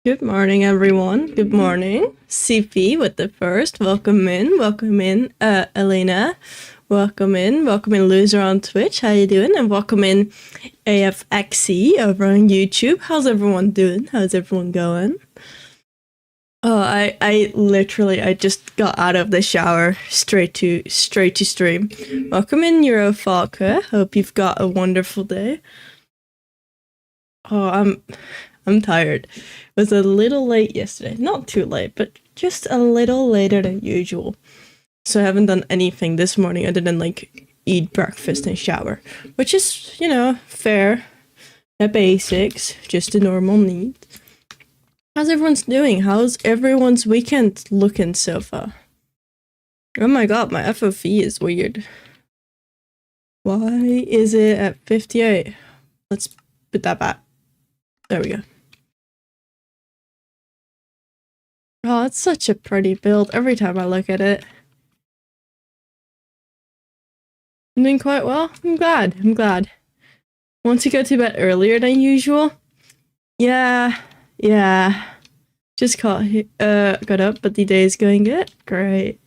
Good morning, everyone. Good morning. CP with the first. Welcome in, Elena. Welcome in, loser on Twitch. How you doing? And welcome in, AFXE over on YouTube. How's everyone doing? How's everyone going? Oh, I just got out of the shower straight to stream. Welcome in, Eurofalca. Hope you've got a wonderful day. Oh, I'm tired. It was a little late yesterday. Not too late, but just a little later than usual. So I haven't done anything this morning other than eat breakfast and shower, which is, fair. The basics, just the normal needs. How's everyone's doing? How's everyone's weekend looking so far? Oh my god, my FOV is weird. Why is it at 58? Let's put that back. There we go. Oh, it's such a pretty build every time I look at it. I'm doing quite well. I'm glad. Want to go to bed earlier than usual? Yeah. Just got up, but the day is going good. Great.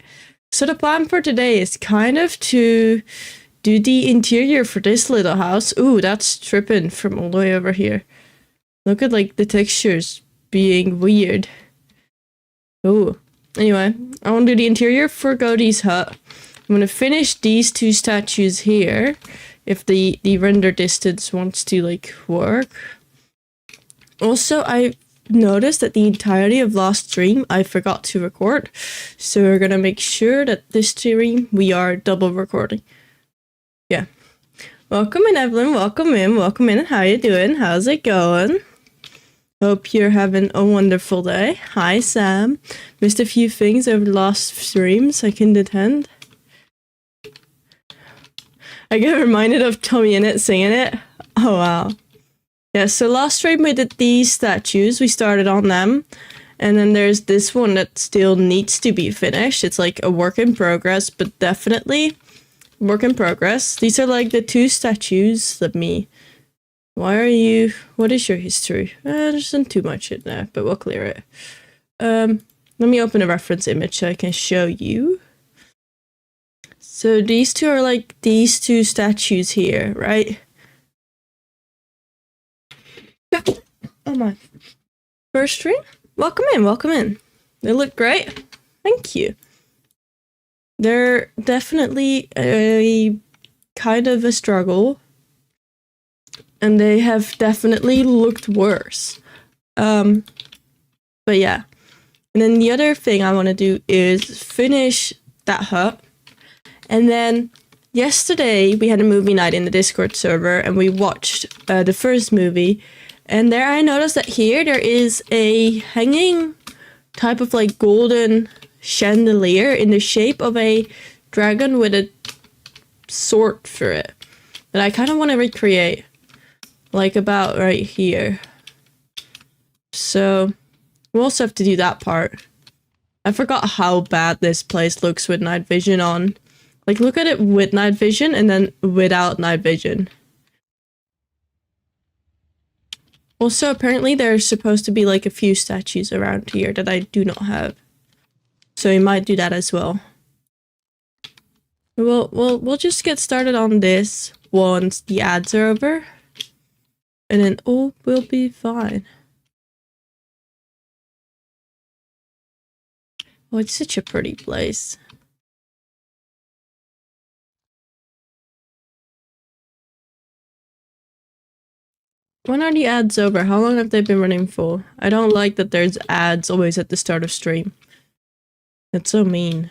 So the plan for today is kind of to do the interior for this little house. Ooh, that's tripping from all the way over here. Look at the textures being weird. Ooh. Anyway, I want to do the interior for Godie's hut. I'm gonna finish these two statues here, if the render distance wants to work. Also, I noticed that the entirety of last stream I forgot to record, so we're gonna make sure that this stream we are double recording. Yeah. Welcome in, Evelyn. Welcome in. How you doing? How's it going? Hope you're having a wonderful day. Hi, Sam. Missed a few things over the last streams I couldn't attend. I get reminded of Tommy Innit singing it. Oh, wow. Yeah, so last stream we did these statues. We started on them. And then there's this one that still needs to be finished. It's a work in progress, but definitely work in progress. These are the two statues. What is your history? There isn't too much in there, but we'll clear it. Let me open a reference image so I can show you. So these two are these two statues here, right? Oh my. First stream? Welcome in. They look great. Thank you. They're definitely a kind of a struggle. And they have definitely looked worse. But yeah. And then the other thing I want to do is finish that hut. And then yesterday we had a movie night in the Discord server and we watched the first movie. And there I noticed that here there is a hanging type of golden chandelier in the shape of a dragon with a sword for it. That I kind of want to recreate. About right here. So, we'll also have to do that part. I forgot how bad this place looks with night vision on. Look at it with night vision and then without night vision. Also, apparently there's supposed to be a few statues around here that I do not have. So we might do that as well. We'll just get started on this once the ads are over. And then all will be fine. Oh, it's such a pretty place. When are the ads over? How long have they been running for? I don't like that there's ads always at the start of stream. That's so mean.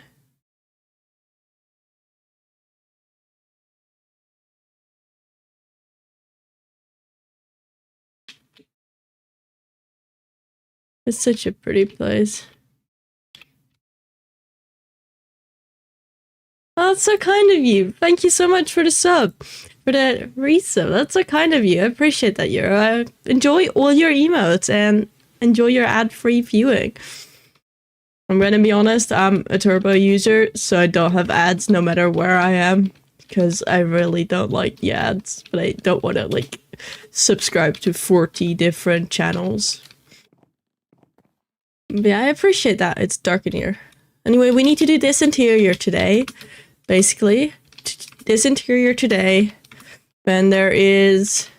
It's such a pretty place. Oh, that's so kind of you. Thank you so much for the sub. For the resub. That's so kind of you. I appreciate that, Euro. I enjoy all your emotes and enjoy your ad-free viewing. I'm gonna be honest, I'm a Turbo user, so I don't have ads no matter where I am. Because I really don't like the ads. But I don't want to, subscribe to 40 different channels. Yeah, I appreciate that. It's dark in here. Anyway, we need to do this interior today. Basically, this interior today. And there is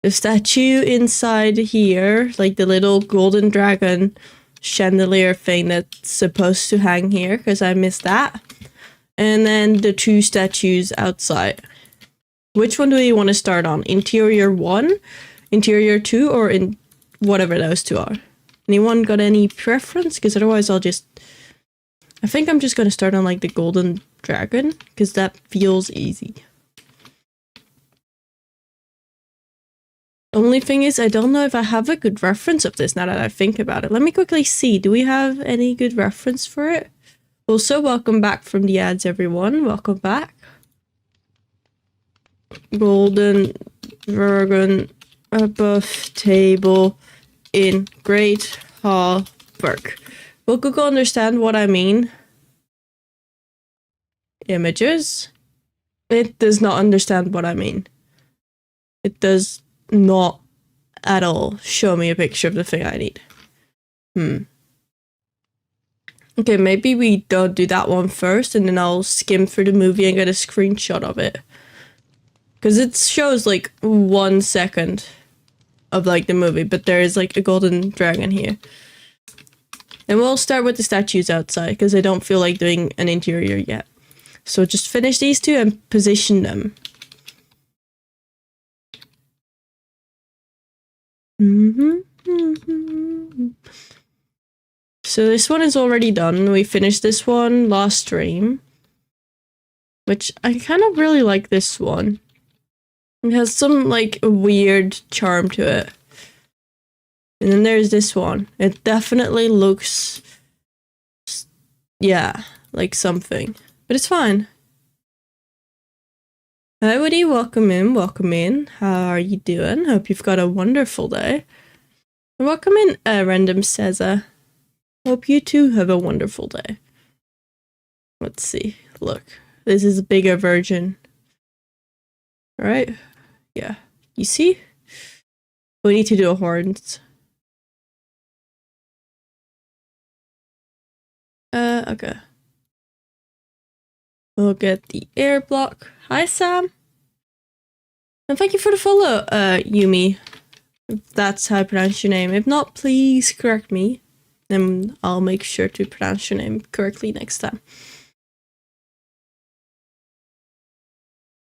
a statue inside here, like the little golden dragon chandelier thing that's supposed to hang here, because I missed that. And then the 2 statues outside. Which one do we want to start on? Interior 1, interior 2, or in whatever those 2 are? Anyone got any preference? Because otherwise I think I'm just going to start on like the golden dragon, because that feels easy. Only thing is, I don't know if I have a good reference of this now that I think about it. Let me quickly see. Do we have any good reference for it? Also, welcome back from the ads, everyone. Welcome back. Golden dragon above table in Great Hall, Berk. Will Google understand what I mean? Images? It does not understand what I mean. It does not at all show me a picture of the thing I need. Okay, maybe we don't do that one first, and then I'll skim through the movie and get a screenshot of it. Because it shows like 1 second of like the movie, but there is like a golden dragon here. And we'll start with the statues outside, because I don't feel like doing an interior yet. So just finish these 2 and position them. So this one is already done. We finished this one last stream. Which I kind of really like this one. It has some like weird charm to it. And then there's this one. It definitely looks, yeah, like something. But it's fine. Hi Woody, welcome in, welcome in. How are you doing? Hope you've got a wonderful day. And welcome in, Random Cesar. Hope you too have a wonderful day. Let's see. Look, this is a bigger version. Right? Yeah. You see? We need to do a horns. Okay. We'll get the air block. Hi, Sam. And thank you for the follow, Yumi. If that's how I pronounce your name. If not, please correct me. Then I'll make sure to pronounce your name correctly next time.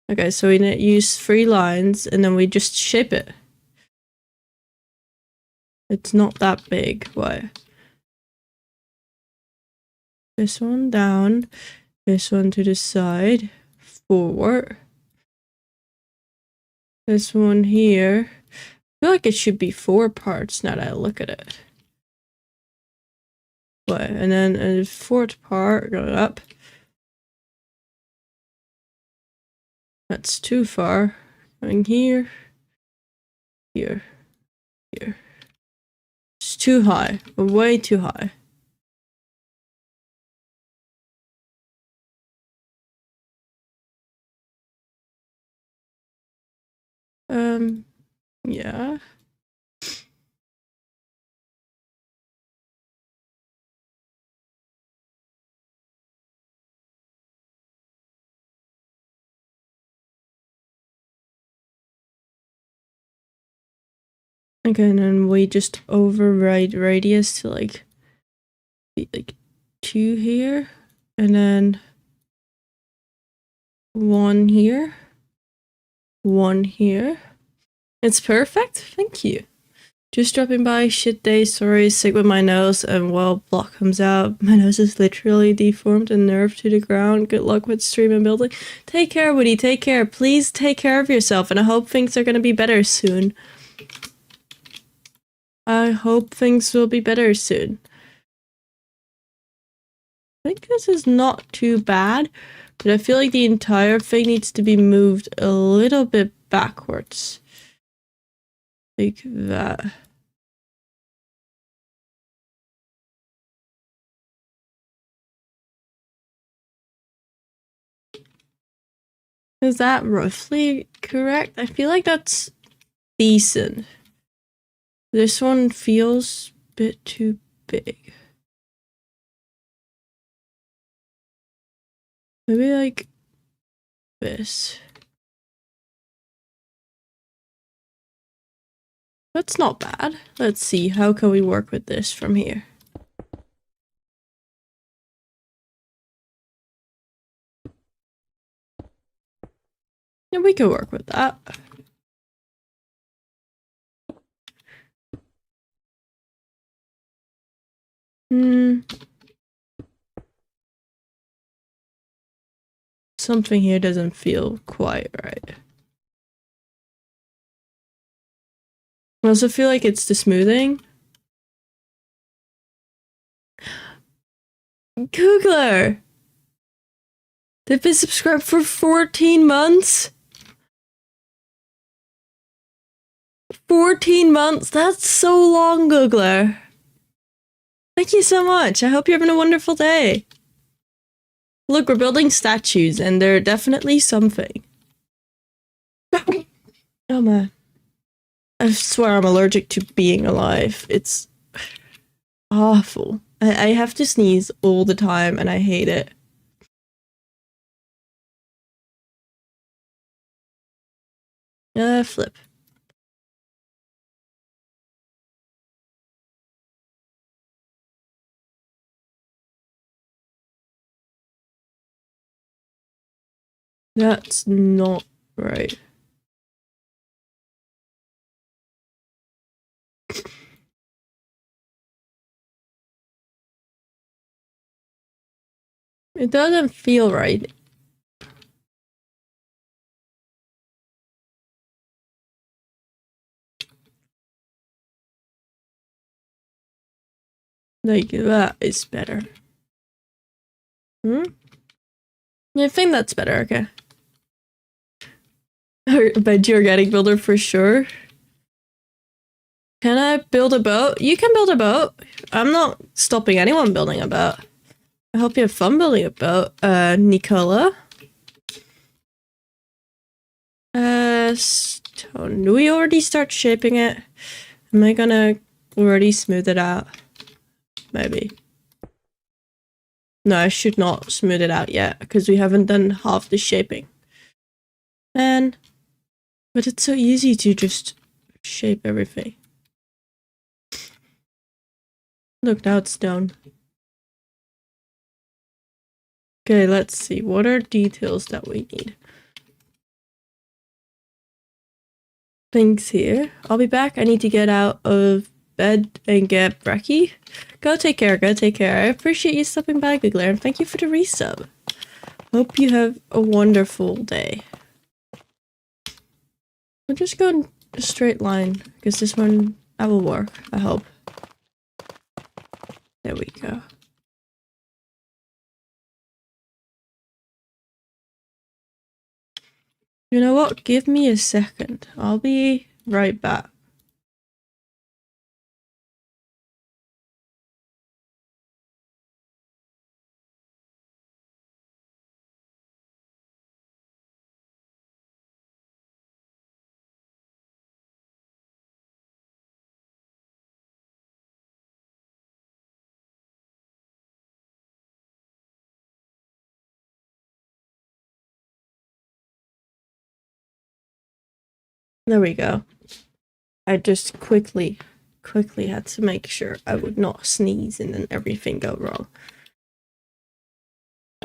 Okay, so we use 3 lines and then we just shape it. It's not that big. Why? This one down, this one to the side, forward. This one here. I feel like it should be 4 parts now that I look at it. What? And then a 4th part going up. That's too far. Going here, here, here. It's too high. Way too high. Yeah. Okay, and then we just override radius to like 2 here, and then 1 here, 1 here. It's perfect. Thank you. Just dropping by. Shit day. Sorry, sick with my nose, and well, block comes out. My nose is literally deformed and nerve to the ground. Good luck with stream and building. Take care, Woody. Take care. Please take care of yourself, and I hope things are gonna be better soon. I hope things will be better soon. I think this is not too bad, but I feel like the entire thing needs to be moved a little bit backwards. Like that. Is that roughly correct? I feel like that's decent. This one feels bit too big. Maybe like this. That's not bad. Let's see, how can we work with this from here? Yeah, we can work with that. Something here doesn't feel quite right. I also feel like it's the smoothing. Googler! They've been subscribed for 14 months? 14 months? That's so long, Googler. Thank you so much. I hope you're having a wonderful day. Look, we're building statues, and they're definitely something. Oh man. I swear I'm allergic to being alive. It's awful. I have to sneeze all the time, and I hate it. Flip. That's not right. It doesn't feel right. Like, that is better. Yeah, I think that's better, okay. But you're getting builder for sure. Can I build a boat? You can build a boat. I'm not stopping anyone building a boat. I hope you have fun building a boat, Nicola. Stone. Do we already start shaping it? Am I gonna already smooth it out? Maybe. No, I should not smooth it out yet, because we haven't done half the shaping. But it's so easy to just shape everything. Look, now it's done. Okay, let's see. What are details that we need? Things here. I'll be back. I need to get out of bed and get brekkie. Go take care. Go take care. I appreciate you stopping by, Googler, and thank you for the resub. Hope you have a wonderful day. We'll just go in a straight line, because this one, that will work, I hope. There we go. You know what? Give me a second. I'll be right back. There we go. I just quickly had to make sure I would not sneeze and then everything go wrong.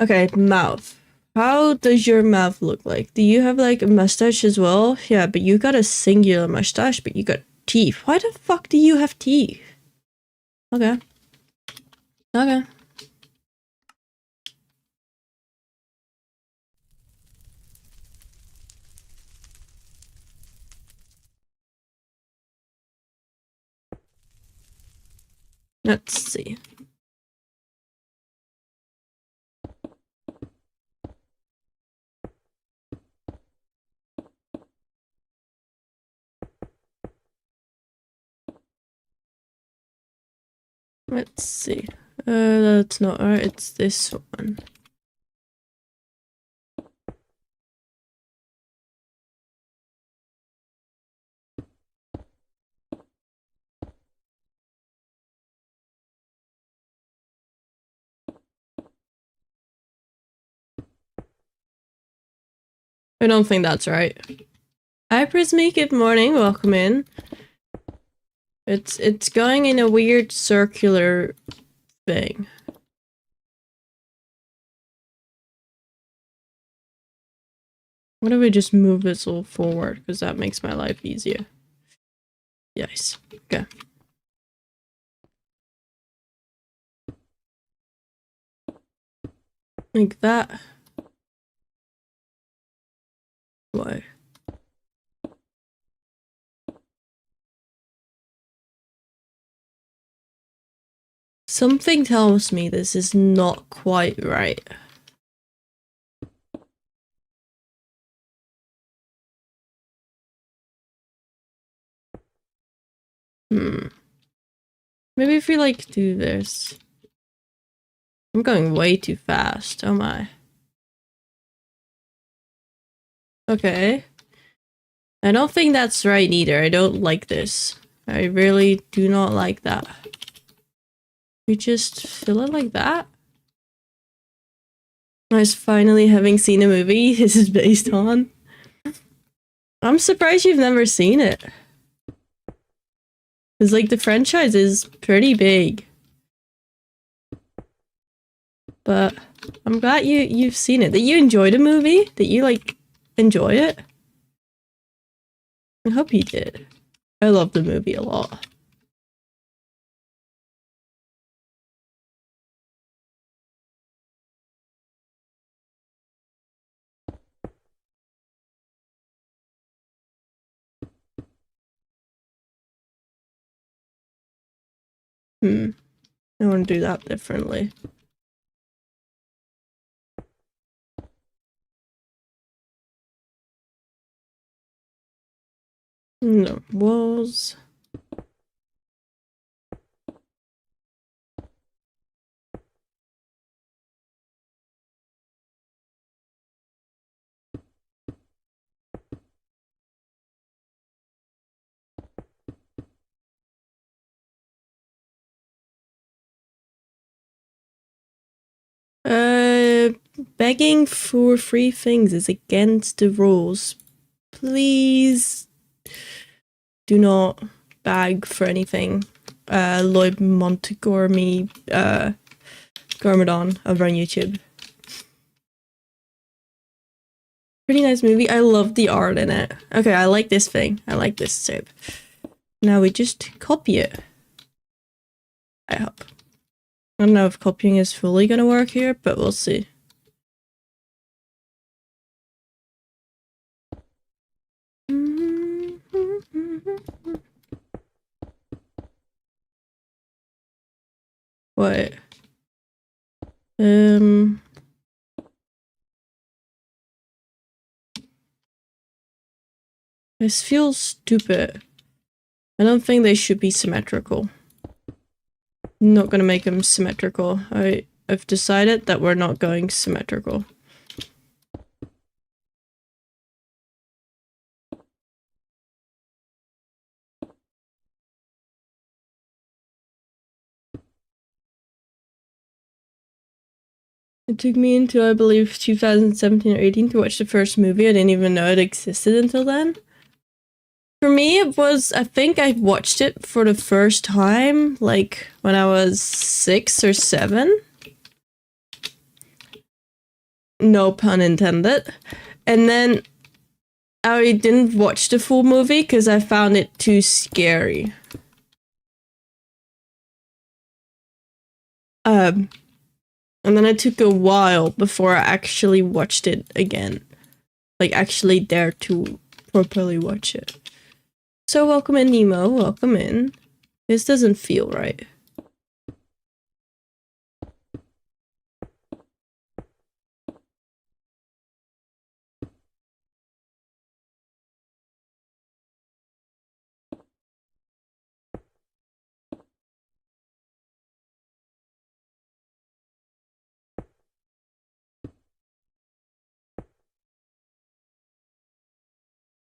Okay, mouth. How does your mouth look like? Do you have like a mustache as well? Yeah, but you got a singular mustache, but you got teeth. Why the fuck do you have teeth? Okay. Okay. Let's see. Let's see. That's not right. It's this one. I don't think that's right. Hi Prismy, good morning, welcome in. It's going in a weird circular thing. Why don't we just move this all forward, because that makes my life easier. Yes, okay. Like that. Why? Something tells me this is not quite right. Maybe if we like do this. I'm going way too fast, oh my. Okay. I don't think that's right either. I don't like this. I really do not like that. We just fill it like that? I was finally having seen a movie this is based on. I'm surprised you've never seen it. Because, like, the franchise is pretty big. But I'm glad you've seen it. That you enjoyed a movie? That you, like, enjoy it? I hope you did. I love the movie a lot. I want to do that differently. No, walls. Begging for free things is against the rules. Please do not beg for anything. Lloyd Montgomery, Garmadon over on YouTube. Pretty nice movie. I love the art in it. Okay, I like this thing. I like this shape. Now we just copy it. I hope. I don't know if copying is fully gonna work here, but we'll see. What? This feels stupid. I don't think they should be symmetrical. I'm not gonna make them symmetrical. I've decided that we're not going symmetrical. It took me until, I believe, 2017 or 18 to watch the first movie. I didn't even know it existed until then. For me, it was, I think I watched it for the first time, like, when I was 6 or 7. No pun intended. And then I didn't watch the full movie because I found it too scary. And then it took a while before I actually watched it again. Like, actually dared to properly watch it. So welcome in, Nemo. Welcome in. This doesn't feel right.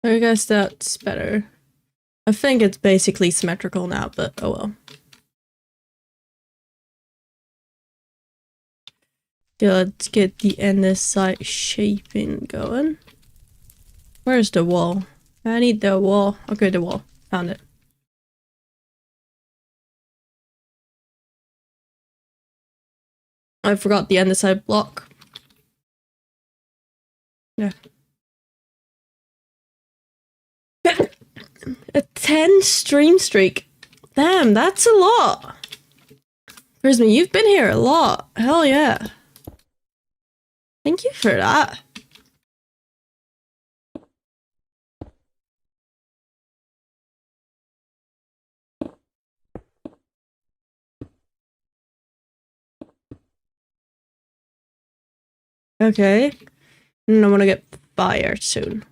I guess that's better. I think it's basically symmetrical now, but oh well. Yeah, let's get the NSI shaping going. Where's the wall? I need the wall. Okay, the wall. Found it. I forgot the andesite block. Yeah. A 10 stream streak. Damn, that's a lot. Prismy, you've been here a lot. Hell yeah. Thank you for that. Okay. And I want to get fire soon.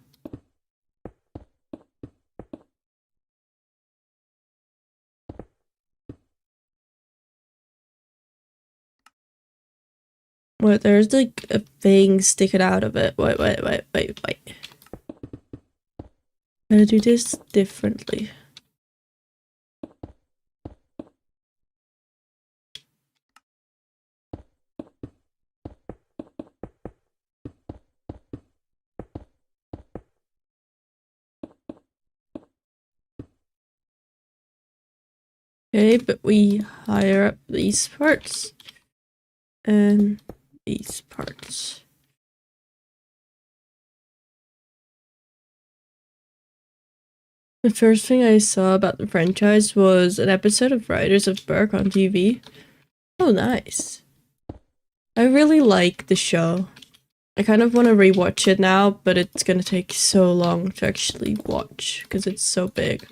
Wait, there's like a thing sticking out of it. Wait. Gotta do this differently. Okay, but we hire up these parts. And these parts. The first thing I saw about the franchise was an episode of Riders of Berk on TV. Oh, nice. I really like the show. I kind of want to rewatch it now, but it's gonna take so long to actually watch because it's so big.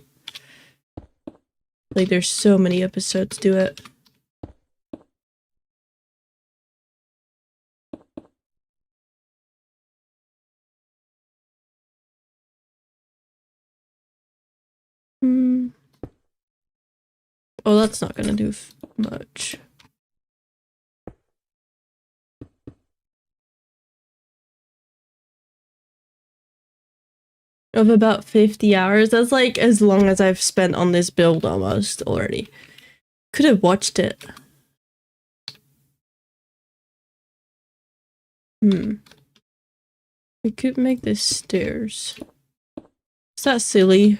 Like, there's so many episodes to it. Oh, that's not gonna do much. Of about 50 hours. That's like as long as I've spent on this build almost already. Could have watched it. We could make this stairs. Is that silly?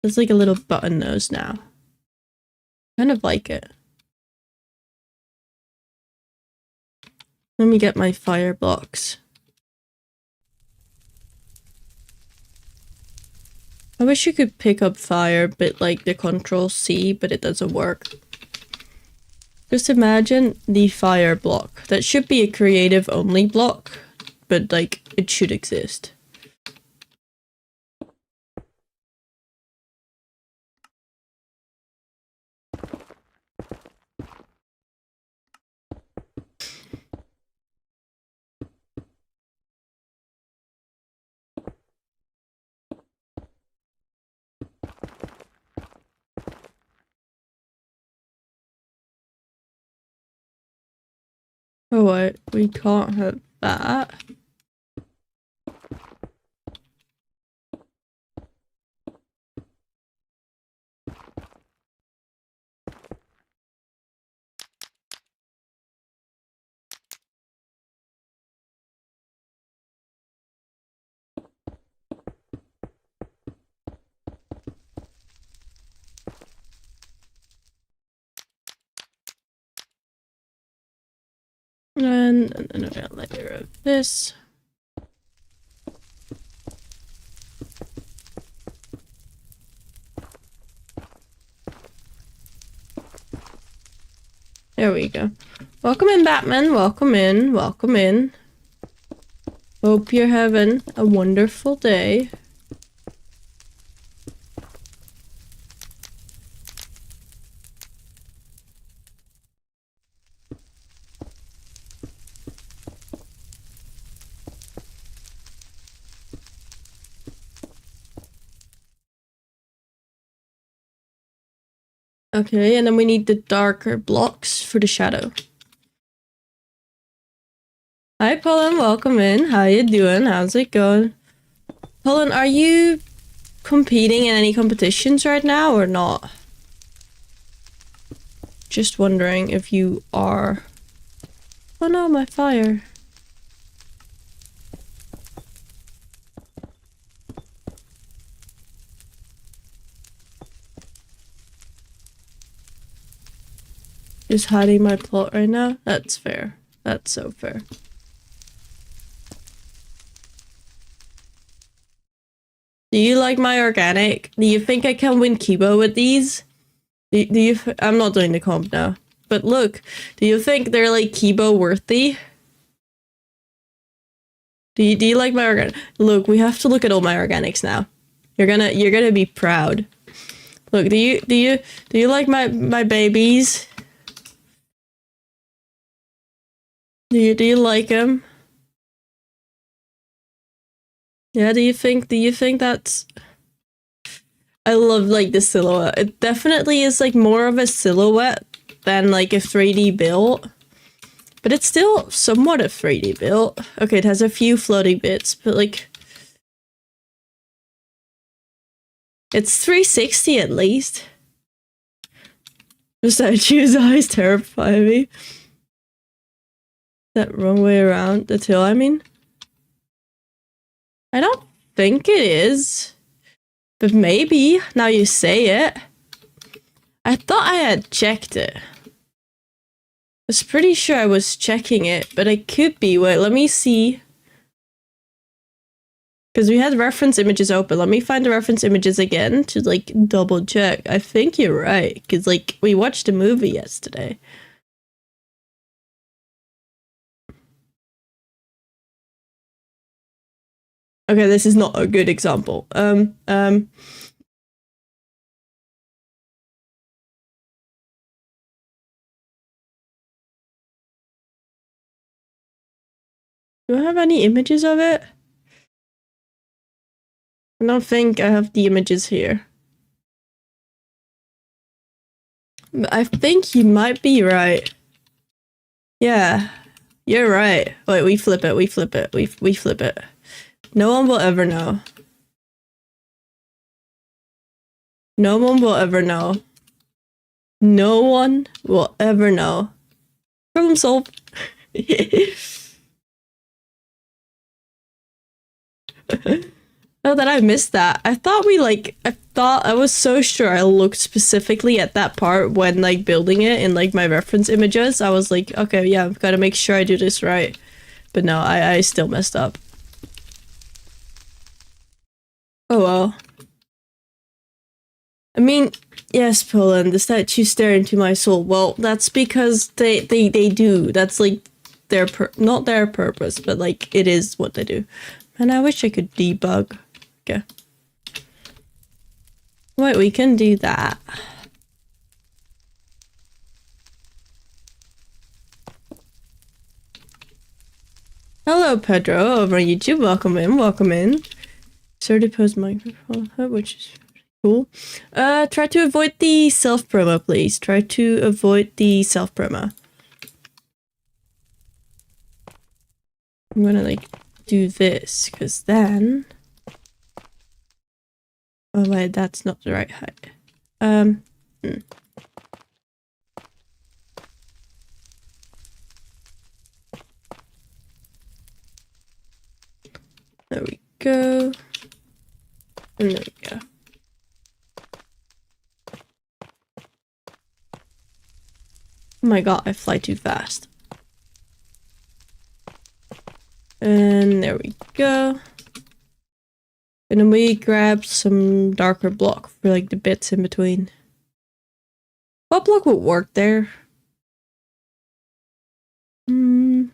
There's like a little button nose now. Kind of like it. Let me get my fire blocks. I wish you could pick up fire, but like the Control C, but it doesn't work. Just imagine the fire block. That should be a creative only block, but like it should exist. Oh wait, we can't have that. And another layer of this. There we go. Welcome in, Batman. Welcome in. Welcome in. Hope you're having a wonderful day. Okay, and then we need the darker blocks for the shadow. Hi, Pollen. Welcome in. How you doing? How's it going? Pollen, are you competing in any competitions right now or not? Just wondering if you are. Oh no, my fire. Just hiding my plot right now? That's fair. That's so fair. Do you like my organic? Do you think I can win Kibo with these? Do you? I'm not doing the comp now. But look, do you think they're like Kibo worthy? Do you like my organic? Look, we have to look at all my organics now. You're gonna be proud. Look, do you like my babies? Do you like them? Yeah, do you think that's... I love like the silhouette. It definitely is like more of a silhouette than like a 3D build. But it's still somewhat a 3D build. Okay, it has a few floating bits, but like... It's 360 at least. Statue's eyes terrify me. That wrong way around the tail, I mean? I don't think it is. But maybe, now you say it. I thought I had checked it. I was pretty sure I was checking it, but I could be. Wait, let me see. Because we had reference images open. Let me find the reference images again to like double check. I think you're right. Because like we watched a movie yesterday. Okay, this is not a good example. Do I have any images of it? I don't think I have the images here. But I think you might be right. Yeah, you're right. Wait, we flip it, we flip it, we flip it. No one will ever know. No one will ever know. No one will ever know. Problem solved. Oh, that I missed that. I thought I was so sure I looked specifically at that part when like building it in like my reference images. I was like, okay, yeah, I've got to make sure I do this right. But no, I still messed up. Oh well. I mean, yes, Poland, the statue stare into my soul. Well, that's because they do. That's like not their purpose, but like it is what they do. And I wish I could debug. Okay. Wait, we can do that. Hello, Pedro, over on YouTube. Welcome in, welcome in. Sort of post microphone, which is cool. Try to avoid the self-promo, please. Try to avoid the self-promo. I'm gonna like do this, because then... Oh wait, that's not the right height. There we go. And there we go. Oh my god, I fly too fast. And there we go. And then we grab some darker block for like the bits in between. What block would work there? Do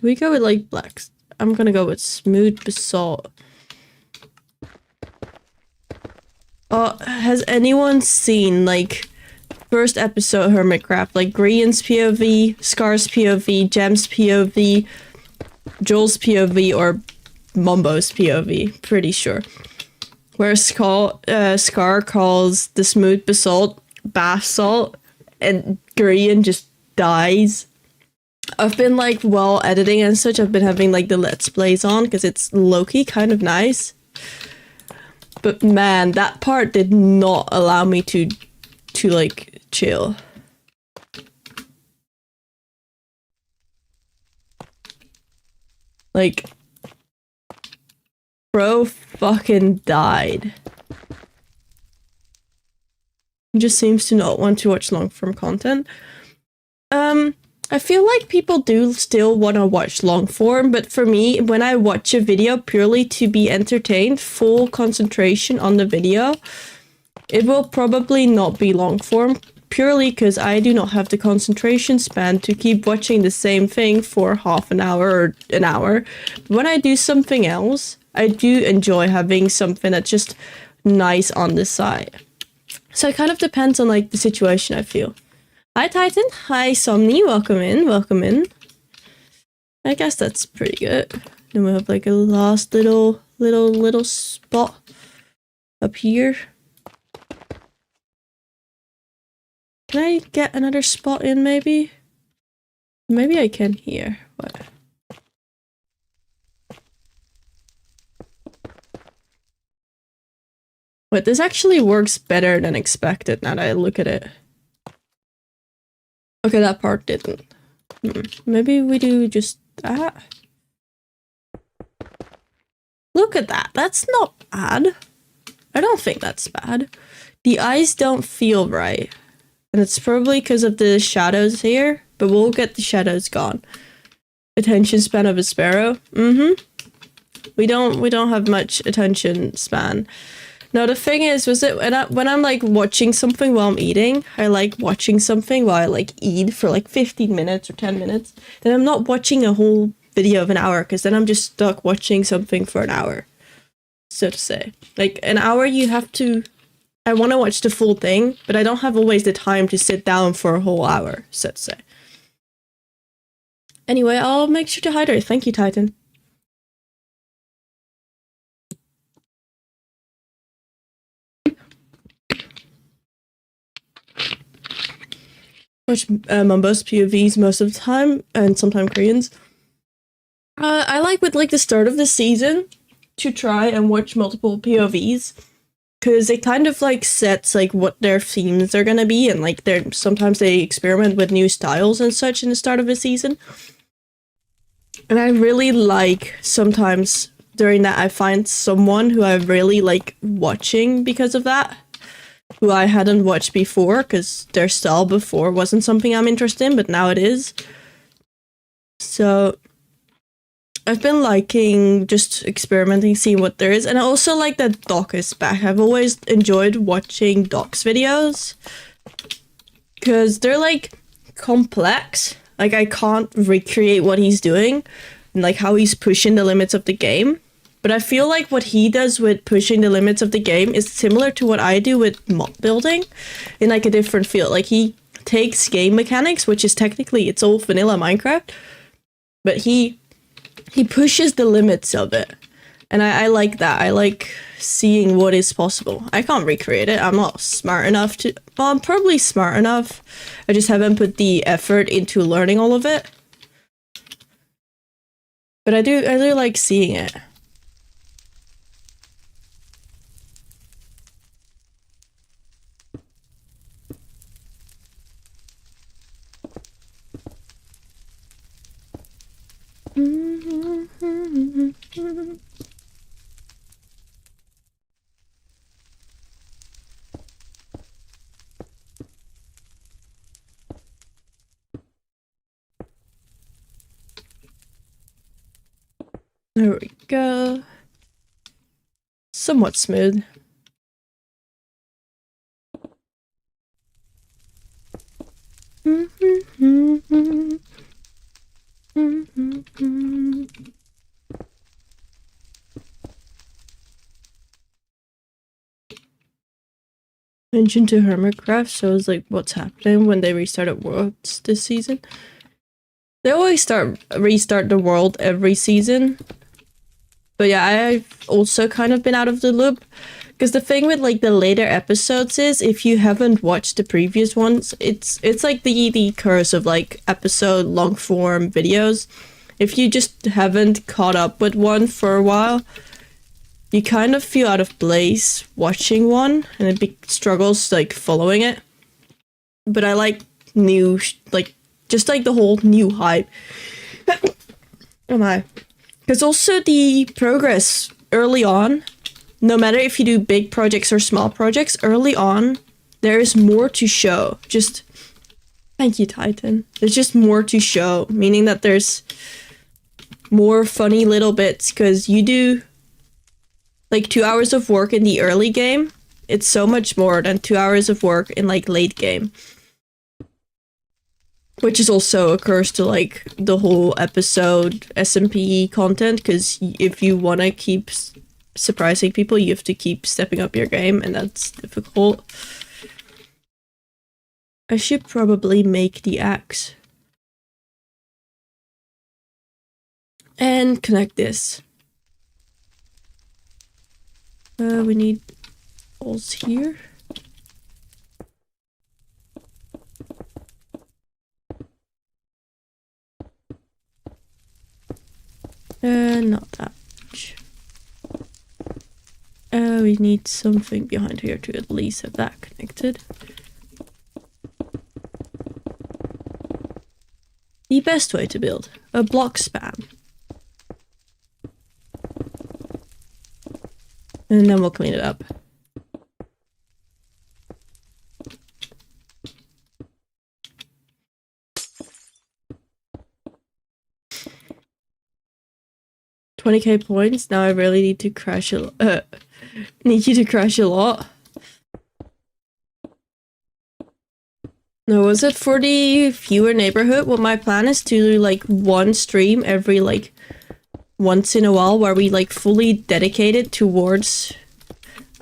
we go with like blacks? I'm gonna go with smooth basalt. Oh, has anyone seen like first episode Hermitcraft? Like Grian's POV, Scar's POV, Gem's POV, Joel's POV, or Mumbo's POV, pretty sure. Where Scar calls the smooth basalt bath salt and Grian just dies. I've been like while editing and such, I've been having like the let's plays on because it's low-key kind of nice. But man, that part did not allow me to like chill. Like bro fucking died. He just seems to not want to watch long form content. I feel like people do still want to watch long form, but for me, when I watch a video purely to be entertained, full concentration on the video, it will probably not be long form, purely because I do not have the concentration span to keep watching the same thing for half an hour or an hour. When I do something else, I do enjoy having something that's just nice on the side. So it kind of depends on like the situation, I feel. Hi Titan, hi Somni, welcome in, welcome in. I guess that's pretty good. Then we have like a last little spot up here. Can I get another spot in maybe? Maybe I can here. What? Wait, this actually works better than expected now that I look at it. Okay, that part didn't. Maybe we do just that. Look at that. That's not bad. I don't think that's bad. The eyes don't feel right. And it's probably because of the shadows here, but we'll get the shadows gone. Attention span of a sparrow. We don't have much attention span. No, the thing is, when I'm like watching something while I'm eating, I like watching something while I like eat for like 15 minutes or 10 minutes. Then I'm not watching a whole video of an hour, because then I'm just stuck watching something for an hour, so to say. Like an hour you have to, I want to watch the full thing, but I don't have always the time to sit down for a whole hour, so to say. Anyway, I'll make sure to hydrate. Thank you, Titan. Watch Mumbo's POVs most of the time, and sometimes Koreans. I like with like the start of the season to try and watch multiple POVs, because it kind of like sets like what their themes are gonna be, and like sometimes they experiment with new styles and such in the start of the season. And I really like sometimes during that I find someone who I really like watching because of that, who I hadn't watched before, because their style before wasn't something I'm interested in, but now it is. So I've been liking just experimenting, seeing what there is, and I also like that Doc is back. I've always enjoyed watching Doc's videos, because they're like complex. Like I can't recreate what he's doing, and like how he's pushing the limits of the game. But I feel like what he does with pushing the limits of the game is similar to what I do with mod building in like a different field. Like he takes game mechanics, which is technically, it's all vanilla Minecraft, but he pushes the limits of it. And I like that. I like seeing what is possible. I can't recreate it. I'm not smart enough to, well, I'm probably smart enough. I just haven't put the effort into learning all of it. But I do like seeing it. There we go. Somewhat smooth. Mention to Hermitcraft shows like what's happening when they restarted worlds this season. They always restart the world every season. But yeah, I've also kind of been out of the loop, because the thing with like the later episodes is, if you haven't watched the previous ones, it's like the curse of like episode long form videos. If you just haven't caught up with one for a while, you kind of feel out of place watching one, and it struggles like following it. But I like new, like just like the whole new hype. Oh my. Because also the progress early on, no matter if you do big projects or small projects, early on, there is more to show. Just thank you, Titan. There's just more to show, meaning that there's more funny little bits, because you do like 2 hours of work in the early game. It's so much more than 2 hours of work in like late game. Which is also occurs to like the whole episode SMP content, because if you want to keep surprising people, you have to keep stepping up your game, and that's difficult. I should probably make the axe. And connect this. We need holes here. Not that much. We need something behind here to at least have that connected. The best way to build a block span. And then we'll clean it up. $20k points. Now I really need to crash a need you to crash a lot. No, was it for the viewer neighborhood? What my plan is to do like one stream every like once in a while where we like fully dedicate it towards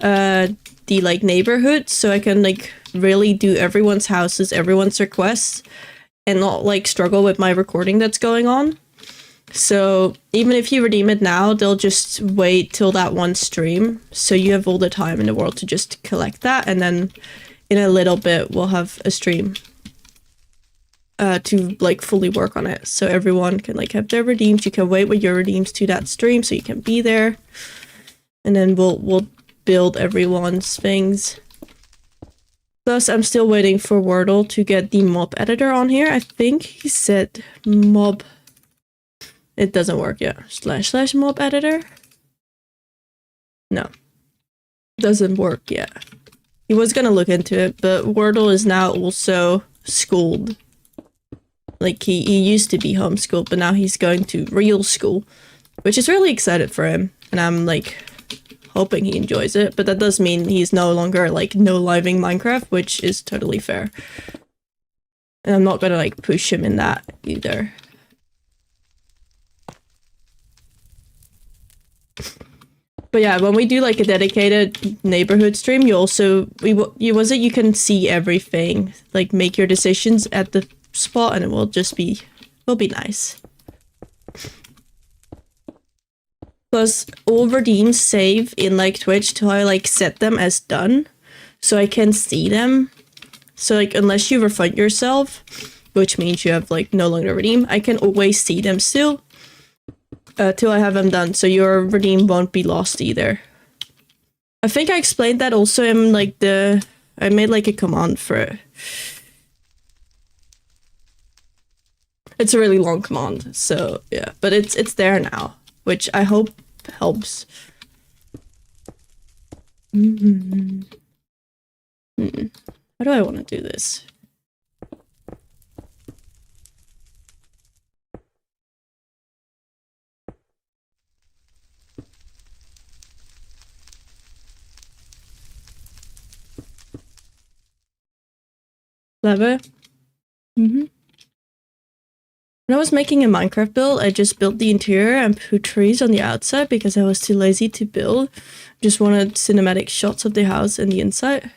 the like neighborhood, so I can like really do everyone's houses, everyone's requests, and not like struggle with my recording that's going on. So even if you redeem it now, they'll just wait till that one stream, so you have all the time in the world to just collect that, and then in a little bit we'll have a stream to like fully work on it, so everyone can like have their redeems. You can wait with your redeems to that stream so you can be there, and then we'll build everyone's things. Plus, I'm still waiting for Wordle to get the mob editor on here. I think he said mob. It doesn't work yet. / mob editor? No. Doesn't work yet. He was gonna look into it, but Wordle is now also schooled. Like, he used to be homeschooled, but now he's going to real school, which is really excited for him. And I'm, like, hoping he enjoys it. But that does mean he's no longer, like, no-living Minecraft, which is totally fair. And I'm not gonna, like, push him in that either. But yeah, when we do like a dedicated neighborhood stream, you also you can see everything, like make your decisions at the spot, and it will be nice. Plus, all redeems save in like Twitch till I like set them as done, so I can see them. So like unless you refund yourself, which means you have like no longer redeem, I can always see them still. Till I have them done, so your redeem won't be lost either. I think I explained that also in like I made like a command for it. It's a really long command, so yeah, but it's there now, which I hope helps. How do I want to do this? Clever. When I was making a Minecraft build, I just built the interior and put trees on the outside because I was too lazy to build. Just wanted cinematic shots of the house and the inside.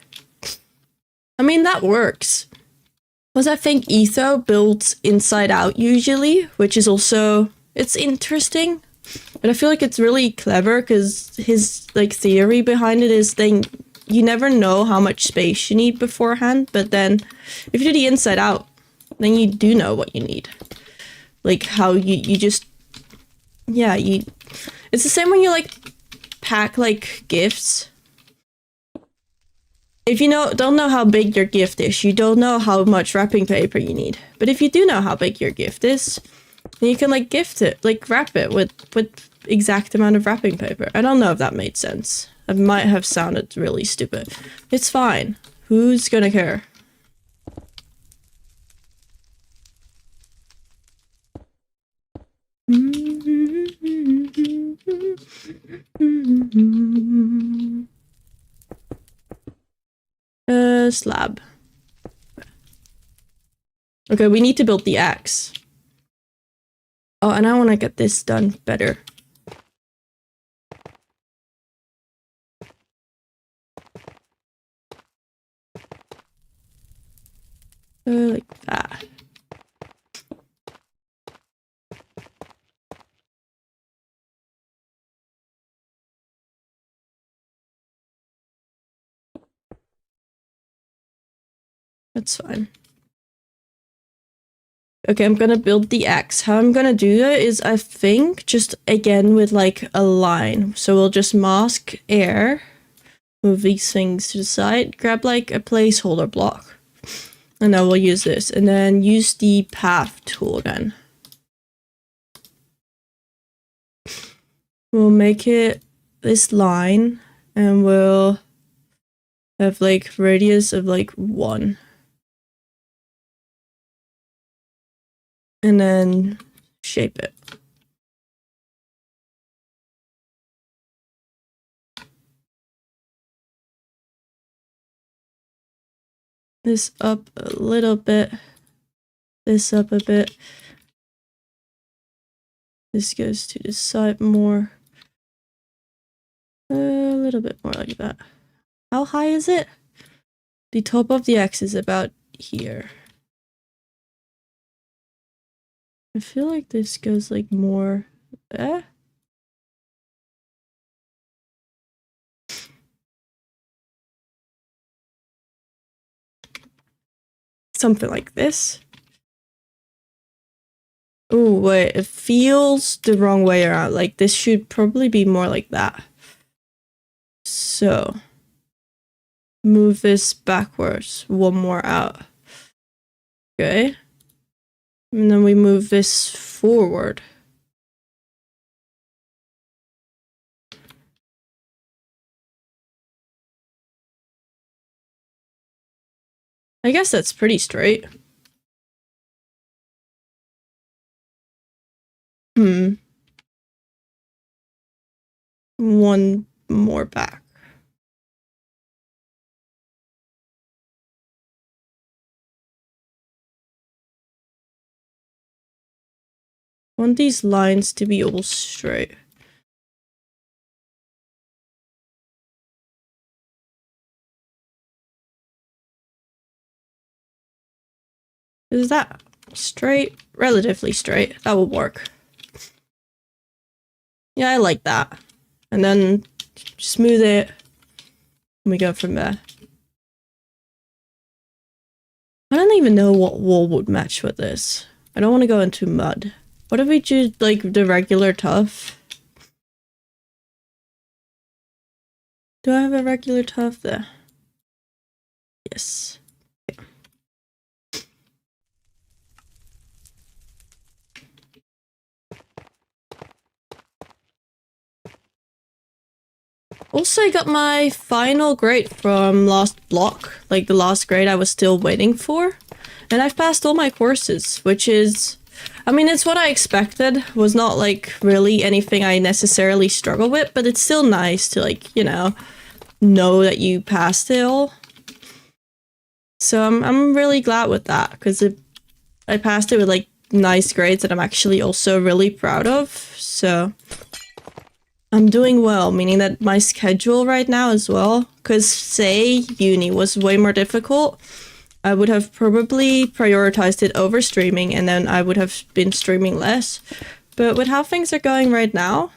I mean, that works. Because I think Etho builds inside out usually, which is also, it's interesting. But I feel like it's really clever because his like theory behind it is you never know how much space you need beforehand, but then if you do the inside out, then you do know what you need. Like how you just, yeah, it's the same when you like pack like gifts. If you don't know how big your gift is, you don't know how much wrapping paper you need. But if you do know how big your gift is, then you can like gift it, like wrap it with exact amount of wrapping paper. I don't know if that made sense. It might have sounded really stupid. It's fine. Who's gonna care? Slab. Okay, we need to build the axe. Oh, and I want to get this done better. Like that. That's fine. Okay, I'm gonna build the axe. How I'm gonna do that is, I think, just again with like a line. So we'll just mask air, move these things to the side, grab like a placeholder block. And then we'll use this, and then use the path tool again. We'll make it this line, and we'll have like radius of like 1. And then shape it. This up a little bit. This up a bit. This goes to the side more. A little bit more like that. How high is it? The top of the X is about here. I feel like this goes like more. Something like this. Oh, wait, it feels the wrong way around. Like, this should probably be more like that. So, move this backwards, 1 more out. Okay. And then we move this forward. I guess that's pretty straight. 1 more back. I want these lines to be all straight. Is that straight? Relatively straight. That will work. Yeah, I like that. And then smooth it. And we go from there. I don't even know what wool would match with this. I don't want to go into mud. What if we do like the regular tuff? Do I have a regular tuff there? Yes. Okay. Also, I got my final grade from last block, like the last grade I was still waiting for. And I've passed all my courses, which is, I mean, it's what I expected. It was not like really anything I necessarily struggle with, but it's still nice to like, you know that you passed it all. So I'm really glad with that, because I passed it with like nice grades that I'm actually also really proud of. So I'm doing well, meaning that my schedule right now as well, because say uni was way more difficult, I would have probably prioritized it over streaming, and then I would have been streaming less. But with how things are going right now,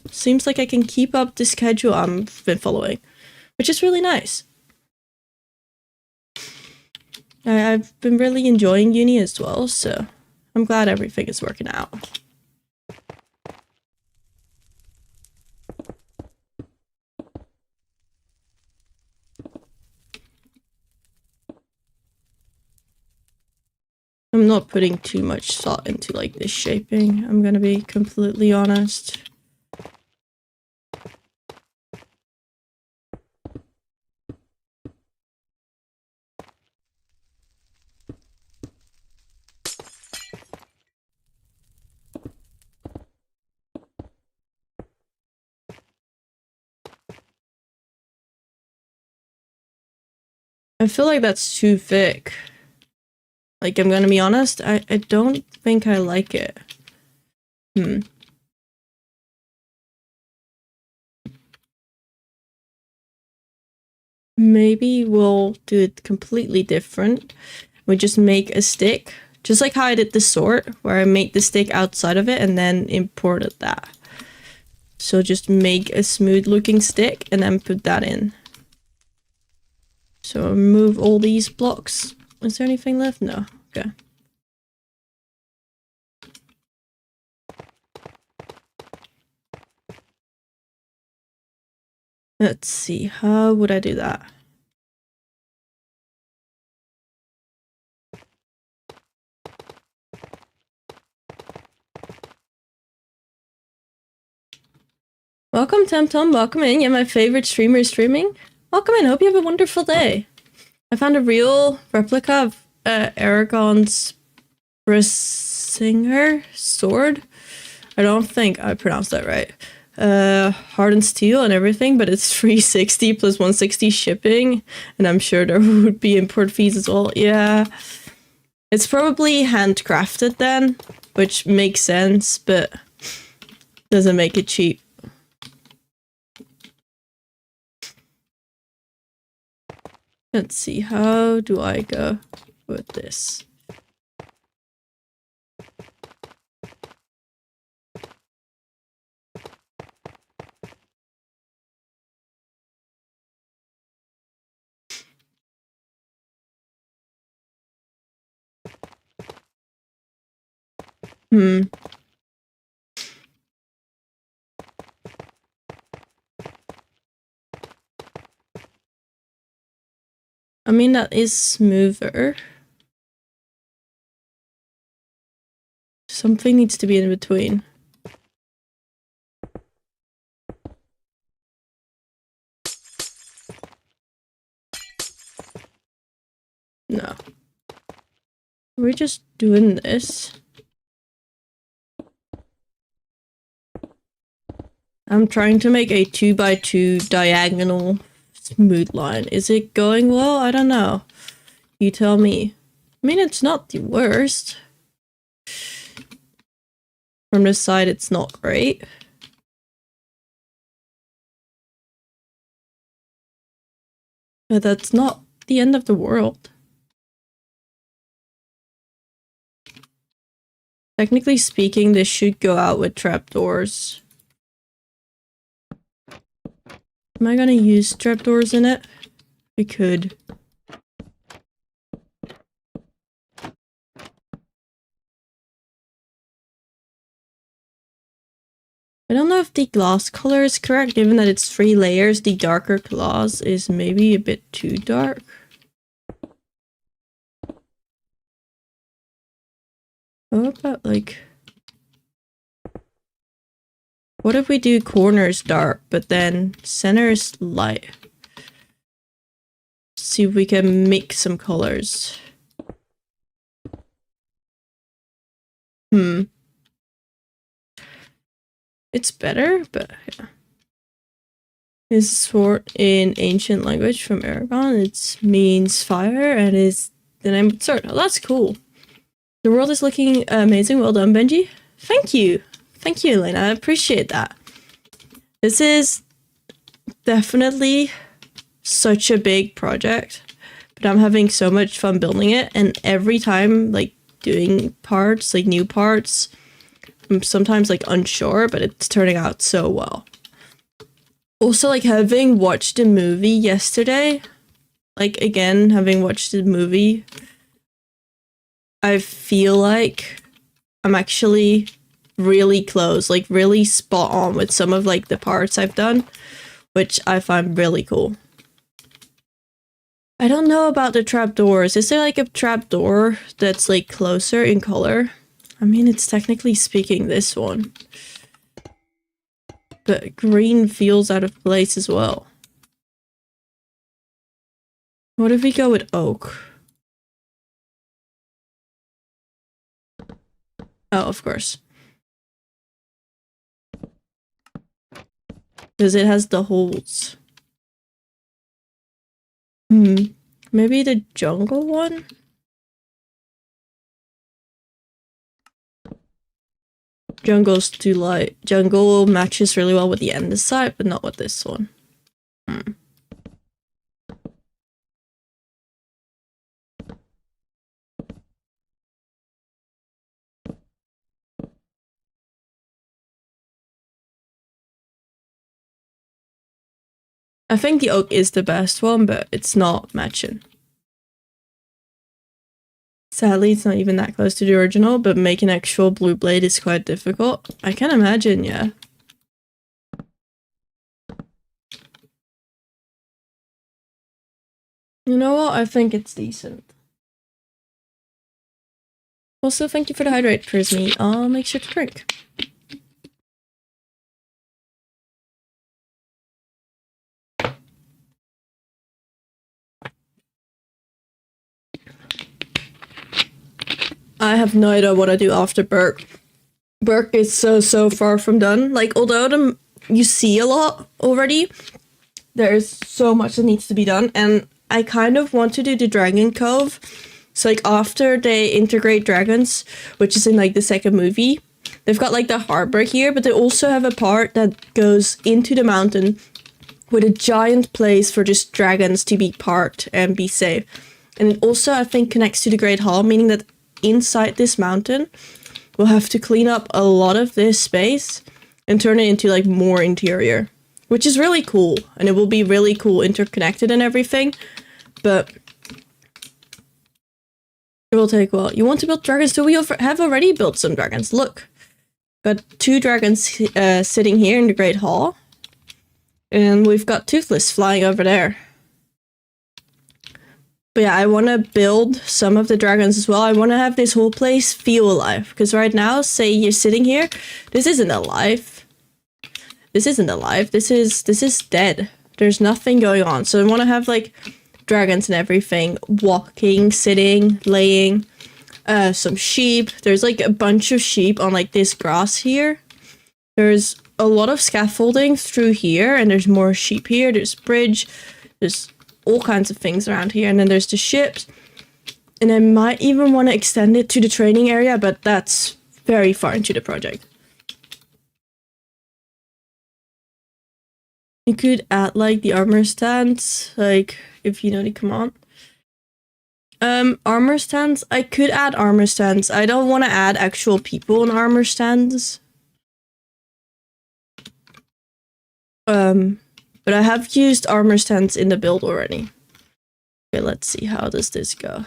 seems like I can keep up the schedule I've been following, which is really nice. I've been really enjoying uni as well, so I'm glad everything is working out. I'm not putting too much thought into like this shaping, I'm gonna be completely honest. I feel like that's too thick. Like, I'm gonna be honest, I don't think I like it. Maybe we'll do it completely different. We just make a stick, just like how I did the sword, where I made the stick outside of it and then imported that. So just make a smooth looking stick and then put that in. So remove all these blocks. Is there anything left? No. Okay. Let's see, how would I do that? Welcome, Temtom. Welcome in. You're my favorite streamer streaming. Welcome in. Hope you have a wonderful day. I found a real replica of Aragon's Brisinger sword. I don't think I pronounced that right. Hardened steel and everything, but it's 360 plus 160 shipping, and I'm sure there would be import fees as well. Yeah, it's probably handcrafted then, which makes sense, but doesn't make it cheap. Let's see, how do I go with this? I mean, that is smoother. Something needs to be in between. No. We're just doing this. I'm trying to make a 2x2 diagonal smooth line. Is it going well? I don't know. You tell me. I mean, it's not the worst. From this side, it's not great. But that's not the end of the world. Technically speaking, this should go out with trapdoors. Am I gonna use trapdoors in it? We could. I don't know if the glass color is correct, given that it's 3 layers. The darker glass is maybe a bit too dark. What about, like... What if we do corners dark, but then center is light? See if we can mix some colors. It's better, but yeah. This is sword in ancient language from Aragon. It means fire and is the name of the sword. Oh, that's cool. The world is looking amazing. Well done, Benji. Thank you. Thank you, Elena. I appreciate that. This is definitely such a big project, but I'm having so much fun building it. And every time, like, doing parts, like new parts, I'm sometimes like unsure, but it's turning out so well. Also, like, having watched the movie yesterday, like, again, having watched the movie, I feel like I'm actually really close, like really spot on with some of like the parts I've done, which I find really cool. I don't know about the trapdoors. Is there like a trapdoor that's like closer in color? I mean, it's technically speaking this one. But green feels out of place as well. What if we go with oak? Oh, of course. Because it has the holes. Maybe the jungle one? Jungle's too light. Jungle matches really well with the andesite, but not with this one. I think the oak is the best one, but it's not matching. Sadly, it's not even that close to the original, but making actual blue blade is quite difficult. I can imagine, yeah. You know what? I think it's decent. Also, thank you for the hydrate, Prismy. I'll make sure to drink. I have no idea what I do after Berk. Berk is so far from done. Like, although you see a lot already, there's so much that needs to be done, and I kind of want to do the Dragon Cove. So, like, after they integrate dragons, which is in, like, the second movie, they've got, like, the harbor here, but they also have a part that goes into the mountain with a giant place for just dragons to be parked and be safe. And it also, I think, connects to the Great Hall, meaning that inside this mountain, we'll have to clean up a lot of this space and turn it into, like, more interior, which is really cool. And it will be really cool interconnected and everything, but it will take a while. You want to build dragons? So we have already built some dragons. Look, got 2 dragons sitting here in the Great Hall, and we've got Toothless flying over there. But yeah, I want to build some of the dragons as well. I want to have this whole place feel alive. Because right now, say you're sitting here, this isn't alive. This isn't alive. This is dead. There's nothing going on. So I want to have, like, dragons and everything. Walking, sitting, laying. Some sheep. There's, like, a bunch of sheep on, like, this grass here. There's a lot of scaffolding through here. And there's more sheep here. There's bridge. There's all kinds of things around here, and then there's the ships, and I might even want to extend it to the training area, but that's very far into the project. You could add, like, the armor stands, like, if you know the command. Armor stands, I could add armor stands. I don't want to add actual people in armor stands. But I have used armor stands in the build already. Okay, let's see, how does this go?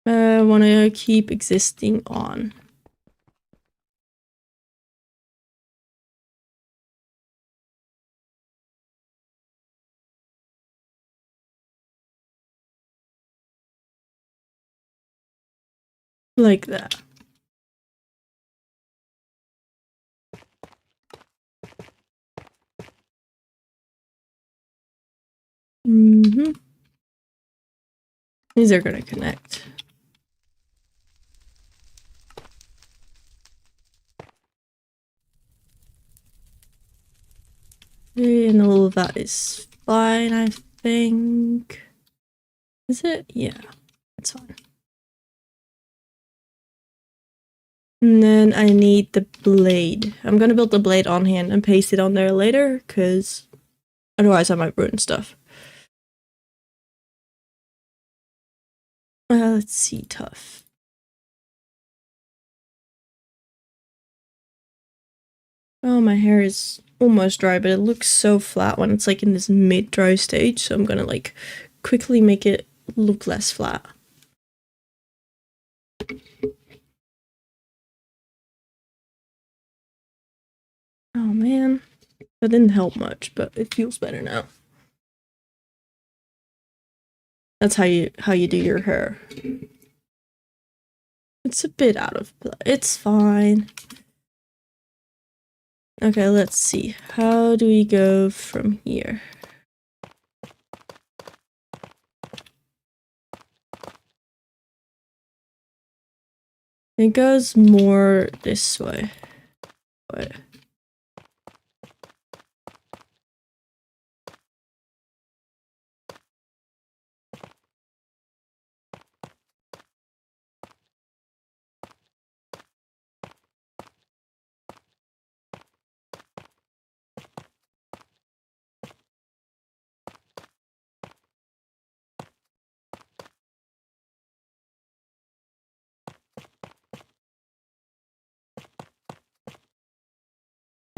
I want to keep existing on. Like that. These are gonna connect. And all of that is fine, I think. Is it? Yeah, it's fine. And then I need the blade. I'm gonna build the blade on hand and paste it on there later, because otherwise I might ruin stuff. Let's see, tough. Oh, my hair is almost dry, but it looks so flat when it's, like, in this mid-dry stage, so I'm gonna, like, quickly make it look less flat. Oh man, that didn't help much, but it feels better now. That's how you do your hair. It's a bit out of place. It's fine. Okay, let's see. How do we go from here? It goes more this way. Wait.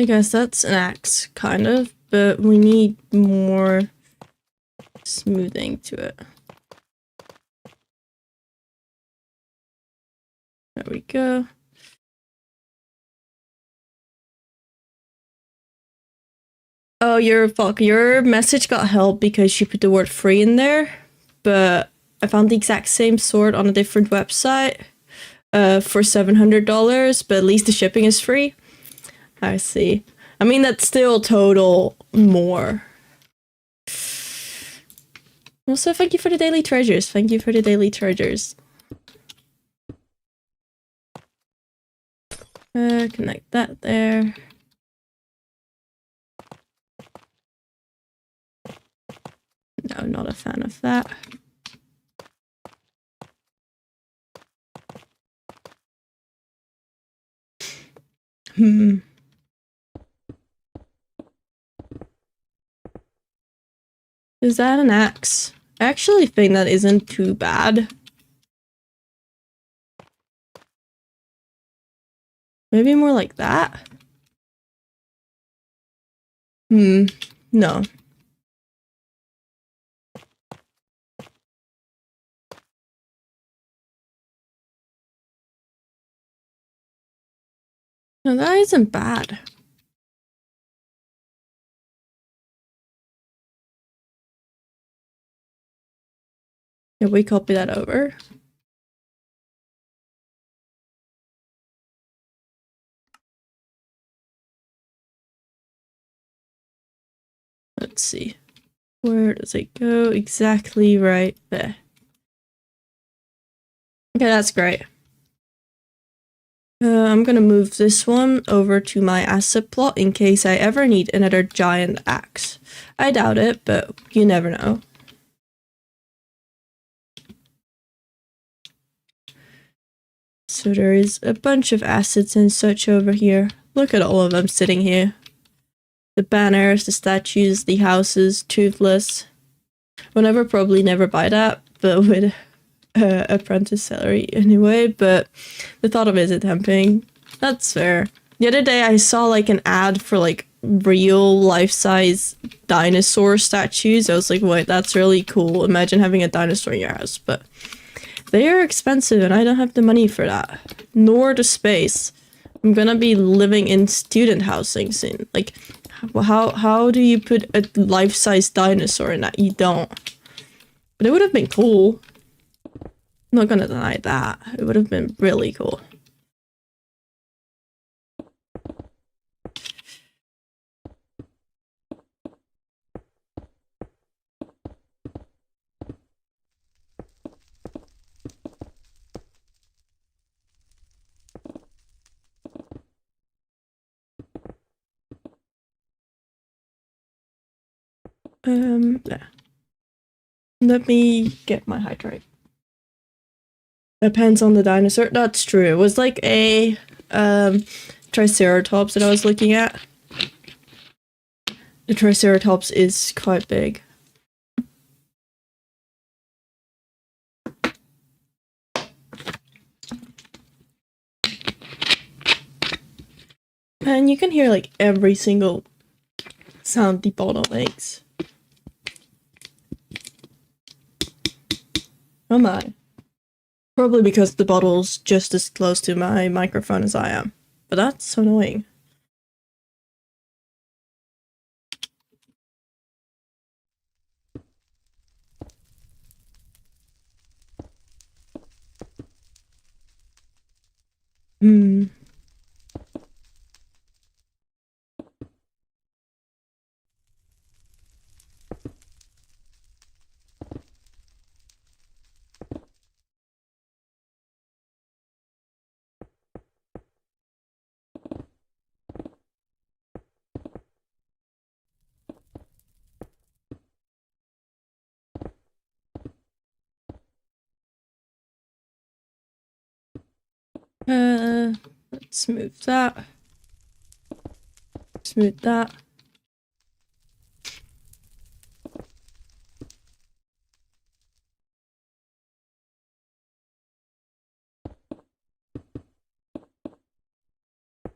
I guess that's an axe, kind of, but we need more smoothing to it. There we go. Oh, your message got held because you put the word free in there, but I found the exact same sword on a different website for $700, but at least the shipping is free. I see. I mean, that's still total more. Also, thank you for the daily treasures. Thank you for the daily treasures. Connect that there. No, not a fan of that. Is that an axe? I actually think that isn't too bad. Maybe more like that? No. No, that isn't bad. If we copy that over. Let's see. Where does it go? Exactly right there. Okay, that's great. I'm gonna move this one over to my asset plot in case I ever need another giant axe. I doubt it, but you never know. So there is a bunch of assets and such over here. Look at all of them sitting here. The banners, the statues, the houses, Toothless. We'll never probably never buy that, but with apprentice salary anyway, but the thought of it is tempting. That's fair. The other day I saw like an ad for like real life-size dinosaur statues. I was like, wait, that's really cool. Imagine having a dinosaur in your house, but they are expensive and I don't have the money for that. Nor the space. I'm gonna be living in student housing soon. Like, how do you put a life-size dinosaur in that? You don't. But it would have been cool. I'm not gonna deny that. It would have been really cool. Yeah. Let me get my height right. Depends on the dinosaur. That's true. It was like a Triceratops that I was looking at. The Triceratops is quite big. And you can hear like every single sound the bottle makes. Oh my. Probably because the bottle's just as close to my microphone as I am. But that's so annoying. Let's move that. Smooth that.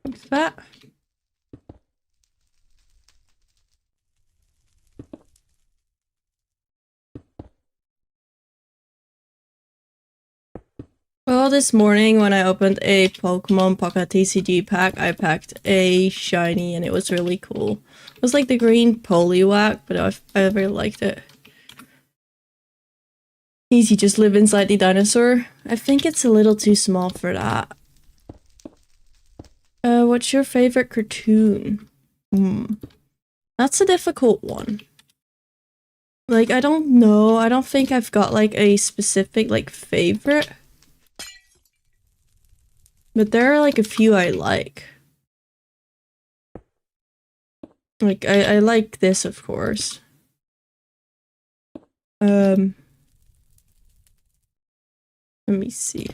Like that. Well, this morning when I opened a Pokemon Pocket TCG pack, I packed a shiny and it was really cool. It was like the green Poliwag, but I really liked it. Easy, just live inside the dinosaur. I think it's a little too small for that. What's your favorite cartoon? That's a difficult one. Like, I don't know. I don't think I've got like a specific like favorite. But there are like a few I like. Like, I like this, of course. Let me see.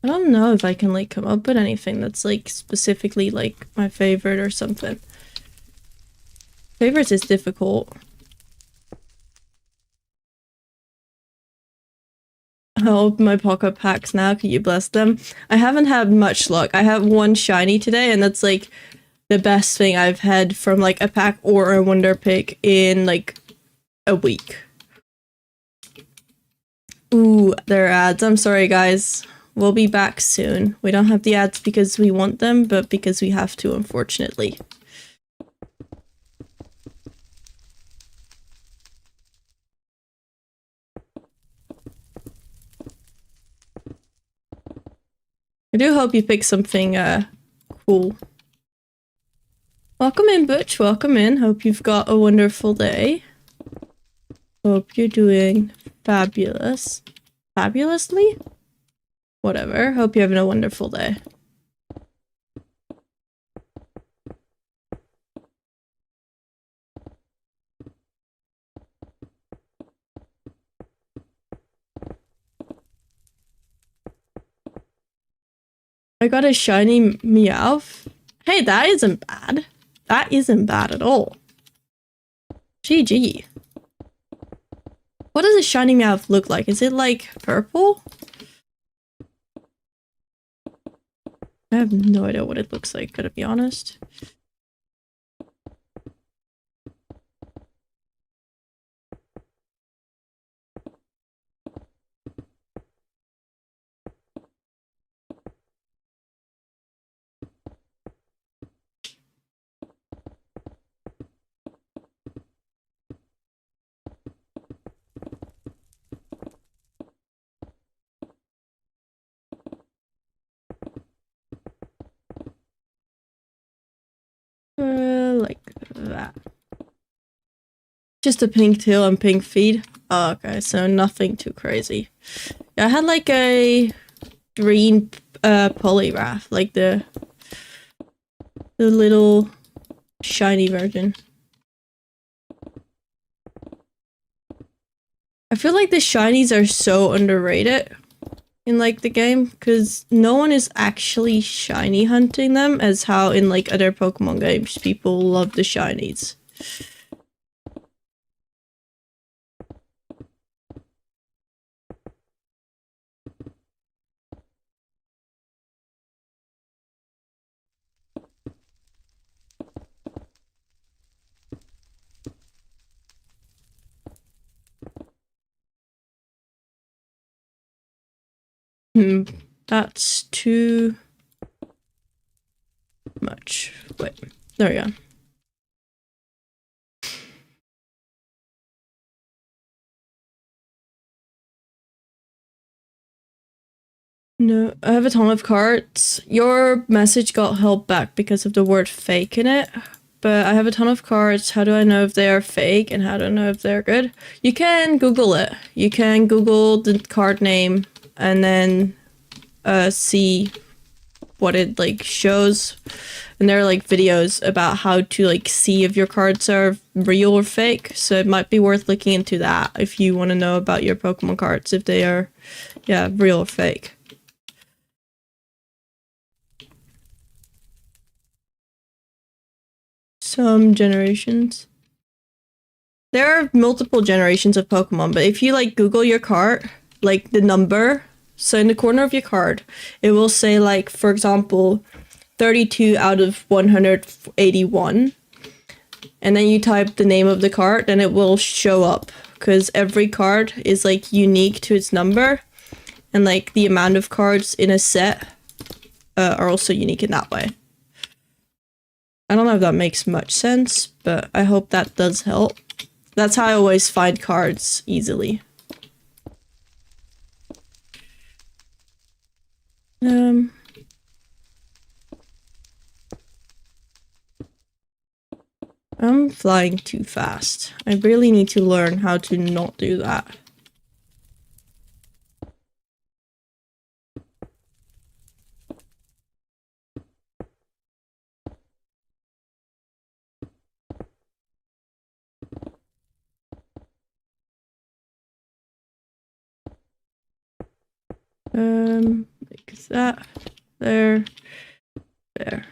I don't know if I can like come up with anything that's like specifically like my favorite or something. Favorites is difficult. I'll open my pocket packs now. Can you bless them? I haven't had much luck. I have one shiny today, and that's like the best thing I've had from like a pack or a Wonder Pick in like a week. Ooh, there are ads. I'm sorry, guys. We'll be back soon. We don't have the ads because we want them, but because we have to, unfortunately. I do hope you pick something cool. Welcome in, Butch. Welcome in. Hope you've got a wonderful day. Hope you're doing fabulous. Fabulously? Whatever. Hope you're having a wonderful day. I got a shiny Meowth. Hey, that isn't bad. That isn't bad at all. GG. What does a shiny Meowth look like? Is it like purple? I have no idea what it looks like, gotta be honest. Like that. Just a pink tail and pink feet. Oh, okay, so nothing too crazy. Yeah, I had like a green Poliwrath, like the little shiny version. I feel like the shinies are so underrated in like the game because no one is actually shiny hunting them as how in like other Pokemon games people love the shinies. That's too much. Wait, there we go. No, I have a ton of cards. Your message got held back because of the word fake in it. But I have a ton of cards. How do I know if they are fake and how do I know if they're good? You can Google it. You can Google the card name and then see what it like shows. And there are like videos about how to like see if your cards are real or fake. So it might be worth looking into that if you want to know about your Pokemon cards, if they are, yeah, real or fake. Some generations. There are multiple generations of Pokemon, but if you like Google your card, like the number, so in the corner of your card, it will say like, for example, 32 out of 181. And then you type the name of the card, then it will show up, because every card is like unique to its number, and like the amount of cards in a set are also unique in that way. I don't know if that makes much sense, but I hope that does help. That's how I always find cards easily. I'm flying too fast. I really need to learn how to not do that. Like that. There. There.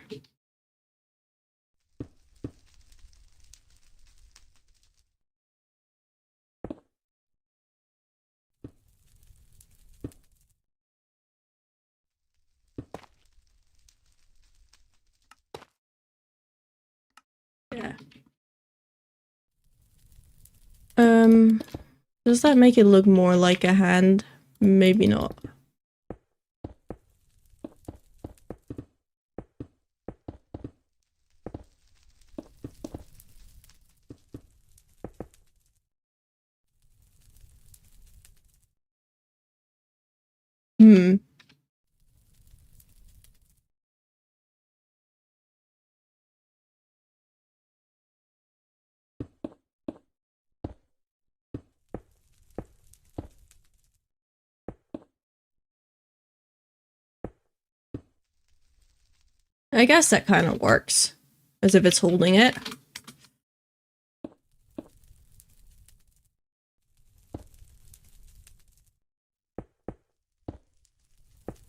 Yeah. Does that make it look more like a hand? Maybe not. I guess that kind of works. As if it's holding it.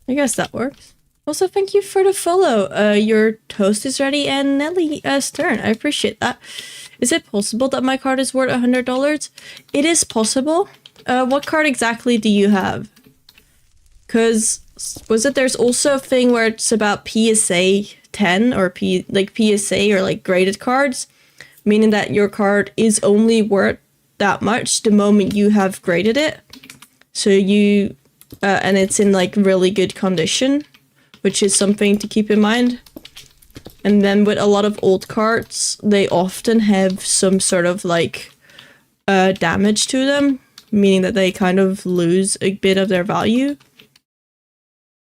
I guess that works. Also, thank you for the follow. Your toast is ready and Nelly Stern. I appreciate that. Is it possible that my card is worth $100? It is possible. What card exactly do you have? Because, was it there's also a thing where it's about PSA 10 or PSA or like graded cards, meaning that your card is only worth that much the moment you have graded it. So you, and it's in like really good condition, which is something to keep in mind. And then with a lot of old cards, they often have some sort of like damage to them, meaning that they kind of lose a bit of their value.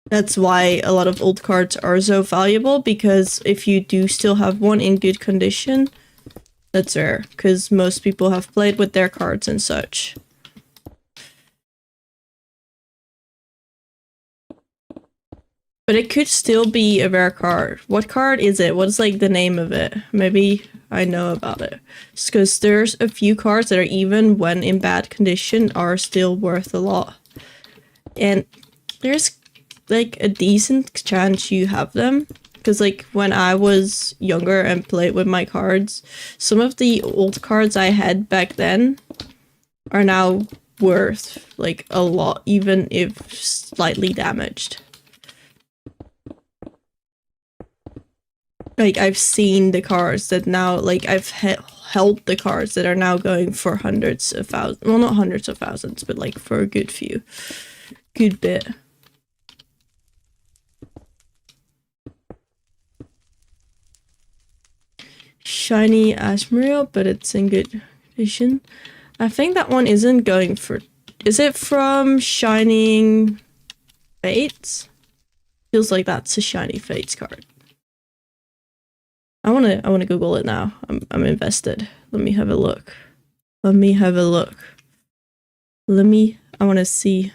That's why a lot of old cards are so valuable, because if you do still have one in good condition, that's rare, because most people have played with their cards and such. But it could still be a rare card. What card is it? What's like the name of it? Maybe I know about it. Just because there's a few cards that are, even when in bad condition, are still worth a lot. And there's like a decent chance you have them, because like when I was younger and played with my cards, some of the old cards I had back then are now worth like a lot, even if slightly damaged. Like I've seen the cards that now, like I've held the cards that are now going for hundreds of thousands, well not hundreds of thousands, but like for a good bit. Shiny Ashmuriel, but it's in good condition. I think that one isn't going for... Is it from Shining Fates? Feels like that's a Shiny Fates card. I wanna Google it now. I'm invested. Let me have a look. I wanna see.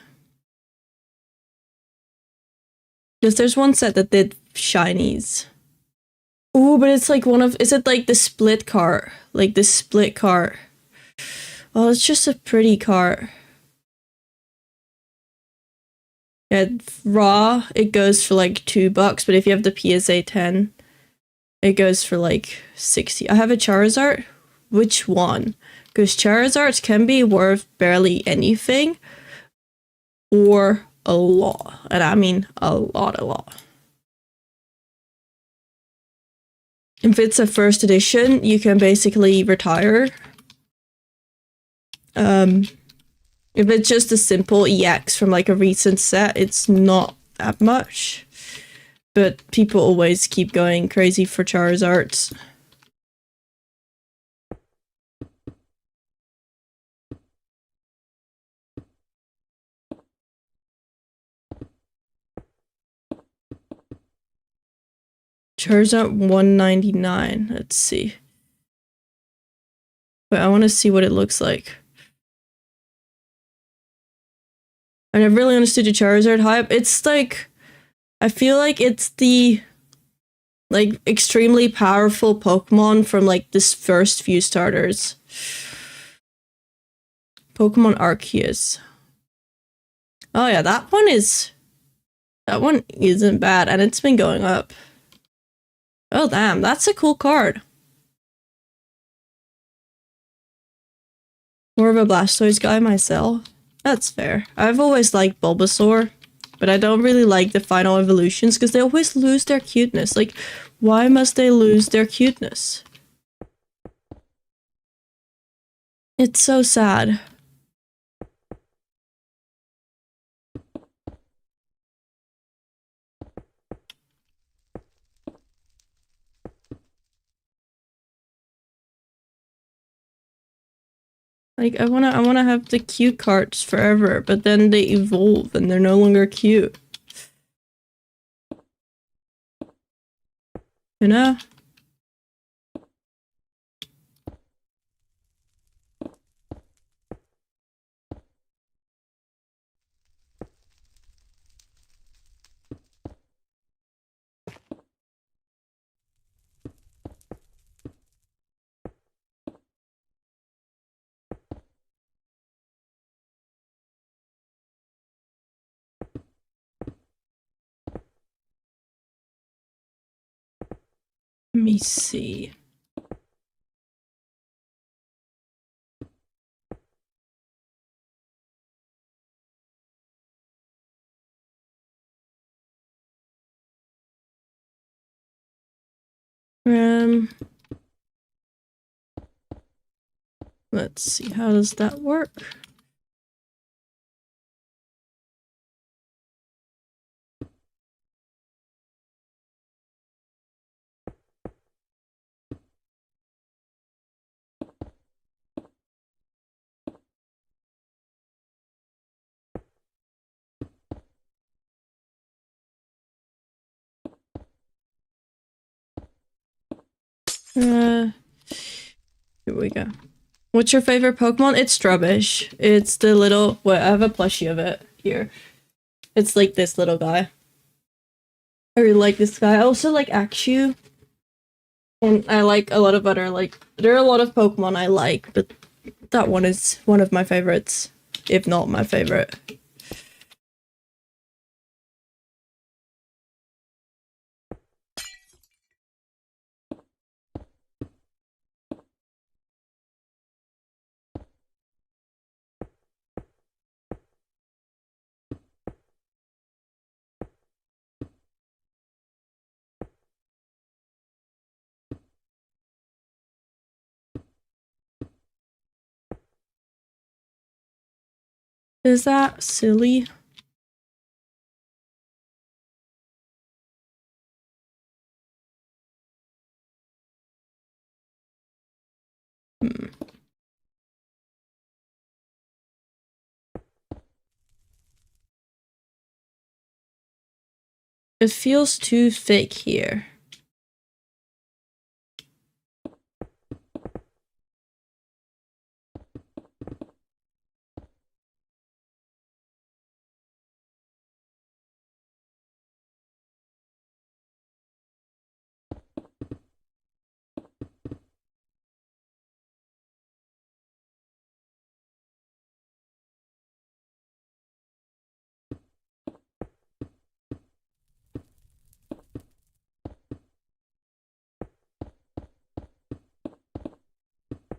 Because there's one set that did shinies. Ooh, but it's like is it like the split cart? Like the split cart. Oh, it's just a pretty cart. Yeah, raw, it goes for like $2, but if you have the PSA 10, it goes for like 60. I have a Charizard. Which one? Because Charizards can be worth barely anything or a lot. And I mean a lot. If it's a first edition, you can basically retire. If it's just a simple EX from like a recent set, it's not that much. But people always keep going crazy for Charizards. Charizard 199. Let's see. But I want to see what it looks like. I never really understood the Charizard hype. It's like, I feel like it's the like extremely powerful Pokemon from like this first few starters. Pokemon Arceus. Oh yeah, that one isn't bad, and it's been going up. Oh damn, that's a cool card. More of a Blastoise guy myself. That's fair. I've always liked Bulbasaur, but I don't really like the final evolutions because they always lose their cuteness. Like, why must they lose their cuteness? It's so sad. Like, I wanna have the cute cards forever, but then they evolve and they're no longer cute. You know? Let me see. Let's see, how does that work? Here we go. What's your favorite Pokemon? It's Trubbish. It's the little, well, I have a plushie of it here. It's like this little guy. I really like this guy. I also like Axew. And I like a lot of other, like, there are a lot of Pokemon I like, but that one is one of my favorites, if not my favorite. Is that silly? It feels too fake here.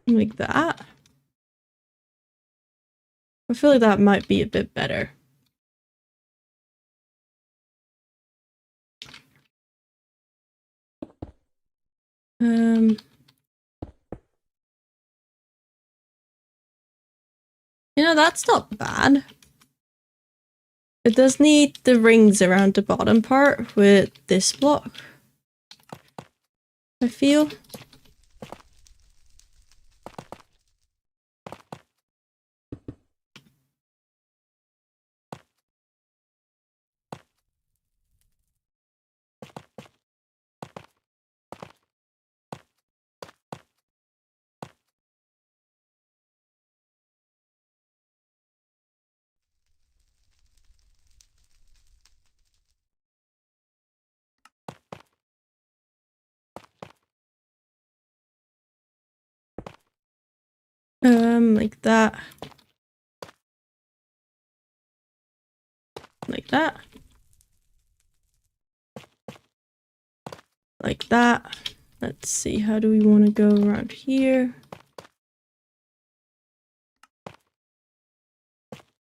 Like that. I feel like that might be a bit better. You know, that's not bad. It does need the rings around the bottom part with this block, I feel. Like that. Like that. Like that. Let's see, how do we want to go around here?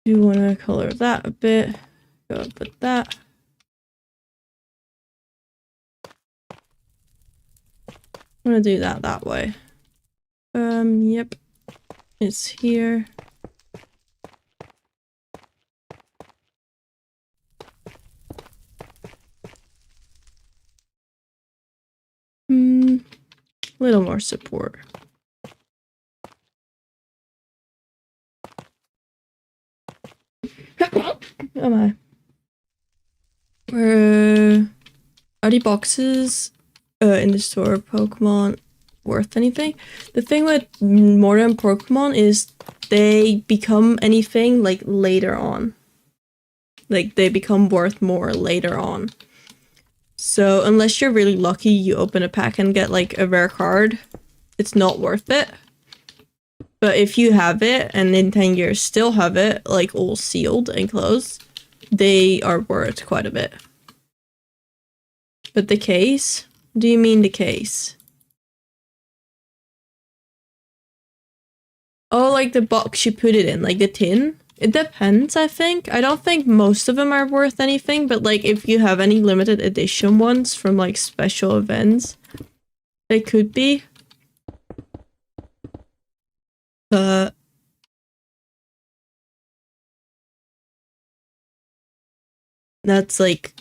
Do want to color that a bit. Go up with that. I'm gonna do that way. Yep. It's here. Little more support. Oh my. Are the boxes in the store of Pokemon worth anything? The thing with modern Pokemon is they become anything like later on. Like they become worth more later on. So unless you're really lucky, you open a pack and get like a rare card, it's not worth it. But if you have it and in 10 years still have it, like all sealed and closed, they are worth quite a bit. But the case? Do you mean the case? Oh, like the box you put it in, like the tin? It depends, I think. I don't think most of them are worth anything, but like if you have any limited edition ones from like special events, they could be. That's like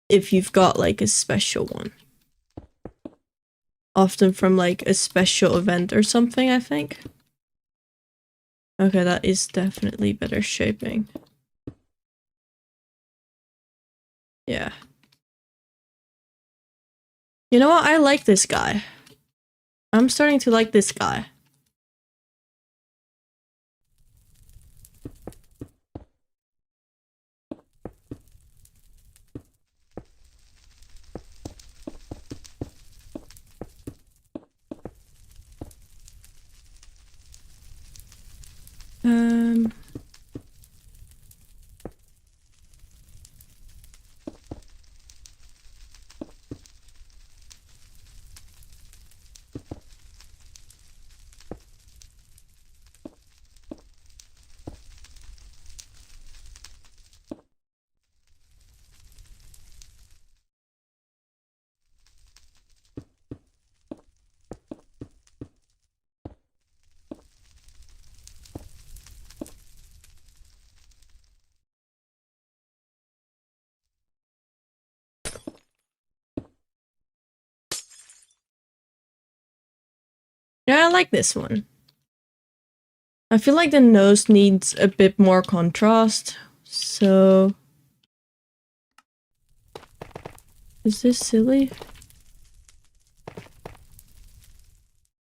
if you've got like a special one. Often from like a special event or something, I think. Okay, that is definitely better shaping. Yeah. You know what? I like this guy. I'm starting to like this guy. Yeah, I like this one. I feel like the nose needs a bit more contrast, so... Is this silly?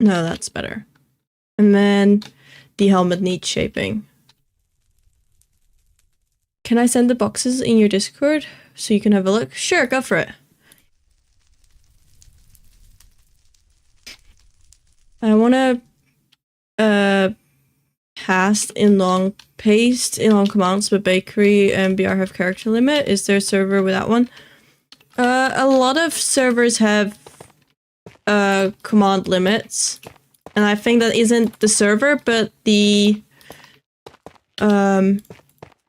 No, that's better. And then the helmet needs shaping. Can I send the boxes in your Discord so you can have a look? Sure, go for it. I want to paste in long commands with bakery and BR have character limit. Is there a server with that one? A lot of servers have command limits. And I think that isn't the server, but the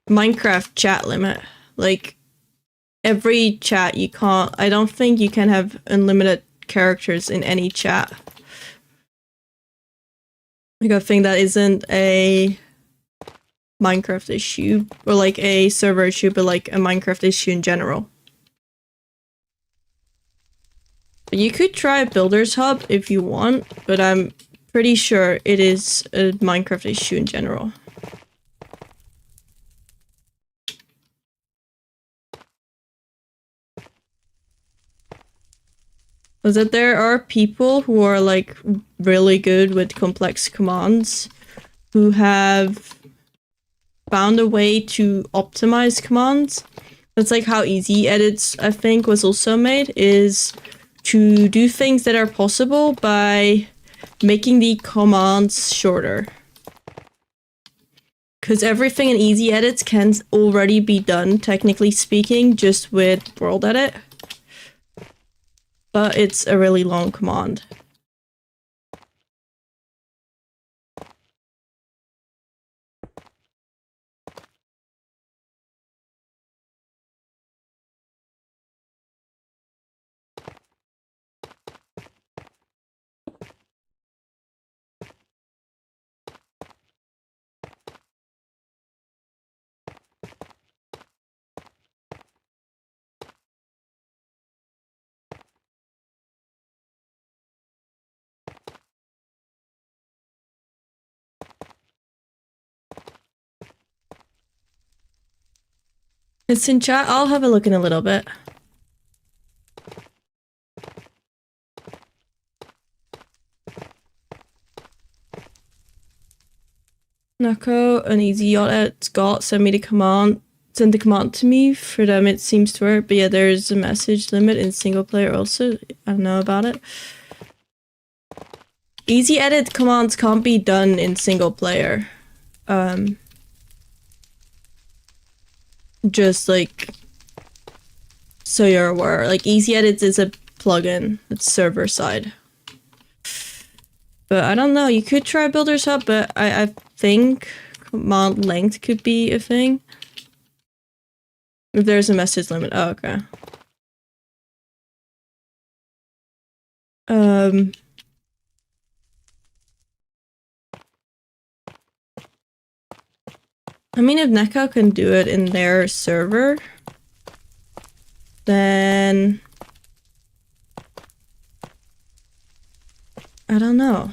Minecraft chat limit. Like, every chat you can't, I don't think you can have unlimited characters in any chat. Like, I think that isn't a Minecraft issue, or like a server issue, but like a Minecraft issue in general. But you could try Builders Hub if you want, but I'm pretty sure it is a Minecraft issue in general. Was that there are people who are like really good with complex commands who have found a way to optimize commands. That's like how easy edits, I think, was also made, is to do things that are possible by making the commands shorter. Because everything in easy edits can already be done, technically speaking, just with world edit. But it's a really long command. It's in chat. I'll have a look in a little bit. Nako, an easy yacht Scott send me the command. Send the command to me. For them it seems to work. But yeah, there's a message limit in single player also. I don't know about it. Easy edit commands can't be done in single player. Just like so you're aware, like easy edits is a plugin. It's server side. But I don't know, you could try Builders Hub, but I think command length could be a thing. If there's a message limit. Oh, okay. I mean, if Neko can do it in their server, then I don't know.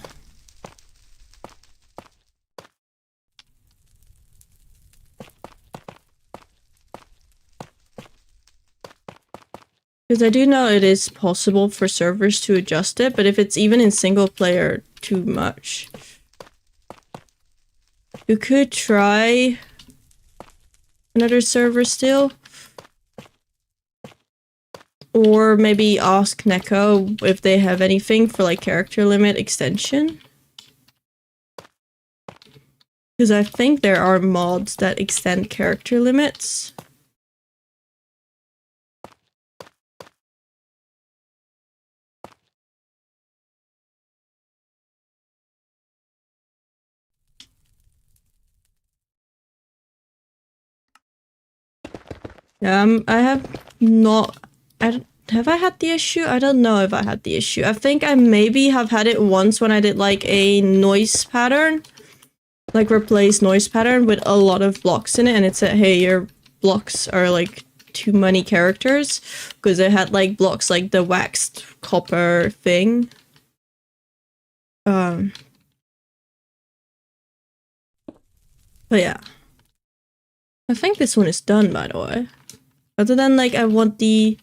Because I do know it is possible for servers to adjust it, but if it's even in single player, too much. You could try another server still. Or maybe ask Neko if they have anything for like character limit extension. Because I think there are mods that extend character limits. I have not. Have I had the issue? I don't know if I had the issue. I think I maybe have had it once when I did like a noise pattern. Like replace noise pattern with a lot of blocks in it, and it said, hey, your blocks are like too many characters. Because it had like blocks like the waxed copper thing. But yeah. I think this one is done, by the way. Other than like I want the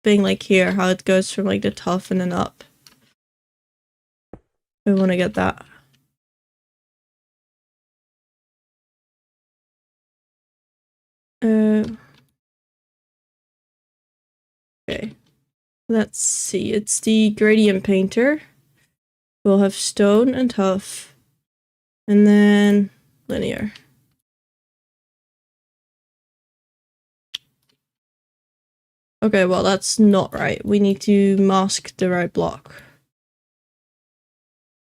thing like here, how it goes from like the top and then up. I want to get that. Okay. Let's see. It's the gradient painter. We'll have stone and tough. And then linear. Okay, well, that's not right. We need to mask the right block.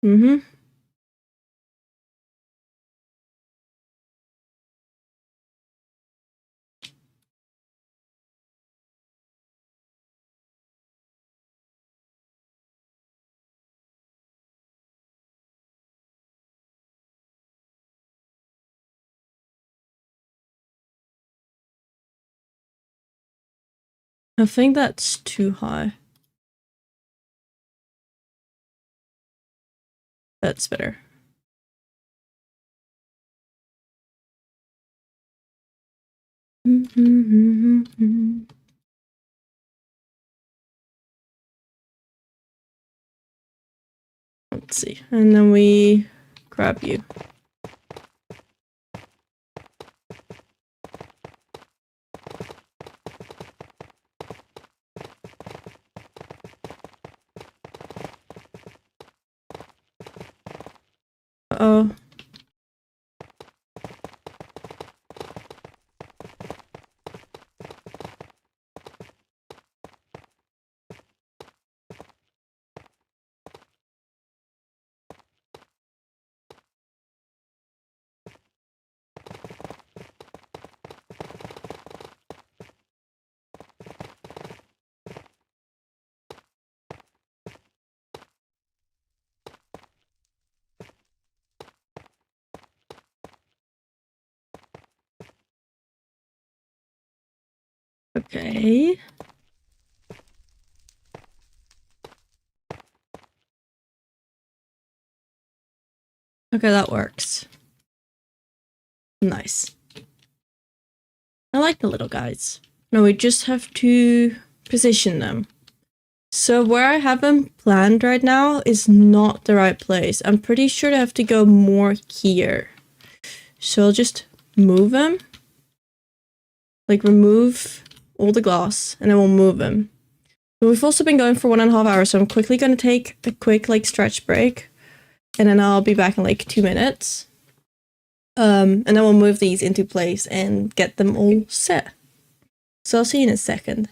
Mm-hmm. I think that's too high. That's better. Let's see. And then we grab you. Uh-oh. Okay. Okay, that works. Nice. I like the little guys. No, we just have to position them. So where I have them planned right now is not the right place. I'm pretty sure I have to go more here. So I'll just move them. Like remove all the glass and then we'll move them. But we've also been going for 1.5 hours, so I'm quickly gonna take a quick like stretch break. And then I'll be back in like 2 minutes. And then we'll move these into place and get them all set. So I'll see you in a second.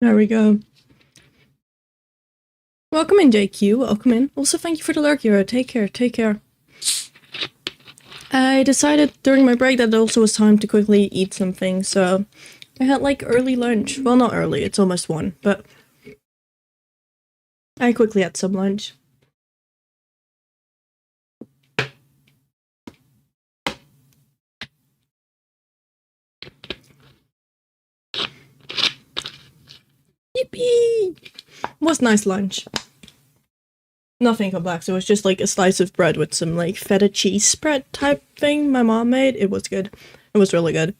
There we go. Welcome in, JQ. Welcome in. Also, thank you for the lurk, Euro. Take care. Take care. I decided during my break that it also was time to quickly eat something, so I had like early lunch. Well, not early, it's almost 1, but I quickly had some lunch. Yippee! Was nice lunch. Nothing complex, it was just like a slice of bread with some like feta cheese spread type thing my mom made. It was good. It was really good.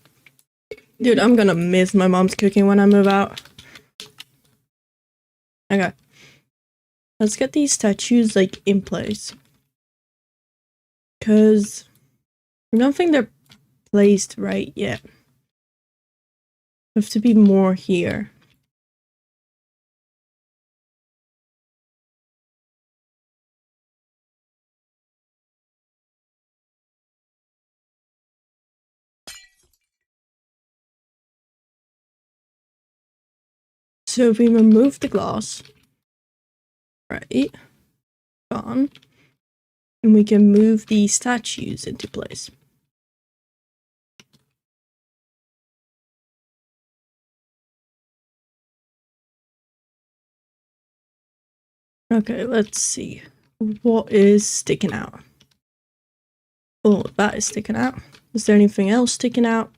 Dude, I'm gonna miss my mom's cooking when I move out. Okay. Let's get these statues like in place. Cause I don't think they're placed right yet. Have to be more here. So if we remove the glass, right, gone, and we can move the statues into place. Okay, let's see. What is sticking out? Oh, that is sticking out. Is there anything else sticking out?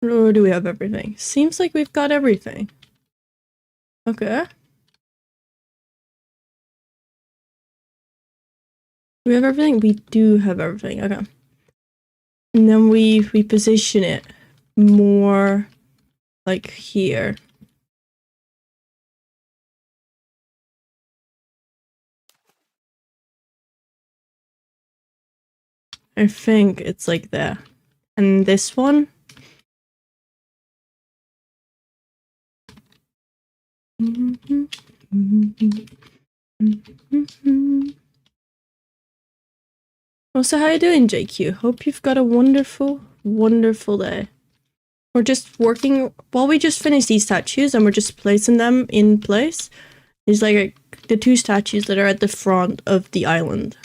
Or do we have everything? Seems like we've got everything. Okay. We have everything? We do have everything. Okay. And then we position it more like here. I think it's like there. And this one? Also, how you doing, JQ? Hope you've got a wonderful, wonderful day. We're just working, while we just finish these statues and we're just placing them in place. There's like the 2 statues that are at the front of the island.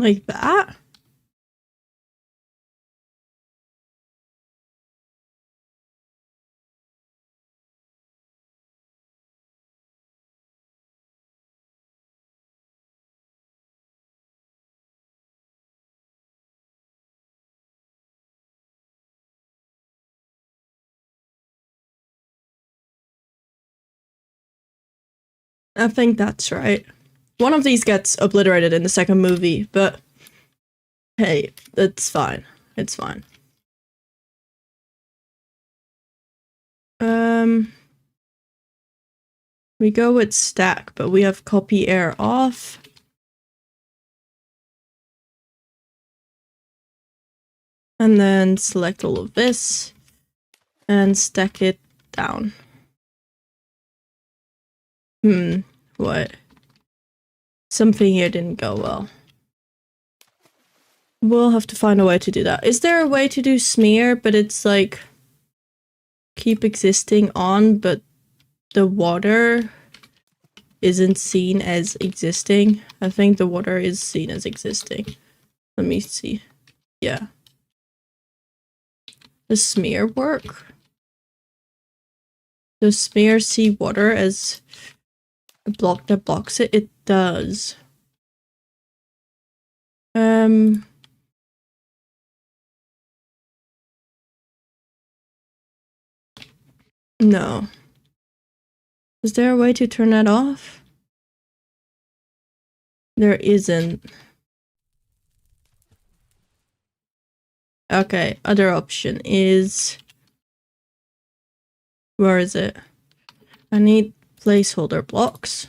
Like that? I think that's right. One of these gets obliterated in the second movie, but hey, it's fine. It's fine. We go with stack, but we have copy air off. And then select all of this and stack it down. What? Something here didn't go well. We'll have to find a way to do that. Is there a way to do smear, but it's like keep existing on, but the water isn't seen as existing? I think the water is seen as existing. Let me see. Yeah. Does smear work? Does smear see water as a block that blocks it? It does. No. Is there a way to turn that off? There isn't. Okay, other option is... Where is it? I need placeholder blocks.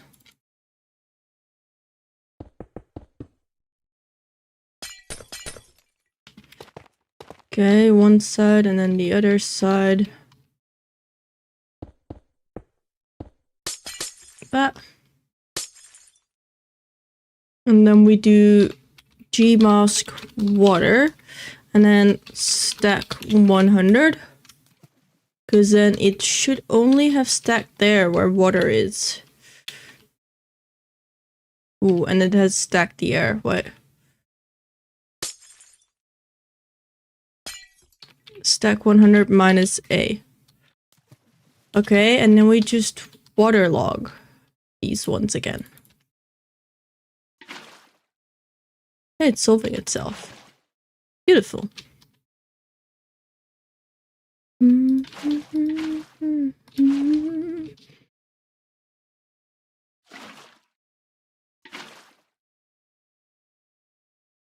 Okay, one side and then the other side. That. And then we do gmask water and then stack 100. Because then it should only have stacked there where water is. Ooh, and it has stacked the air. What? Stack 100 minus A. Okay, and then we just waterlog these ones again. It's solving itself. Beautiful.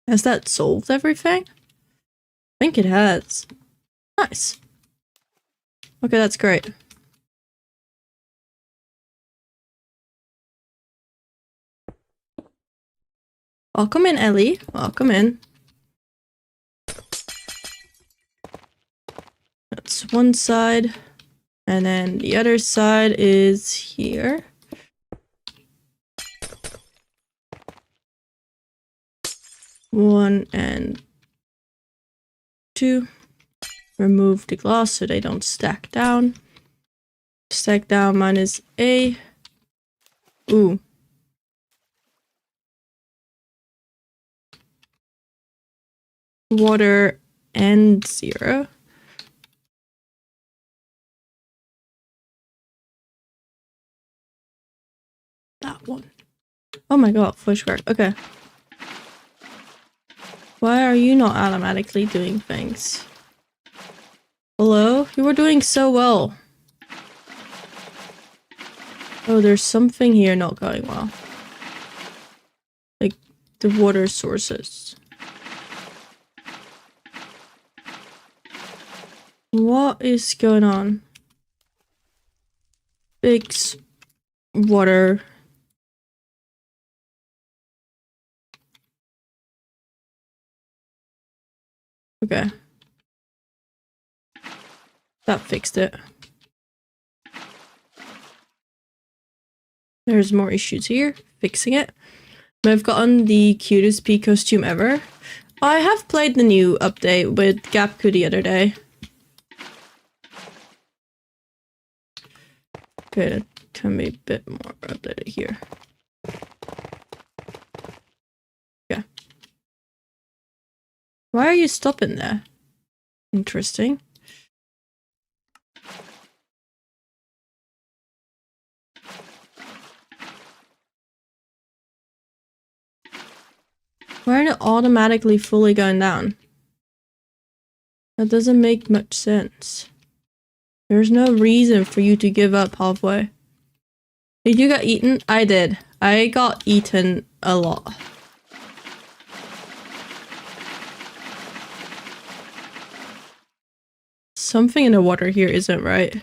Has that solved everything? I think it has. Nice. Okay, that's great. Welcome in, Ellie. Welcome in. That's one side. And then the other side is here. One and two. Remove the glass so they don't stack down. Stack down minus A. Ooh. Water and 0. That one. Oh my god, flashcard. Okay. Why are you not automatically doing things? Hello? You were doing so well. Oh, there's something here not going well. Like, the water sources. What is going on? Fix water. Okay. That fixed it. There's more issues here. Fixing it. I've gotten the cutest pea costume ever. I have played the new update with Gapku the other day. Okay, that can be a bit more updated here. Yeah. Why are you stopping there? Interesting. Why are they automatically fully going down? That doesn't make much sense. There's no reason for you to give up halfway. Did you get eaten? I did. I got eaten a lot. Something in the water here isn't right.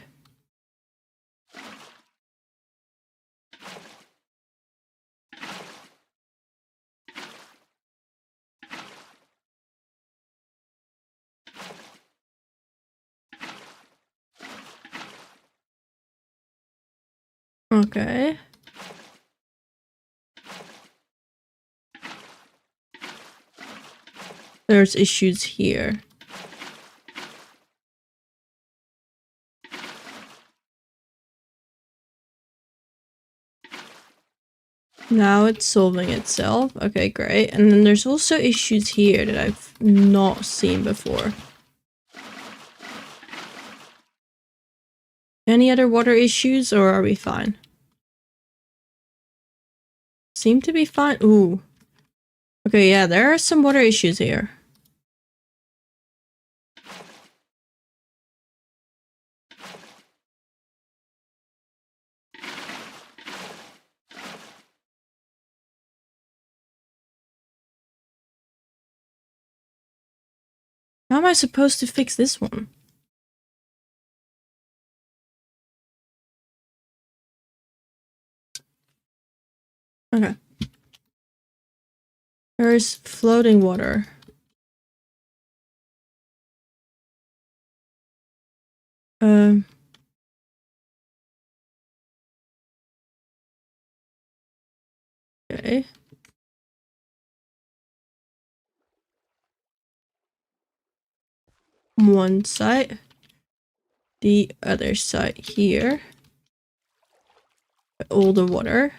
Okay. There's issues here. Now it's solving itself. Okay, great. And then there's also issues here that I've not seen before. Any other water issues, or are we fine? Seem to be fine. Ooh. Okay, yeah, there are some water issues here. How am I supposed to fix this one? Okay. There's floating water. Okay. one side, the other side here, all the water.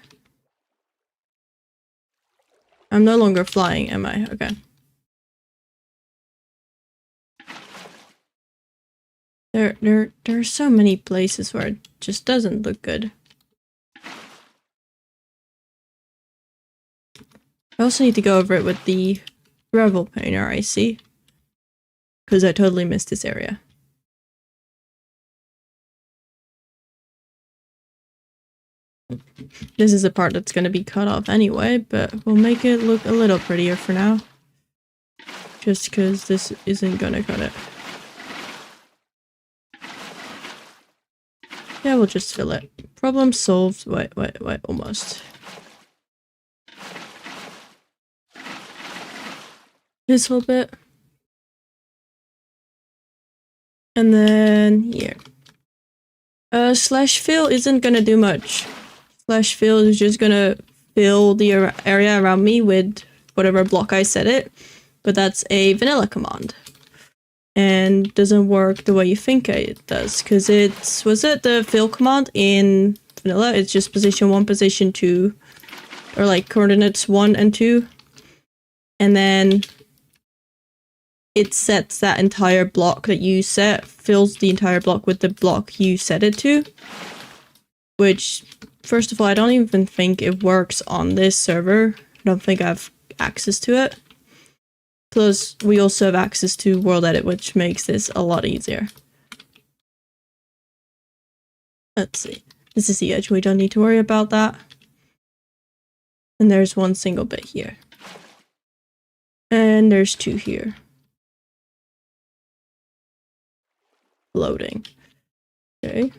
I'm no longer flying, am I? Okay. There are so many places where it just doesn't look good. I also need to go over it with the gravel painter, I see. Because I totally missed this area. This is a part that's going to be cut off anyway, but we'll make it look a little prettier for now. Just because this isn't going to cut it. Yeah, we'll just fill it. Problem solved. Wait, almost. This whole bit. And then here. Slash fill isn't gonna do much. Slash fill is just gonna fill the area around me with whatever block I set it. But that's a vanilla command. And doesn't work the way you think it does. Because was it the fill command in vanilla? It's just position 1, position 2. Or like coordinates 1 and 2. And then it sets that entire block that you set, fills the entire block with the block you set it to. Which, first of all, I don't even think it works on this server. I don't think I have access to it. Plus, we also have access to World Edit, which makes this a lot easier. Let's see. This is the edge. We don't need to worry about that. And there's one single bit here. And there's 2 here. Loading. Okay.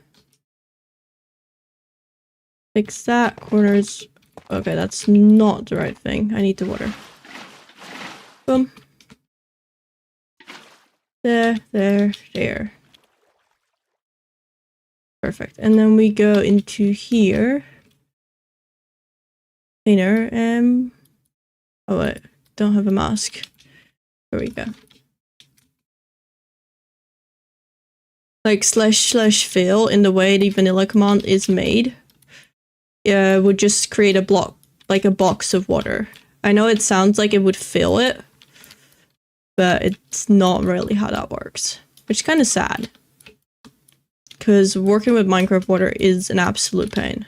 Fix that. Corners. Okay, that's not the right thing. I need the water. Boom. There. Perfect. And then we go into here. Cleaner. Oh wait, don't have a mask. There we go. Like // fill in the way the vanilla command is made. Would just create a block, like a box of water. I know it sounds like it would fill it, but it's not really how that works. Which is kind of sad. Because working with Minecraft water is an absolute pain.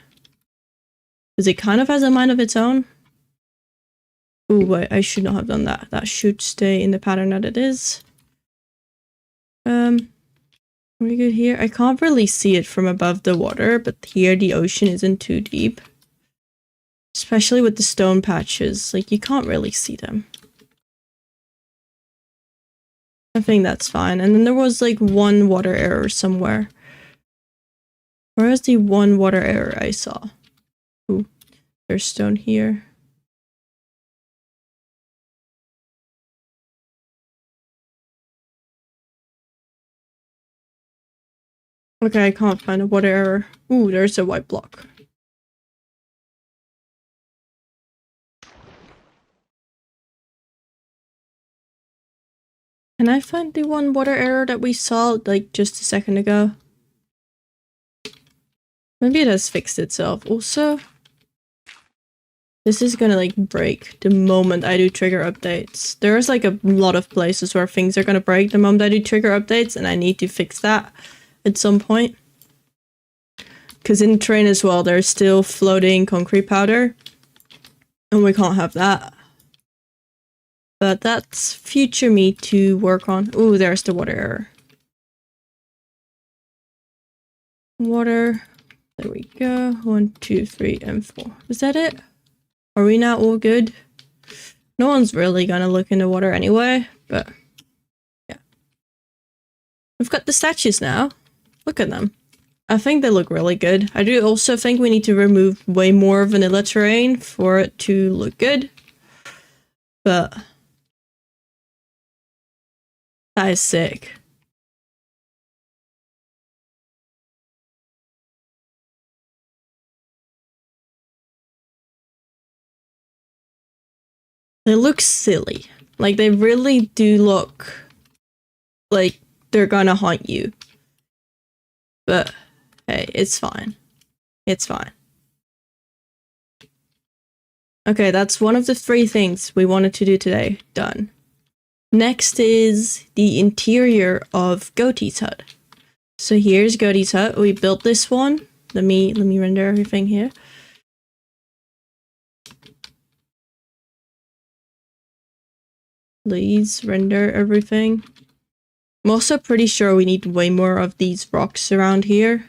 Because it kind of has a mind of its own. Ooh, wait, I should not have done that. That should stay in the pattern that it is. Are we good here? I can't really see it from above the water, but here the ocean isn't too deep. Especially with the stone patches, like you can't really see them. I think that's fine. And then there was like one water error somewhere. Where is the one water error I saw? Ooh, there's stone here. Okay, I can't find a water error. Ooh, there's a white block. Can I find the one water error that we saw like just a second ago? Maybe it has fixed itself. Also, this is gonna like break the moment I do trigger updates. There's like a lot of places where things are gonna break the moment I do trigger updates, and I need to fix that at some point. Because in the train as well, there's still floating concrete powder. And we can't have that. But that's future me to work on. Ooh, there's the water error. Water. There we go. 1, 2, 3, and 4. Is that it? Are we not all good? No one's really gonna look into water anyway, but yeah. We've got the statues now. Look at them. I think they look really good. I do also think we need to remove way more vanilla terrain for it to look good. But that is sick. They look silly. Like, they really do look like they're gonna haunt you. But hey, it's fine. It's fine. Okay, that's one of the 3 things we wanted to do today. Done. Next is the interior of Goatee's hut. So here's Goatee's hut. We built this one. Let me render everything here. Please render everything. I'm also pretty sure we need way more of these rocks around here.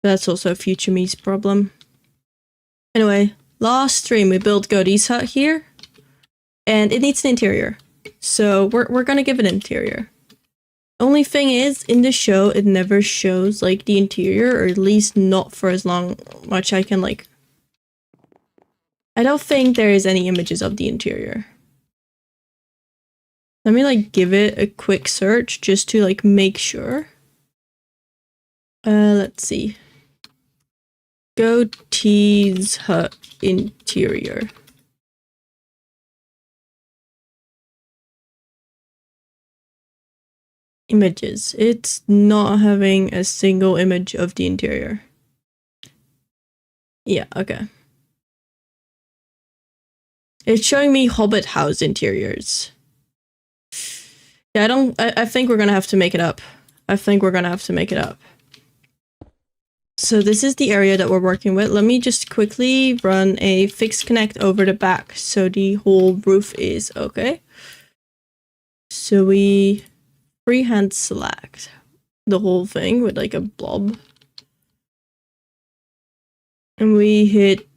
That's also a future me's problem. Anyway, last stream we built Goatee's hut here. And it needs an interior. So we're gonna give it an interior. Only thing is, in the show, it never shows like the interior, or at least not for as much I can like. I don't think there is any images of the interior. Let me like give it a quick search just to like make sure. Let's see. Goatee's hut interior. Images. It's not having a single image of the interior. Yeah, okay. It's showing me Hobbit house interiors. Yeah, I think we're gonna have to make it up. So this is the area that we're working with. Let me just quickly run a fixed connect over the back so the whole roof is okay. So we freehand select the whole thing with like a blob. And we hit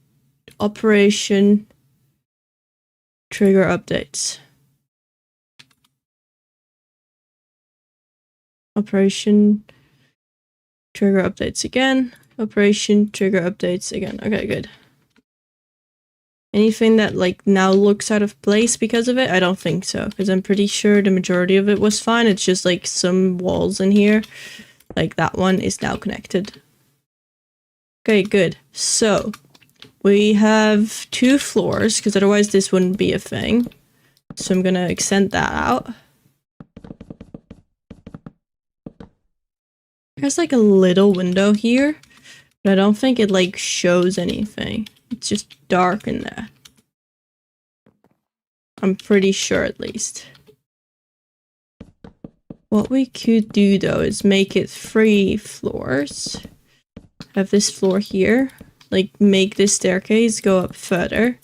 operation trigger updates. Operation trigger updates again. Operation trigger updates again. Okay, good. Anything that like now looks out of place because of it? I don't think so, because I'm pretty sure the majority of it was fine. It's just like some walls in here. Like that one is now connected. Okay, good. So we have 2 floors, because otherwise this wouldn't be a thing. So I'm gonna extend that out. There's like a little window here, but I don't think it like shows anything. It's just dark in there. I'm pretty sure at least. What we could do though is make it 3 floors. Have this floor here. Like make this staircase go up further.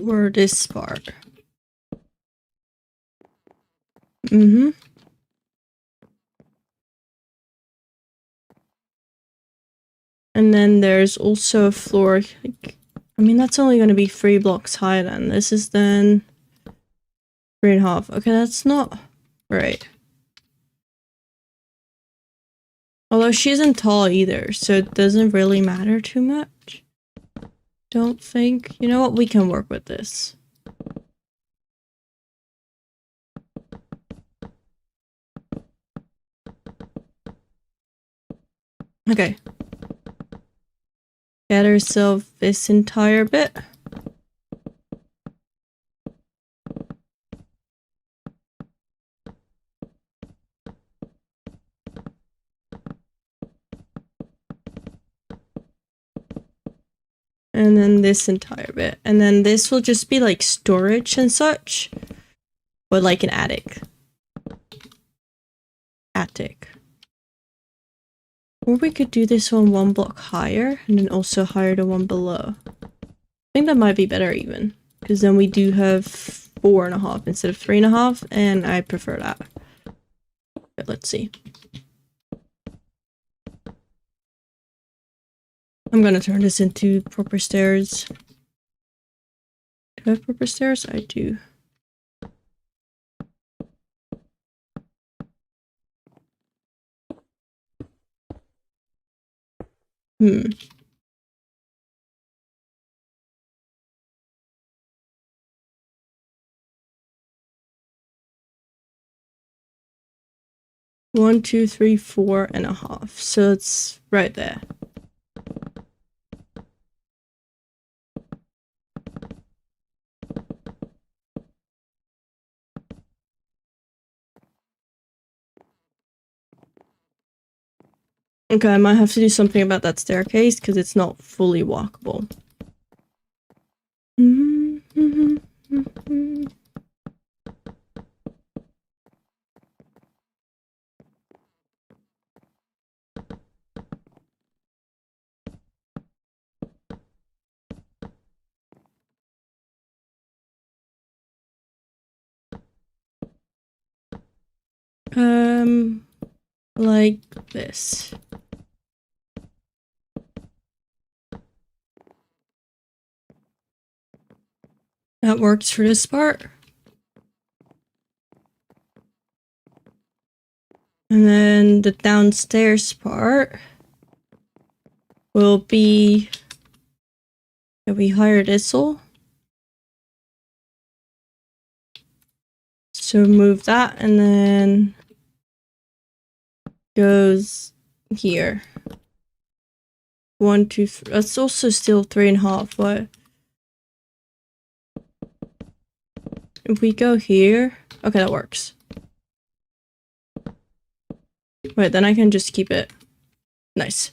Or this part. Mm-hmm. And then there's also a floor, like, I mean, that's only going to be 3 blocks high then. This is then 3.5. Okay, that's not right. Although she isn't tall either, so it doesn't really matter too much. Don't think. You know what? We can work with this. Okay. Get herself this entire bit. And then this entire bit. And then this will just be like storage and such. But like an attic. Or we could do this one 1 block higher and then also higher the one below. I think that might be better even. Because then we do have 4.5 instead of 3.5, and I prefer that. But let's see. I'm gonna turn this into proper stairs. Do I have proper stairs? I do. 1, 2, 3, 4.5. So it's right there. Okay, I might have to do something about that staircase because it's not fully walkable. Like this. That works for this part. And then the downstairs part will be that we hire this'll. So move that and then goes here. 1, 2, 3. That's also still 3.5, but if we go here, okay, that works. Wait, then I can just keep it. Nice.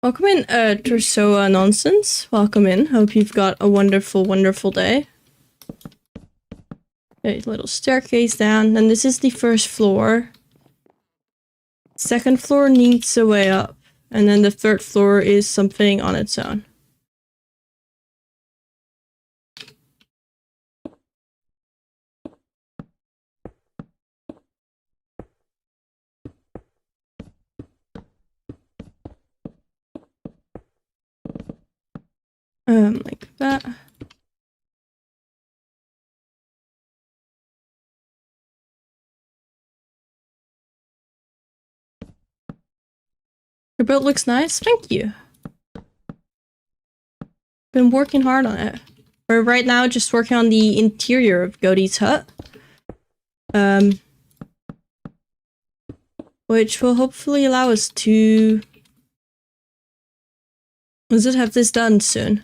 Welcome in, Tersoa Nonsense. Welcome in. Hope you've got a wonderful, wonderful day. A little staircase down, and this is the first floor. Second floor needs a way up, and then the third floor is something on its own. Like that. Your build looks nice, thank you. Been working hard on it. We're right now just working on the interior of Godie's hut. Which will hopefully allow us to... have this done soon.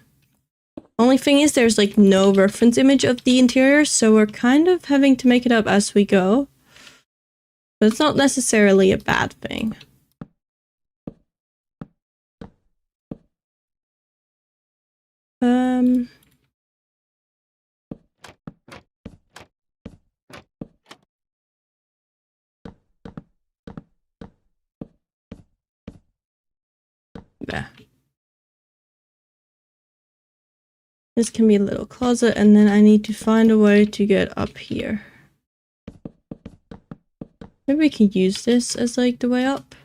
Only thing is there's like no reference image of the interior, so we're kind of having to make it up as we go. But it's not necessarily a bad thing. Yeah. This can be a little closet, and then I need to find a way to get up here. Maybe we can use this as like the way up.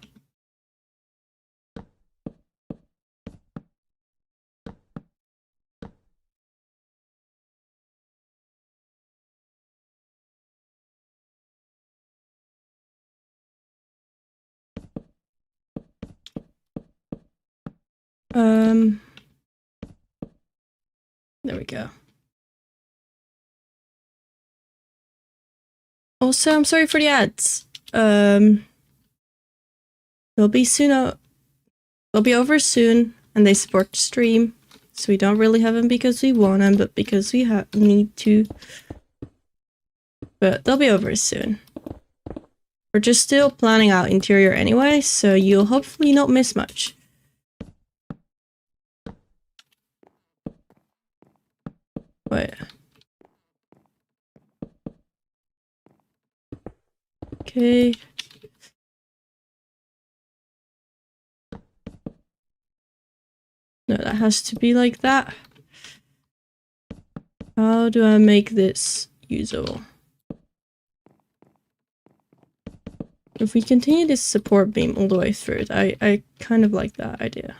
There we go. Also, I'm sorry for the ads. They'll be soon. They'll be over soon, and they support the stream, so we don't really have them because we want them, but because we need to. But they'll be over soon. We're just still planning out interior anyway, so you'll hopefully not miss much. Wait. Okay. No, that has to be like that. How do I make this usable? If we continue this support beam all the way through, I kind of like that idea.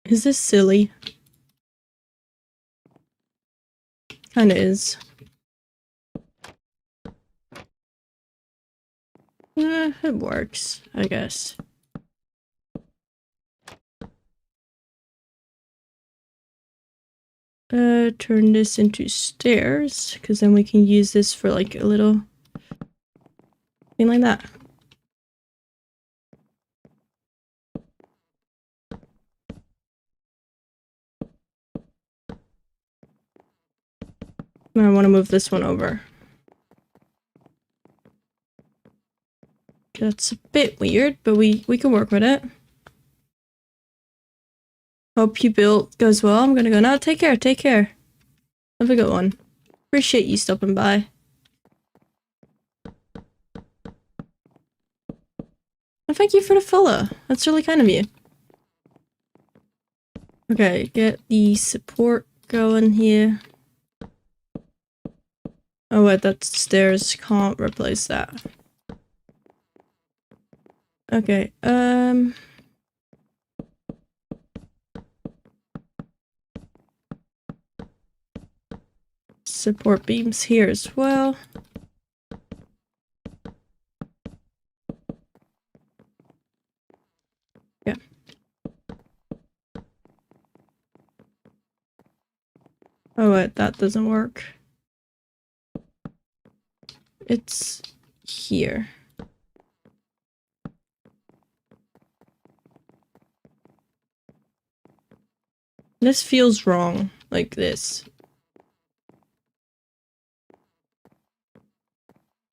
Is this silly? Kinda is. It works, I guess. Turn this into stairs, because then we can use this for like a little thing like that. And I want to move this one over. That's a bit weird, but we can work with it. Hope you build goes well. I'm gonna go now. Take care, take care. Have a good one. Appreciate you stopping by. And thank you for the follow. That's really kind of you. Okay, get the support going here. Oh wait, that's stairs. Can't replace that. Okay, support beams here as well. Yeah. Oh wait, that doesn't work. It's here. This feels wrong, like this.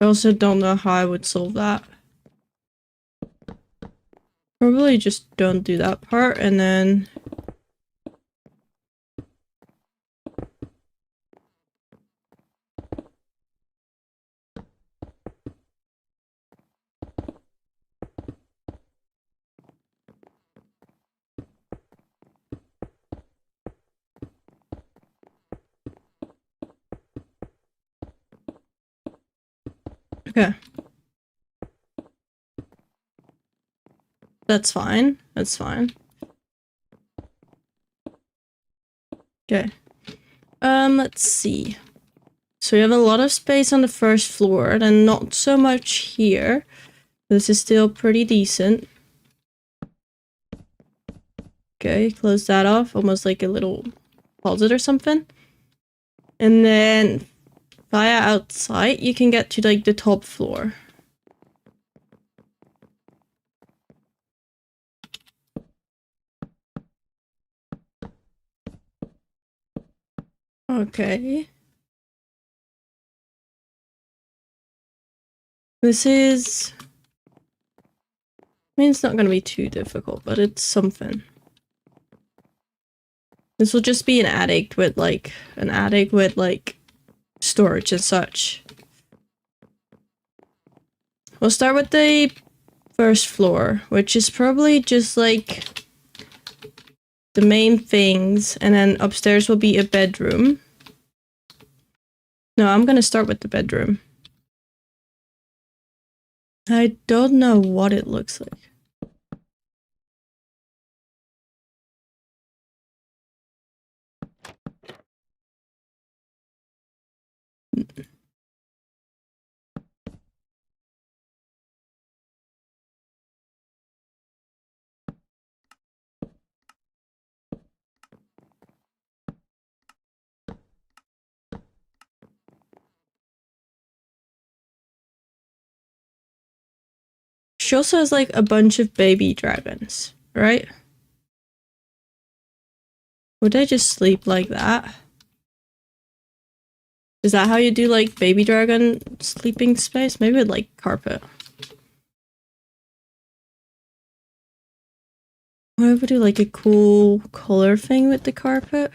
I also don't know how I would solve that. Probably just don't do that part and then... Okay. That's fine. That's fine. Okay. Let's see. So we have a lot of space on the first floor and not so much here. This is still pretty decent. Okay, close that off. Almost like a little closet or something. And then via outside, you can get to like the top floor. Okay. This is... I mean, it's not going to be too difficult, but it's something. This will just be an attic with like storage and such. We'll start with the first floor, which is probably just like the main things, and then upstairs will be a bedroom. No, I'm gonna start with the bedroom. I don't know what it looks like. She also has like a bunch of baby dragons, right? Would they just sleep like that? Is that how you do like baby dragon sleeping space? Maybe with like carpet. What if we do like a cool color thing with the carpet?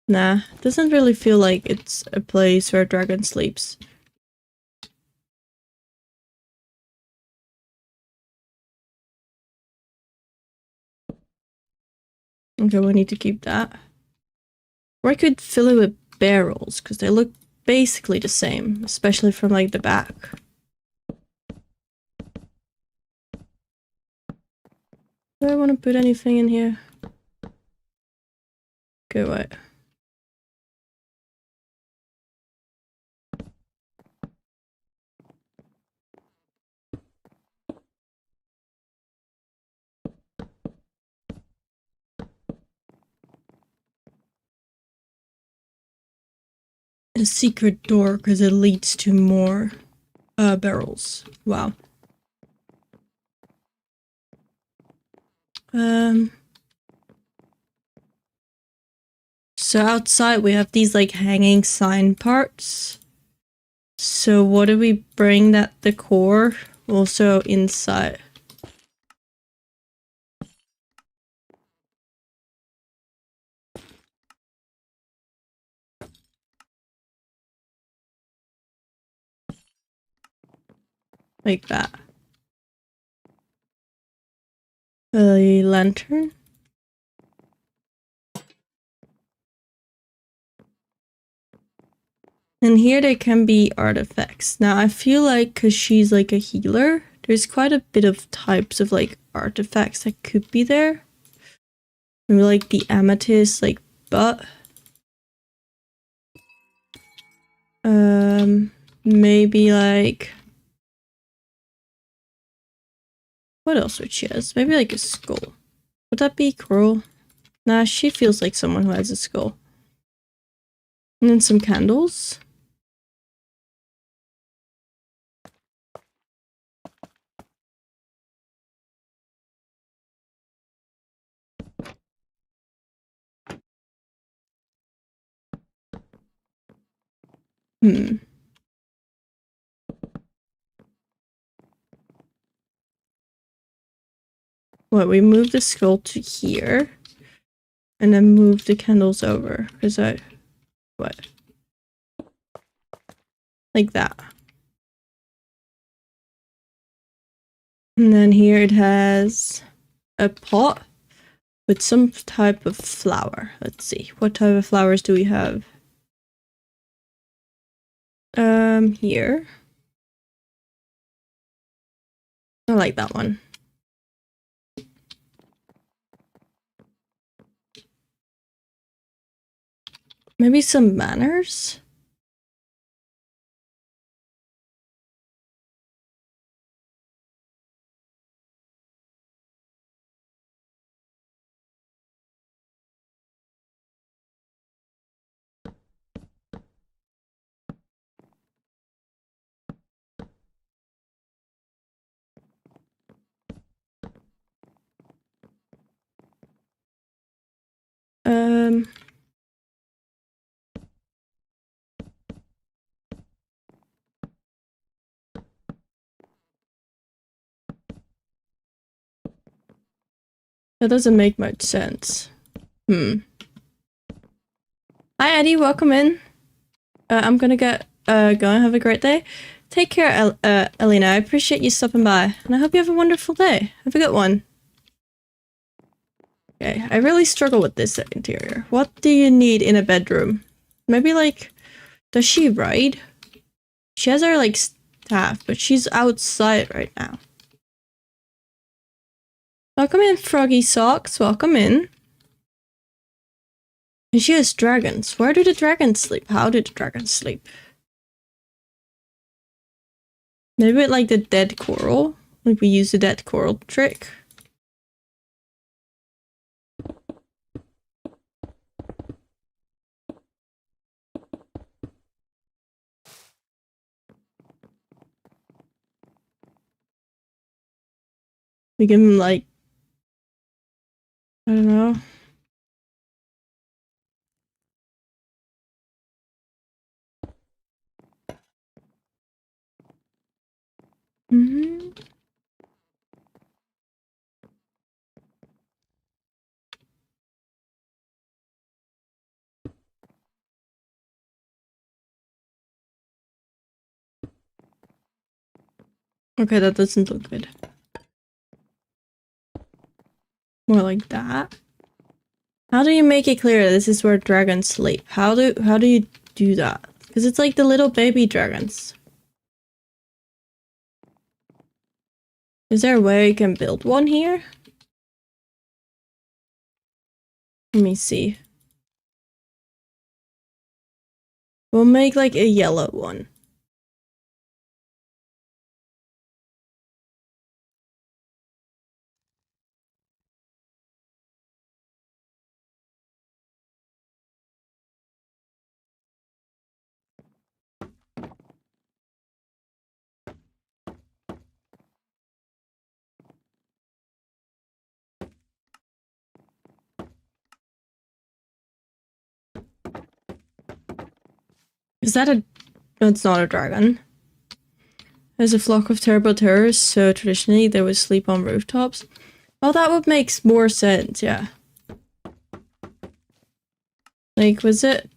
Nah, doesn't really feel like it's a place where a dragon sleeps. Okay, we need to keep that. Or I could fill it with barrels, because they look basically the same, especially from like the back. Do I want to put anything in here? Okay, wait. a secret door because it leads to more barrels. Wow. So outside we have these like hanging sign parts. So what do we bring that decor also inside? Like that. A lantern. And here there can be artifacts. Now I feel like because she's like a healer, there's quite a bit of types of like artifacts that could be there. Maybe like the amethyst, like butt. Maybe like what else would she has? Maybe like a skull. Would that be cruel? Nah, she feels like someone who has a skull. And then some candles. What, we move the skull to here. And then move the candles over. Because what? Like that. And then here it has a pot with some type of flower. Let's see. What type of flowers do we have? Here. I like that one. Maybe some manners? That doesn't make much sense. Hi Eddie, welcome in. I'm gonna get going. Have a great day. Take care, Elena. I appreciate you stopping by, and I hope you have a wonderful day. Have a good one. Okay, I really struggle with this interior. What do you need in a bedroom? Maybe like, does she ride? She has her like staff, but she's outside right now. Welcome in, Froggy Socks. Welcome in. And she has dragons. Where do the dragons sleep? How do the dragons sleep? Maybe with like the dead coral. Like we use the dead coral trick. We give him like, I don't know. Okay, that doesn't look good. More like that. How do you make it clear this is where dragons sleep? How do you do that? Because it's like the little baby dragons. Is there a way you can build one here? Let me see. We'll make like a yellow one. Is that a... No, it's not a dragon. There's a flock of terrible terrors, so traditionally they would sleep on rooftops. Well, that would make more sense, yeah. Like, was it...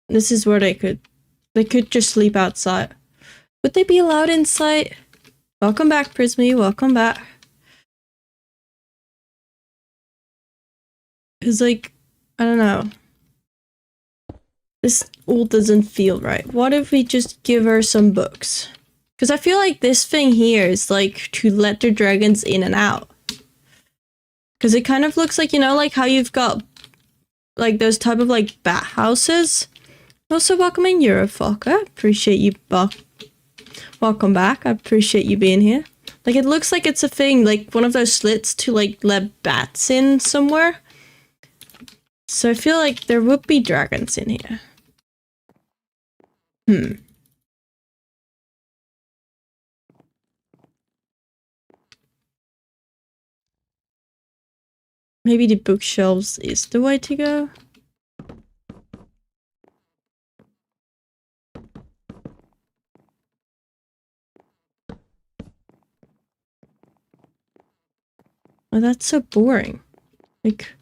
This is where they could just sleep outside. Would they be allowed inside? Welcome back, Prismy, welcome back. It's like, I don't know. This all doesn't feel right. What if we just give her some books? Because I feel like this thing here is like to let the dragons in and out. Because it kind of looks like, you know, like how you've got like those type of like bat houses. Also welcoming Eurofocker. Appreciate you, Buck. Welcome back. I appreciate you being here. Like it looks like it's a thing, like one of those slits to like let bats in somewhere. So I feel like there would be dragons in here. Maybe the bookshelves is the way to go. Oh, that's so boring. Like...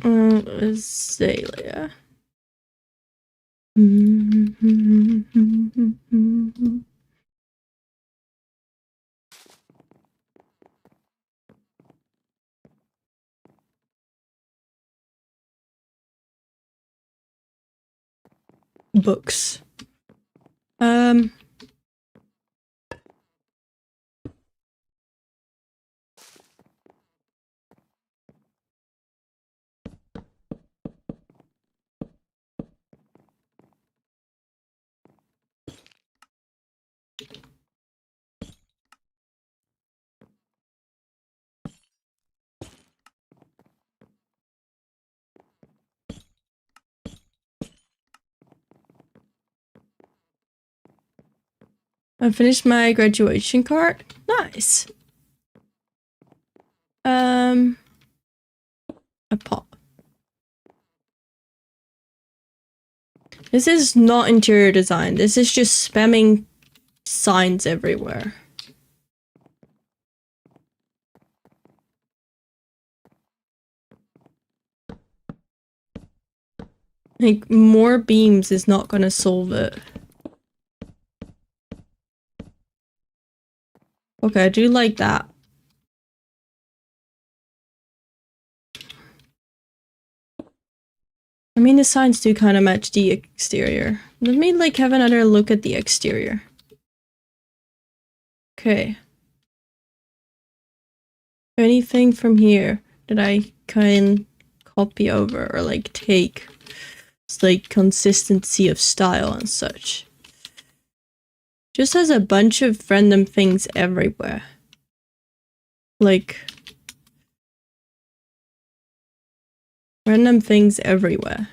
Azalea. Books. I finished my graduation card. Nice. A pot. This is not interior design. This is just spamming signs everywhere. Like, more beams is not gonna solve it. Okay, I do like that. I mean, the signs do kind of match the exterior. Let me, like, have another look at the exterior. Okay. Anything from here that I can copy over or, like, take? It's, like, consistency of style and such. Just has a bunch of random things everywhere. Like... random things everywhere.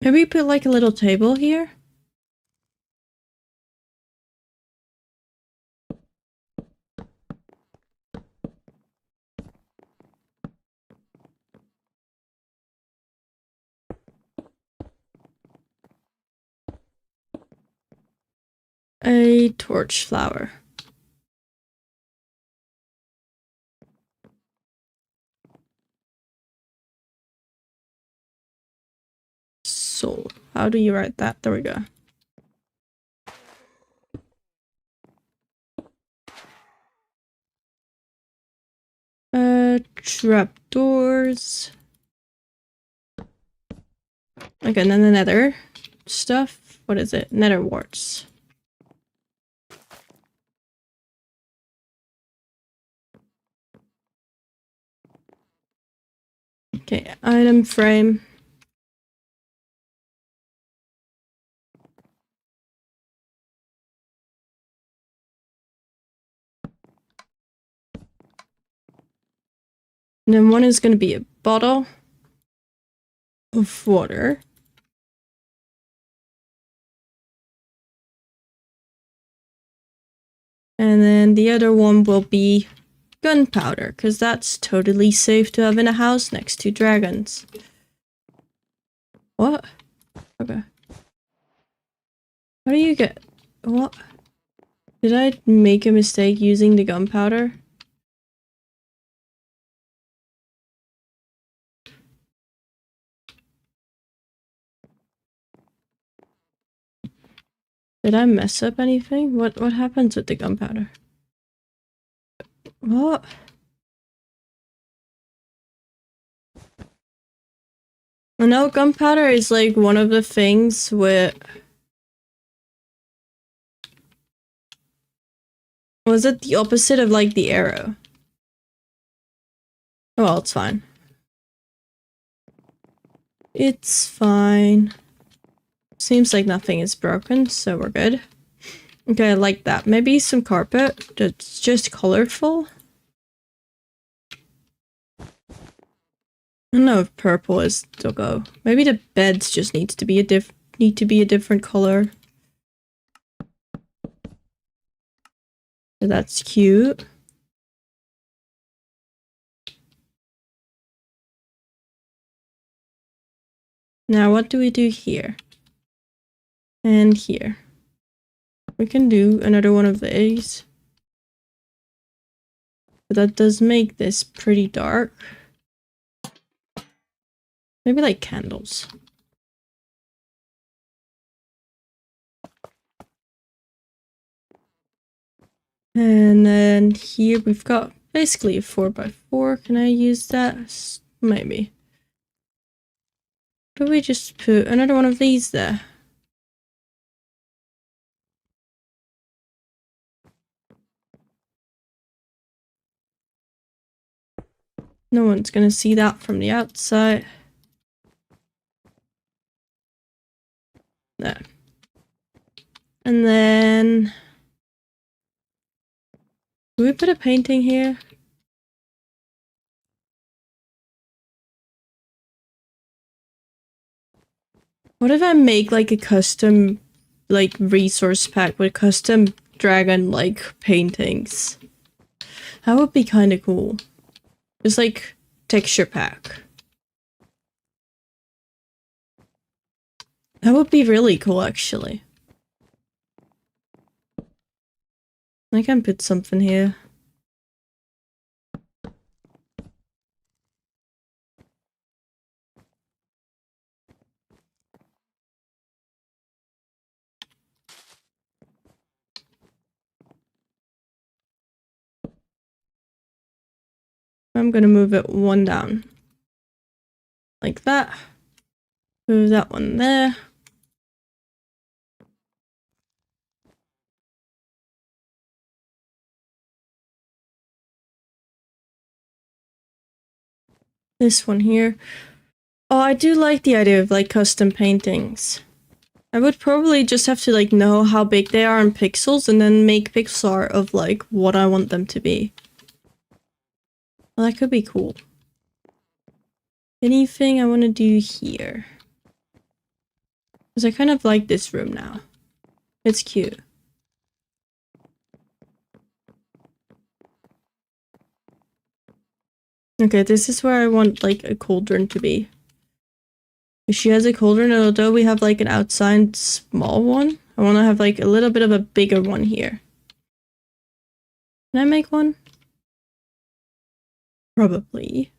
Maybe put like a little table here? A torch flower. Soul. How do you write that? There we go. Trapdoors. Okay, and then the nether stuff. What is it? Nether warts. Okay, item frame. And then one is going to be a bottle. of water. And then the other one will be gunpowder, because that's totally safe to have in a house next to dragons. What? Okay. How do you get... What? Did I make a mistake using the gunpowder? Did I mess up anything? What happens with the gunpowder? What? I know gunpowder is like one of the things with... Was it the opposite of like the arrow? Well, it's fine. It's fine. Seems like nothing is broken, so we're good. Okay, I like that. Maybe some carpet that's just colorful. I don't know if purple is to go. Maybe the beds just need to be a different color. So that's cute. Now what do we do here? And here. We can do another one of these. But that does make this pretty dark. Maybe like candles. And then here we've got basically a 4x4. Can I use that? Maybe. Do we just put another one of these there? No one's gonna see that from the outside. There. And then... Do we put a painting here? What if I make like a custom like resource pack with custom dragon like paintings? That would be kind of cool. Just like texture pack. That would be really cool actually. I can put something here. I'm gonna move it one down. Like that. Move that one there. This one here. Oh, I do like the idea of like custom paintings. I would probably just have to like know how big they are in pixels and then make pixel art of like what I want them to be. Well, that could be cool. Anything I want to do here? Because I kind of like this room now. It's cute. Okay, this is where I want like a cauldron to be. If she has a cauldron, and although we have like an outside small one, I want to have like a little bit of a bigger one here. Can I make one? Probably.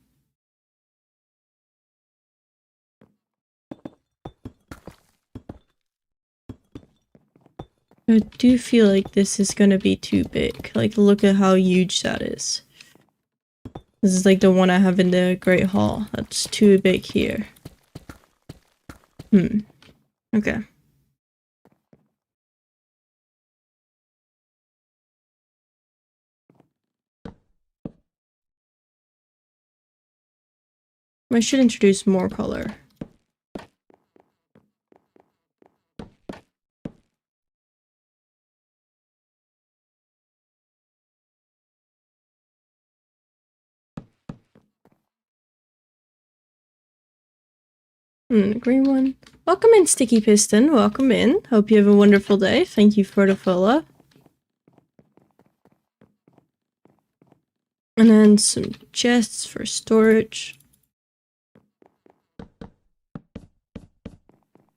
I do feel like this is gonna be too big. Like, look at how huge that is. This is like the one I have in the Great Hall. That's too big here. Okay. I should introduce more color. And the green one. Welcome in, Sticky Piston. Welcome in. Hope you have a wonderful day. Thank you for the follow. And then some chests for storage.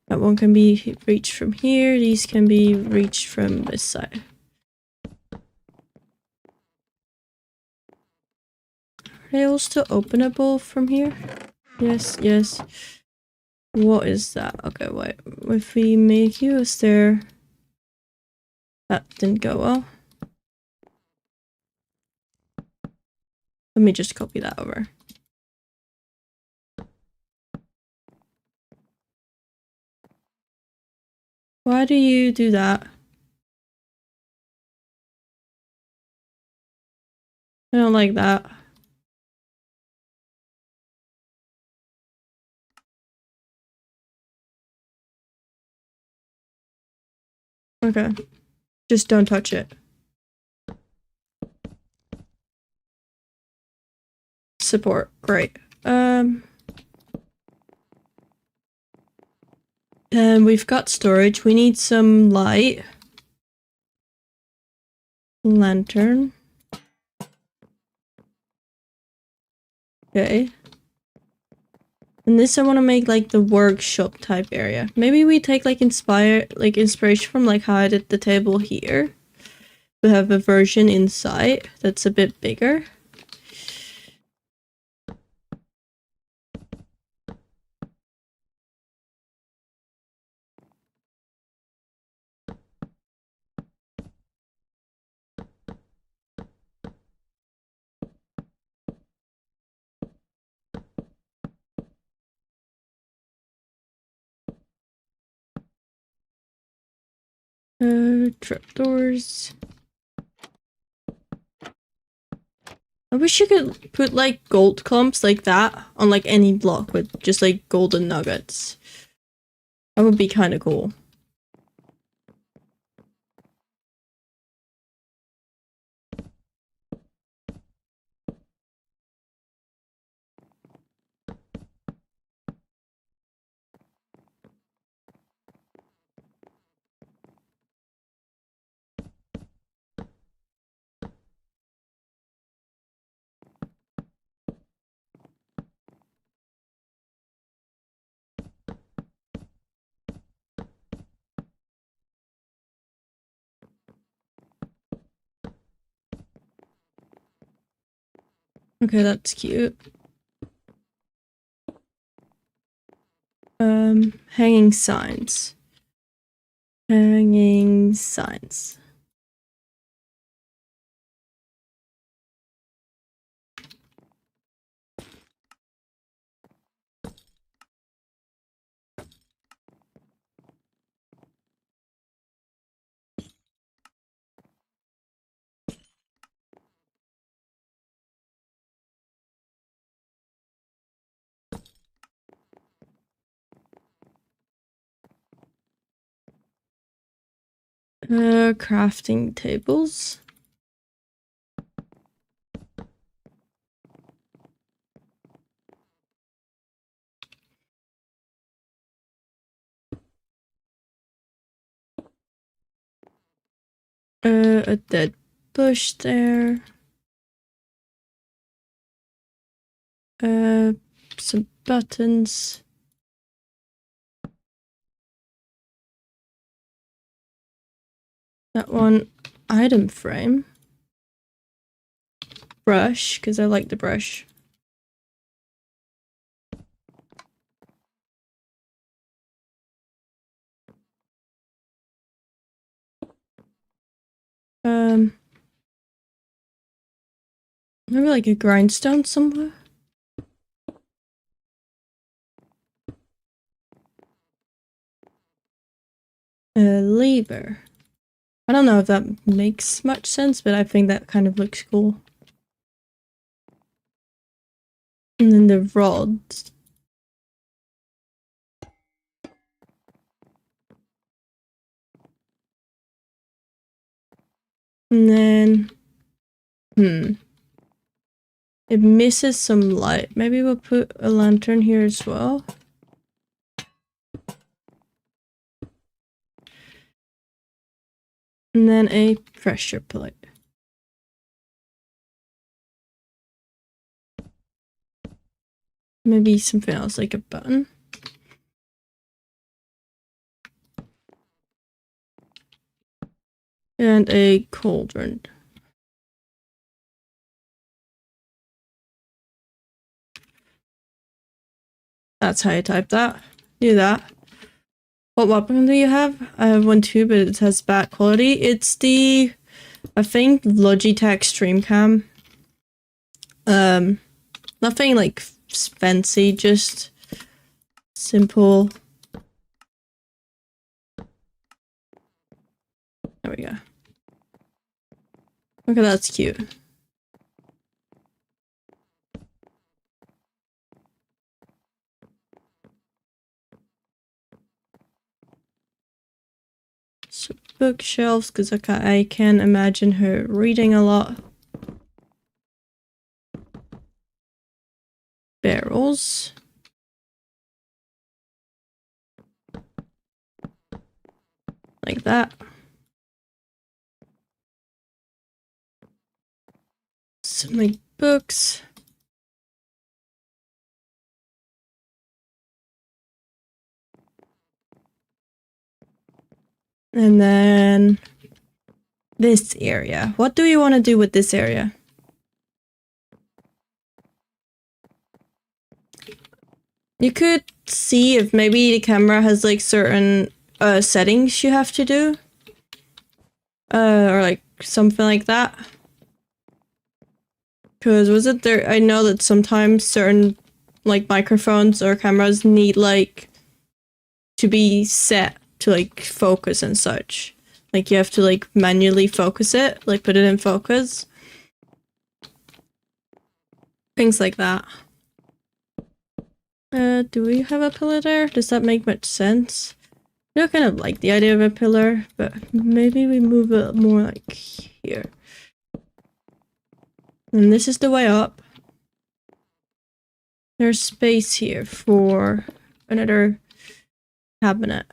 That one can be reached from here. These can be reached from this side. Are they all still openable from here? Yes, yes. What is that? Okay, wait. If we make you a stair... That didn't go well. Let me just copy that over. Why do you do that? I don't like that. Okay. Just don't touch it. Support. Great. And we've got storage. We need some light. Lantern. Okay. And this I want to make like the workshop type area. Maybe we take like inspiration from like how I did the table here. We have a version inside that's a bit bigger. Trapdoors. I wish you could put like gold clumps like that on like any block with just like golden nuggets. That would be kind of cool. Okay, that's cute. Hanging signs. Hanging signs. Crafting tables. A dead bush there. Some buttons. That one, item frame. Brush, because I like the brush. Maybe like a grindstone somewhere. A lever. I don't know if that makes much sense, but I think that kind of looks cool. And then the rods. And then, it misses some light. Maybe we'll put a lantern here as well. And then a pressure plate. Maybe something else like a button. And a cauldron. That's how you type that. Do that. What weapon do you have? I have one too, but it has bad quality. It's the, I think, Logitech Streamcam. Nothing like fancy, just simple. There we go. Okay, that's cute. So bookshelves, because I can imagine her reading a lot. Barrels. Like that. Some like books. And then this area. What do you want to do with this area? You could see if maybe the camera has like certain settings you have to do. Or like something like that. Because was it there? I know that sometimes certain like microphones or cameras need like to be set to like focus and such. Like you have to like manually focus it, like put it in focus. Things like that. Do we have a pillar there? Does that make much sense? I don't kind of like the idea of a pillar, but maybe we move it more like here. And this is the way up. There's space here for another cabinet.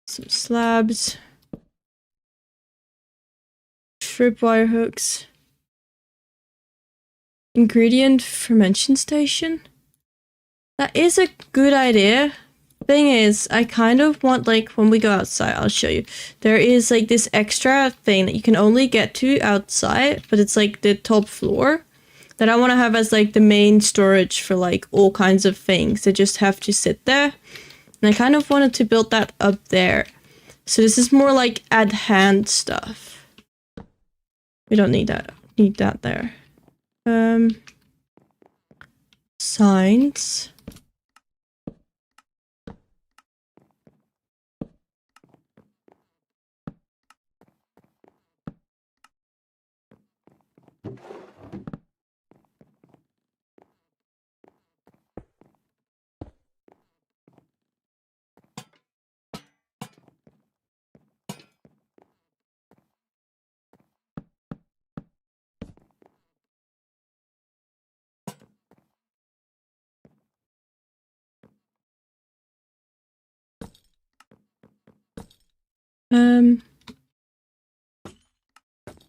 Some slabs. Tripwire hooks. Ingredient fermentation station. That is a good idea. Thing is, I kind of want like when we go outside, I'll show you. There is like this extra thing that you can only get to outside, but it's like the top floor that I want to have as like the main storage for like all kinds of things that just have to sit there. And I kind of wanted to build that up there. So this is more like at hand stuff. We don't need that. Need that there. Signs.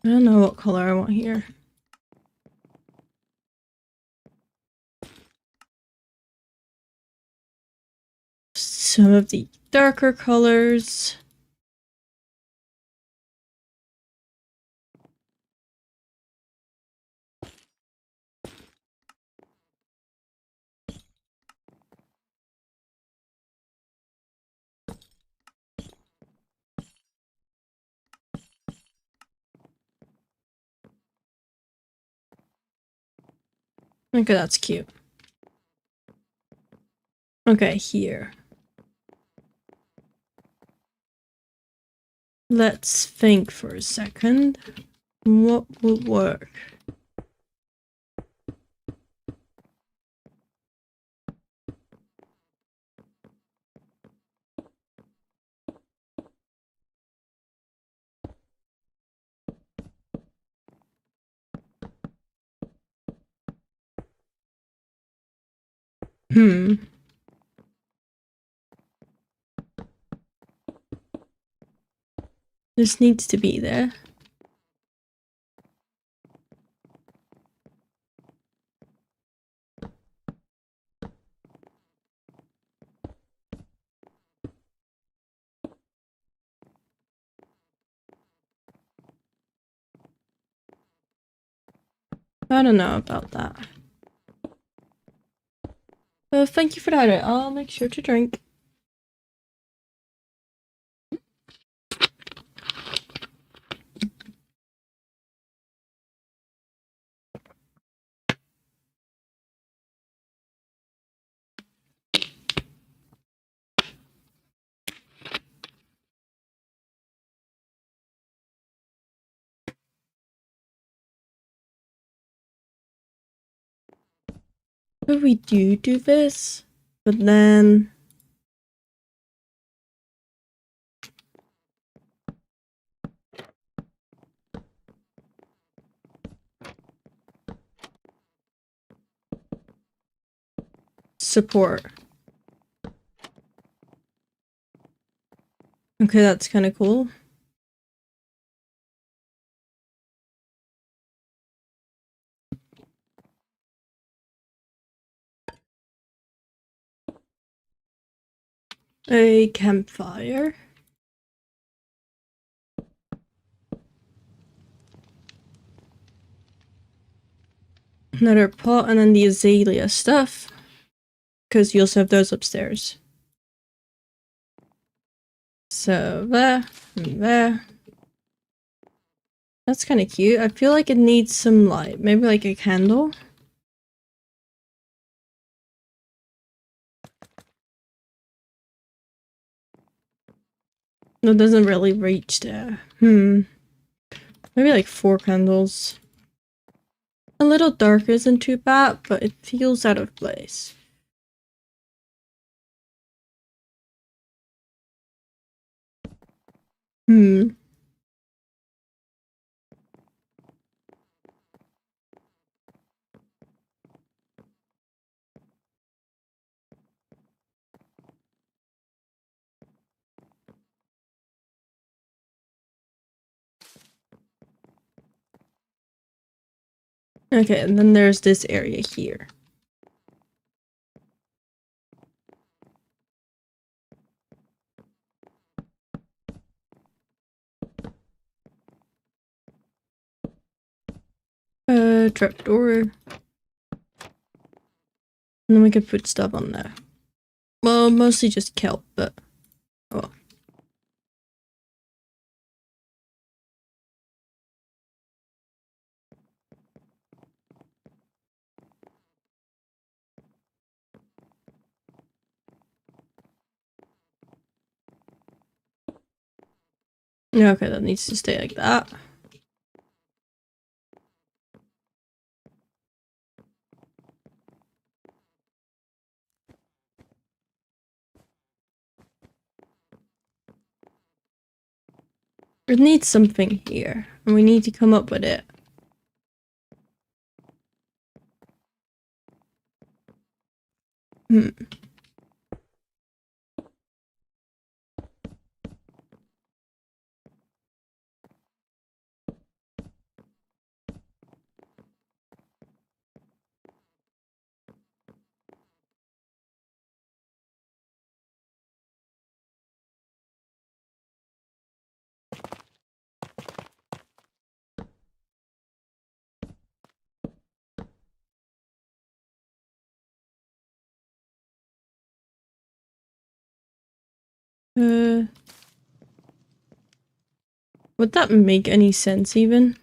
I don't know what color I want here. Some of the darker colors. Okay, that's cute. Okay, here. Let's think for a second. What would work? This needs to be there. I don't know about that. Well, thank you for that. I'll make sure to drink. So we do this, but then support. Okay, that's kind of cool. A campfire. Another pot, and then the azalea stuff. Because you also have those upstairs. So there, and there. That's kind of cute. I feel like it needs some light. Maybe like a candle. It doesn't really reach there. Maybe like 4 candles. A little dark isn't too bad, but it feels out of place. Okay, and then there's this area here. Trapdoor. And then we could put stuff on there. Well, mostly just kelp, but oh. Yeah, okay, that needs to stay like that. It needs something here, and we need to come up with it. Would that make any sense even?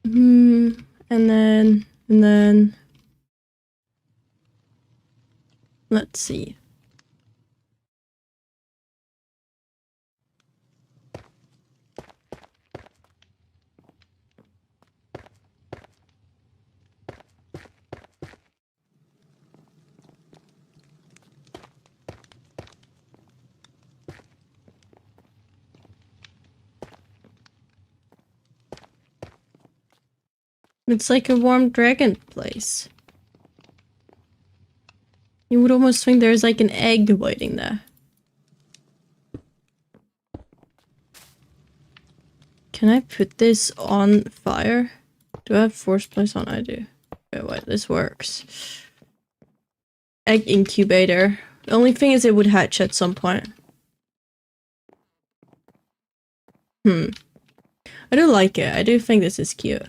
And then let's see. It's like a warm dragon place. You would almost think there's like an egg waiting there. Can I put this on fire? Do I have force place on? I do. Okay, wait, this works. Egg incubator. The only thing is it would hatch at some point. I do like it. I do think this is cute.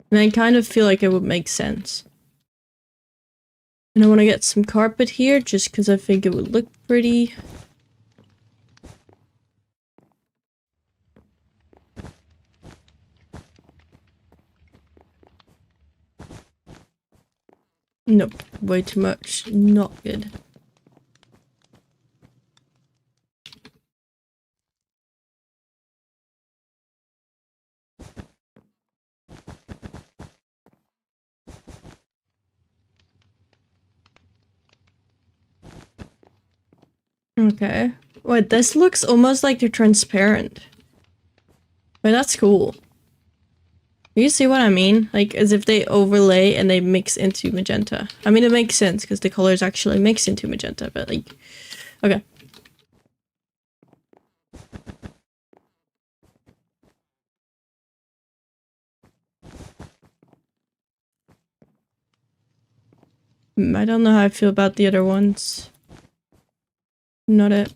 And I kind of feel like it would make sense. And I want to get some carpet here just because I think it would look pretty. Nope, way too much. Not good. Okay. Wait, this looks almost like they're transparent. Wait, that's cool. You see what I mean? Like, as if they overlay and they mix into magenta. I mean, it makes sense because the colors actually mix into magenta, but like... Okay. I don't know how I feel about the other ones. Not it.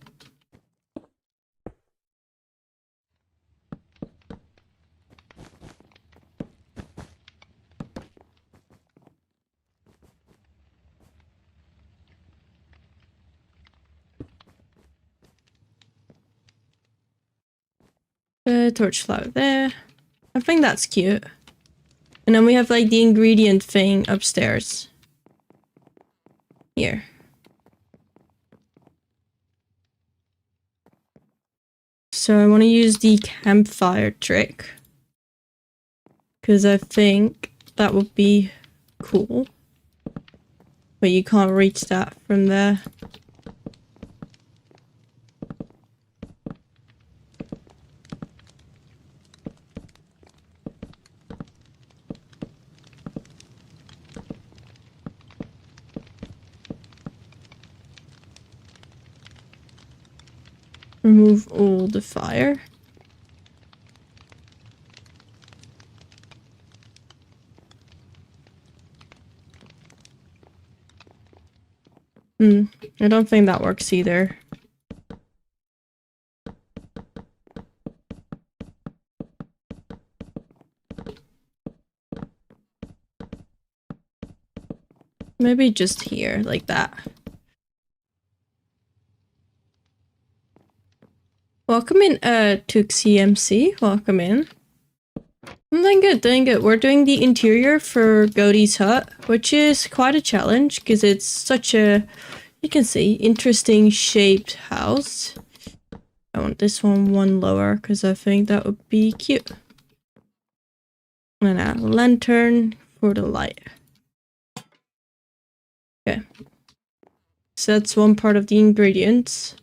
Torch flower there. I think that's cute. And then we have like the ingredient thing upstairs. Here. So I want to use the campfire trick. Because I think that would be cool. But you can't reach that from there. Remove all the fire. I don't think that works either. Maybe just here, like that. Welcome in, Tuxie MC. Welcome in. I'm doing good, doing good. We're doing the interior for Godie's hut, which is quite a challenge because it's such a, you can see, interesting shaped house. I want this one lower because I think that would be cute. And a lantern for the light. Okay. So that's one part of the ingredients.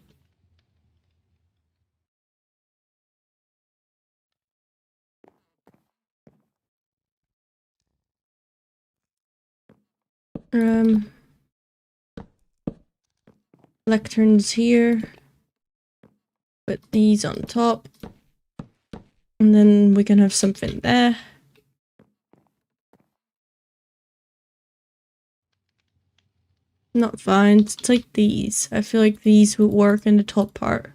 Lecterns here. Put these on top. And then we can have something there. Not fine. It's like these. I feel like these would work in the top part.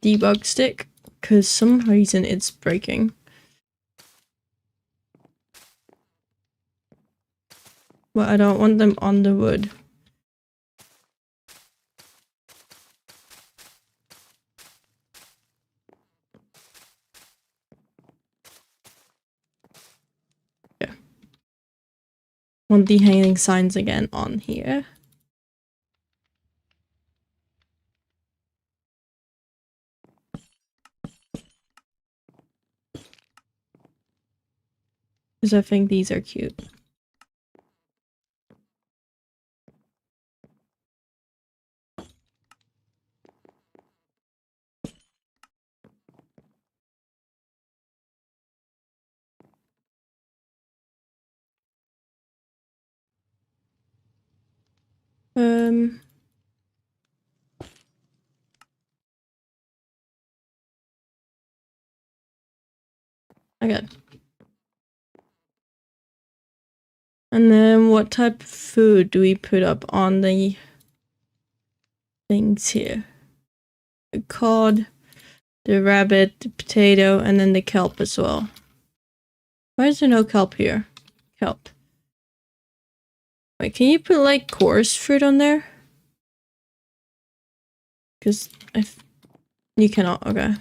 Debug stick, because some reason it's breaking. But I don't want them on the wood. Yeah. Want the hanging signs again on here. Because I think these are cute. Okay. And then what type of food do we put up on the things here? The cod, the rabbit, the potato, and then the kelp as well. Why is there no kelp here? Kelp. Wait, can you put like coarse fruit on there? Because you cannot, okay.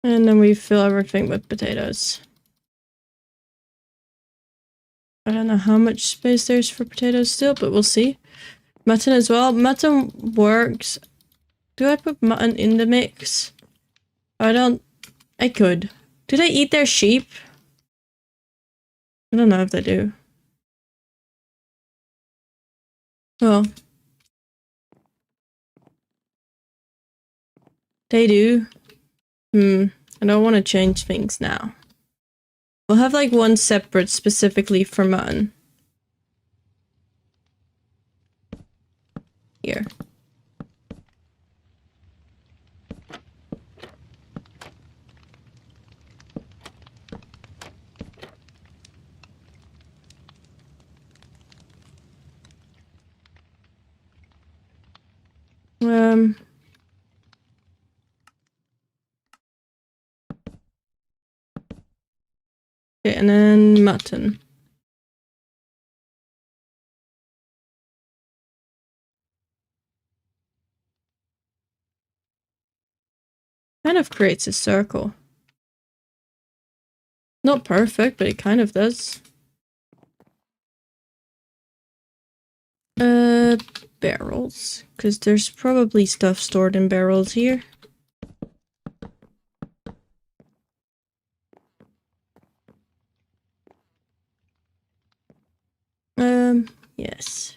And then we fill everything with potatoes. I don't know how much space there's for potatoes still, but we'll see. Mutton as well. Mutton works. Do I put mutton in the mix? I could. Do they eat their sheep? I don't know if they do. Well, they do. I don't want to change things now. We'll have like one separate specifically for mutton. Here. Okay, and then mutton. Kind of creates a circle. Not perfect, but it kind of does. Barrels. Because there's probably stuff stored in barrels here. Yes.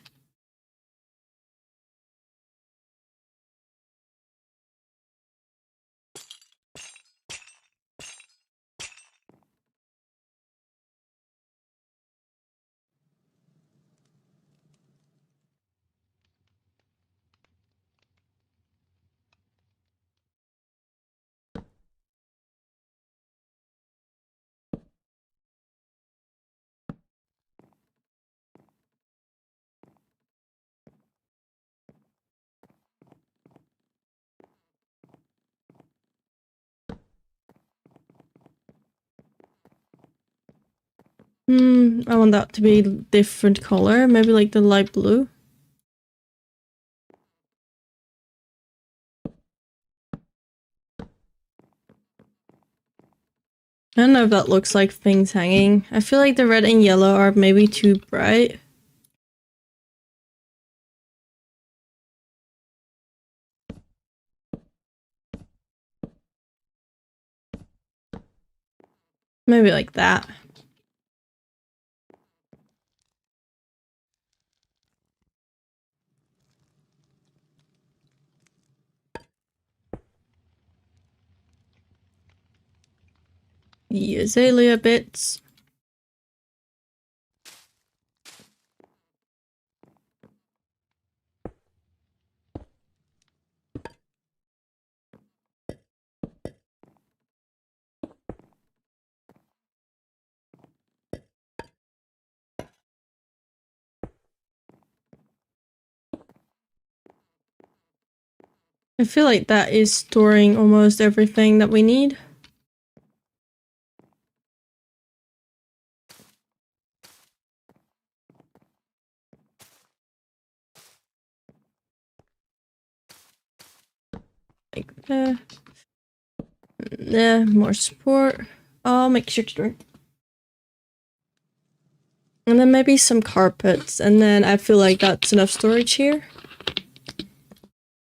I want that to be different color. Maybe like the light blue. I don't know if that looks like things hanging. I feel like the red and yellow are maybe too bright. Maybe like that. The azalea bits. I feel like that is storing almost everything that we need. Like, more support. I'll make sure to drink. And then maybe some carpets. And then I feel like that's enough storage here.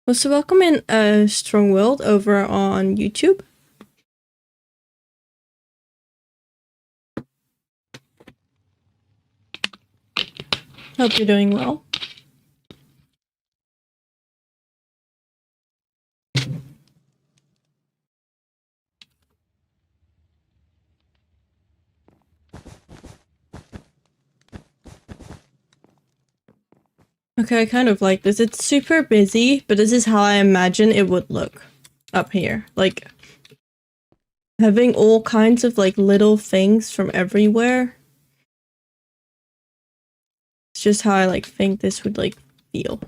Also, welcome in Strong-Willed over on YouTube. Hope you're doing well. Okay, I kind of like this. It's super busy, but this is how I imagine it would look up here. Like, having all kinds of, like, little things from everywhere. It's just how I, like, think this would, like, feel.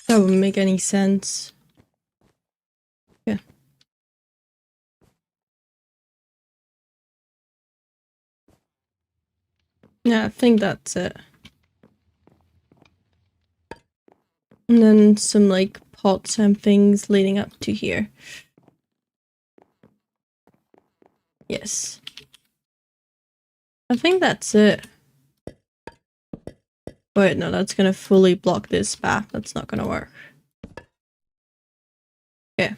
That wouldn't make any sense. Yeah. Yeah, I think that's it. And then some, like, pots and things leading up to here. Yes. I think that's it. Wait, no, that's gonna fully block this path. That's not gonna work. Okay.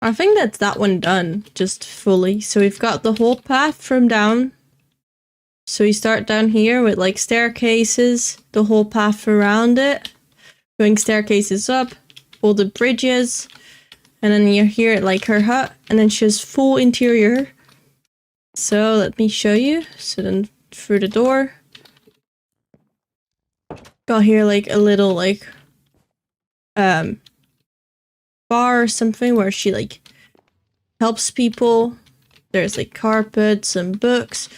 I think that's that one done, just fully. So we've got the whole path from down. So we start down here with, like, staircases, the whole path around it, going staircases up, all the bridges, and then you're here at, like, her hut, and then she has full interior. So let me show you. So then through the door, got here, like, a little, like, bar or something where she, like, helps people. There's, like, carpet, some books,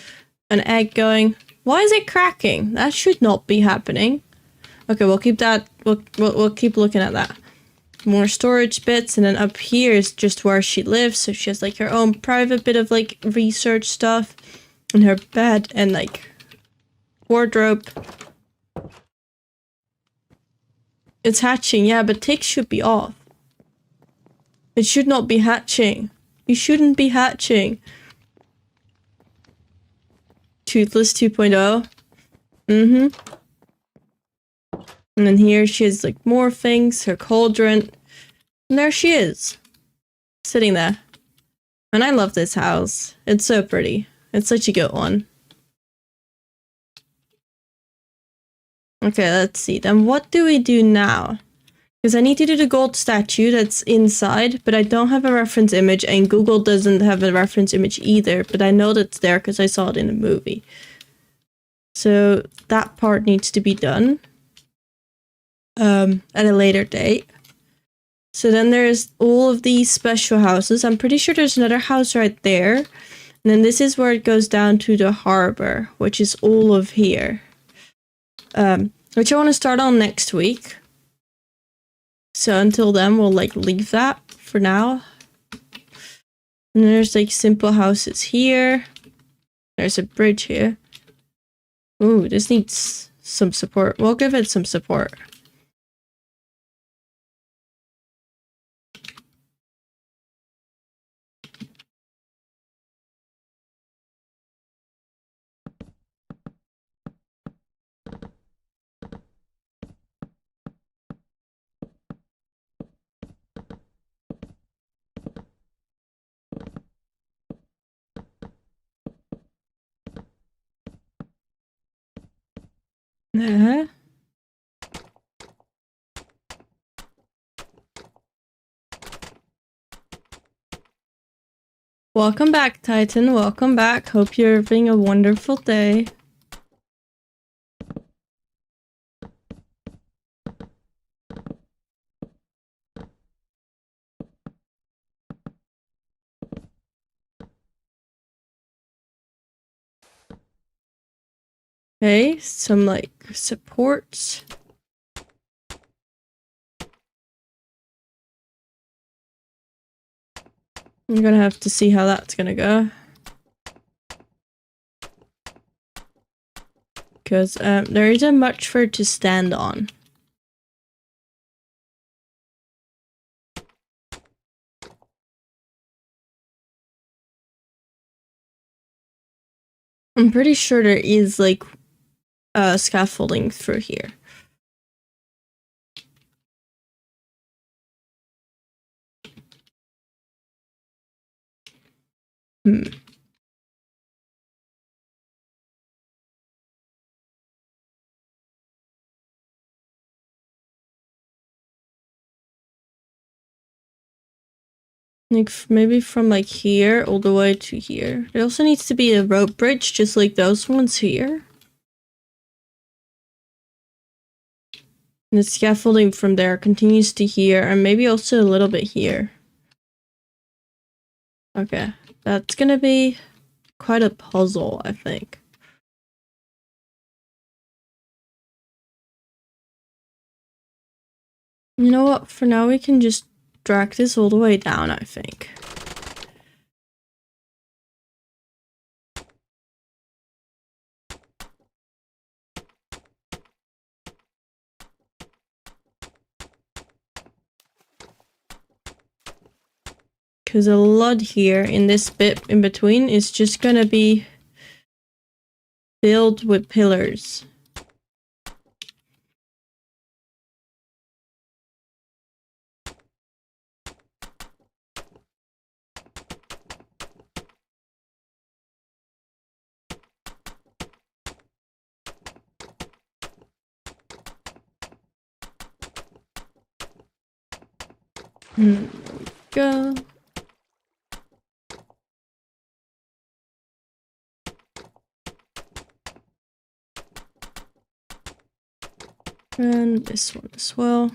an egg going. Why is it cracking? That should not be happening. Okay, we'll keep that. We'll keep looking at that. More storage bits, and then up here is just where she lives. So she has, like, her own private bit of, like, research stuff, and her bed and, like, wardrobe. It's hatching, yeah, but ticks should be off. It should not be hatching. You shouldn't be hatching. Toothless 2.0. And then here she has, like, more things, her cauldron. And there she is. Sitting there. And I love this house. It's so pretty. It's such a good one. Okay, let's see. Then what do we do now? Because I need to do the gold statue that's inside, but I don't have a reference image, and Google doesn't have a reference image either, but I know that's there because I saw it in the movie. So that part needs to be done at a later date. So then there's all of these special houses. I'm pretty sure there's another house right there. And then this is where it goes down to the harbor, which is all of here. Which I want to start on next week. So until then, we'll, like, leave that for now. And there's, like, simple houses here. There's a bridge here. Ooh, this needs some support. We'll give it some support. Uh-huh. Welcome back, Titan. Welcome back. Hope you're having a wonderful day. Okay, some like supports. I'm gonna have to see how that's gonna go. Because there isn't much for it to stand on. I'm pretty sure there is like scaffolding through here. Like maybe from like here all the way to here. There also needs to be a rope bridge just like those ones here. And the scaffolding from there continues to here and maybe also a little bit here. Okay, that's gonna be quite a puzzle, I think. You know what? For now, we can just drag this all the way down, I think. Because a lot here in this bit in between is just gonna be filled with pillars. Go. And this one as well.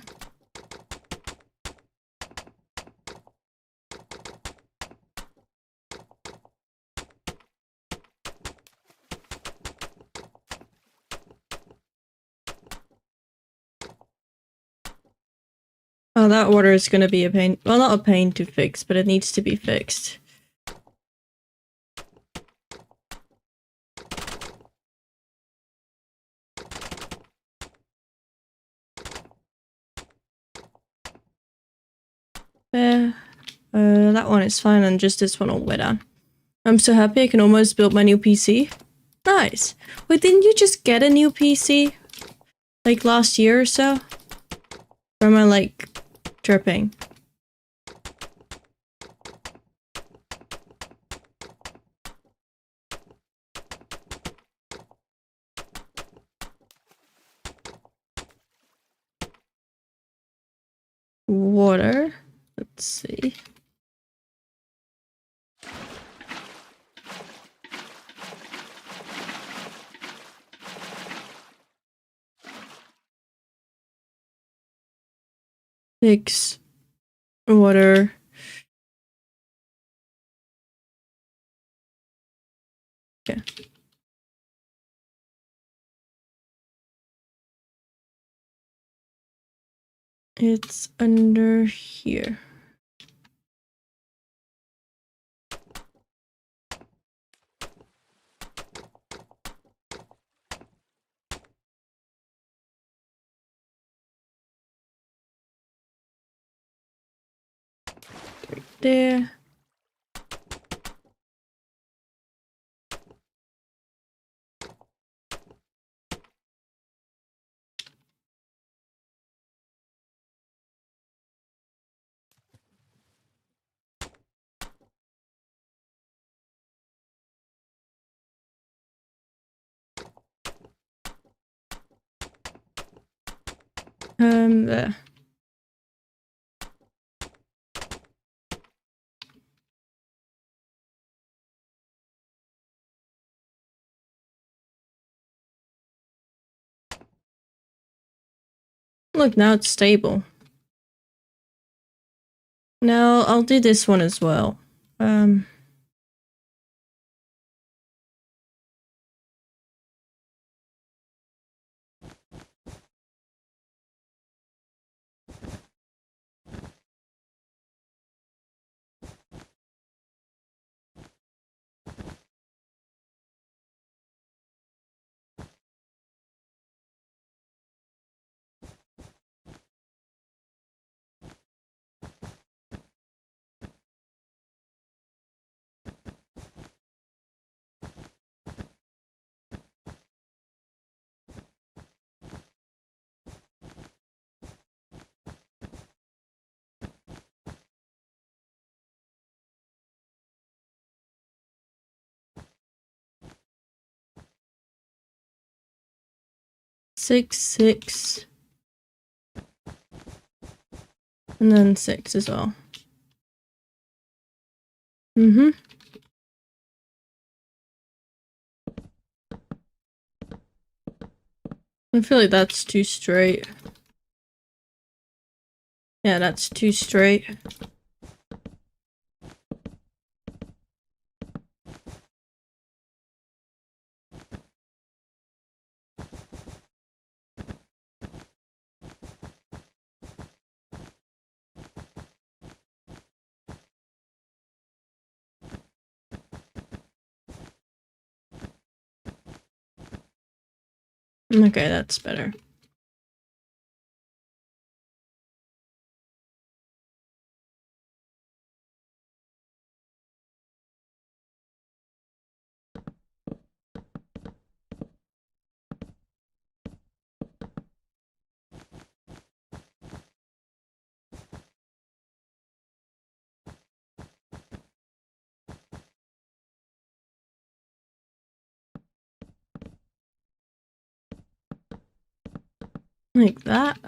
Oh, that water is gonna be a pain. Well, not a pain to fix, but it needs to be fixed. There. That one is fine, and just this one all the way down. I'm so happy I can almost build my new PC. Nice. Wait, didn't you just get a new PC? Like last year or so? Or am I like tripping? Water. Let's see. Fix water. Okay. It's under here. Right there. There. Look, now it's stable. Now I'll do this one as well. 6, 6. And then 6 as well. Mm-hmm. I feel like that's too straight. Yeah, that's too straight. Okay, that's better. Like that.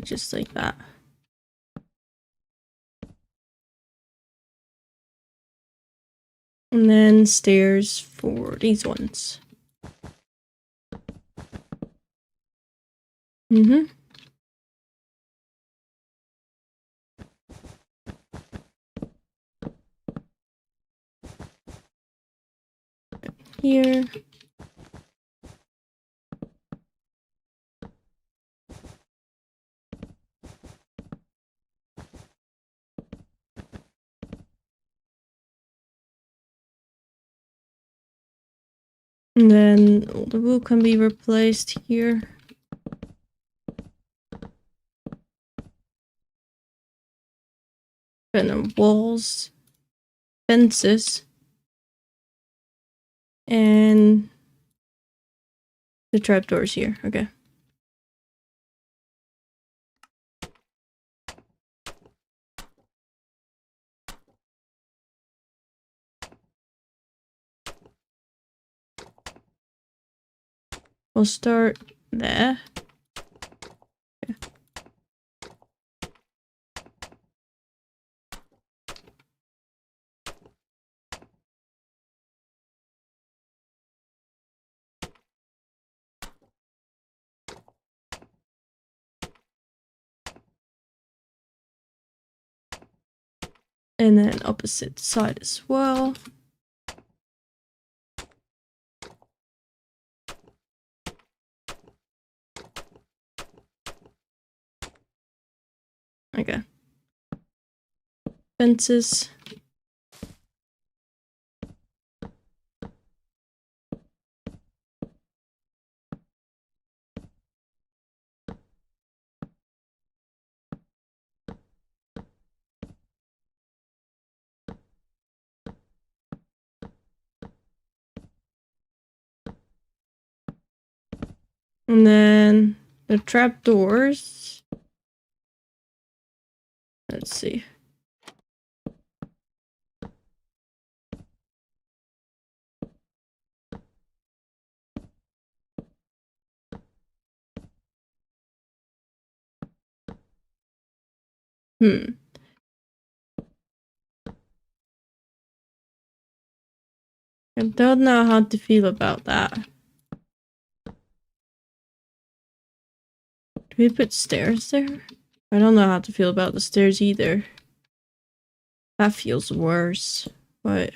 Just like that. And then stairs for these ones. Mm-hmm. Here. And then all the wool can be replaced here. And then walls, fences, and the trapdoors here. Okay. We'll start there. Okay. And then opposite side as well. Okay. Fences. And then the trapdoors. Let's see. I don't know how to feel about that. Do we put stairs there? I don't know how to feel about the stairs either. That feels worse. But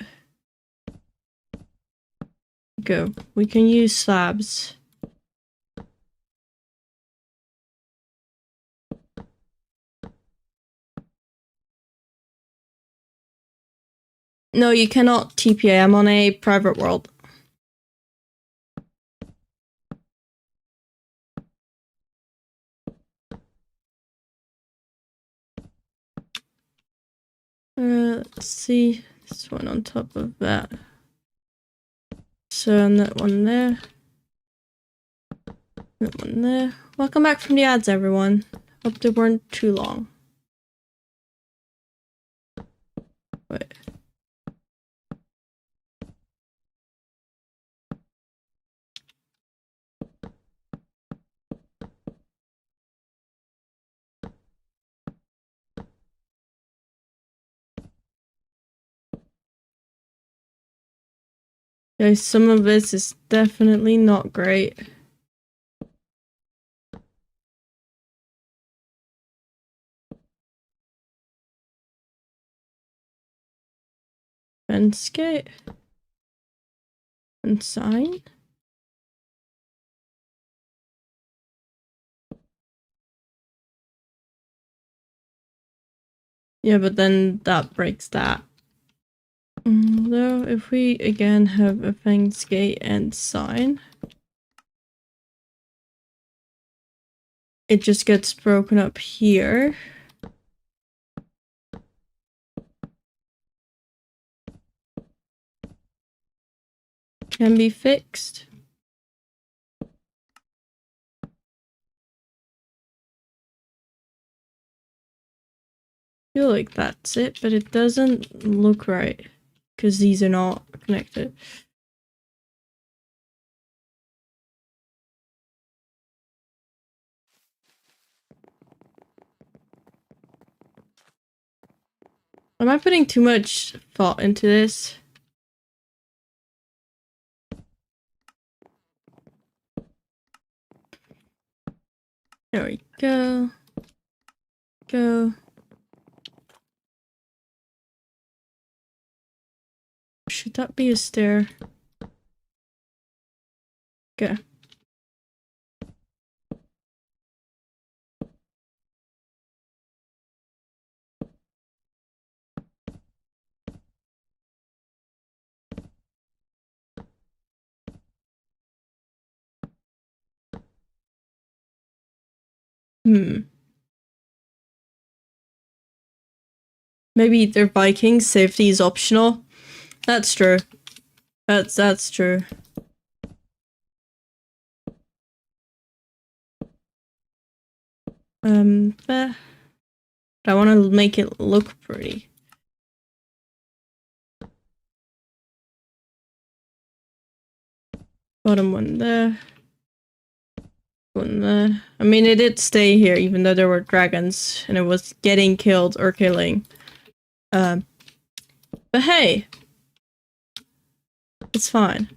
go. We can use slabs. No, you cannot TPA. I'm on a private world. Let's see. This one on top of that. So, and that one there. That one there. Welcome back from the ads, everyone. Hope they weren't too long. Wait. Guys, some of this is definitely not great. Fence gate. And sign. Yeah, but then that breaks that. Though, if we again have a fence gate and sign, it just gets broken up here. Can be fixed. I feel like that's it, but it doesn't look right because these are not connected. Am I putting too much thought into this? There we go. Go. Should that be a stair? Okay. Maybe they're Vikings, safety is optional. That's true. That's true. There. I want to make it look pretty. Bottom one there. One there. I mean, it did stay here even though there were dragons and it was getting killed or killing. But hey, it's fine.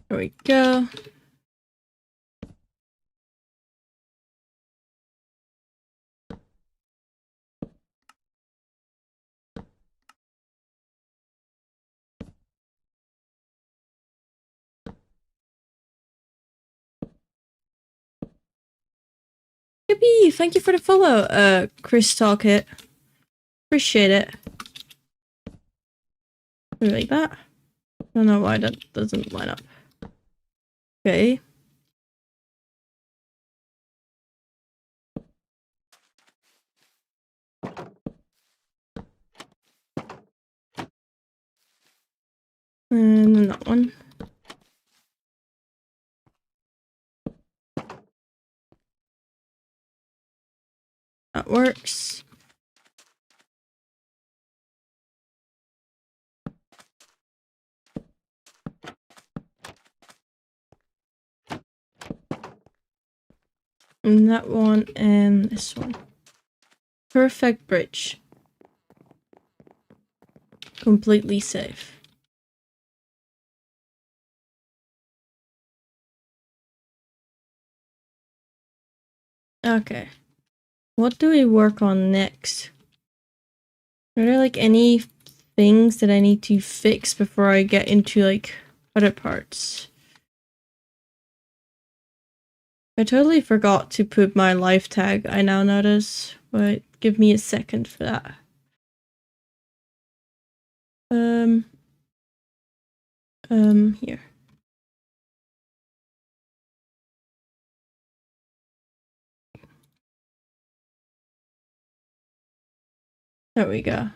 There we go. Yippee! Thank you for the follow, Chris Talkit. Appreciate it. Like that. I don't know why that doesn't line up. Okay. And then that one. That works. And that one and this one. Perfect bridge. Completely safe. Okay. What do we work on next? Are there like any things that I need to fix before I get into like other parts? I totally forgot to put my life tag, I now notice, but give me a second for that. Here. There we go.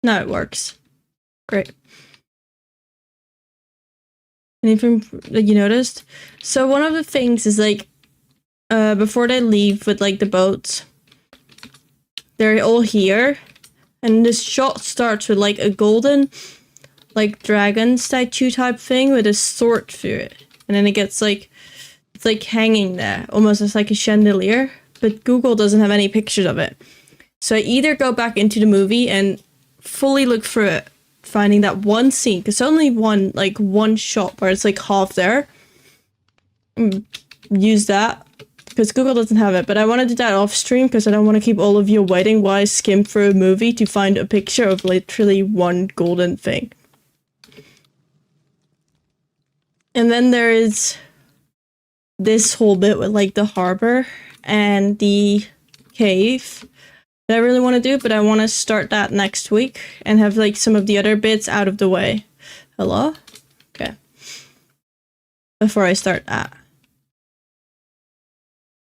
Now it works. Great. Anything that you noticed? So one of the things is like, before they leave with like the boats, they're all here, and this shot starts with like a golden like dragon statue type thing with a sword through it. And then it gets like, it's like hanging there, almost as like a chandelier. But Google doesn't have any pictures of it. So I either go back into the movie and fully look through it, finding that one scene, because only one shot where it's like half there. Use that, because Google doesn't have it. But I want to do that off stream because I don't want to keep all of you waiting while I skim through a movie to find a picture of literally one golden thing. And then there is this whole bit with like the harbor and the cave that I really want to do, but I want to start that next week and have like some of the other bits out of the way. Hello? Okay. Before I start that.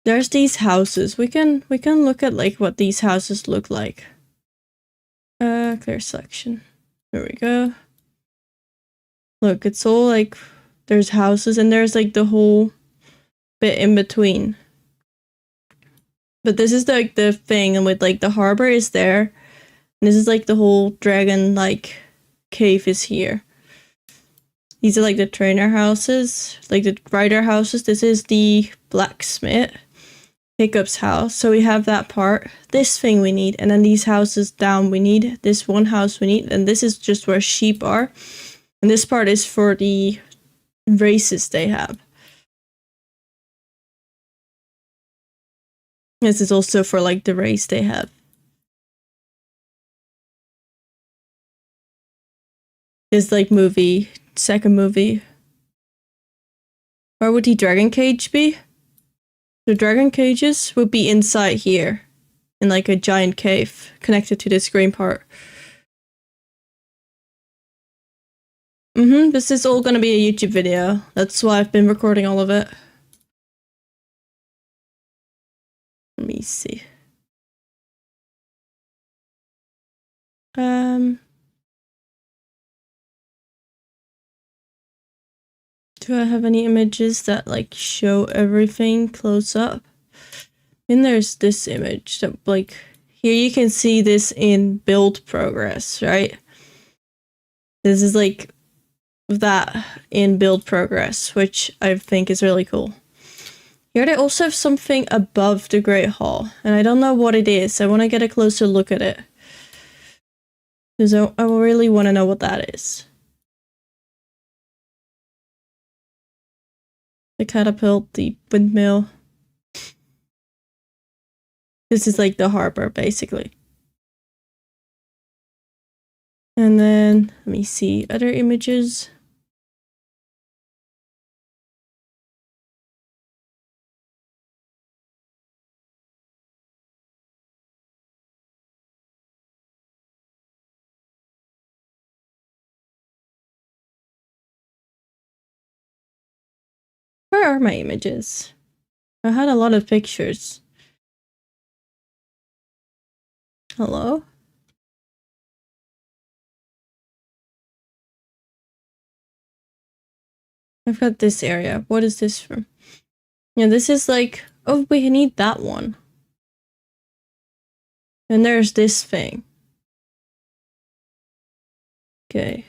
There's these houses. We can look at like what these houses look like. Clear selection. There we go. Look, it's all like there's houses and there's like the whole bit in between. But this is like the thing, and with like the harbor is there. And this is like the whole dragon like cave is here. These are like the trainer houses, like the rider houses. This is the blacksmith. Hiccup's house. So we have that part. This thing we need. And then these houses down we need. This one house we need. And this is just where sheep are. And this part is for the races they have. This is also for like the race they have. This like movie, second movie. Where would the dragon cage be? The dragon cages would be inside here. In like a giant cave connected to this green part. This is all gonna be a YouTube video. That's why I've been recording all of it. Let me see. Do I have any images that like show everything close up? And there's this image that like, here you can see this in build progress, right? This is like that in build progress, which I think is really cool. Here they also have something above the Great Hall, and I don't know what it is. I want to get a closer look at it. Because I really want to know what that is. The catapult, the windmill. This is like the harbor, basically. And then, let me see, other images. Where are my images? I had a lot of pictures. Hello? I've got this area. What is this from? Yeah, this is like... Oh, wait, I need that one. And there's this thing. Okay.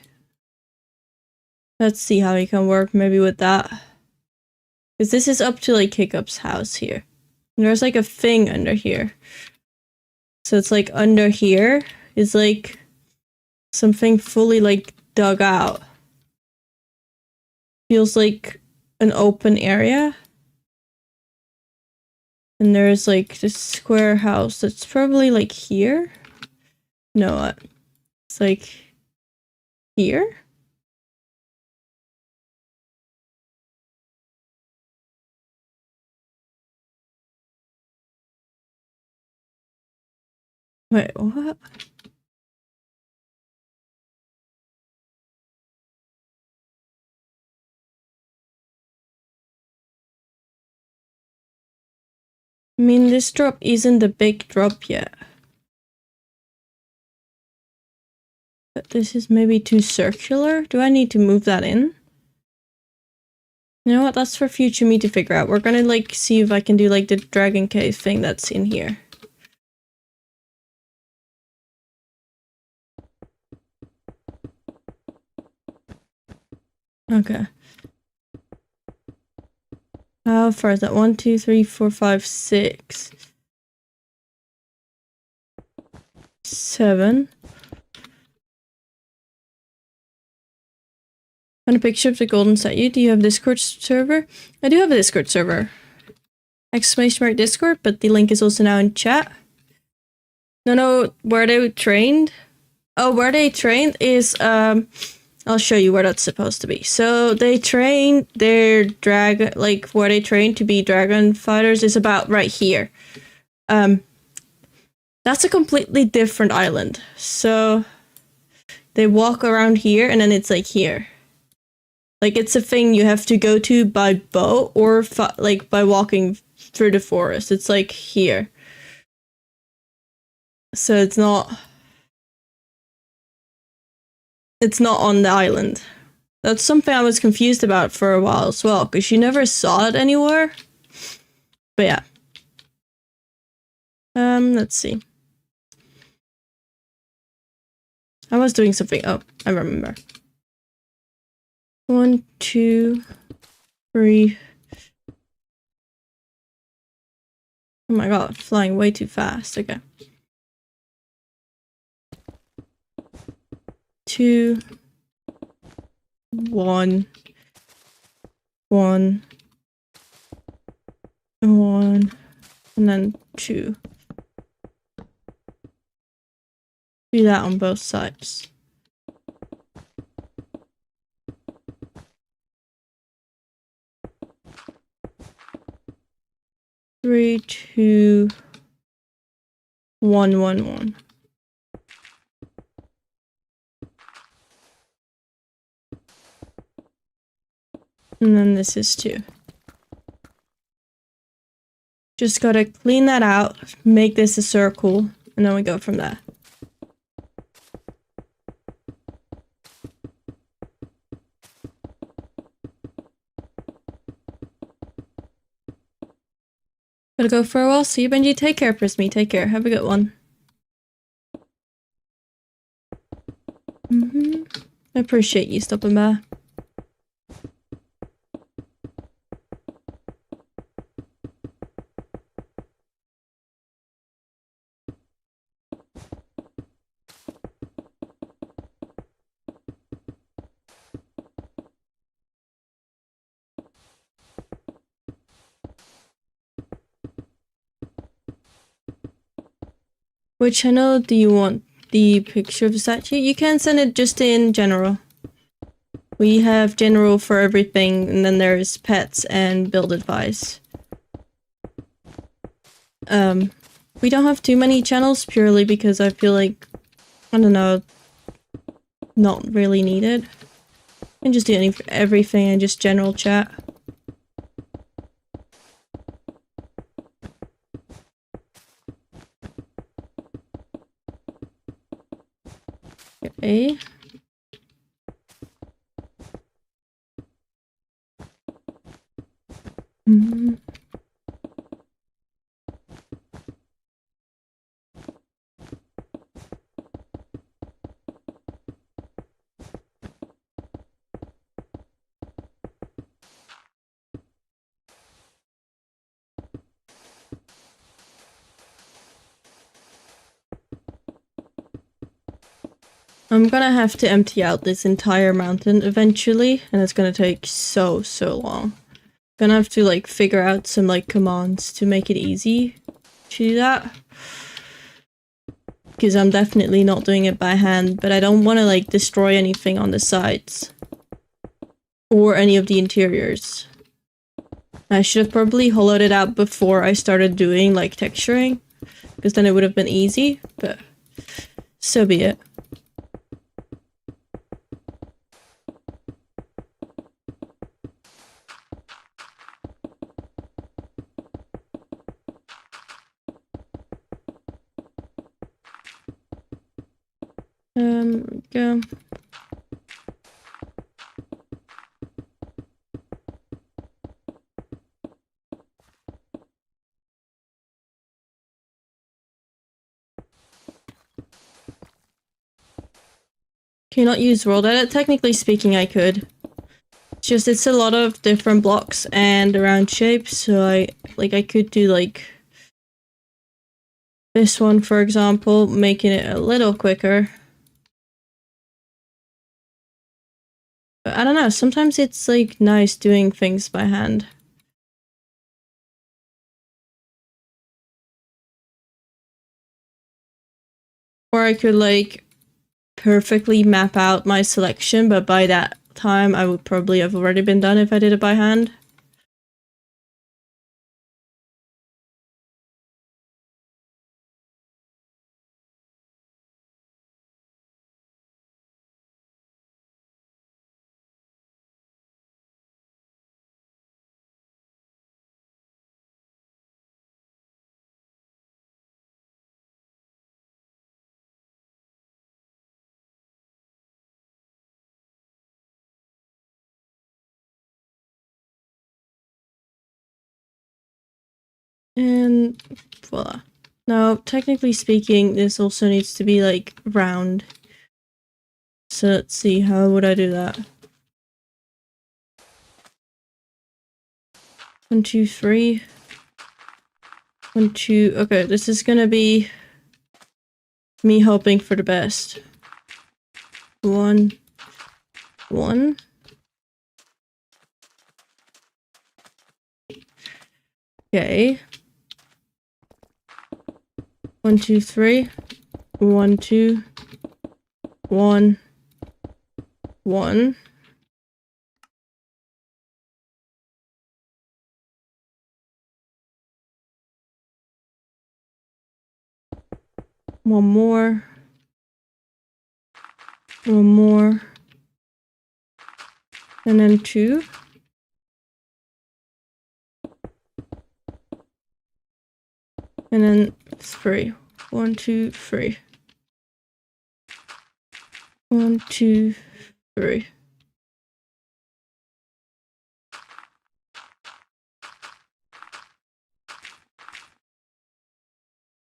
Let's see how we can work maybe with that. Because this is up to like Hiccup's house here. And there's like a thing under here. So it's like under here is like something fully like dug out. Feels like an open area. And there's like this square house that's probably like here. No, it's like here. Wait, what? I mean, this drop isn't a big drop yet. But this is maybe too circular. Do I need to move that in? You know what? That's for future me to figure out. We're gonna like see if I can do like the dragon cave thing that's in here. Okay. How far is that? 1, 2, 3, 4, 5, 6, 7. And a picture of the golden statue. Do you have a Discord server? I do have a Discord server. Exclamation mark Discord, but the link is also now in chat. No, where they trained? Oh, where they trained is, I'll show you where that's supposed to be. So they train their dragon, like where they train to be dragon fighters is about right here. That's a completely different island. So they walk around here and then it's like here. Like it's a thing you have to go to by boat or like by walking through the forest. It's like here. So it's not on the island. That's something I was confused about for a while as well, because you never saw it anywhere. But yeah. Let's see. I was doing something. Oh, I remember. 1, 2, 3. Oh my god, flying way too fast. Okay. 2, 1, 1, 1, and then 2. Do that on both sides. Three, 2, 1, 1, 1. And then this is 2. Just gotta clean that out, make this a circle, and then we go from there. Gotta go for a while. See you, Benji. Take care, Prismy. Take care. Have a good one. I appreciate you stopping by. Which channel do you want the picture of the statue? You can send it just in general. We have general for everything, and then there's pets and build advice. We don't have too many channels purely because I feel like, I don't know, not really needed. You can just do everything and just general chat. Okay. I'm gonna have to empty out this entire mountain eventually, and it's gonna take so long. Gonna have to like figure out some like commands to make it easy to do that. Because I'm definitely not doing it by hand, but I don't want to like destroy anything on the sides. Or any of the interiors. I should have probably hollowed it out before I started doing like texturing. Because then it would have been easy, but so be it. Go. Can you not use world edit? Technically speaking, I could. Just it's a lot of different blocks and round shapes, so I could do like this one, for example, making it a little quicker. But I don't know, sometimes it's like nice doing things by hand. Or I could like perfectly map out my selection, but by that time I would probably have already been done if I did it by hand. And voila. Now, technically speaking, this also needs to be like round. So let's see, how would I do that? 1, 2, 3. 1, 2. Okay, this is gonna be me hoping for the best. 1, 1. Okay. 1, 2, 3. 1, 2. 1. 1. One more. One more. And then 2. And then 3. 1, 2, 3. 1, 2, 3.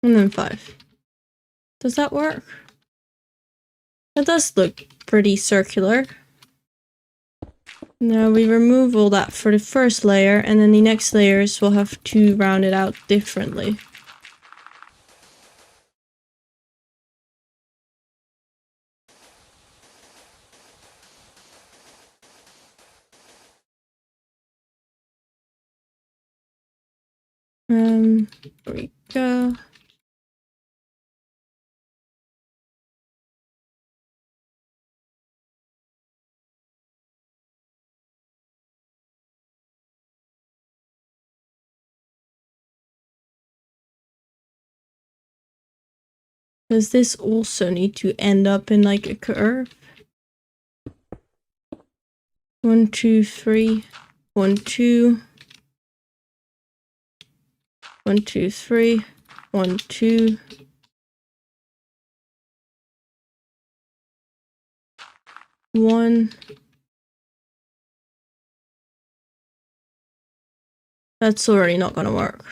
And then 5. Does that work? That does look pretty circular. Now we remove all that for the first layer, and then the next layers will have to round it out differently. There we go. Does this also need to end up in like a curve? 1, 2, 3. 1, 2. 1, 2, 3. 1, 2. 1. That's already not gonna work.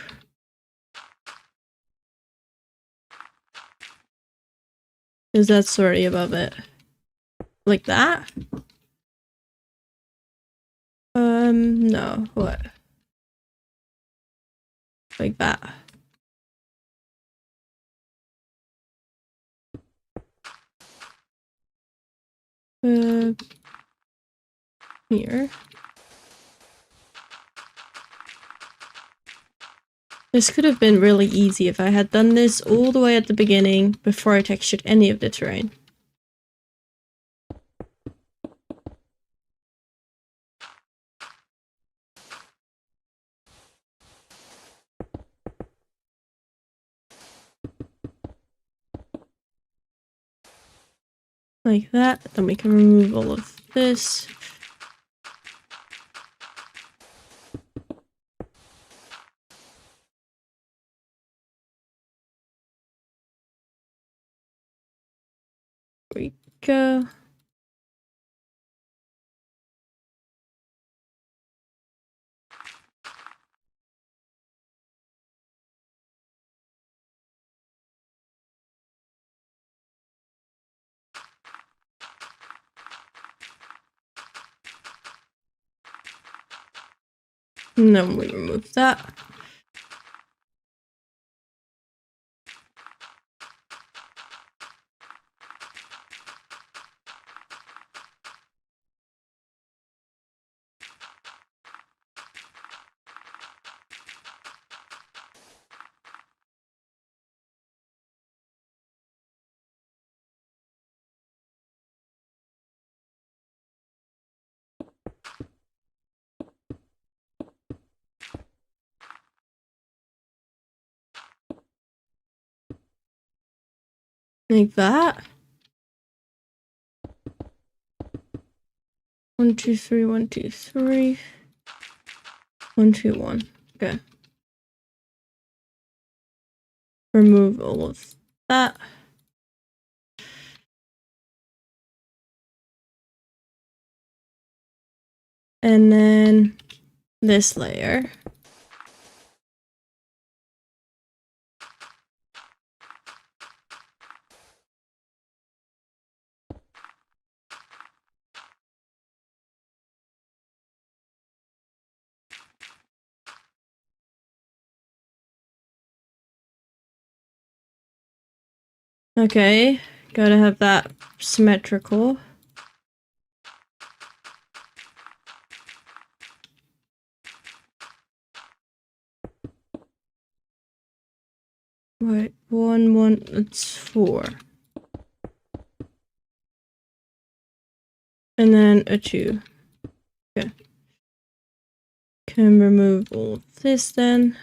Because that's already above it. Like that? No. What? Like that. Here. This could have been really easy if I had done this all the way at the beginning before I textured any of the terrain. Like that. Then we can remove all of this. There we go. And then we remove that. Like that. 1, 2, 3, 1, 2, 3. 1, 2, 1. Okay. Remove all of that. And then this layer. Okay, gotta have that symmetrical. Right, 1, 1, it's 4. And then a 2. Okay. Can remove all of this then.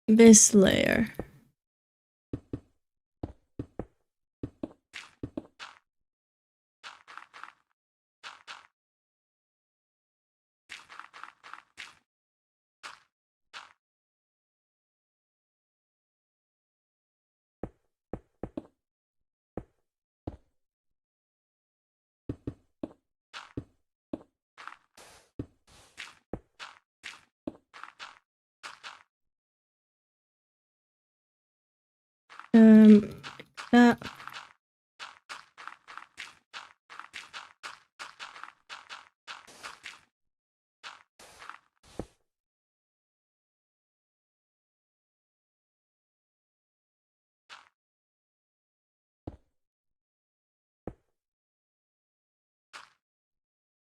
This layer. That.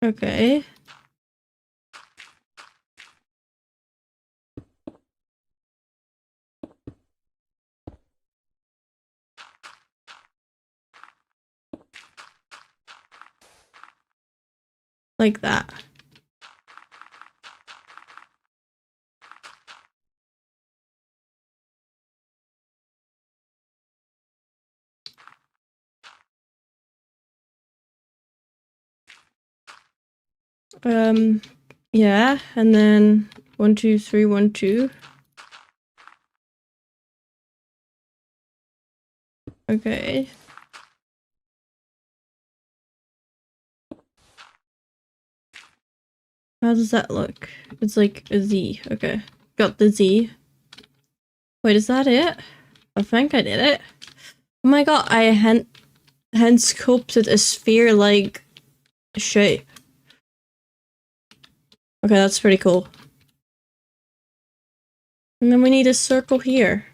Okay. Like that. Yeah, and then 1, 2, 3, 1, 2. Okay. How does that look? It's like a Z. Okay. Got the Z. Wait, is that it? I think I did it. Oh my god, I hand sculpted a sphere-like shape. Okay, that's pretty cool. And then we need a circle here.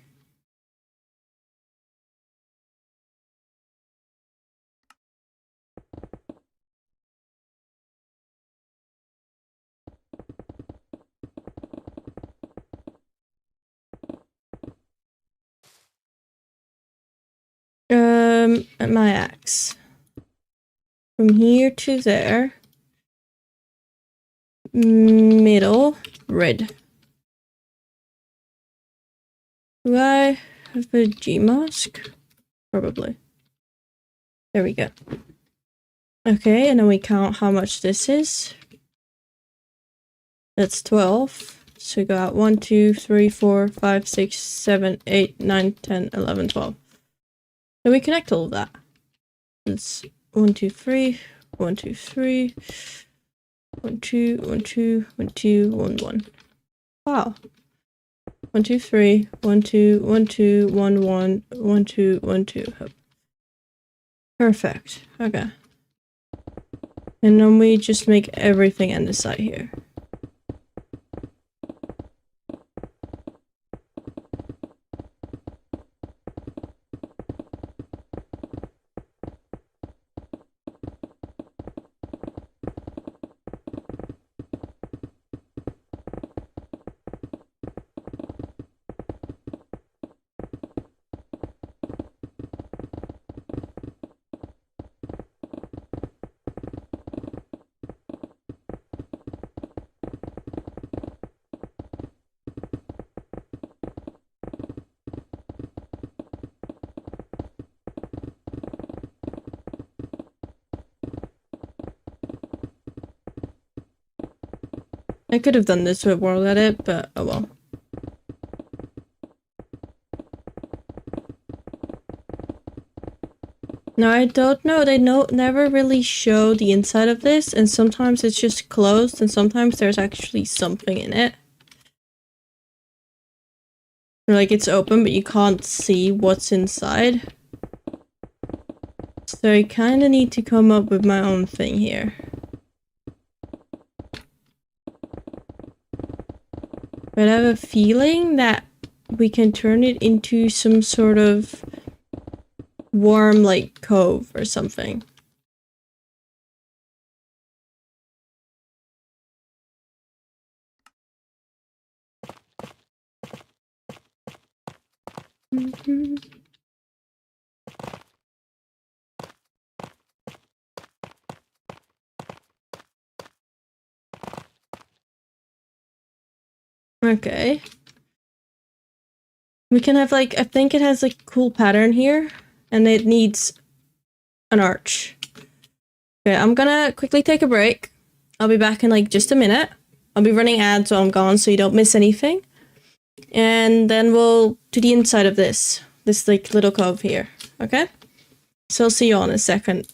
At my axe. From here to there. Middle, red. Do I have a G mask? Probably. There we go. Okay, and then we count how much this is. That's 12. So we got 1, 2, 3, 4, 5, 6, 7, 8, 9, 10, 11, 12. Then we connect all of that. It's 1, 2, 3, 1, 2, 3, 1, 2, 1, 2, 1, 2, 1, 1. Wow. 1, 2, 3, 1, 2, 1, 2, 1, 1, 1, 2, 1, 2. Perfect. Okay. And then we just make everything on the side here. I could have done this with World Edit, but oh well. Now I don't know, they never really show the inside of this, and sometimes it's just closed and sometimes there's actually something in it. Or like it's open but you can't see what's inside. So I kind of need to come up with my own thing here. But I have a feeling that we can turn it into some sort of warm, like, cove or something. Okay. We can have, like, I think it has, like, a cool pattern here, and it needs an arch. Okay, I'm gonna quickly take a break. I'll be back in, like, just a minute. I'll be running ads while I'm gone so you don't miss anything. And then we'll do the inside of this like, little cove here, okay? So I'll see you all in a second.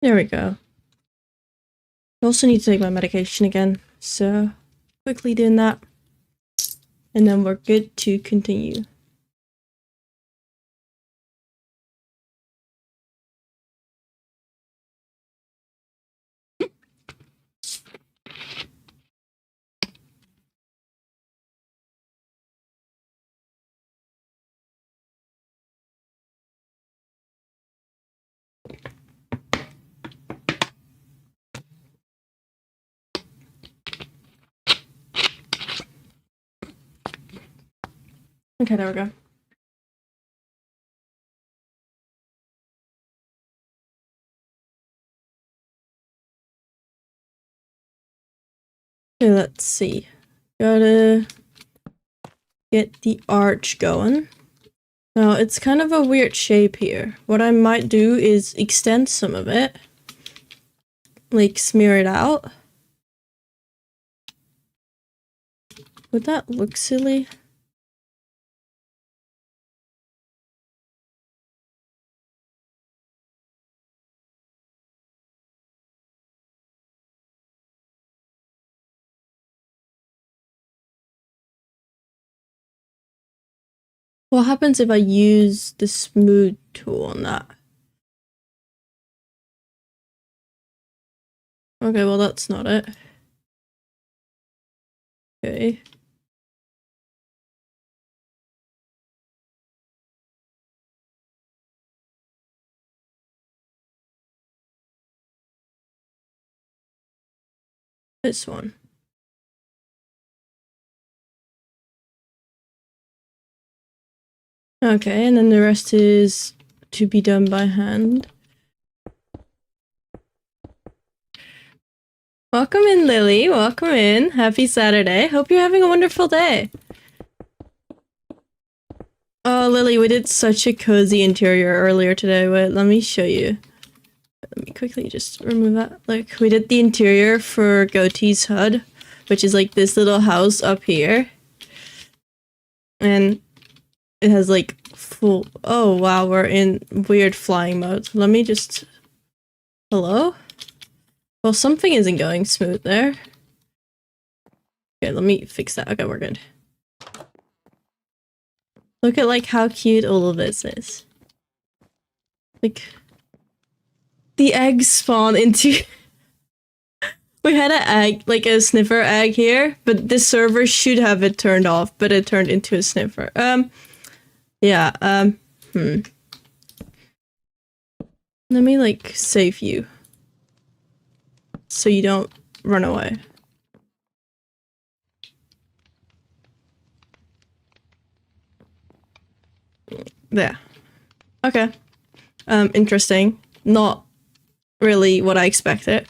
There we go. I also need to take my medication again, so quickly doing that. And then we're good to continue. Okay, there we go. Okay, let's see. Gotta get the arch going. Now, it's kind of a weird shape here. What I might do is extend some of it. Like, smear it out. Would that look silly? What happens if I use the smooth tool on that? Okay, well that's not it. Okay. This one. Okay, and then the rest is to be done by hand. Welcome in, Lily. Welcome in. Happy Saturday. Hope you're having a wonderful day. Oh, Lily, we did such a cozy interior earlier today. Wait, let me show you. Let me quickly just remove that. Like, we did the interior for Goatee's HUD, which is like this little house up here. And it has like full... Oh, wow, we're in weird flying mode. Let me just... Hello? Well, something isn't going smooth there. Okay, let me fix that. Okay, we're good. Look at like how cute all of this is. Like... The eggs spawn into... We had an egg, like a sniffer egg here, but the server should have it turned off, but it turned into a sniffer. Yeah, Let me, like, save you. So you don't run away. There. Okay. Interesting. Not really what I expected.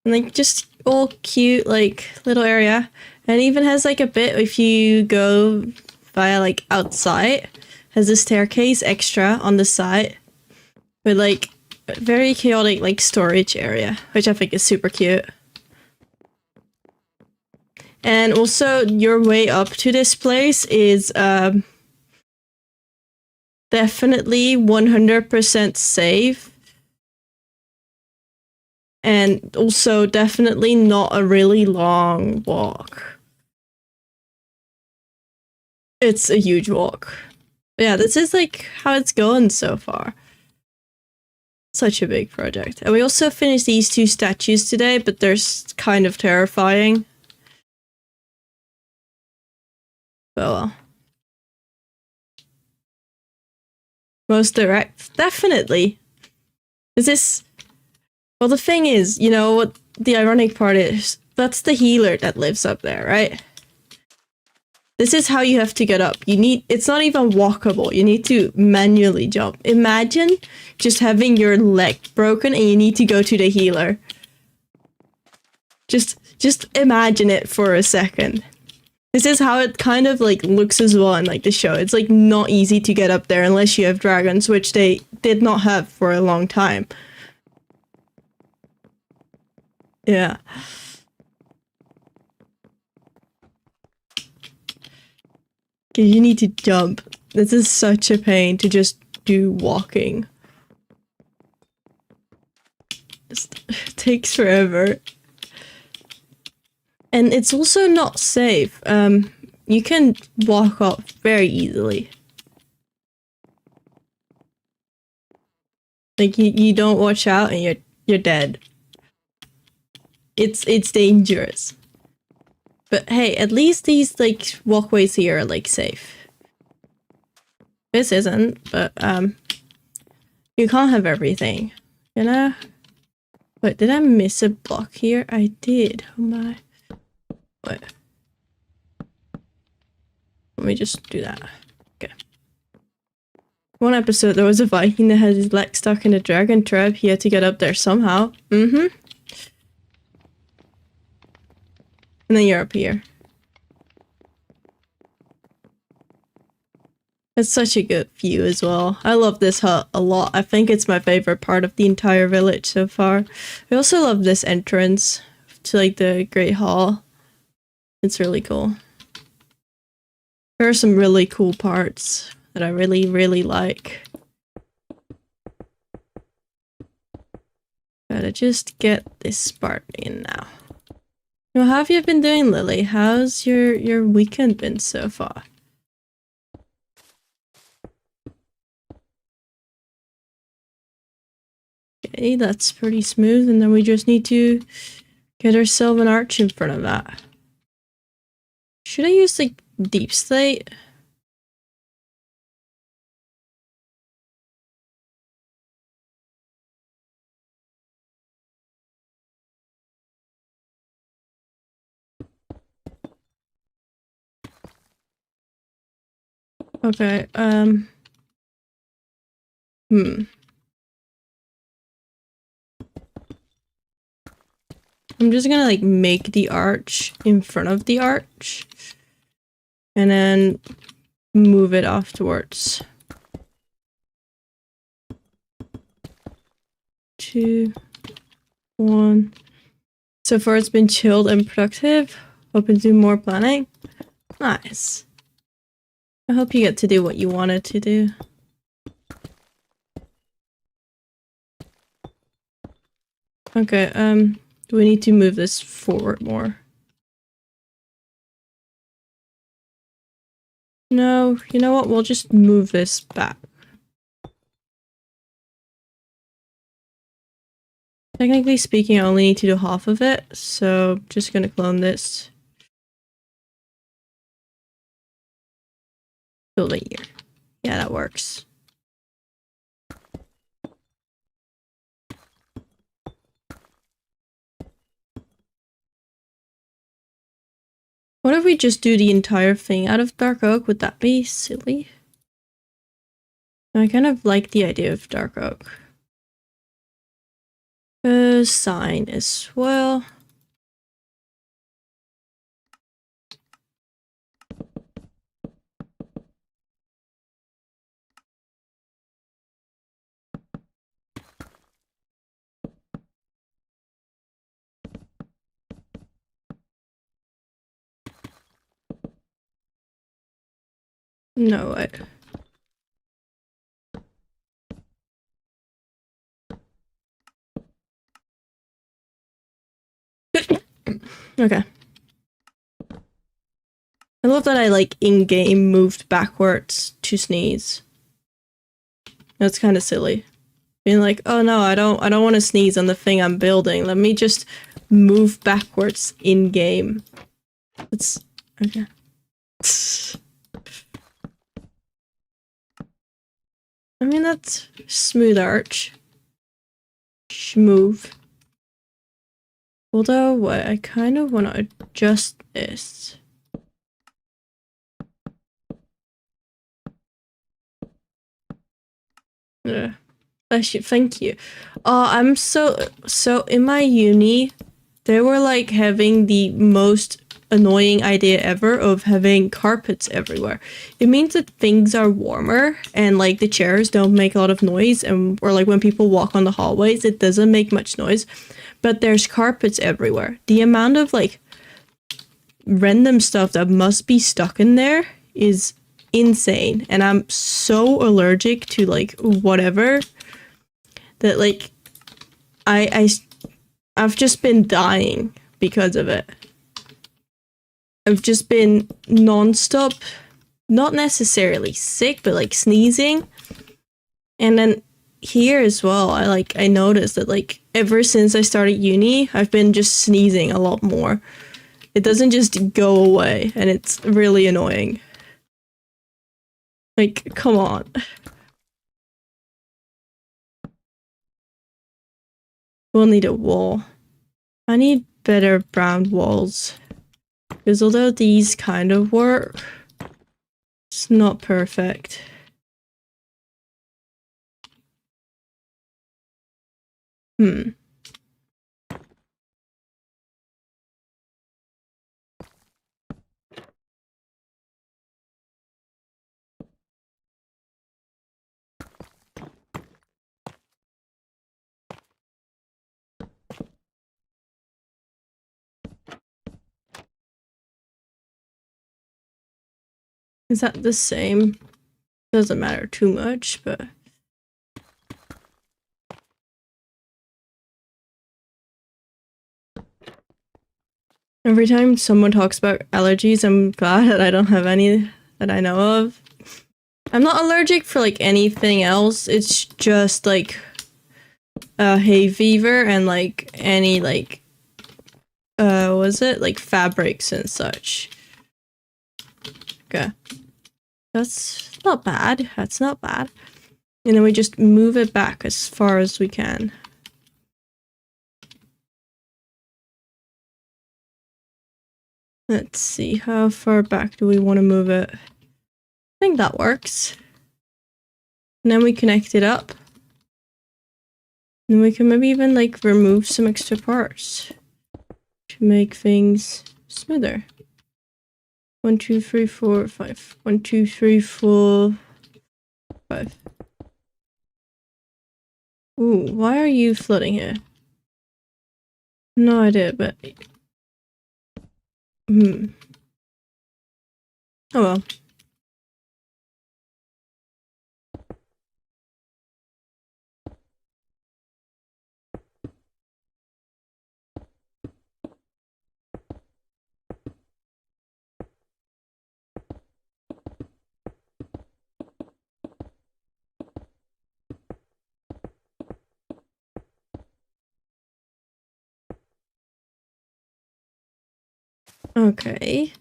And like just all cute like little area. And it even has like a bit if you go via like outside, has a staircase extra on the side with like a very chaotic like storage area, which I think is super cute. And also your way up to this place is definitely 100% safe. And also definitely not a really long walk. It's a huge walk. Yeah, this is like how it's going so far. Such a big project. And we also finished these two statues today, but they're kind of terrifying. Oh well. Most direct? Definitely. Is this... Well, the thing is, you know what the ironic part is? That's the healer that lives up there, right? This is how you have to get up. You need... It's not even walkable. You need to manually jump. Imagine just having your leg broken and you need to go to the healer. Just imagine it for a second. This is how it kind of like looks as well in like the show. It's like not easy to get up there unless you have dragons, which they did not have for a long time. Yeah. You need to jump. This is such a pain to just do walking. takes forever. And it's also not safe. You can walk off very easily. Like you don't watch out and you're dead. It's dangerous. But hey, at least these like walkways here are like safe. This isn't, but you can't have everything, you know? Wait, did I miss a block here? I did. Oh my. Wait. Let me just do that. Okay. One episode, there was a Viking that had his leg stuck in a dragon trap. He had to get up there somehow. Mm-hmm. And then you're up here. It's such a good view as well. I love this hut a lot. I think it's my favorite part of the entire village so far. I also love this entrance to like the Great Hall. It's really cool. There are some really cool parts that I really, really like. Gotta just get this part in now. Well, how have you been doing, Lily? How's your weekend been so far? Okay, that's pretty smooth, and then we just need to get ourselves an arch in front of that. Should I use like deep slate? Okay, I'm just gonna like make the arch in front of the arch and then move it afterwards. 2, 1. So far it's been chilled and productive. Hoping to do more planning. Nice. I hope you get to do what you wanted to do. Okay, do we need to move this forward more? No, you know what? We'll just move this back. Technically speaking, I only need to do half of it, so just gonna clone this. Build it here. Yeah, that works. What if we just do the entire thing out of dark oak? Would that be silly? I kind of like the idea of dark oak. Sign as well. No way. Okay. I love that I like in-game moved backwards to sneeze. That's kind of silly. Being like, oh no, I don't want to sneeze on the thing I'm building. Let me just move backwards in-game. It's okay. I mean, that's smooth arch. Schmoove. Although, what, I kind of want to adjust this. Yeah. Thank you. I'm so in my uni, they were like having the most annoying idea ever of having carpets everywhere. It means that things are warmer and like the chairs don't make a lot of noise, and or like when people walk on the hallways, it doesn't make much noise. But there's carpets everywhere. The amount of like random stuff that must be stuck in there is insane, and I'm so allergic to like whatever that like I I've just been dying because of it. I've just been non-stop, not necessarily sick, but like sneezing. And then here as well, I noticed that like ever since I started uni, I've been just sneezing a lot more. It doesn't just go away, and it's really annoying. Like, come on. We'll need a wall. I need better brown walls. Because although these kind of work, it's not perfect. Is that the same? Doesn't matter too much, but... Every time someone talks about allergies, I'm glad that I don't have any that I know of. I'm not allergic for like anything else. It's just like hay fever and like any like was it like fabrics and such. Okay. That's not bad. That's not bad. And then we just move it back as far as we can. Let's see, how far back do we want to move it? I think that works. And then we connect it up. And we can maybe even like remove some extra parts to make things smoother. 1, 2, 3, 4, 5. 1, 2, 3, 4, 5. Ooh, why are you floating here? No idea, but... Oh well. Okay.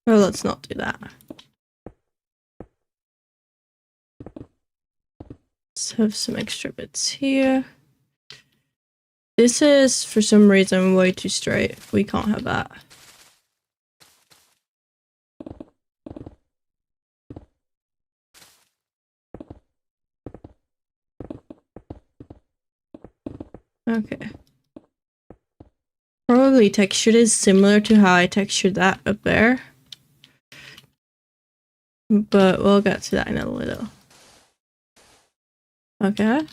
Oh, let's not do that. Let's have some extra bits here. This is, for some reason, way too straight. We can't have that. Okay. Probably textured is similar to how I textured that up there. But we'll get to that in a little. Okay.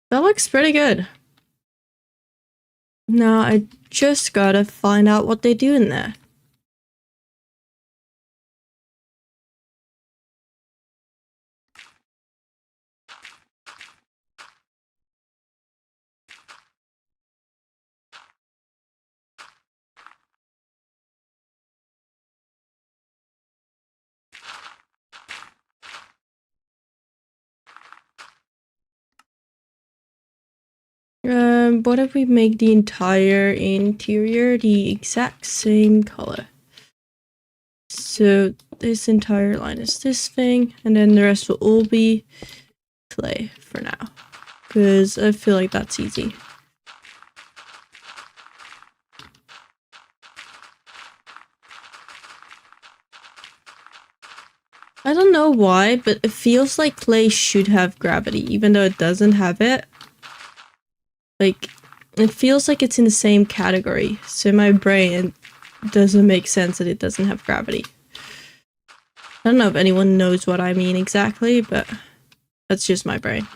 That looks pretty good. Now I just gotta find out what they do in there. What if we make the entire interior the exact same color? So this entire line is this thing, and then the rest will all be clay for now, because I feel like that's easy. I don't know why, but it feels like clay should have gravity, even though it doesn't have it. Like, it feels like it's in the same category. So in my brain, it doesn't make sense that it doesn't have gravity. I don't know if anyone knows what I mean exactly, but that's just my brain.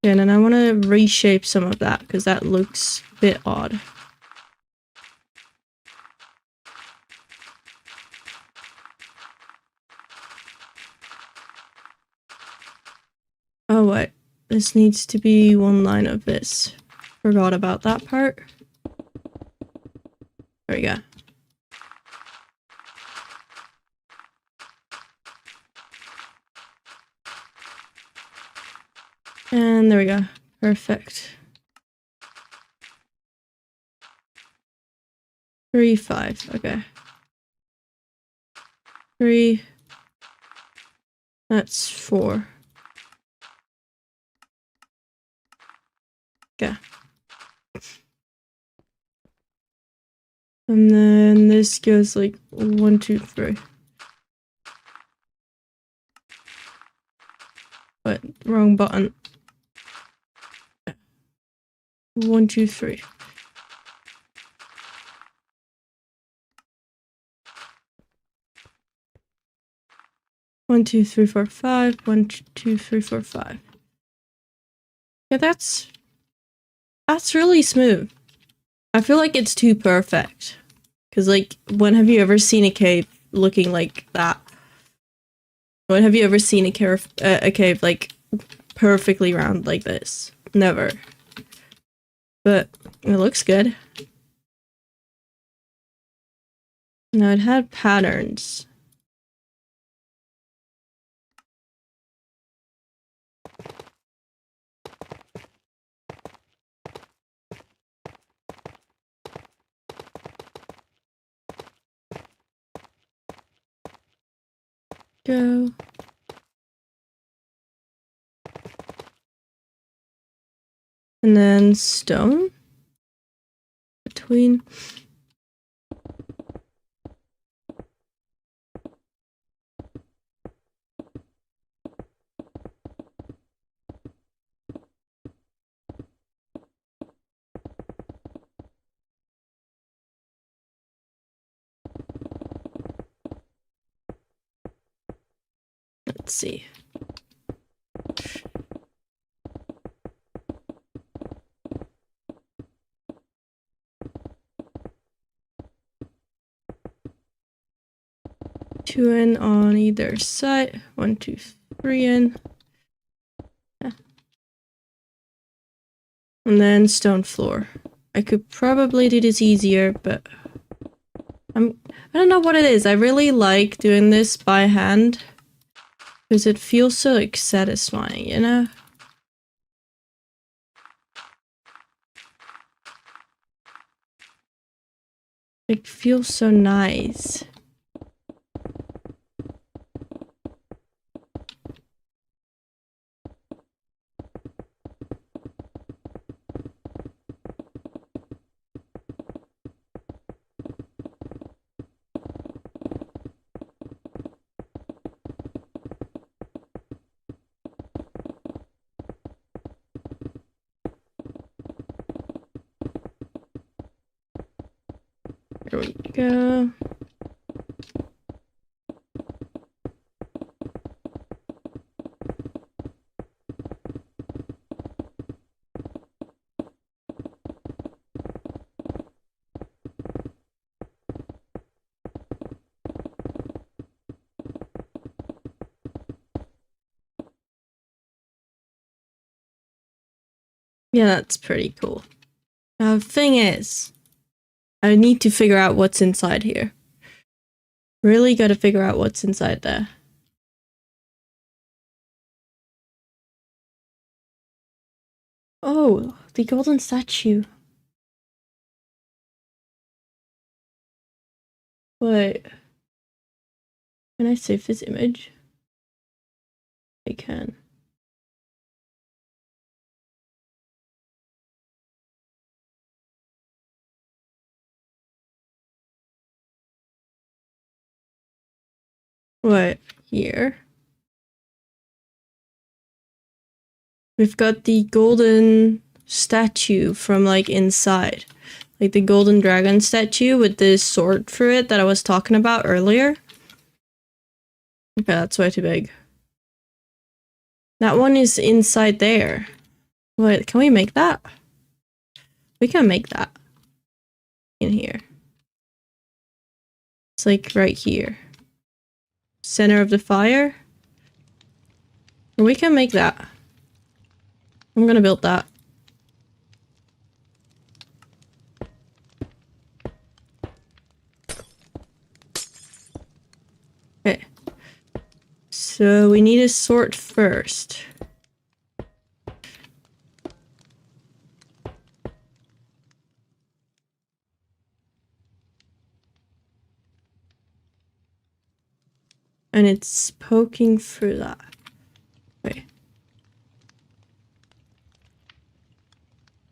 Okay, and then I want to reshape some of that because that looks a bit odd. Oh wait, this needs to be one line of this. Forgot about that part. There we go. And there we go. Perfect. 3, 5. Okay. 3. That's 4. Okay. And then this goes like 1, 2, 3. But wrong button. 1, 2, 3. One, two, three, four, five. 1, 2, 3, 4, 5. Yeah, that's really smooth. I feel like it's too perfect. Cause like, when have you ever seen a cave looking like that? When have you ever seen a cave like perfectly round like this? Never. But it looks good. No, it had patterns. Go. And then stone between. Let's see. Two in on either side. 1, 2, 3 in. Yeah. And then stone floor. I could probably do this easier, but I don't know what it is. I really like doing this by hand because it feels so like satisfying, you know? It feels so nice. There we go. Yeah, that's pretty cool. Now, the thing is, I need to figure out what's inside here. Really gotta figure out what's inside there. Oh, the golden statue. Wait. Can I save this image? I can. What? Here? We've got the golden statue from like inside. Like the golden dragon statue with the sword through it that I was talking about earlier. Okay, that's way too big. That one is inside there. Wait, can we make that? We can make that. In here. It's like right here. Center of the fire. We can make that. I'm gonna build that. Okay. So we need a sword first. And it's poking through that. Okay.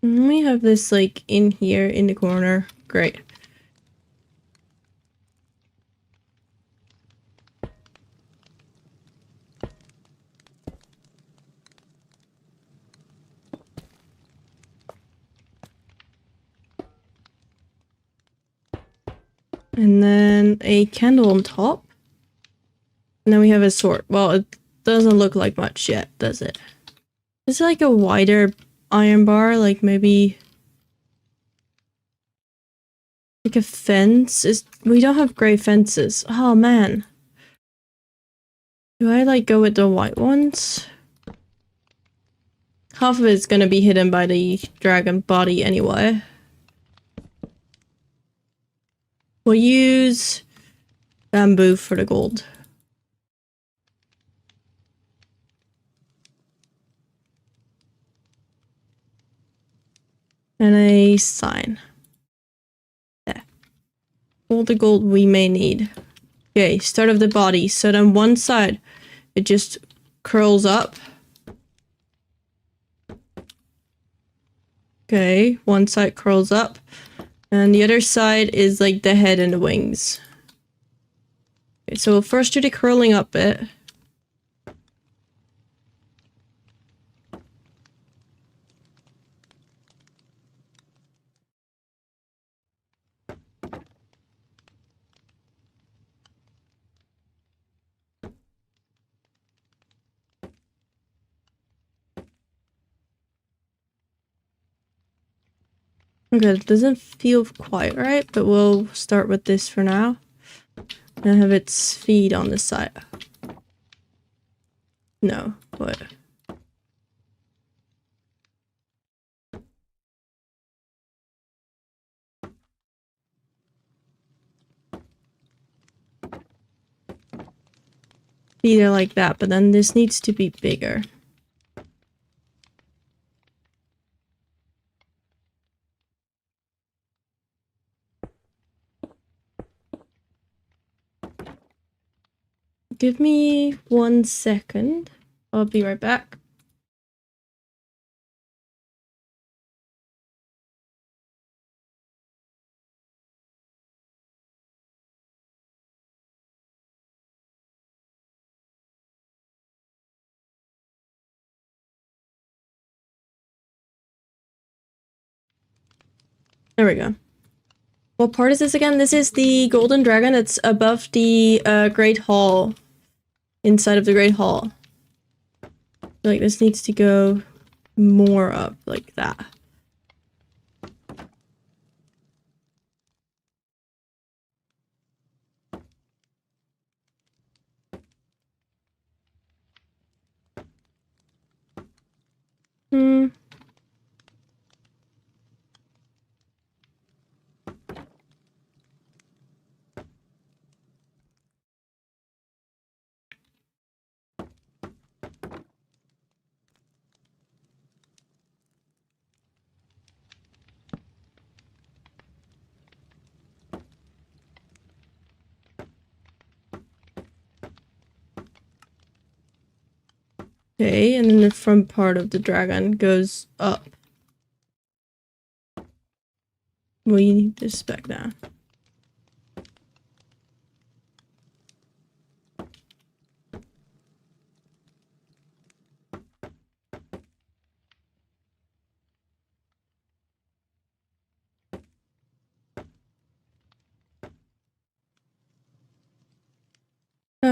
And we have this like in here in the corner. Great. And then a candle on top. And then we have a sword. Well, it doesn't look like much yet, does it? It's like a wider iron bar, like maybe like a fence. We don't have gray fences. Oh man. Do I like go with the white ones? Half of it's gonna be hidden by the dragon body anyway. We'll use bamboo for the gold. And a sign. There. All the gold we may need. Okay, start of the body. So then one side, it just curls up. Okay, one side curls up. And the other side is like the head and the wings. Okay, so we'll first do the curling up bit. Okay, it doesn't feel quite right, but we'll start with this for now. And have its feet on the side. No, what? Feet are like that, but then this needs to be bigger. Give me 1 second. I'll be right back. There we go. What part is this again? This is the golden dragon that's above the Great Hall. Inside of the Great Hall. Like this needs to go more up like that. Hmm. Okay, and then the front part of the dragon goes up. Well, you need this back down.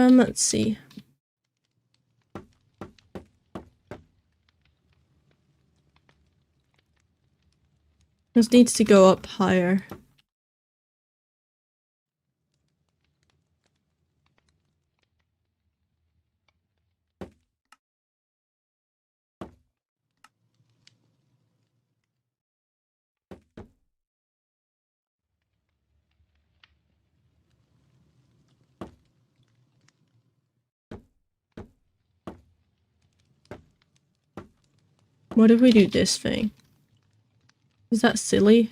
Let's see. This needs to go up higher. What if we do this thing? Is that silly?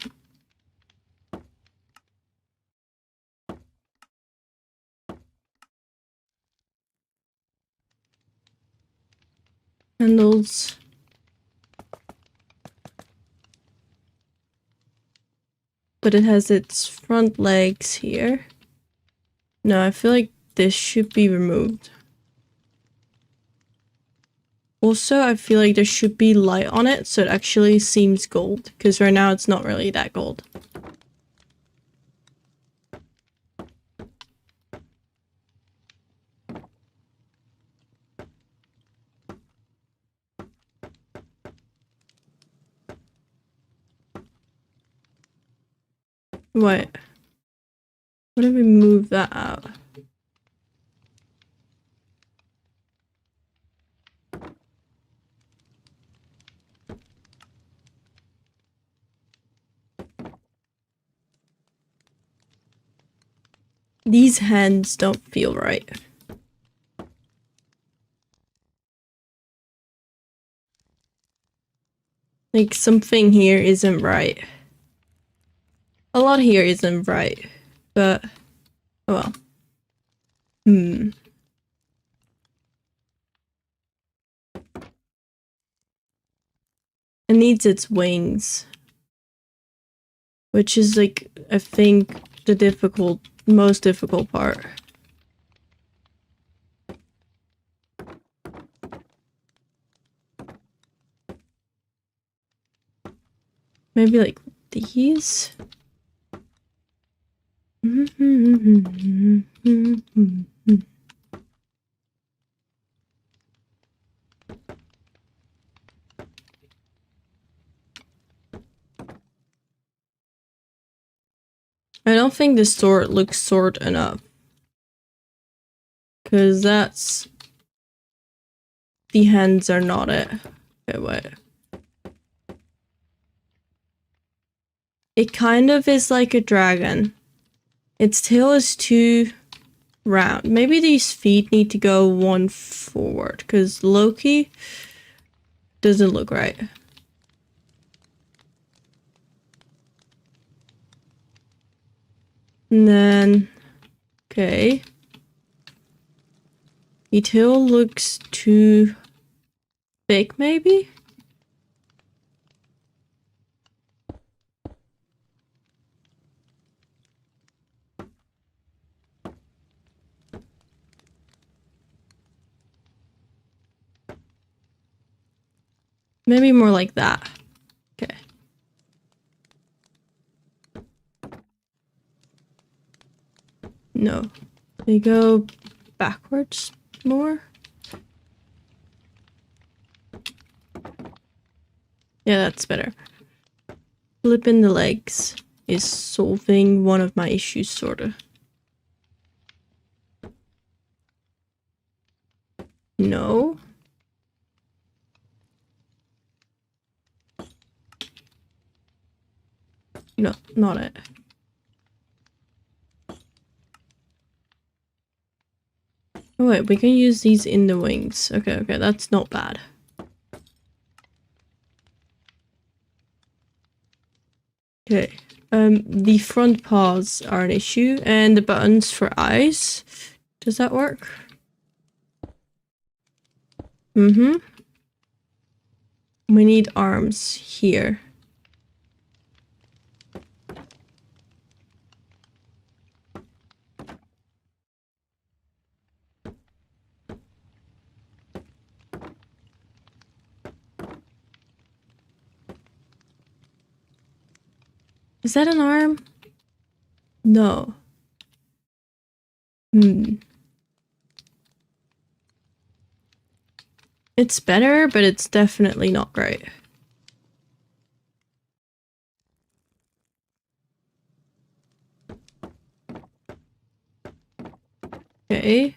Handles. But it has its front legs here. No, I feel like this should be removed. Also, I feel like there should be light on it so it actually seems gold. Because right now it's not really that gold. Wait. What if we move that out? These hands don't feel right. Like something here isn't right. A lot here isn't right, but oh well. It needs its wings. Which is like, I think, the most difficult part. Maybe like these? I don't think the sword looks short enough. Because that's... The hands are not it. Okay, wait. It kind of is like a dragon. Its tail is too round. Maybe these feet need to go one forward. Because Loki doesn't look right. And then... Okay. The tail looks too big, maybe? Maybe more like that. Okay. No. They go backwards more? Yeah, that's better. Flipping the legs is solving one of my issues, sorta. No. No, not it. Oh wait, we can use these in the wings. Okay, okay, that's not bad. Okay, the front paws are an issue, and the buttons for eyes. Does that work? Mm-hmm. We need arms here. Is that an arm? No. It's better, but it's definitely not great. Okay.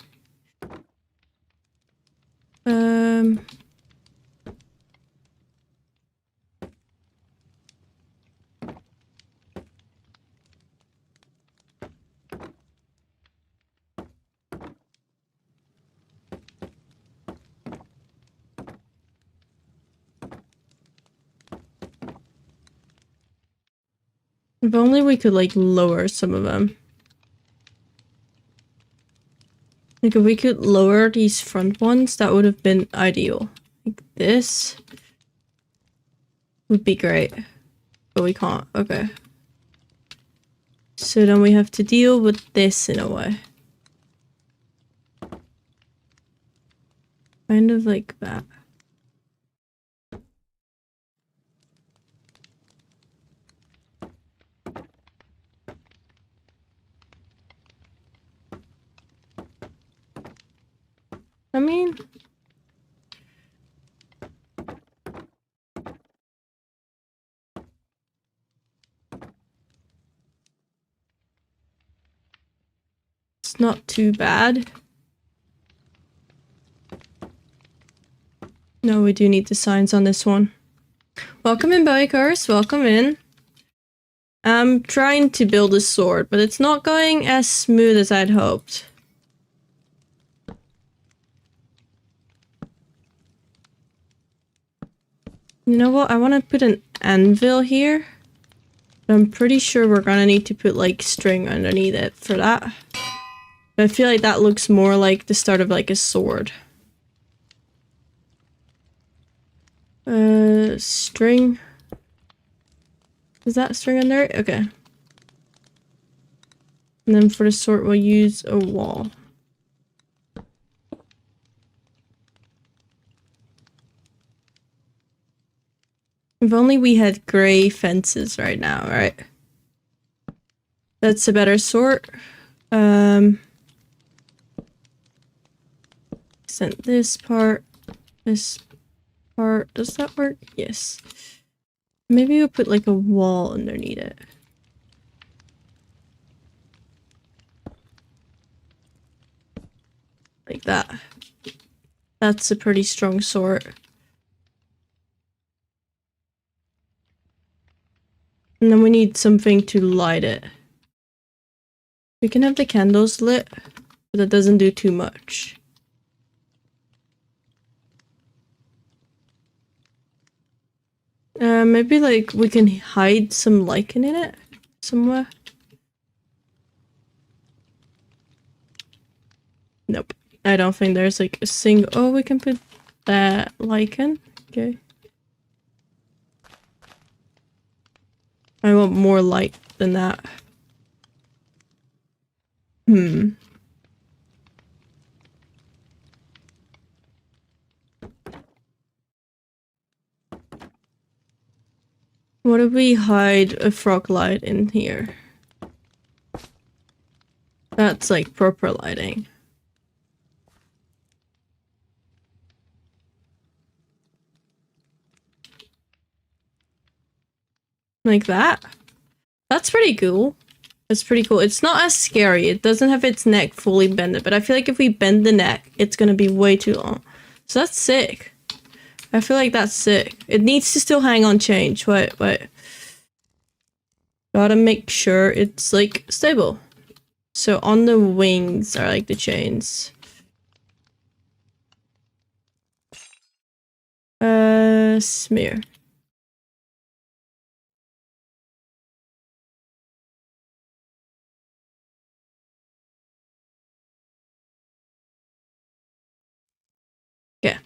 If only we could, like, lower some of them. Like, if we could lower these front ones, that would have been ideal. Like, this would be great. But we can't. Okay. So then we have to deal with this in a way. Kind of like that. I mean... it's not too bad. No, we do need the signs on this one. Welcome in, bikers. Welcome in. I'm trying to build a sword, but it's not going as smooth as I'd hoped. You know what? I want to put an anvil here. But I'm pretty sure we're gonna need to put, like, string underneath it for that. But I feel like that looks more like the start of, like, a sword. String. Is that string under it? Okay. And then for the sword, we'll use a wall. If only we had gray fences right now, right? That's a better sort. Sent this part. This part. Does that work? Yes. Maybe we'll put like a wall underneath it. Like that. That's a pretty strong sword. And then we need something to light it. We can have the candles lit, but that doesn't do too much. Maybe like we can hide some lichen in it somewhere. Nope. I don't think there's like a single. Oh, we can put that lichen. Okay. I want more light than that. What if we hide a frog light in here? That's like proper lighting. Like that? That's pretty cool. It's pretty cool. It's not as scary. It doesn't have its neck fully bended, but I feel like if we bend the neck, it's gonna be way too long. So that's sick. I feel like that's sick. It needs to still hang on change. Wait. Gotta make sure it's like stable. So on the wings are like the chains. Smear. Yeah.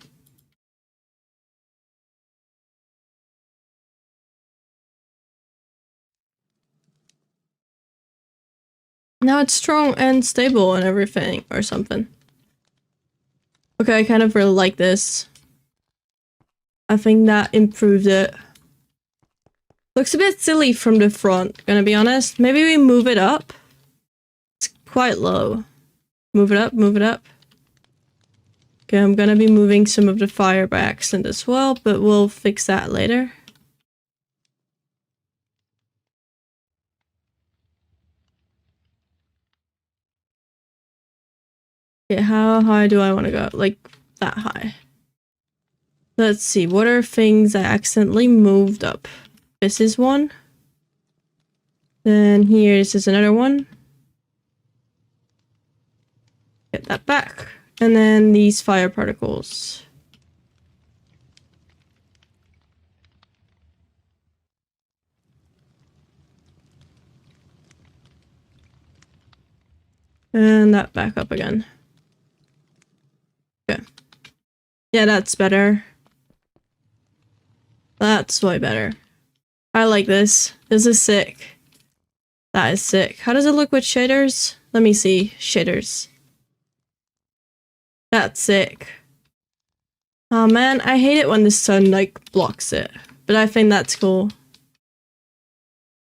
Now it's strong and stable and everything, or something. Okay, I kind of really like this. I think that improved it. Looks a bit silly from the front, gonna be honest. Maybe we move it up. It's quite low. Move it up, move it up. Okay, I'm gonna be moving some of the fire by accident as well, but we'll fix that later. Okay, how high do I want to go? Like, that high. Let's see, what are things I accidentally moved up? This is one. Then here, this is another one. Get that back. And then these fire particles. And that back up again. Okay. Yeah, that's better. That's way better. I like this. This is sick. That is sick. How does it look with shaders? Let me see. Shaders. That's sick. Oh man, I hate it when the sun like blocks it. But I think that's cool.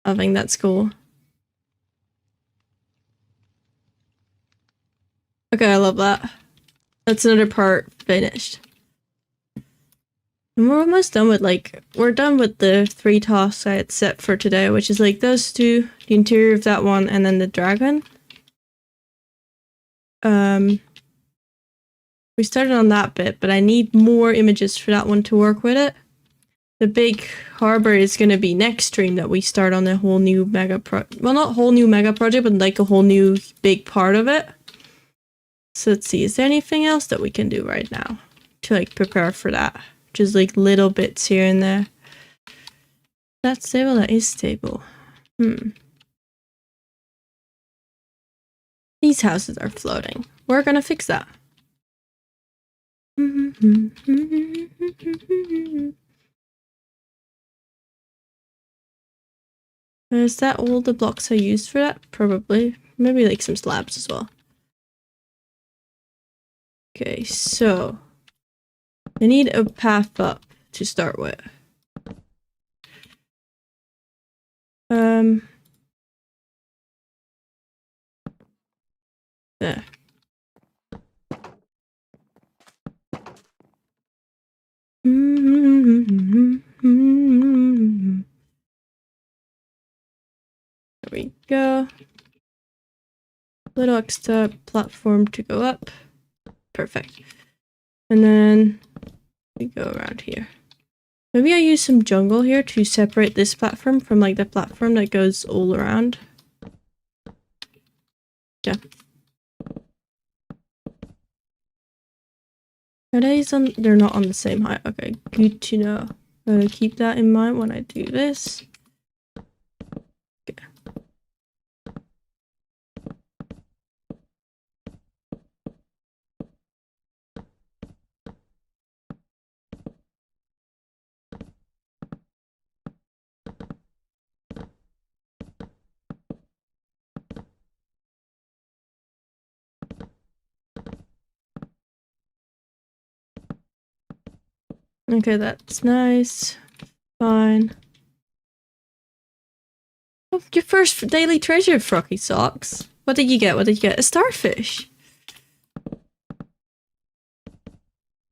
I think that's cool. Okay, I love that. That's another part finished. And we're almost done with we're done with the 3 tasks I had set for today, which is like those 2, the interior of that one, and then the dragon. We started on that bit, but I need more images for that one to work with it. The big harbor is going to be next stream that we start on a whole new mega well, not whole new mega project, but like a whole new big part of it. So let's see, is there anything else that we can do right now to like prepare for that? Just like little bits here and there. That's stable, that is stable. These houses are floating. We're gonna fix that. Is that all the blocks I used for that? Probably. Maybe like some slabs as well. Okay, so I need a path up to start with. There. There we go. Little extra platform to go up. Perfect. And then we go around here. Maybe I use some jungle here to separate this platform from like the platform that goes all around. Yeah. Are these on? They're not on the same height. Okay, good to know. I'm gonna keep that in mind when I do this. Okay. Okay, that's nice. Fine. Oh, your first daily treasure, Frocky Socks. What did you get? What did you get? A starfish.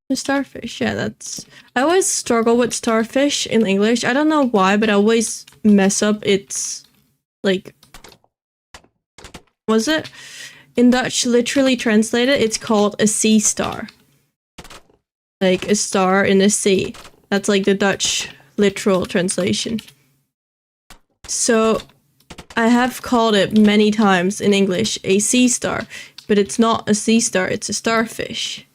A starfish, yeah, that's... I always struggle with starfish in English. I don't know why, but I always mess up its... like... Was it? In Dutch, literally translated, it's called a sea star. Like, a star in the sea. That's like the Dutch literal translation. So, I have called it many times in English a sea star, but it's not a sea star, it's a starfish.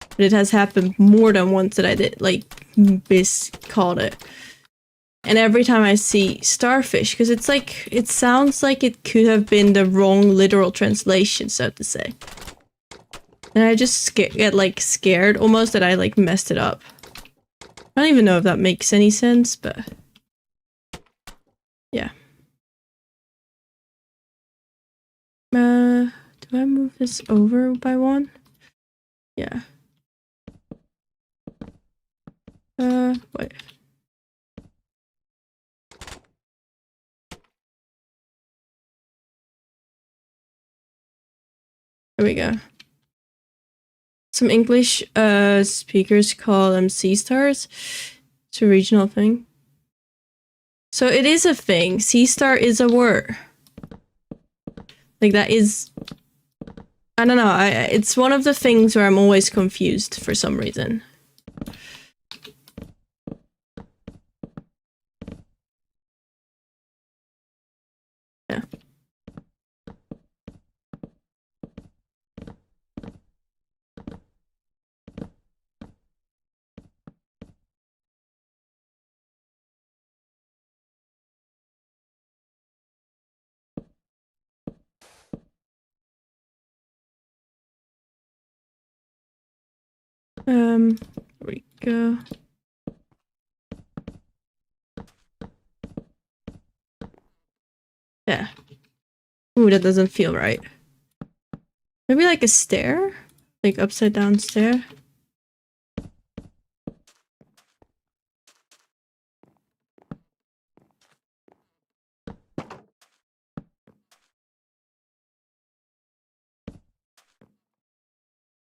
But it has happened more than once that I did, like, miscalled it. And every time I see starfish, because it's like, it sounds like it could have been the wrong literal translation, so to say. And I just get, like, scared almost that I, like, messed it up. I don't even know if that makes any sense, but... yeah. Do I move this over by one? Yeah. Wait. There we go. Some English speakers call them sea stars. It's a regional thing. So it is a thing. Sea star is a word. Like that is... I don't know. It's one of the things where I'm always confused for some reason. Yeah. Here we go. Yeah. Ooh, that doesn't feel right. Maybe like a stair? Like upside down stair?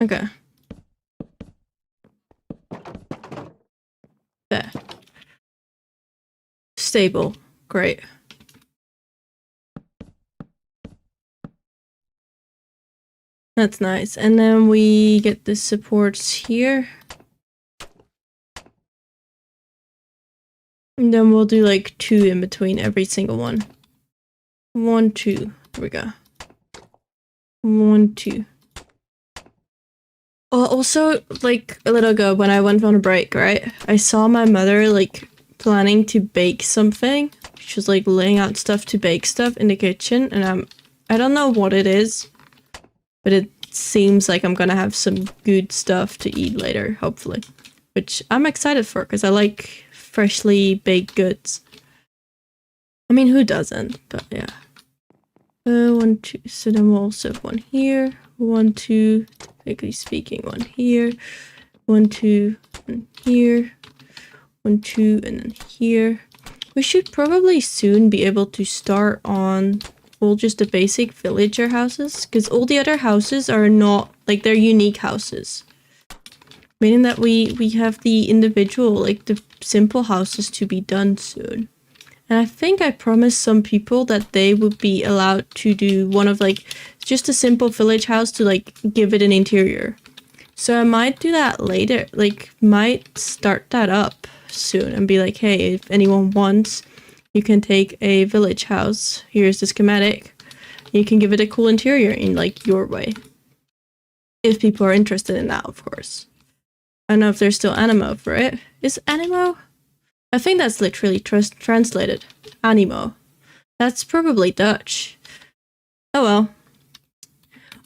Okay. There. Stable. Great. That's nice. And then we get the supports here. And then we'll do like 2 in between every single one. 1, 2. Here we go. 1, 2. Oh, also, like a little ago when I went on a break, right? I saw my mother like planning to bake something. She was like laying out stuff to bake stuff in the kitchen, and I don't know what it is, but it seems like I'm gonna have some good stuff to eat later, hopefully. Which I'm excited for, because I like freshly baked goods. I mean, who doesn't? But yeah. 1, 2. So then we'll also have one here. 1, 2. Typically speaking, one here. 1, 2, and here. 1, 2, and then here. We should probably soon be able to start on all just the basic villager houses, because all the other houses are not, like, they're unique houses. Meaning that we have the individual, like, the simple houses to be done soon. And I think I promised some people that they would be allowed to do one of, like, just a simple village house to, like, give it an interior. So I might do that later, like, might start that up soon and be like, hey, if anyone wants, you can take a village house. Here's the schematic. You can give it a cool interior in, like, your way. If people are interested in that, of course. I don't know if there's still Animo for it. Is Animo? I think that's literally translated. Animo. That's probably Dutch. Oh well.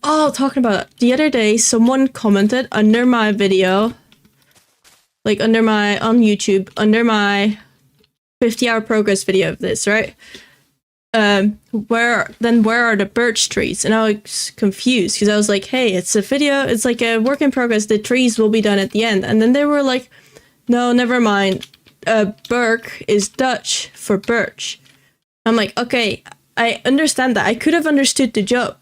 Oh, talking about it. The other day, someone commented under my video, like on YouTube, under my 50-hour progress video of this, right? Where are the birch trees? And I was confused because I was like, hey, it's a video, it's like a work in progress, the trees will be done at the end. And then they were like, no, never mind. Berk is Dutch for birch. I'm like, okay, I understand that. I could have understood the joke.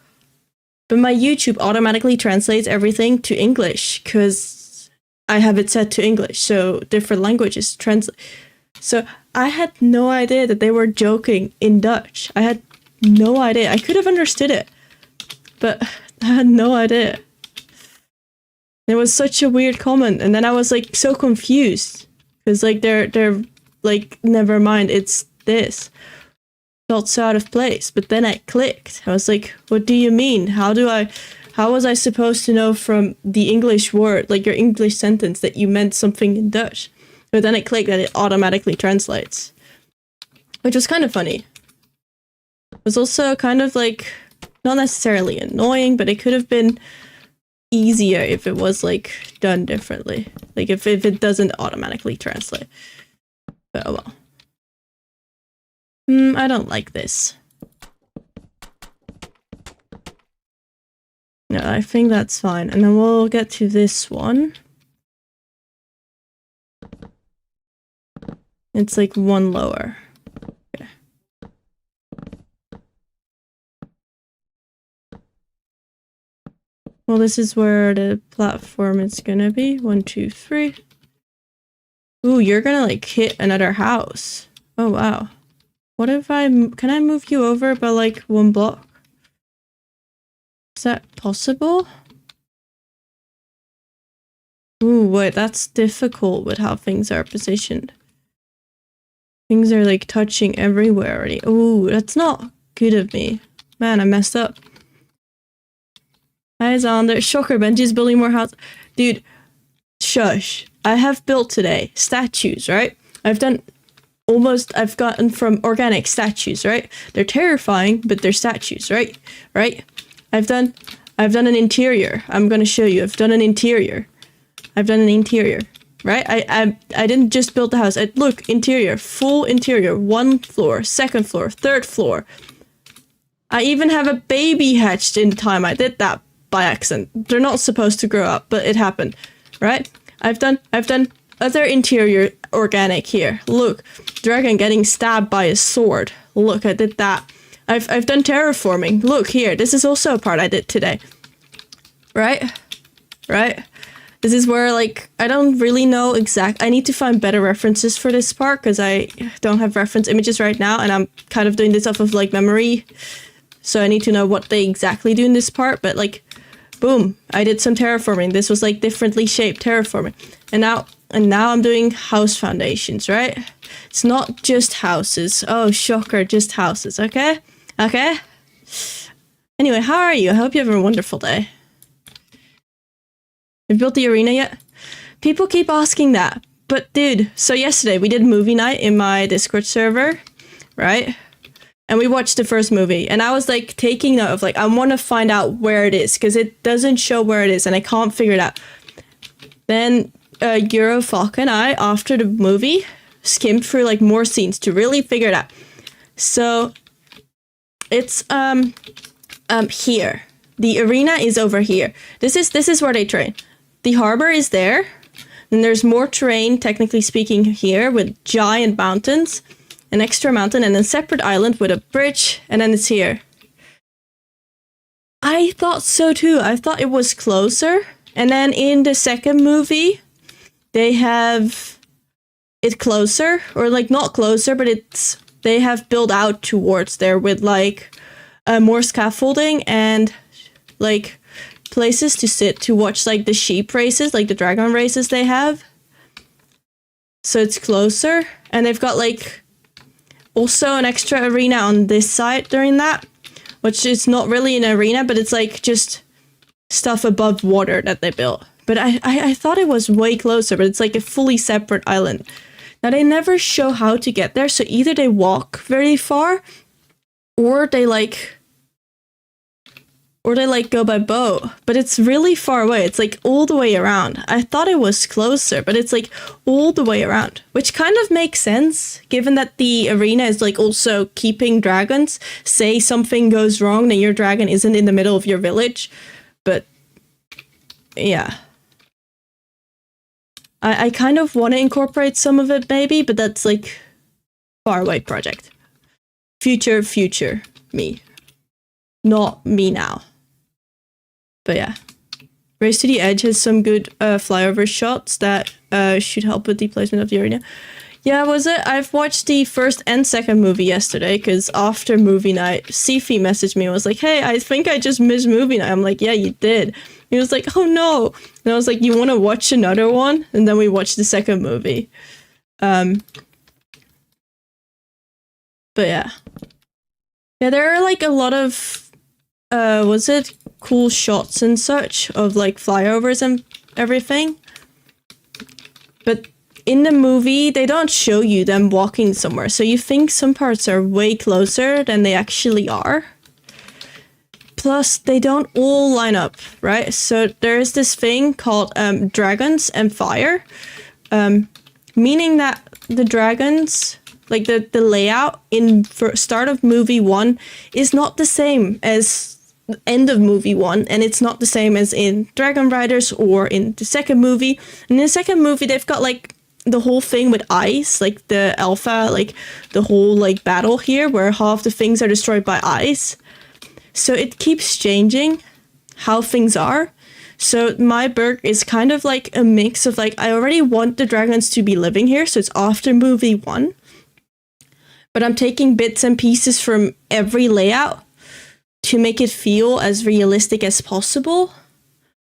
But my YouTube automatically translates everything to English because I have it set to English. So different languages translate. So I had no idea that they were joking in Dutch. I had no idea. I could have understood it, but I had no idea. It was such a weird comment. And then I was like so confused because like they're like, never mind, it's this. Felt so out of place. But then I clicked. I was like, what do you mean? How was I supposed to know from the English word, like your English sentence, that you meant something in Dutch? But then I clicked and it automatically translates. Which was kind of funny. It was also kind of like, not necessarily annoying, but it could have been easier if it was like done differently. Like if it doesn't automatically translate. But oh well. I don't like this. No, I think that's fine. And then we'll get to this one. It's like one lower. Okay. Well, this is where the platform is gonna be. 1, 2, 3. Ooh, you're gonna like hit another house. Oh wow. What if can I move you over by like 1 block? Is that possible? Ooh, wait, that's difficult with how things are positioned. Things are like touching everywhere already. Ooh, that's not good of me. Man, I messed up. Eyes on there. Shocker, Benji's building more houses. Dude, shush. I have built today statues, right? I've gotten from organic statues, right? They're terrifying, but they're statues, right? Right? I've done an interior. I'm gonna show you. I've done an interior. Right? I didn't just build the house. Look, interior, full interior, 1 floor, 2nd floor, 3rd floor. I even have a baby hatched in time. I did that by accident. They're not supposed to grow up, but it happened, right? I've done other interior organic here. Look, dragon getting stabbed by a sword. Look, I did that. I've done terraforming. Look here, this is also a part I did today. Right? This is where, like, I don't really know I need to find better references for this part, because I don't have reference images right now, and I'm kind of doing this off of, like, memory. So I need to know what they exactly do in this part, but, like, boom, I did some terraforming. This was, like, differently shaped terraforming. And now I'm doing house foundations, right? It's not just houses. Oh, shocker, just houses, okay? Okay? Anyway, how are you? I hope you have a wonderful day. You've built the arena yet? People keep asking that. But dude, so yesterday we did movie night in my Discord server, right? And we watched the first movie. And I was like taking note of like, I want to find out where it is. Because it doesn't show where it is and I can't figure it out. Then Eurofalk and I, after the movie, skimmed through like more scenes to really figure it out. So it's here. The arena is over here. This is where they train. The harbor is there. And there's more terrain, technically speaking, here with giant mountains. An extra mountain and a separate island with a bridge. And then it's here. I thought so too. I thought it was closer. And then in the second movie, they have it closer. Or like not closer, but they have built out towards there with like more scaffolding and like places to sit to watch like the sheep races, like the dragon races they have. So it's closer. And they've got like also an extra arena on this side during that, which is not really an arena, but it's like just stuff above water that they built. But I thought it was way closer, but it's like a fully separate island. Now they never show how to get there, so either they walk very far or they go by boat, but it's really far away. It's like all the way around. I thought it was closer, but it's like all the way around, which kind of makes sense given that the arena is like also keeping dragons. Say something goes wrong, then your dragon isn't in the middle of your village. But yeah. I kind of want to incorporate some of it maybe, but that's like far away project. Future me. Not me now. But yeah. Race to the Edge has some good flyover shots that should help with the placement of the arena. Yeah, was it? I've watched the first and second movie yesterday because after movie night, Sifi messaged me and was like, hey, I think I just missed movie night. I'm like, yeah, you did. He was like, oh no. And I was like, you want to watch another one? And then we watched the second movie. But yeah. Yeah, there are like a lot of cool shots and such of like flyovers and everything. But in the movie, they don't show you them walking somewhere. So you think some parts are way closer than they actually are. Plus, they don't all line up, right? So there is this thing called dragons and fire. Meaning that the dragons, like the layout in start of movie 1 is not the same as end of movie 1, and it's not the same as in Dragon Riders or in the second movie. In the second movie, they've got like the whole thing with ice, like the alpha, like the whole like battle here where half the things are destroyed by ice. So it keeps changing how things are. So my Berk is kind of like a mix of like, I already want the dragons to be living here, so it's after movie 1. But I'm taking bits and pieces from every layout to make it feel as realistic as possible.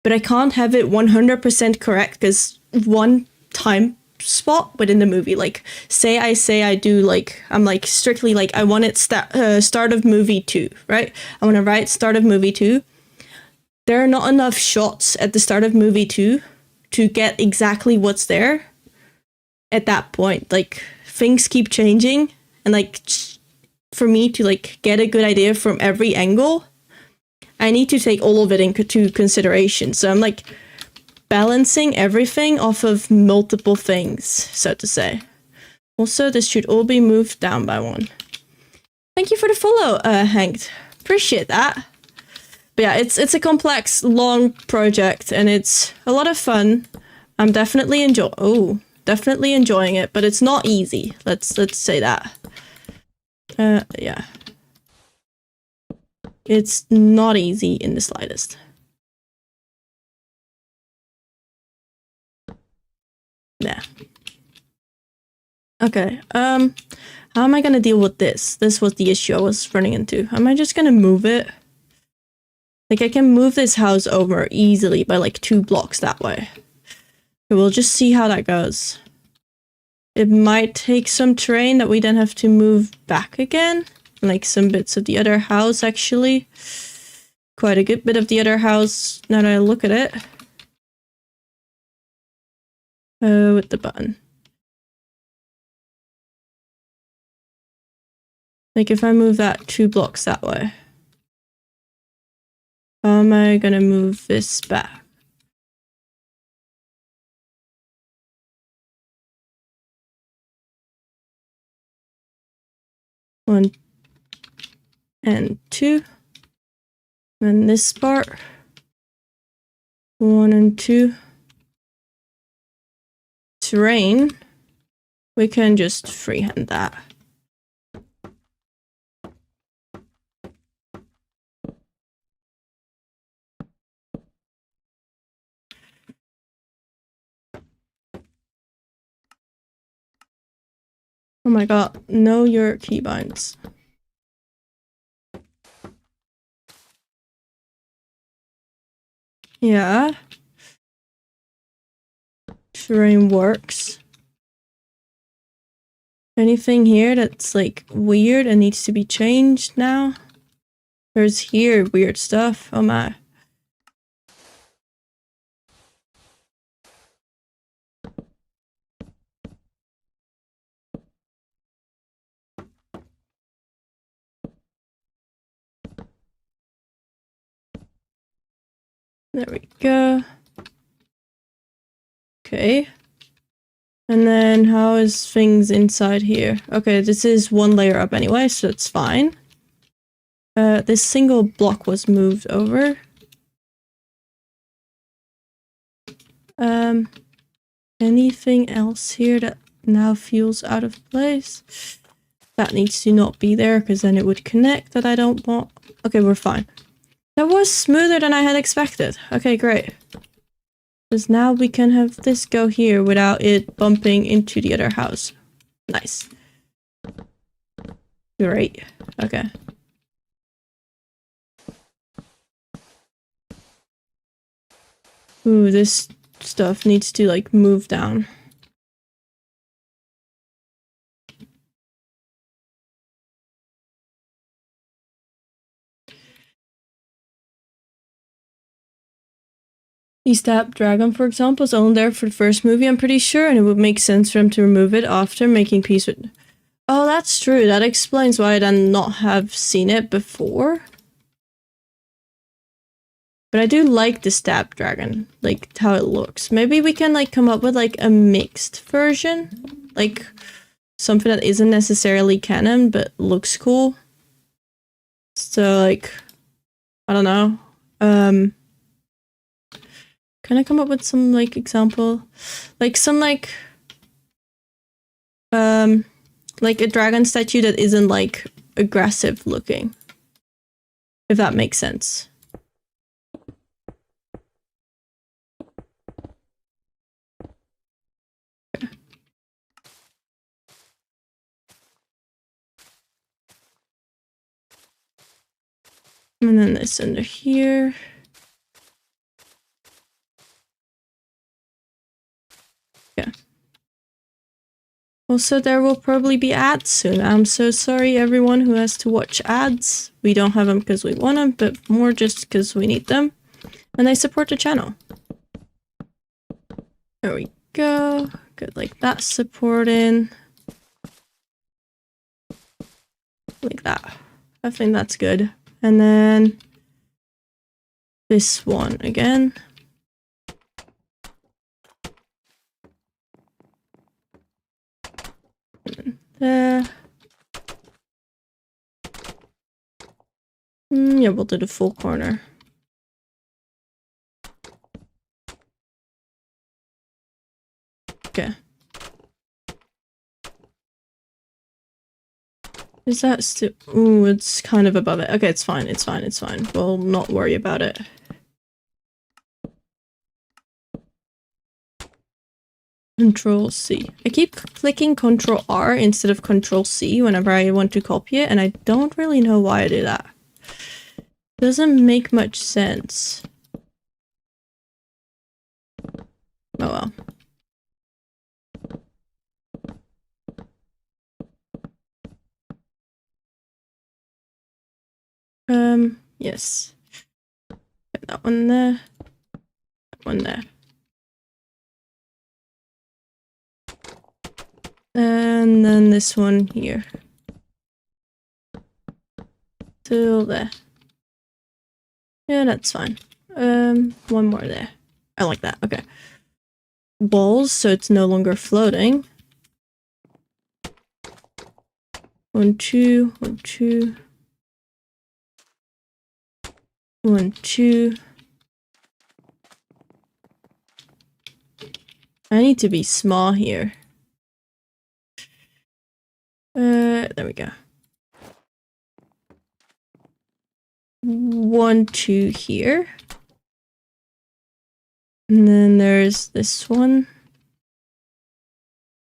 But I can't have it 100% correct because one time spot within the movie, like say I do like, I'm like strictly like, I want it start of movie 2, right? I want to write start of movie 2. There are not enough shots at the start of movie 2 to get exactly what's there at that point. Like things keep changing, and like for me to like get a good idea from every angle, I need to take all of it into consideration. So I'm like balancing everything off of multiple things, so to say. Also, this should all be moved down by 1. Thank you for the follow, Hank. Appreciate that. But yeah, it's a complex, long project, and it's a lot of fun. I'm definitely enjoying it, but it's not easy. Let's say that. Yeah. It's not easy in the slightest. Yeah. Okay, how am I gonna deal with this? This was the issue I was running into. Am I just gonna move it? Like, I can move this house over easily by like 2 blocks that way. But we'll just see how that goes. It might take some terrain that we then have to move back again. Like some bits of the other house, actually. Quite a good bit of the other house, now that I look at it. With the button. Like if I move that 2 blocks that way. How am I gonna move this back? One and 2. And this part. 1 and 2. Terrain. We can just freehand that. Oh my god, know your keybinds. Yeah. Terrain works. Anything here that's like weird and needs to be changed now? There's here weird stuff. Oh my. There we go. Okay. And then how is things inside here? Okay, this is 1 layer up anyway, so it's fine. This single block was moved over. Anything else here that now feels out of place? That needs to not be there, because then it would connect that I don't want. Okay, we're fine. That was smoother than I had expected. Okay, great. Because now we can have this go here without it bumping into the other house. Nice. Great. Okay. Ooh, this stuff needs to like move down. The Snapdragon, for example, is only there for the first movie, I'm pretty sure, and it would make sense for him to remove it after making peace with... Oh, that's true. That explains why I did not have seen it before. But I do like the Snapdragon, like how it looks. Maybe we can like come up with like a mixed version, like something that isn't necessarily canon but looks cool. So like, I don't know. Can I come up with some like example, like some like a dragon statue that isn't like aggressive looking, if that makes sense. And then this under here. Yeah. Also, there will probably be ads soon. I'm so sorry, everyone who has to watch ads. We don't have them because we want them, but more just because we need them. And they support the channel. There we go. Good, like that supporting. Like that. I think that's good. And then this one again. And there. Yeah, we'll do the full corner. Okay. Is that still? Ooh, it's kind of above it. Okay, it's fine. It's fine. It's fine. We'll not worry about it. Control C. I keep clicking Control R instead of Control C whenever I want to copy it, and I don't really know why I do that. Doesn't make much sense. Oh well. Yes. Put that one there. That one there. And then this one here. Till there. Yeah, that's fine. One more there. I like that. Okay. Balls, so it's no longer floating. 1, 2, 1, 2. 1, 2. I need to be small here. There we go. 1, 2 here. And then there's this one.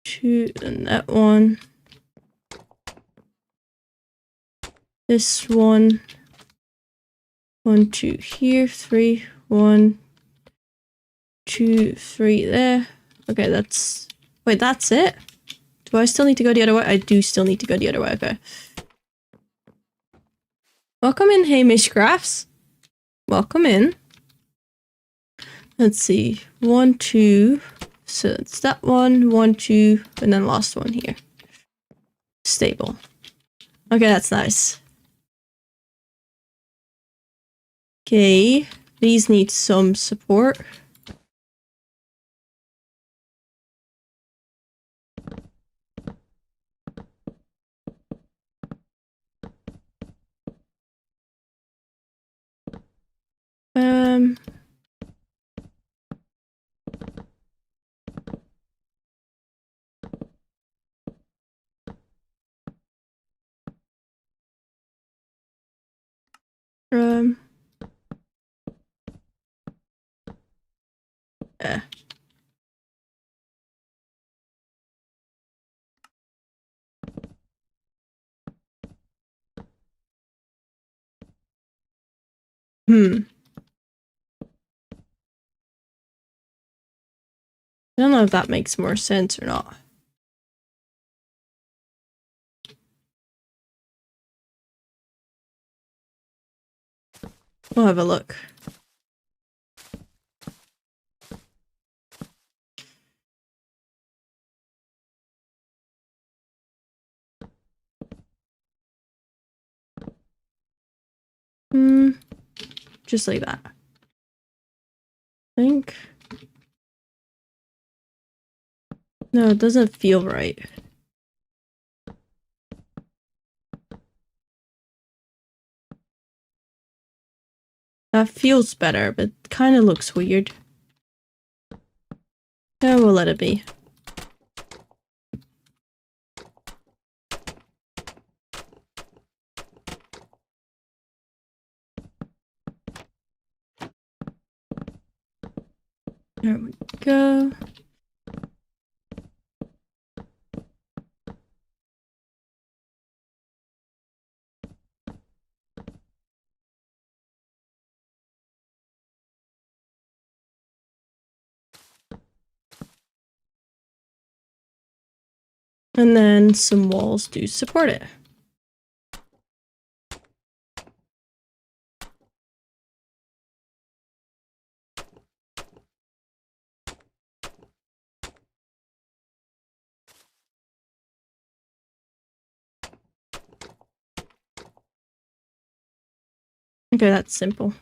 2, and that one. This one. 1, 2 here. 3. 1, 2, 3 there. Okay, that's... Wait, that's it? Do I still need to go the other way? I do still need to go the other way, okay. Welcome in, Hamish Crafts. Welcome in. Let's see. 1, 2. So it's that one, 1, 2, and then last one here. Stable. Okay, that's nice. Okay, these need some support. Um, yeah. I don't know if that makes more sense or not. We'll have a look. Just like that. I think. No, it doesn't feel right. That feels better, but kind of looks weird. Yeah, we'll let it be. There we go. And then some walls to support it. Okay, that's simple.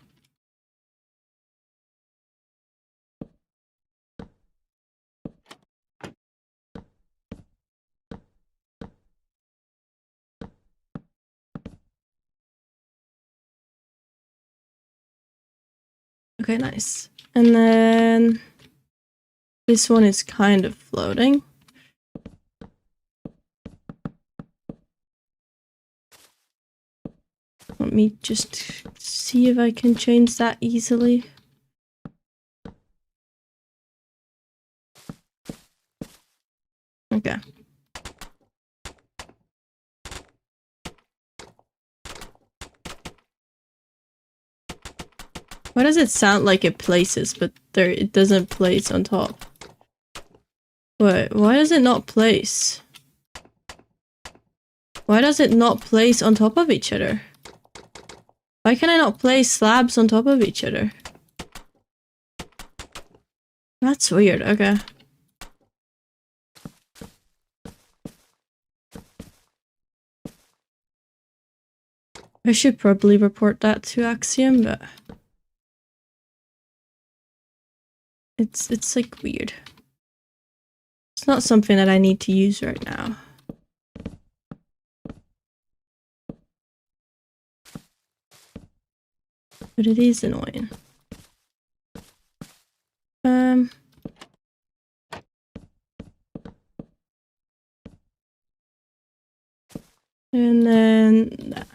Okay, nice. And then this one is kind of floating. Let me just see if I can change that easily. Okay. Why does it sound like it places, but it doesn't place on top? Wait, why does it not place? Why does it not place on top of each other? Why can I not place slabs on top of each other? That's weird, okay. I should probably report that to Axiom, but it's like weird. It's not something that I need to use right now. But it is annoying. And then that.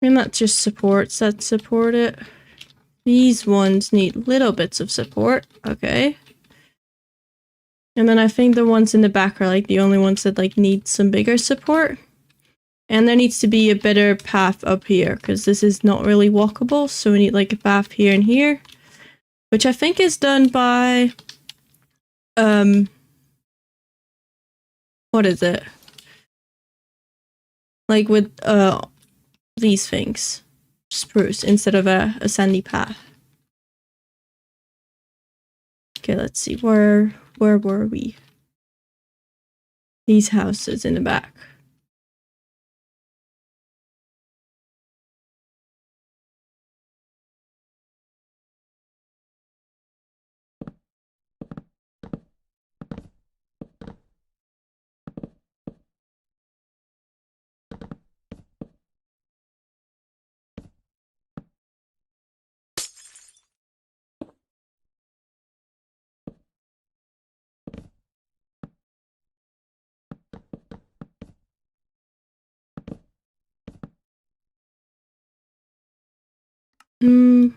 And that just supports that support it. These ones need little bits of support. Okay. And then I think the ones in the back are like the only ones that like need some bigger support. And there needs to be a better path up here because this is not really walkable. So we need like a path here and here, which I think is done by, what is it? Like with, these things. Spruce instead of a sandy path. Okay, let's see. Where were we? These houses in the back.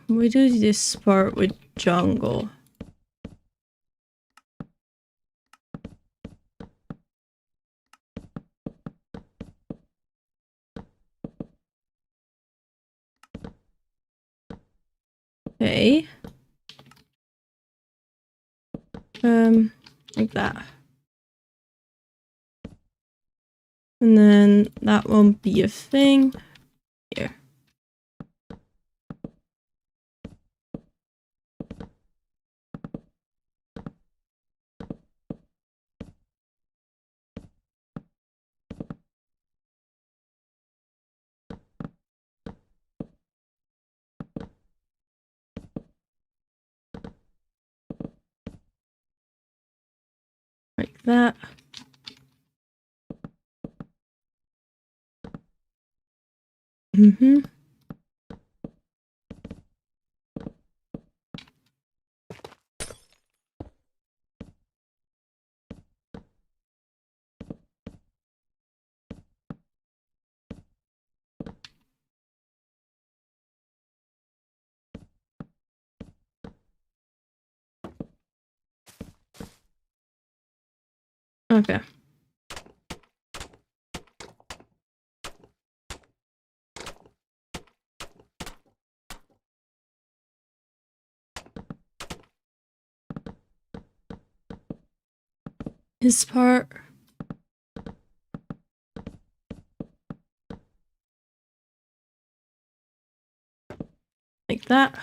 We do this part with jungle. Okay. Like that. And then that won't be a thing. Here. Like that. Okay. This part. Like that.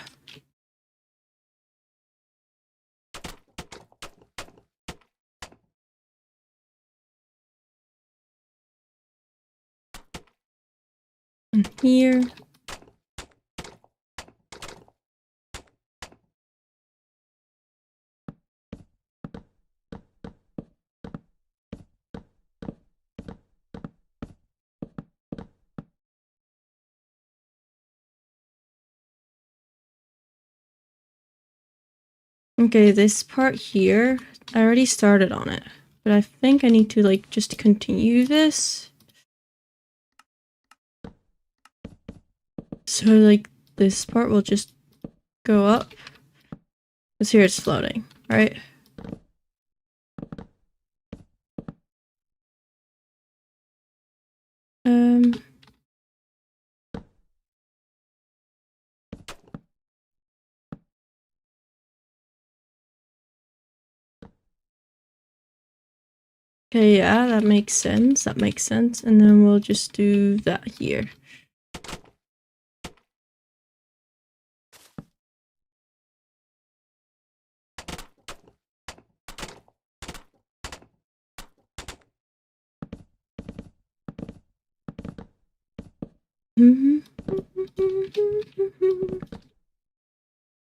And here. Okay, this part here, I already started on it, but I think I need to like just continue this. So like this part will just go up. Because here it's floating, right? Okay, yeah, that makes sense. That makes sense. And then we'll just do that here.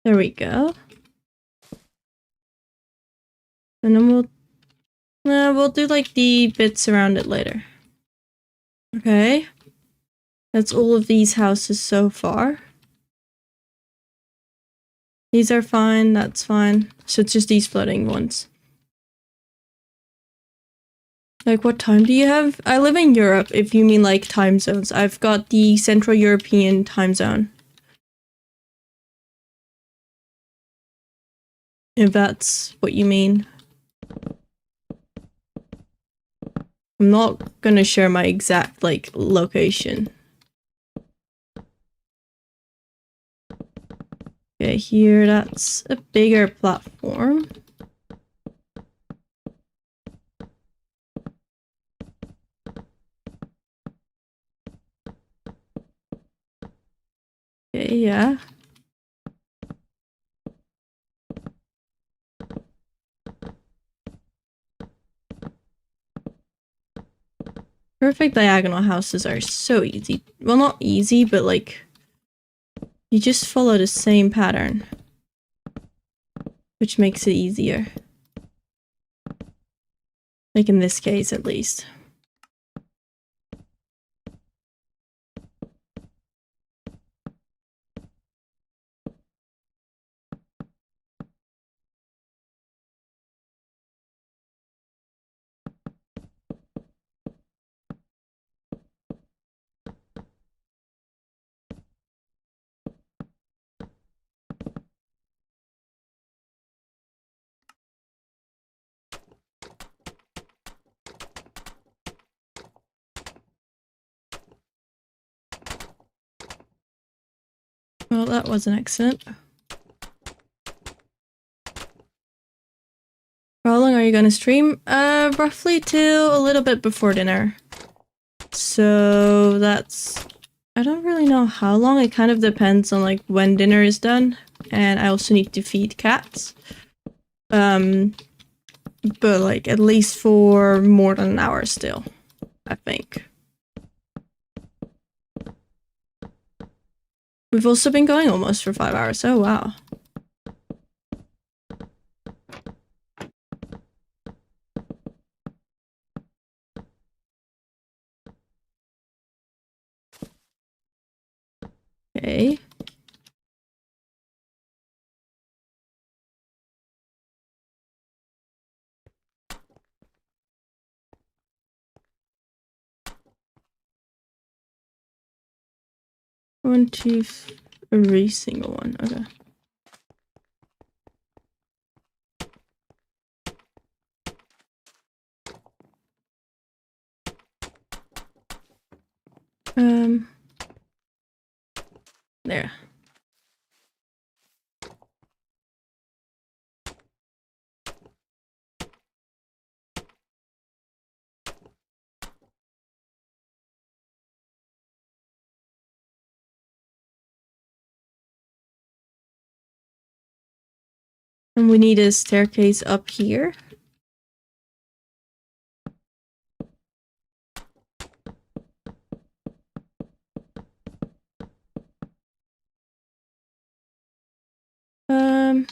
There we go. And then we'll do like the bits around it later. Okay. That's all of these houses so far. These are fine, that's fine. So it's just these floating ones. Like, what time do you have? I live in Europe, if you mean like time zones. I've got the Central European time zone. If that's what you mean. I'm not gonna share my exact, like, location. Okay, here, that's a bigger platform. Okay, yeah. Perfect diagonal houses are so easy. Well, not easy, but like, you just follow the same pattern, which makes it easier. Like in this case, at least. Well, that was an accident. How long are you gonna stream? Roughly till a little bit before dinner. So that's... I don't really know how long. It kind of depends on like when dinner is done. And I also need to feed cats. But like at least for more than an hour still, I think. We've also been going almost for 5 hours. Oh, wow. Okay. One, two, every single one. Okay. There. And we need a staircase up here. Here.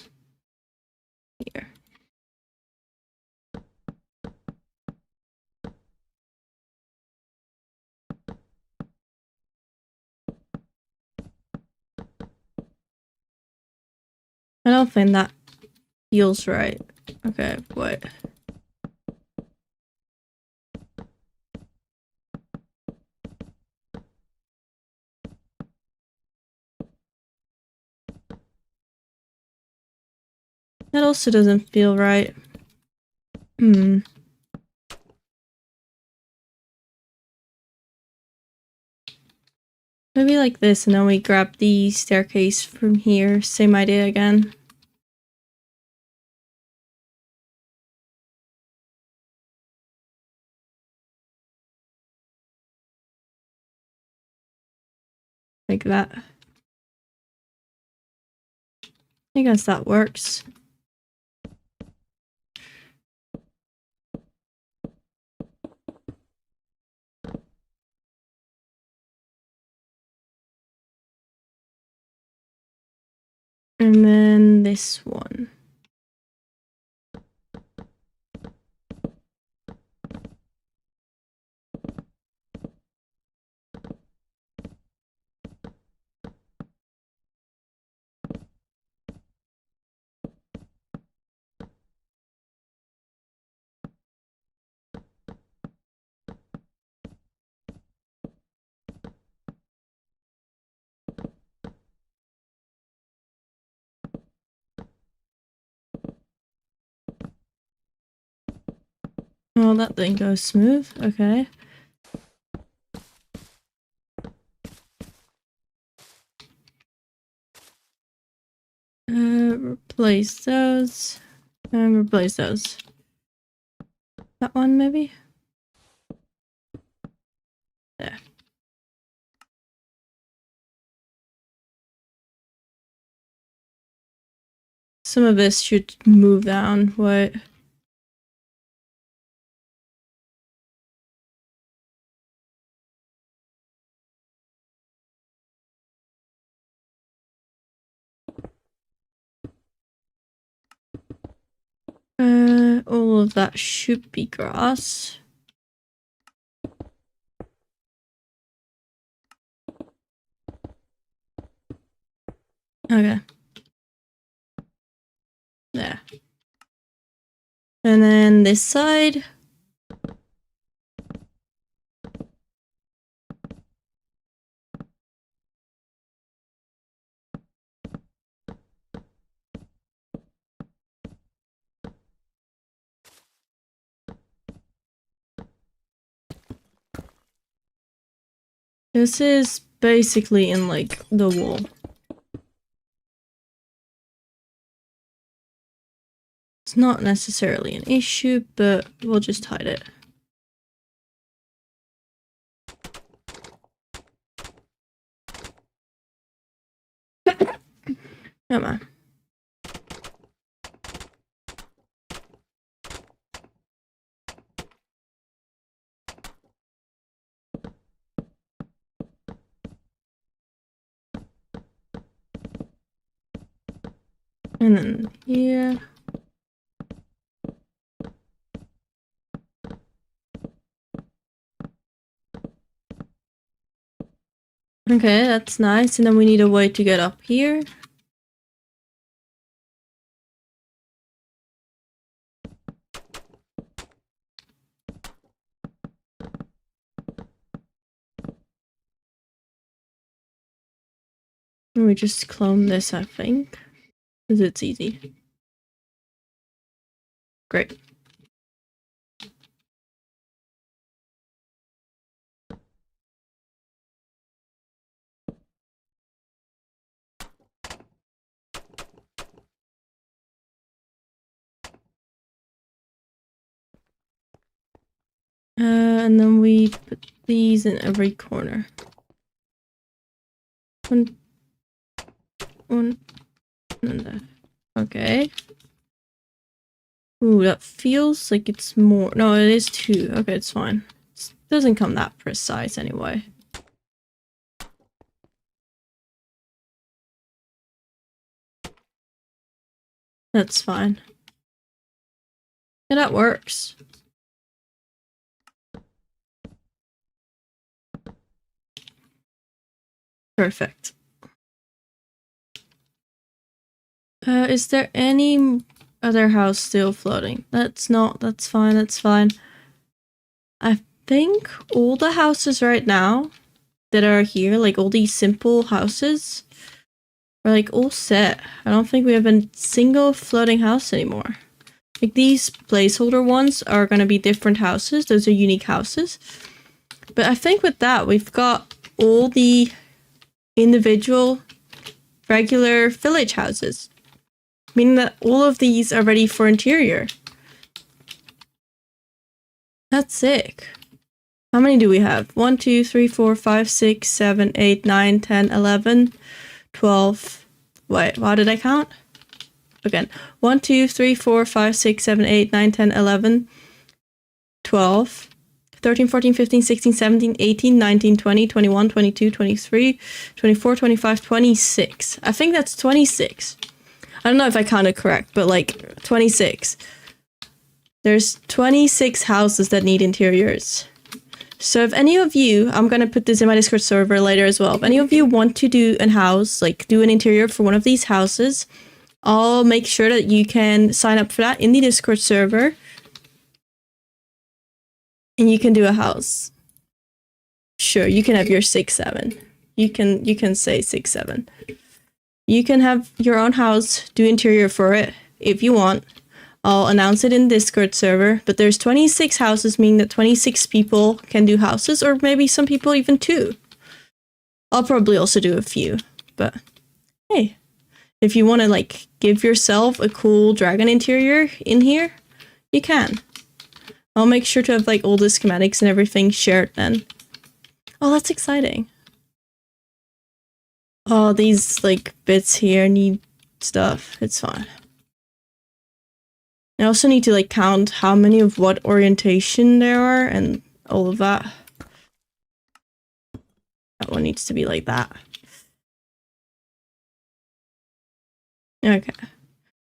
I don't think that feels right. Okay, what? That also doesn't feel right. Maybe like this, and then we grab the staircase from here. Same idea again. Like that. I guess that works. And then this one. Oh, that didn't go smooth. Okay. Replace those. And replace those. That one, maybe? There. Some of this should move down. What? All of that should be grass. Okay. There. And then this side. This is basically in like the wall. It's not necessarily an issue, but we'll just hide it. Come on. And then here. Okay, that's nice. And then we need a way to get up here. And we just clone this, I think. Because it's easy. Great. And then we put these in every corner. One, and there. Okay. Ooh, that feels like it's more. No, it is 2. Okay, it's fine. It doesn't come that precise anyway. That's fine. Yeah, that works. Perfect. Is there any other house still floating? That's fine, that's fine. I think all the houses right now that are here, like all these simple houses, are like all set. I don't think we have a single floating house anymore. Like these placeholder ones are gonna be different houses. Those are unique houses. But I think with that, we've got all the individual regular village houses. Meaning that all of these are ready for interior. That's sick. How many do we have? 1, 2, 3, 4, 5, 6, 7, 8, 9, 10, 11, 12. Wait, how did I count? Again. 1, 2, 3, 4, 5, 6, 7, 8, 9, 10, 11, 12, 13, 14, 15, 16, 17, 18, 19, 20, 21, 22, 23, 24, 25, 26. I think that's 26. I don't know if I counted correct, but like 26. There's 26 houses that need interiors. So if any of you, I'm going to put this in my Discord server later as well. If any of you want to do an house, like do an interior for one of these houses, I'll make sure that you can sign up for that in the Discord server. And you can do a house. Sure, you can have your 6, 7. You can say 6, 7. You can have your own house, do interior for it if you want. I'll announce it in Discord server, but there's 26 houses, meaning that 26 people can do houses, or maybe some people even 2. I'll probably also do a few, but hey, if you want to like give yourself a cool dragon interior in here, you can. I'll make sure to have like all the schematics and everything shared then. Oh, that's exciting. Oh, these like bits here need stuff. It's fine. I also need to like count how many of what orientation there are and all of that. That one needs to be like that. Okay.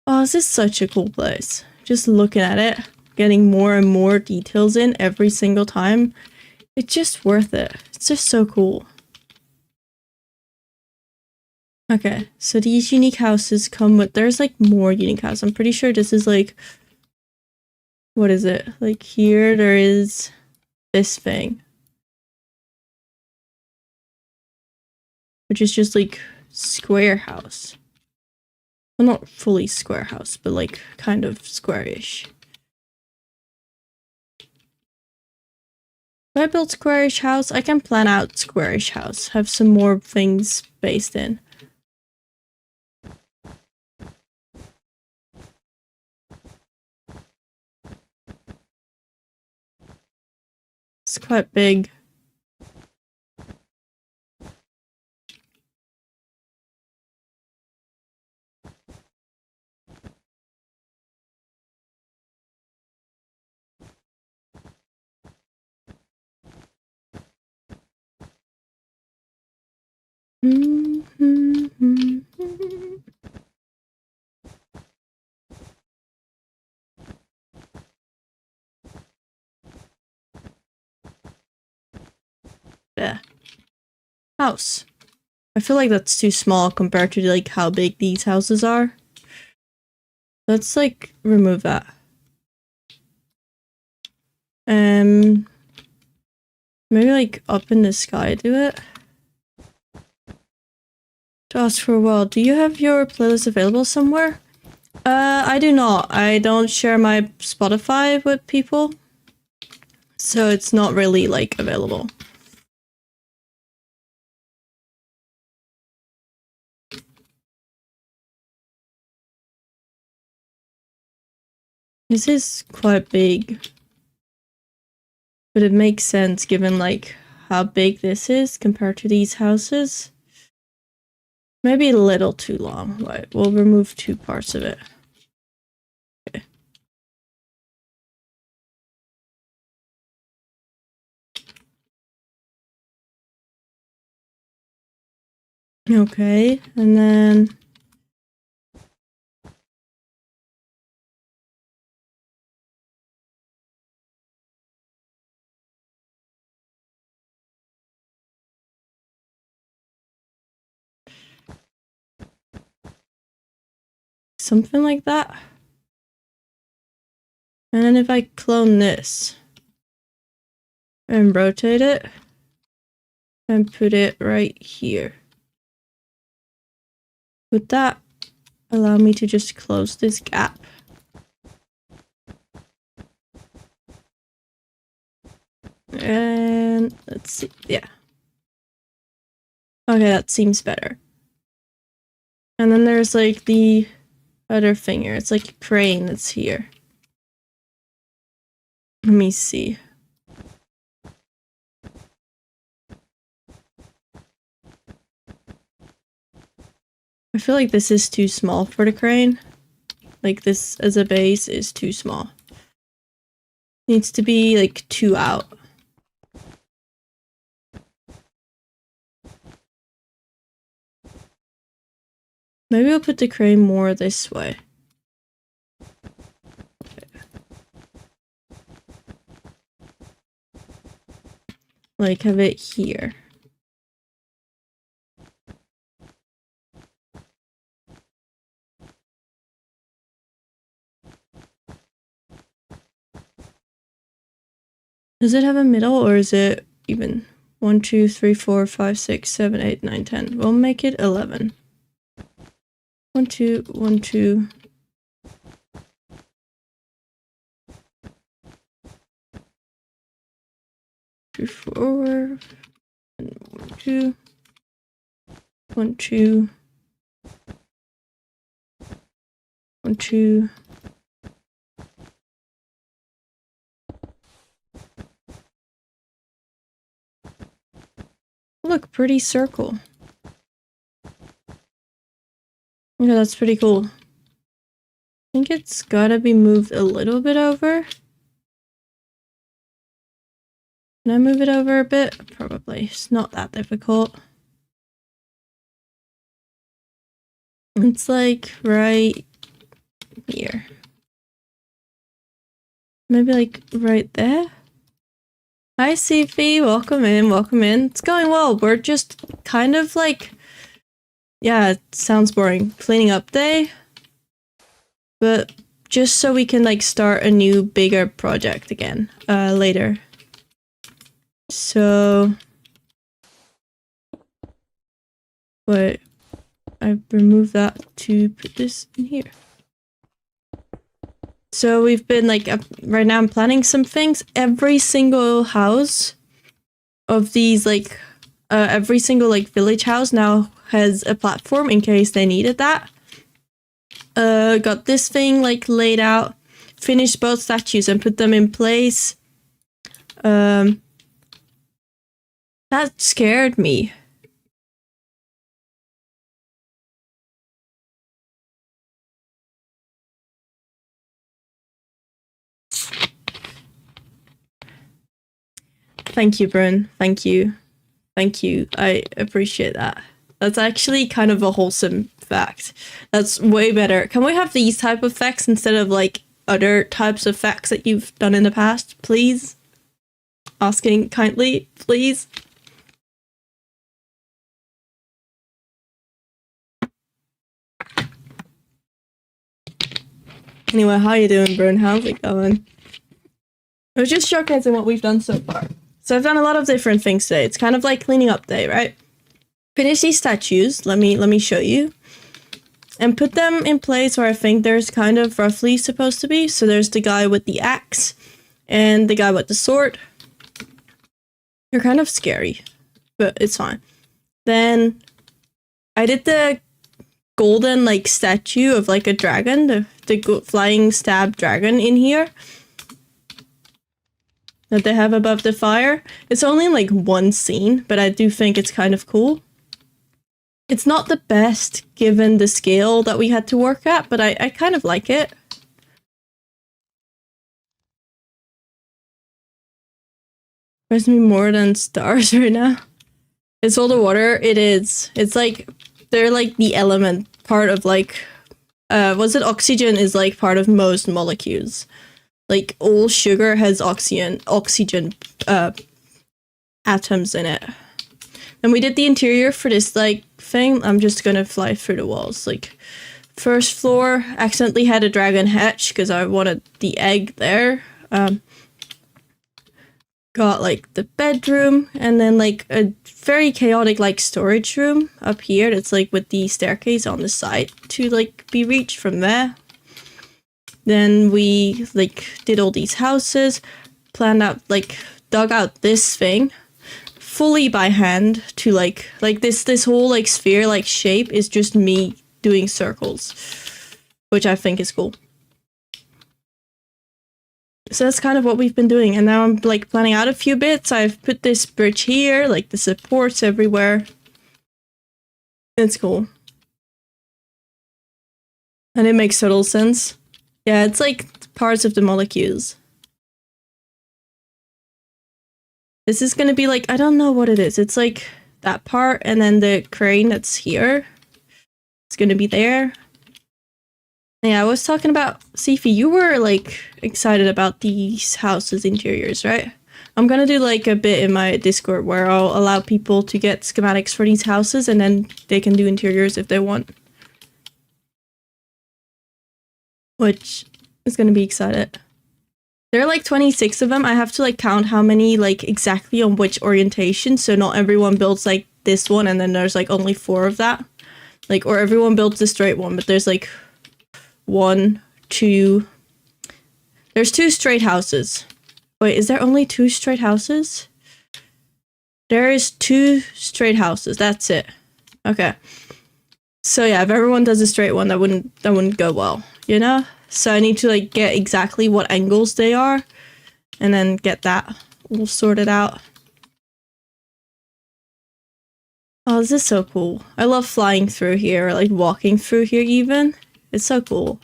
Oh, this is such a cool place. Just looking at it, getting more and more details in every single time. It's just worth it. It's just so cool. Okay, so these unique houses come with, there's like more unique houses. I'm pretty sure this is like, what is it? Like here there is this thing. Which is just like square house. Well, not fully square house, but like kind of squarish. If I build squarish house, I can plan out squarish house. Have some more things based in. It's quite big. Yeah. House. I feel like that's too small compared to like how big these houses are. Let's like remove that. Maybe like up in the sky do it. To ask for a while, do you have your playlist available somewhere? I do not. I don't share my Spotify with people. So it's not really like available. This is quite big. But it makes sense given like how big this is compared to these houses. Maybe a little too long. Right, we'll remove 2 parts of it. Okay. Okay, and then something like that. And then if I clone this and rotate it and put it right here, would that allow me to just close this gap? And let's see, yeah. Okay, that seems better. And then there's like the other finger. It's like a crane that's here. Let me see. I feel like this is too small for the crane. Like this as a base is too small. Needs to be like 2 out. Maybe I'll put the crane more this way. Like have it here. Does it have a middle or is it even? 1, 2, 3, 4, 5, 6, 7, 8, 9, 10. We'll make it 11. 1, 2, 1, 2. Two, 4. 1, 2. 1, 2. 1, 2. Look, pretty circle. Yeah, that's pretty cool. I think it's gotta be moved a little bit over. Can I move it over a bit? Probably. It's not that difficult. It's like right here. Maybe like right there? Hi, Sifi. Welcome in. Welcome in. It's going well. We're just kind of like, yeah, it sounds boring. Cleaning up day. But just so we can like start a new bigger project again later. So, wait, I removed that to put this in here. So we've been like, right now I'm planning some things. Every single house of these like, every single like village house now has a platform in case they needed that. Got this thing like laid out, finished both statues and put them in place. That scared me. Thank you, Bryn. Thank you. Thank you. I appreciate that. That's actually kind of a wholesome fact. That's way better. Can we have these type of facts instead of like other types of facts that you've done in the past, please? Asking kindly, please. Anyway, how you doing, Bryn? How's it going? I was just showcasing what we've done so far. So I've done a lot of different things today. It's kind of like cleaning up day, right? Finish these statues. Let me show you. And put them in place where I think there's kind of roughly supposed to be. So there's the guy with the axe and the guy with the sword. They're kind of scary, but it's fine. Then I did the golden like statue of like a dragon, the flying stab dragon in here that they have above the fire. It's only like one scene, but I do think it's kind of cool. It's not the best given the scale that we had to work at, but I kind of like it. There's me more than stars right now. It's all the water. It is. It's like they're like the element part of like was it oxygen is like part of most molecules. Like all sugar has oxygen atoms in it. And we did the interior for this like thing. I'm just gonna fly through the walls. Like first floor, accidentally had a dragon hatch because I wanted the egg there. Got like the bedroom and then like a very chaotic like storage room up here that's like with the staircase on the side to like be reached from there. Then we like did all these houses, planned out like dug out this thing fully by hand to like this whole like sphere like shape is just me doing circles, which I think is cool. So that's kind of what we've been doing, and now I'm like planning out a few bits. I've put this bridge here, like the supports everywhere. It's cool. And it makes total sense. Yeah, it's like parts of the molecules. This is gonna be like, I don't know what it is. It's like that part, and then the crane that's here. It's gonna be there. Yeah, I was talking about, Sifi, you were like excited about these houses interiors, right? I'm gonna do like a bit in my Discord where I'll allow people to get schematics for these houses and then they can do interiors if they want. Which is gonna be excited. There are like 26 of them. I have to like count how many like exactly on which orientation, so not everyone builds like this one and then there's like only 4 of that. Like, or everyone builds the straight one, but there's like 1, 2. There's 2 straight houses. Wait, is there only 2 straight houses? There is 2 straight houses. That's it. Okay. So yeah, if everyone does a straight one, that wouldn't go well, you know? So I need to like get exactly what angles they are and then get that all sorted out. Oh, this is so cool. I love flying through here, or like walking through here even. It's so cool.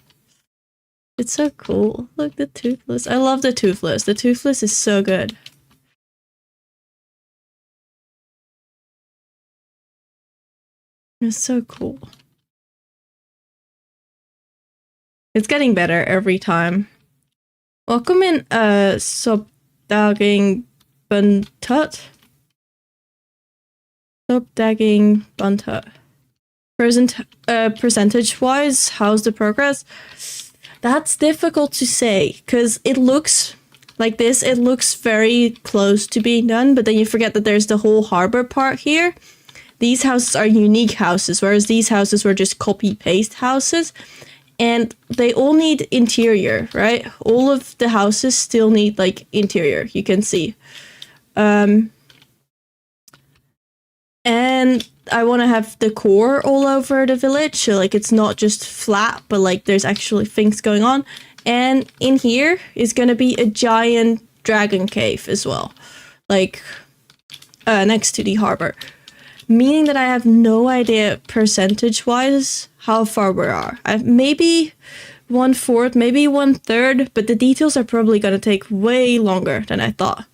It's so cool. Look, the Toothless. I love the Toothless. The Toothless is so good. It's so cool. It's getting better every time. Welcome in, Sobdagging Buntut. Sobdagging Buntut. Percentage-wise, how's the progress? That's difficult to say, because it looks like this. It looks very close to being done, but then you forget that there's the whole harbor part here. These houses are unique houses, whereas these houses were just copy-paste houses. And they all need interior, right? All of the houses still need, like, interior, you can see. And I want to have the core all over the village, so like it's not just flat, but like there's actually things going on. And in here is going to be a giant dragon cave as well, like next to the harbor, meaning that I have no idea percentage-wise how far we are. Maybe 1/4, maybe 1/3, but the details are probably going to take way longer than I thought.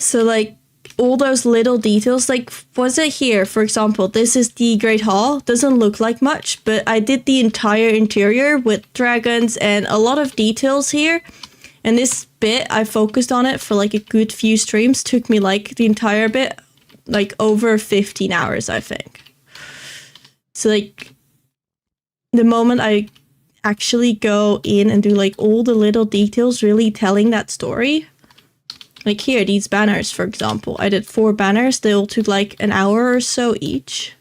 So like all those little details, like was it here, for example, this is the Great Hall, doesn't look like much, but I did the entire interior with dragons and a lot of details here. And this bit, I focused on it for like a good few streams, took me like the entire bit, like over 15 hours, I think. So like the moment I actually go in and do like all the little details, really telling that story. Like here, these banners, for example. I did 4 banners. They all took like an hour or so each.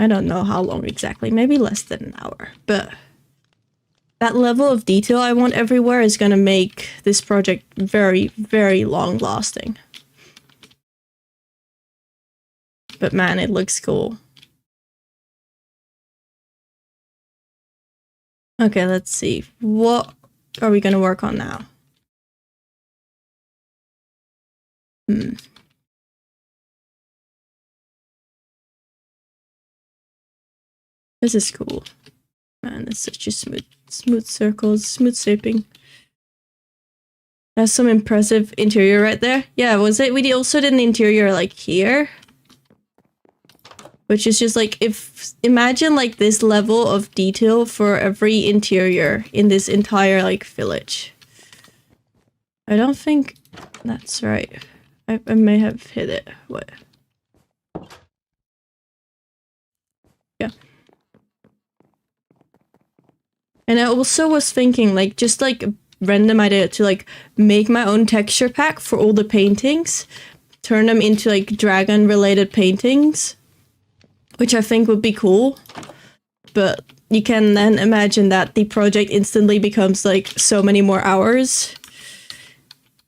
I don't know how long exactly. Maybe less than an hour. But that level of detail I want everywhere is going to make this project very, very long lasting. But man, it looks cool. Okay, let's see. What are we going to work on now? This is cool. Man, it's such a smooth circles, smooth shaping. That's some impressive interior right there. Yeah, was it? We also did an interior like here. Which is just like, imagine like this level of detail for every interior in this entire like village. I don't think that's right. I may have hit it. What? Yeah. And I also was thinking like, just like a random idea to like make my own texture pack for all the paintings, turn them into like dragon related paintings, which I think would be cool. But you can then imagine that the project instantly becomes like so many more hours.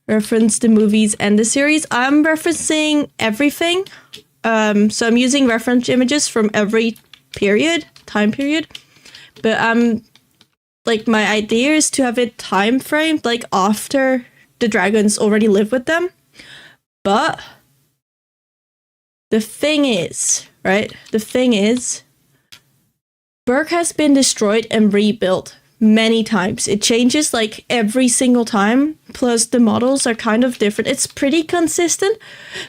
Reference the movies and the series. I'm referencing everything. So I'm using reference images from every time period. But like my idea is to have it time framed like after the dragons already live with them. But the thing is, right? The thing is, Berk has been destroyed and rebuilt many times. It changes like every single time. Plus the models are kind of different. It's pretty consistent,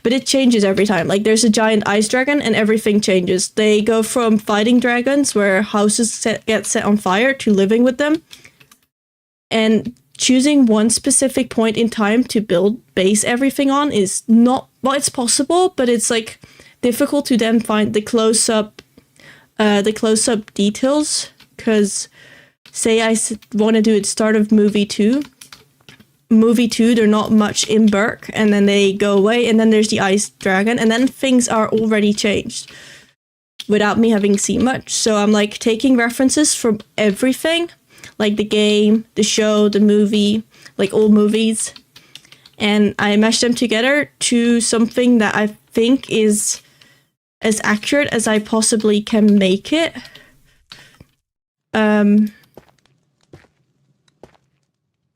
but it changes every time. Like there's a giant ice dragon and everything changes. They go from fighting dragons where houses get set on fire to living with them. And choosing one specific point in time to base everything on is not, well, it's possible, but it's like difficult to then find the close-up details, because say I want to do it start of movie 2, they're not much in Berk, and then they go away, and then there's the ice dragon, and then things are already changed without me having seen much. So I'm like taking references from everything, like the game, the show, the movie, like all movies, and I mash them together to something that I think is as accurate as I possibly can make it.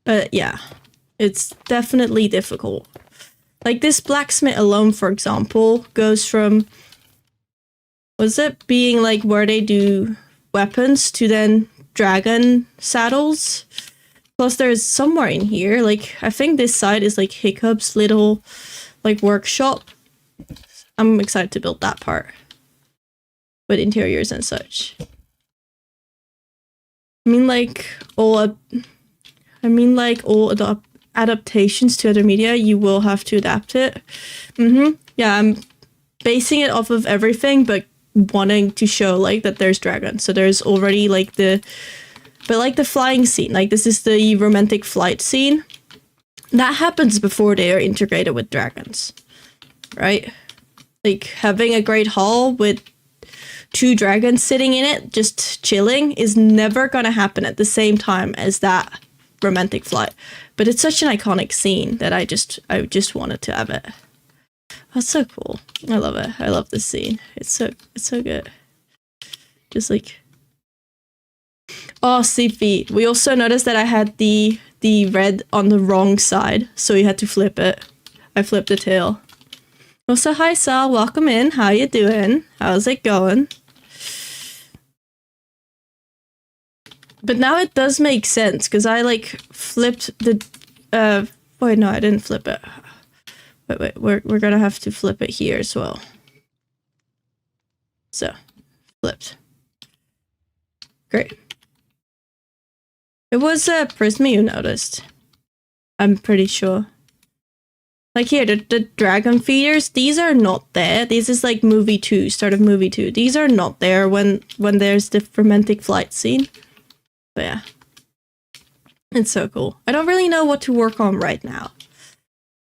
But yeah, it's definitely difficult. Like this blacksmith alone, for example, goes from, was it being like where they do weapons to then dragon saddles? Plus there's somewhere in here, like I think this side is like Hiccup's little like workshop. I'm excited to build that part with interiors and such. I mean like all adaptations to other media, you will have to adapt it. Yeah, I'm basing it off of everything, but wanting to show like that there's dragons. So there's already like the flying scene. Like this is the romantic flight scene. That happens before they are integrated with dragons, right? Like having a great hall with 2 dragons sitting in it, just chilling, is never gonna happen at the same time as that romantic flight. But it's such an iconic scene that I just wanted to have it. That's so cool. I love it. I love this scene. It's so good. Just like, oh, sleepy. We also noticed that I had the red on the wrong side, so we had to flip it. I flipped the tail. Also, hi Sal, welcome in. How you doing? How's it going? But now it does make sense, because I like flipped the wait, no, I didn't flip it. Wait, we're gonna have to flip it here as well. So, flipped. Great. It was Prismy who noticed. I'm pretty sure. Like here, the dragon feeders, these are not there. This is like movie 2, start of movie 2. These are not there when there's the romantic flight scene. But yeah. It's so cool. I don't really know what to work on right now.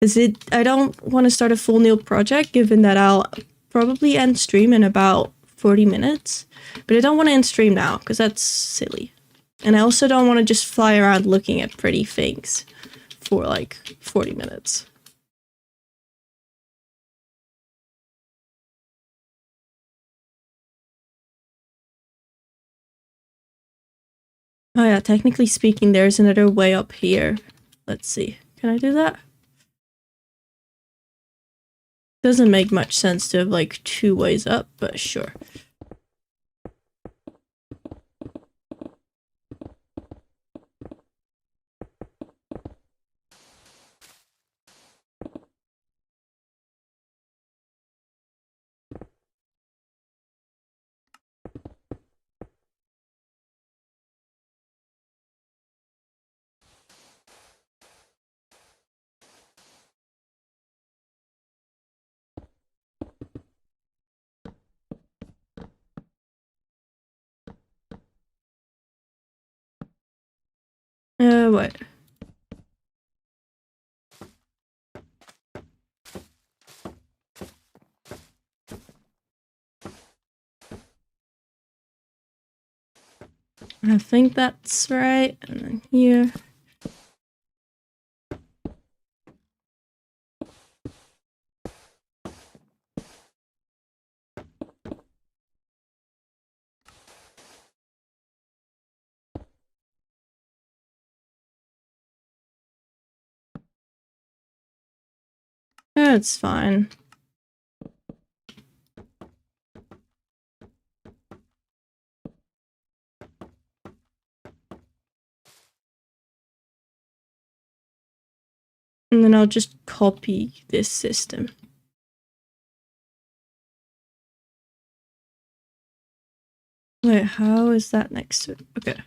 I don't want to start a full new project, given that I'll probably end stream in about 40 minutes. But I don't want to end stream now, because that's silly. And I also don't want to just fly around looking at pretty things for like 40 minutes. Oh yeah, technically speaking, there's another way up here. Let's see. Can I do that? Doesn't make much sense to have like 2 ways up, but sure. wait. I think that's right. And then here. It's fine. And then I'll just copy this system. Wait, how is that next to it? Okay.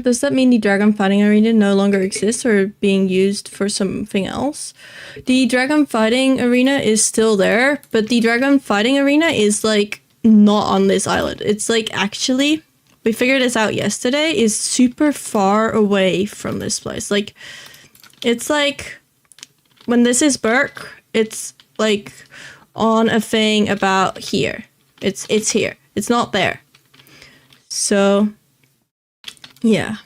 Does that mean the dragon fighting arena no longer exists or being used for something else? The dragon fighting arena is still there, but the dragon fighting arena is like not on this island. It's like actually, we figured this out yesterday, is super far away from this place. Like, it's like when this is Berk, it's like on a thing about here. It's here. It's not there. So yeah.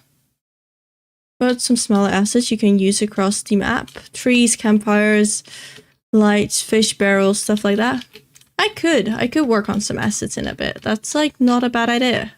But some smaller assets you can use across the map. Trees, campfires, lights, fish barrels, stuff like that. I could work on some assets in a bit. That's like not a bad idea.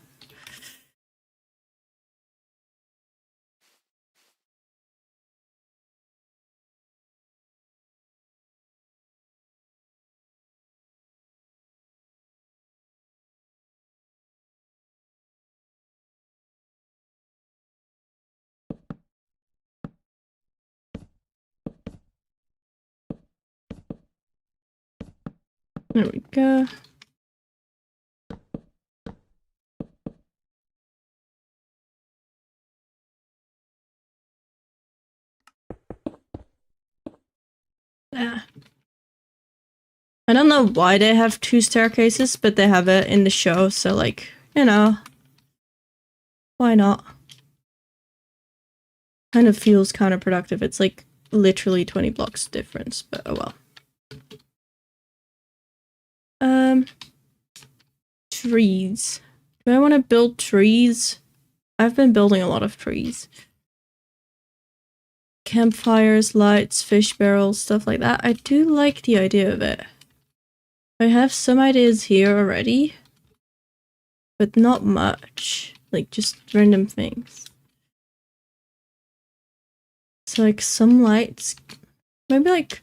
There we go. Yeah. I don't know why they have 2 staircases, but they have it in the show, so like, you know, why not? Kind of feels counterproductive. It's like literally 20 blocks difference, but oh well. Trees. Do I want to build trees? I've been building a lot of trees. Campfires, lights, fish barrels, stuff like that. I do like the idea of it. I have some ideas here already, but not much. Like just random things. So like some lights, maybe like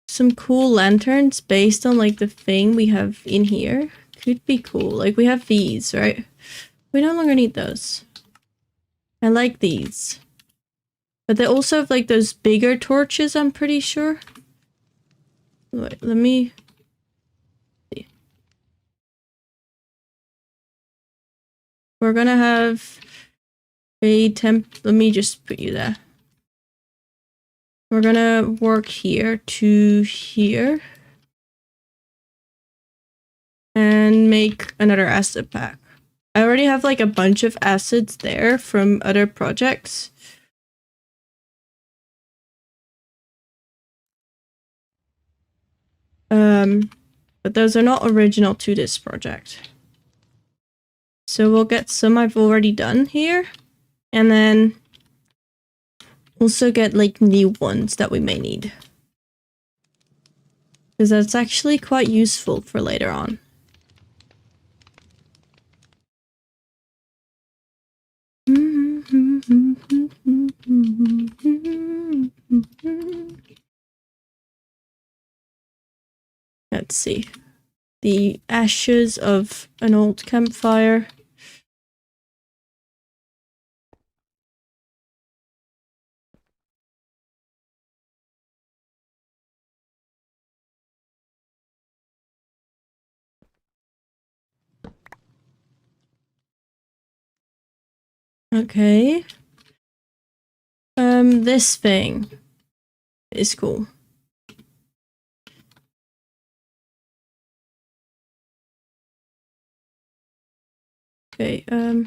some cool lanterns based on like the thing we have in here. Could be cool. Like we have these, right? We no longer need those. I like these. But they also have like those bigger torches, I'm pretty sure. Wait, let me see. We're gonna have a temp. Let me just put you there. We're gonna work here to here. And make another asset pack. I already have like a bunch of assets there from other projects. But those are not original to this project. So we'll get some I've already done here. And then also get like new ones that we may need. Because that's actually quite useful for later on. Let's see. The ashes of an old campfire. Okay. This thing is cool. Okay, I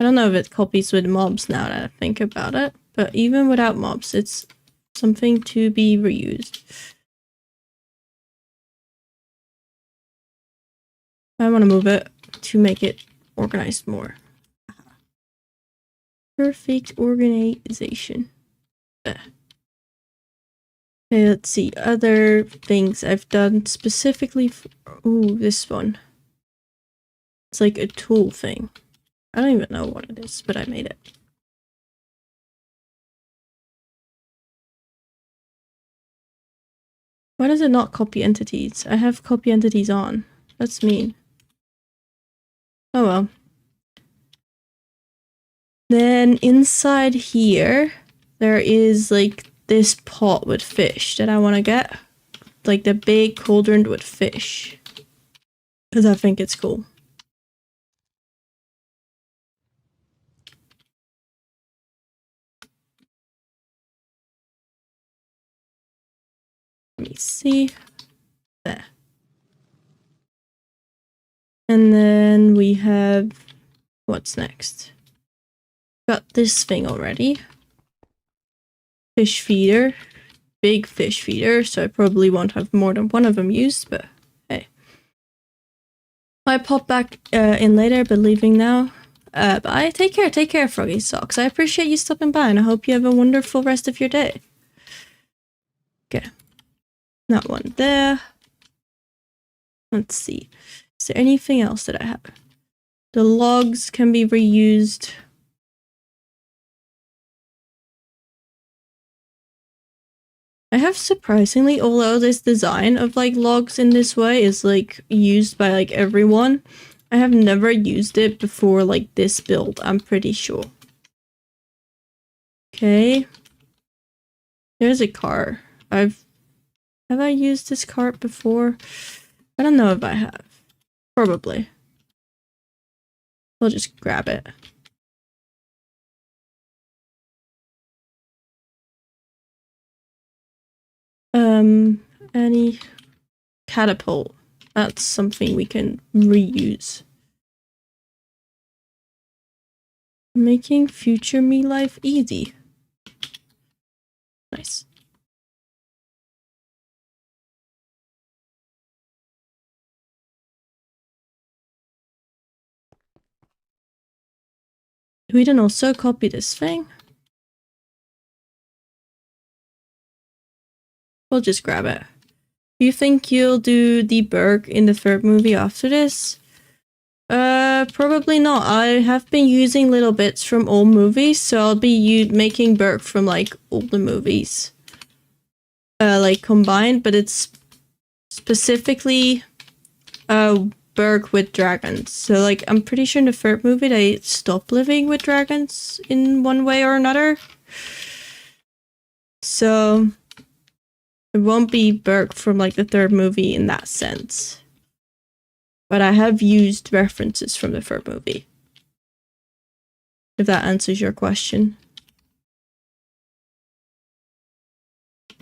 don't know if it copies with mobs now that I think about it, but even without mobs, it's something to be reused. I want to move it to make it organized more. Perfect organization. Okay, let's see. Other things I've done specifically for... Ooh, this one. It's like a tool thing. I don't even know what it is, but I made it. Why does it not copy entities? I have copy entities on. That's mean. Oh well. Then inside here, there is like this pot with fish that I want to get. Like the big cauldron with fish. Because I think it's cool. Let me see. There. And then we have... What's next? Got this thing already. Fish feeder. Big fish feeder, so I probably won't have more than one of them used, but hey. Might pop back in later, but leaving now. Bye. Take care, Froggy Socks. I appreciate you stopping by, and I hope you have a wonderful rest of your day. Okay. Not one there. Let's see. Is there anything else that I have? The logs can be reused. I have surprisingly, although this design of like logs in this way is like used by like everyone, I have never used it before like this build, I'm pretty sure. Okay. There's a car. Have I used this cart before? I don't know if I have. Probably. I'll just grab it. Any catapult. That's something we can reuse. Making future me life easy. Nice. We can also copy this thing. We'll just grab it. Do you think you'll do the Berk in the third movie after this? Probably not. I have been using little bits from old movies, so I'll be making Berk from like older movies. Like combined, but it's specifically Berk with dragons. So like I'm pretty sure in the third movie they stop living with dragons in one way or another. So it won't be Berk from like the third movie in that sense. But I have used references from the third movie. If that answers your question.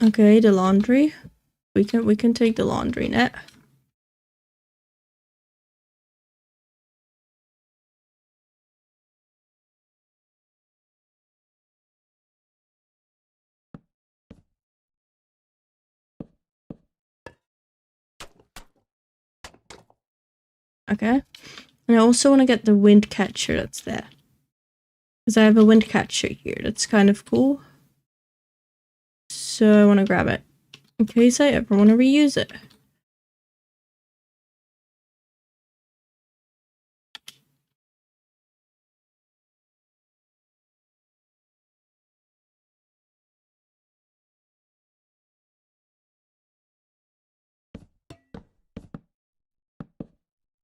Okay, the laundry. We can take the laundry net. Okay. And I also want to get the wind catcher that's there. Because I have a wind catcher here. That's kind of cool. So I want to grab it. In case I ever want to reuse it.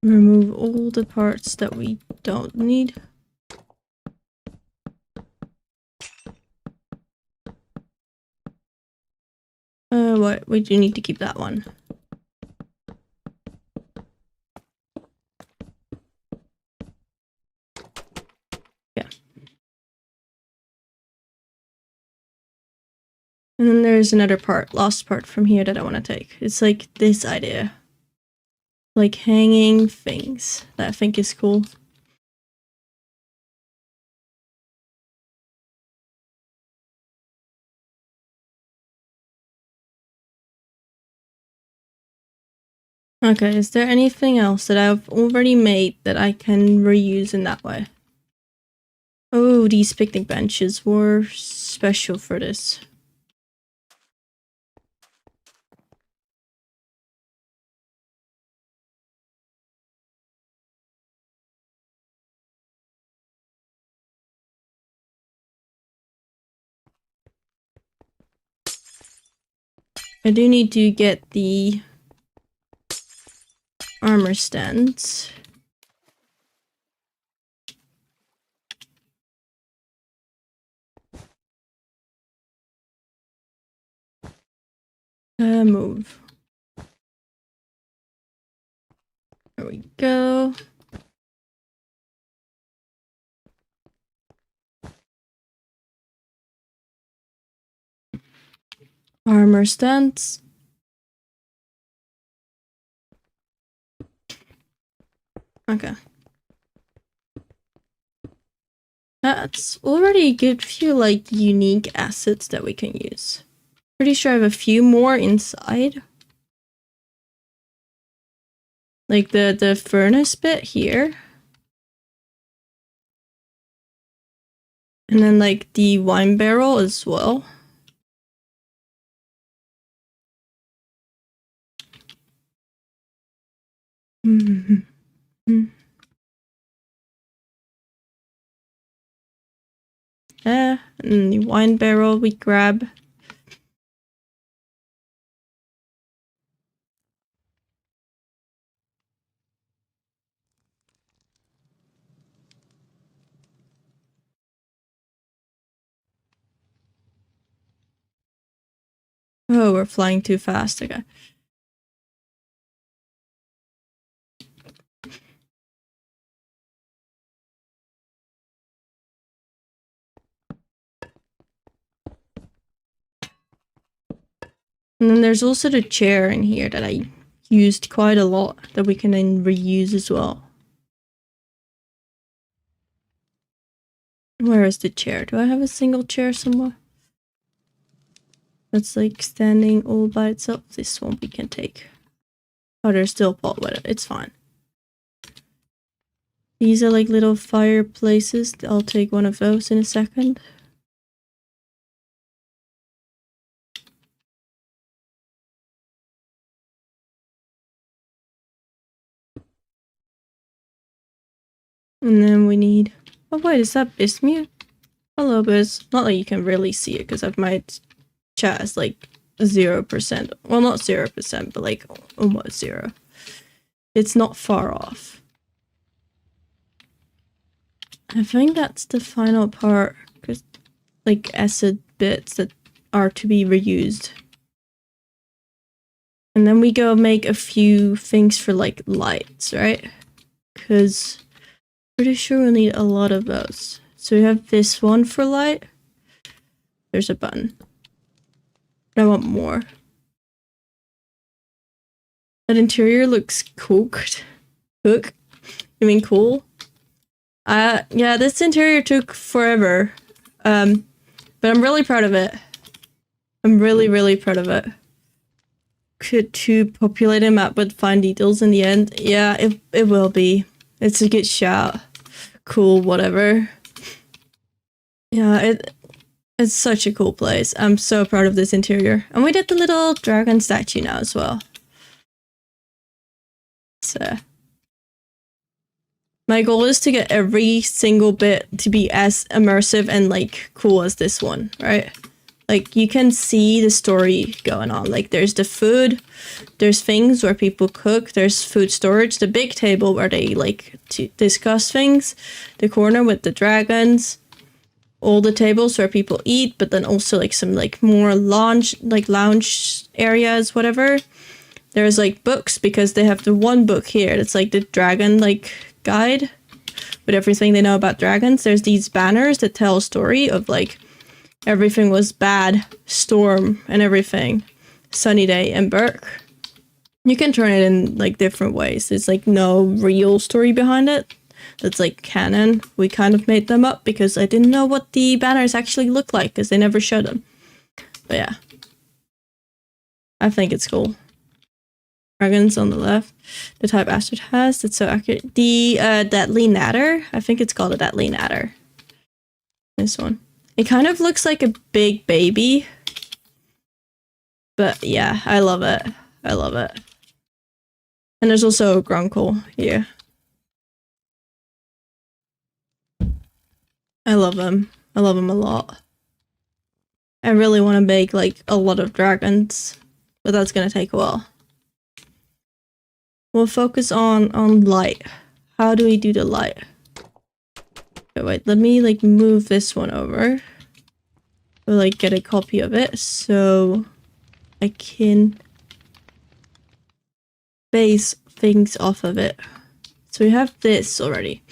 Remove all the parts that we don't need. What? We do need to keep that one. Yeah. And then there's another part, last part from here that I want to take. It's like this idea. Like hanging things that I think is cool. Okay, is there anything else that I've already made that I can reuse in that way? Oh, these picnic benches were special for this. I do need to get the armor stands. Move. There we go. Armor stands. Okay. That's already a good few, like, unique assets that we can use. Pretty sure I have a few more inside. Like the furnace bit here. And then, like, the wine barrel as well. And the wine barrel we grab. Oh, we're flying too fast. Okay. And then there's also the chair in here that I used quite a lot that we can then reuse as well. Where is the chair? Do I have a single chair somewhere? That's like standing all by itself. This one we can take. Oh, there's still a pot with it. It's fine. These are like little fireplaces. I'll take one of those in a second. And then we need... Oh wait, is that Bismuth? Hello, Biz. Not like you can really see it because my chat is like 0%. Well, not 0%, but like almost 0. It's not far off. I think that's the final part, because like acid bits that are to be reused. And then we go make a few things for like lights, right? Because pretty sure we'll need a lot of those. So we have this one for light. There's a button. But I want more. That interior looks cooked. Cook? You mean cool? Yeah, this interior took forever. But I'm really proud of it. I'm really proud of it. To populate a map with fine details in the end. Yeah, it will be. It's a good shout. Cool, whatever. Yeah, it's such a cool place. I'm so proud of this interior. And we did the little dragon statue now as well. So my goal is to get every single bit to be as immersive and like cool as this one, right? Like, you can see the story going on. Like, there's the food, there's things where people cook, there's food storage, the big table where they, like, to discuss things, the corner with the dragons, all the tables where people eat, but then also, like, some, like, more lounge areas, whatever. There's, like, books, because they have the one book here that's, like, the dragon, like, guide with everything they know about dragons. There's these banners that tell a story of, like, everything was bad, storm, and everything. Sunny day and Berk. You can turn it in, like, different ways. There's, like, no real story behind it. That's, like, canon. We kind of made them up because I didn't know what the banners actually look like because they never showed them. But yeah. I think it's cool. Dragons on the left. The type Astrid has. That's so accurate. The Deadly Natter. I think it's called a Deadly Natter. This one. It kind of looks like a big baby. But yeah, I love it. I love it. And there's also a Grunkle here. I love him. I love him a lot. I really want to make, like, a lot of dragons. But that's gonna take a while. We'll focus on light. How do we do the light? Okay, wait, let me, like, move this one over. Or, like, get a copy of it so I can base things off of it. So we have this already.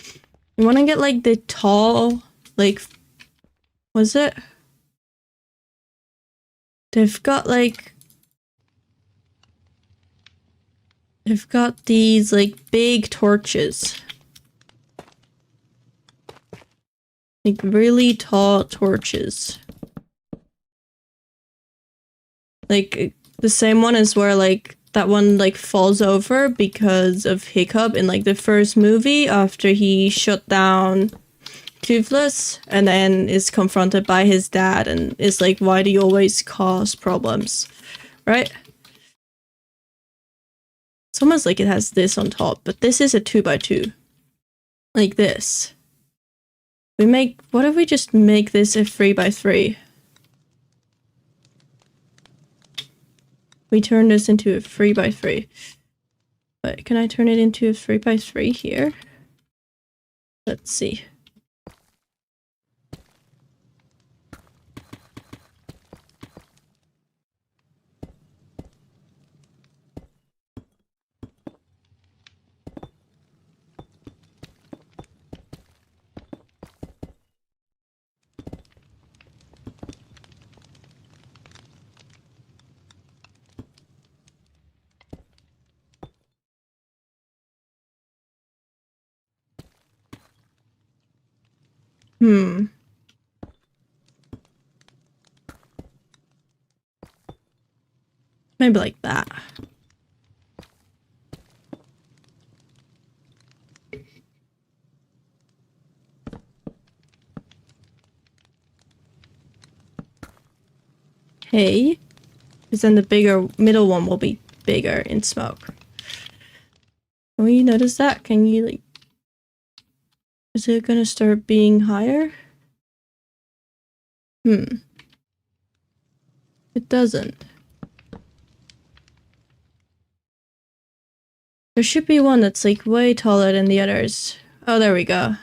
We want to get, like, the tall, like, was it? They've got, like, they've got these, like, big torches. Like, really tall torches. Like, the same one as where, like, that one, like, falls over because of Hiccup in, like, the first movie after he shut down Toothless and then is confronted by his dad and is like, why do you always cause problems? Right? It's almost like it has this on top, but this is a 2x2. Like this. What if we just make this a 3x3? We turn this into a 3x3. But can I turn it into a 3x3 here? Let's see. Maybe like that. Okay. Because then the middle one will be bigger in smoke. Can we notice that? Can you, like... Is it gonna start being higher? It doesn't. There should be one that's, like, way taller than the others. Oh, there we go.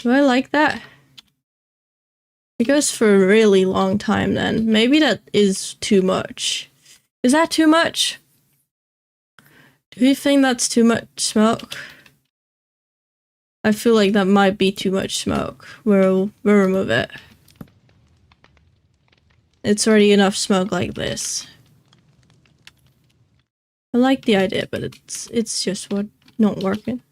Do I like that? It goes for a really long time then. Maybe that is too much. Is that too much? Do you think that's too much smoke? I feel like that might be too much smoke. We'll remove it. It's already enough smoke like this. I like the idea, but it's just not working.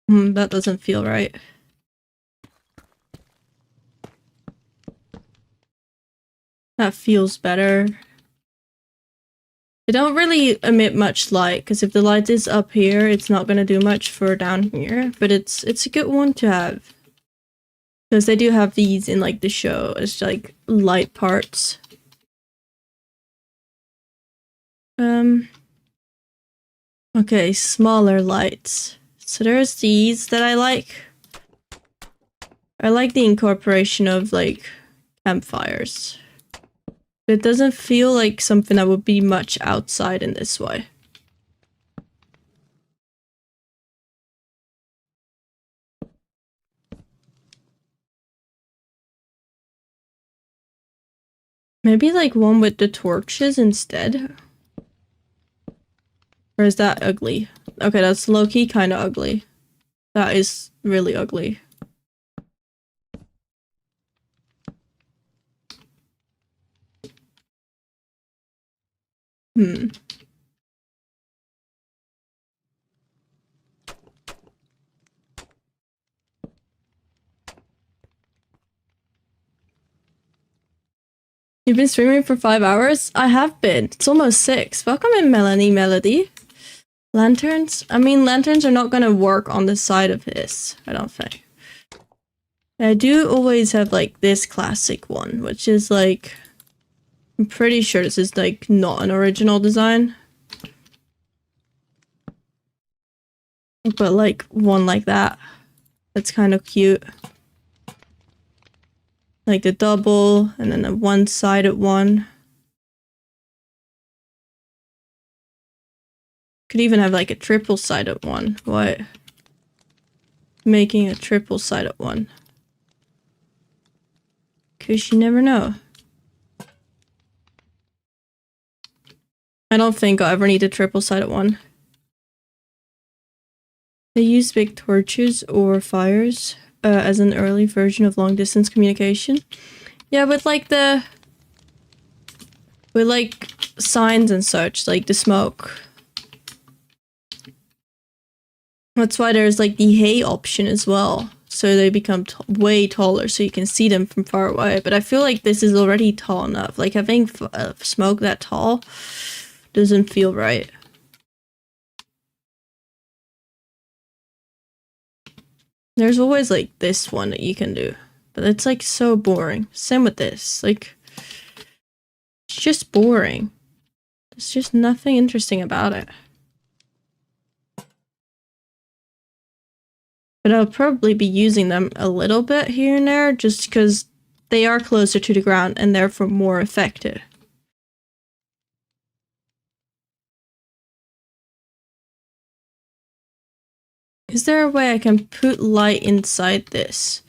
That doesn't feel right. That feels better. They don't really emit much light, because if the light is up here, it's not going to do much for down here. But it's a good one to have. Because they do have these in like the show as like light parts. Okay, smaller lights. So there's these that I like. I like the incorporation of like campfires. It doesn't feel like something that would be much outside in this way. Maybe like one with the torches instead? Or is that ugly? Okay, that's low-key kind of ugly. That is really ugly. Hmm. You've been streaming for 5 hours? I have been. It's almost 6. Welcome in, Melanie Melody. Lanterns? I mean, lanterns are not gonna work on the side of this, I don't think. I do always have, like, this classic one, which is, like... I'm pretty sure this is, like, not an original design. But, like, one like that. That's kind of cute. Like the double, and then a one-sided one. Could even have like a triple-sided one. What? Making a triple-sided one. Cause you never know. I don't think I'll ever need a triple-sided one. They use big torches or fires as an early version of long-distance communication. Yeah, with like the... with like signs and such, like the smoke. That's why there's like the hay option as well. So they become way taller so you can see them from far away. But I feel like this is already tall enough. Like having smoke that tall doesn't feel right. There's always like this one that you can do. But it's like so boring. Same with this. Like, it's just boring. There's just nothing interesting about it. But I'll probably be using them a little bit here and there just because they are closer to the ground and therefore more effective. Is there a way I can put light inside this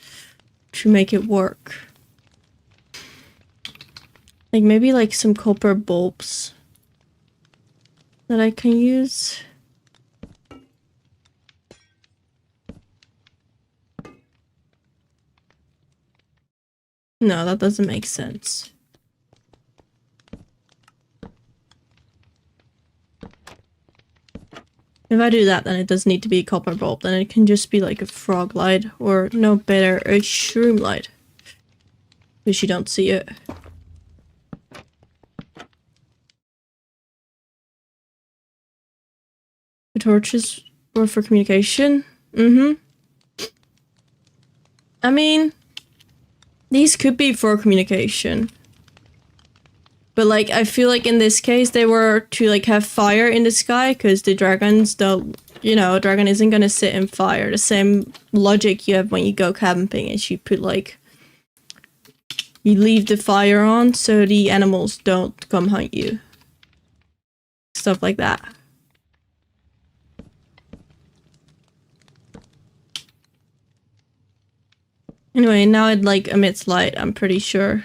to make it work? Like maybe like some copper bulbs that I can use. No, that doesn't make sense. If I do that, then it doesn't need to be a copper bulb. Then it can just be like a frog light, or no better, a shroom light. Because you don't see it. The torches were for communication? Mm-hmm. I mean, these could be for communication. But like, I feel like in this case, they were to like have fire in the sky, because the dragons don't, you know, a dragon isn't gonna sit in fire. The same logic you have when you go camping is you put like, you leave the fire on so the animals don't come hunt you. Stuff like that. Anyway, now it like emits light, I'm pretty sure.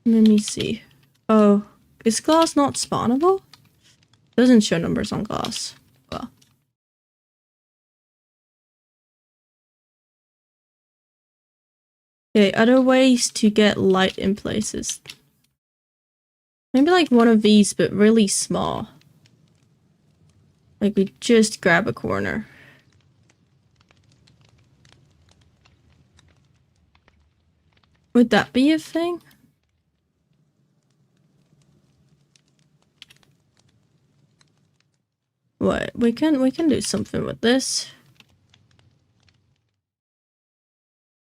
Let me see. Oh, is glass not spawnable? Doesn't show numbers on glass. Well. Okay, other ways to get light in places. Maybe like one of these, but really small. Like we just grab a corner. Would that be a thing? What? We can do something with this.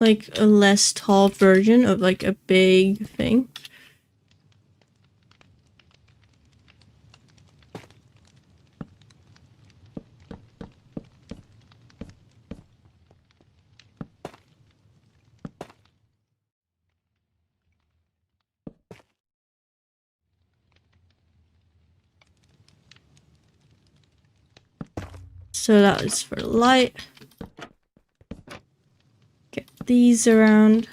Like a less tall version of like a big thing. So that is for light. Get these around.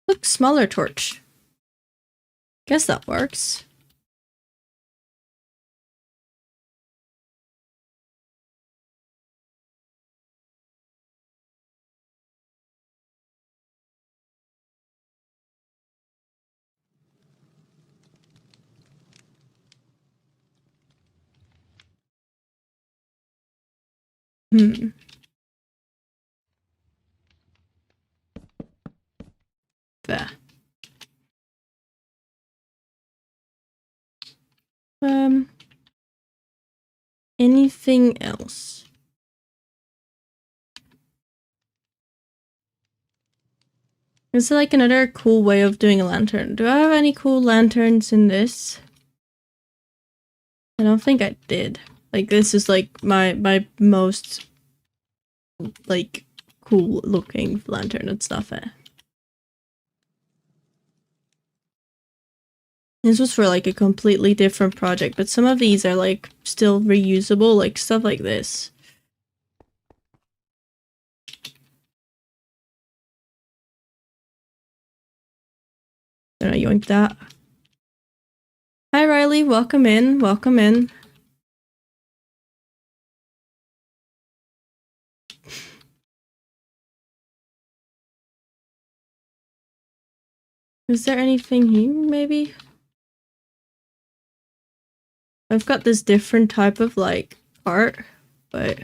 Look, smaller torch. Guess that works. Hmm. There. Anything else? Is it like another cool way of doing a lantern? Do I have any cool lanterns in this? I don't think I did. Like, this is like my most like cool looking lantern and stuff. This was for like a completely different project, but some of these are like still reusable, like stuff like this. Then I yoinked that. Hi Riley, welcome in, welcome in. Is there anything here, maybe? I've got this different type of like art, but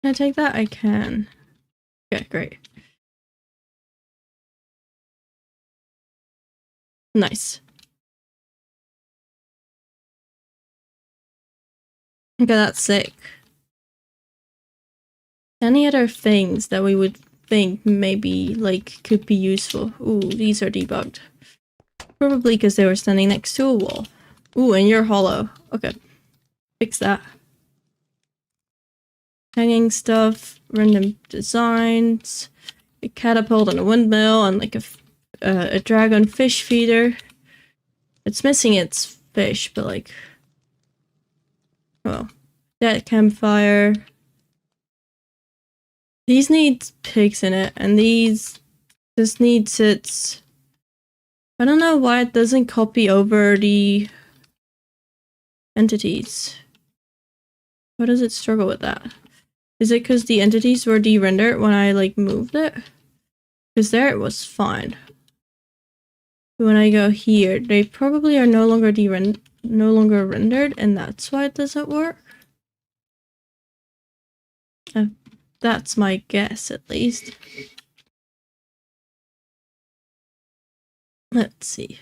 can I take that? I can. Okay, great. Nice. Okay, that's sick. Any other things that we would think maybe like could be useful? Ooh, these are debugged. Probably because they were standing next to a wall. Ooh, and you're hollow. Okay. Fix that. Hanging stuff, random designs, a catapult and a windmill, and like a dragon fish feeder. It's missing its fish, but like, well, that campfire. These need pigs in it, and these just needs its. I don't know why it doesn't copy over the entities. Why does it struggle with that? Is it because the entities were de-rendered when I like moved it? Because there it was fine. When I go here, they probably are no longer rendered, and that's why it doesn't work. That's my guess, at least. Let's see.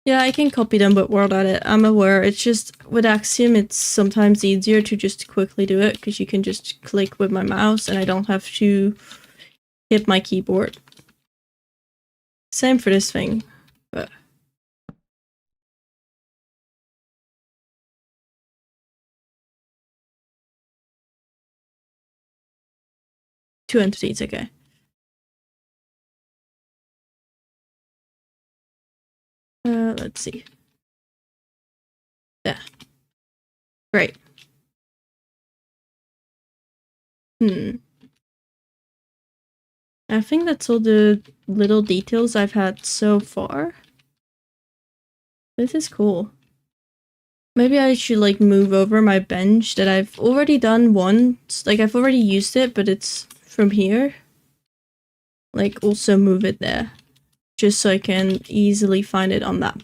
Yeah, I can copy them, but world edit. I'm aware. It's just with Axiom, it's sometimes easier to just quickly do it because you can just click with my mouse, and I don't have to hit my keyboard. Same for this thing, but. Two entities, okay. Let's see. Yeah. Great. I think that's all the little details I've had so far. This is cool. Maybe I should like move over my bench that I've already done once. Like I've already used it, but it's from here. Like also move it there. Just so I can easily find it on that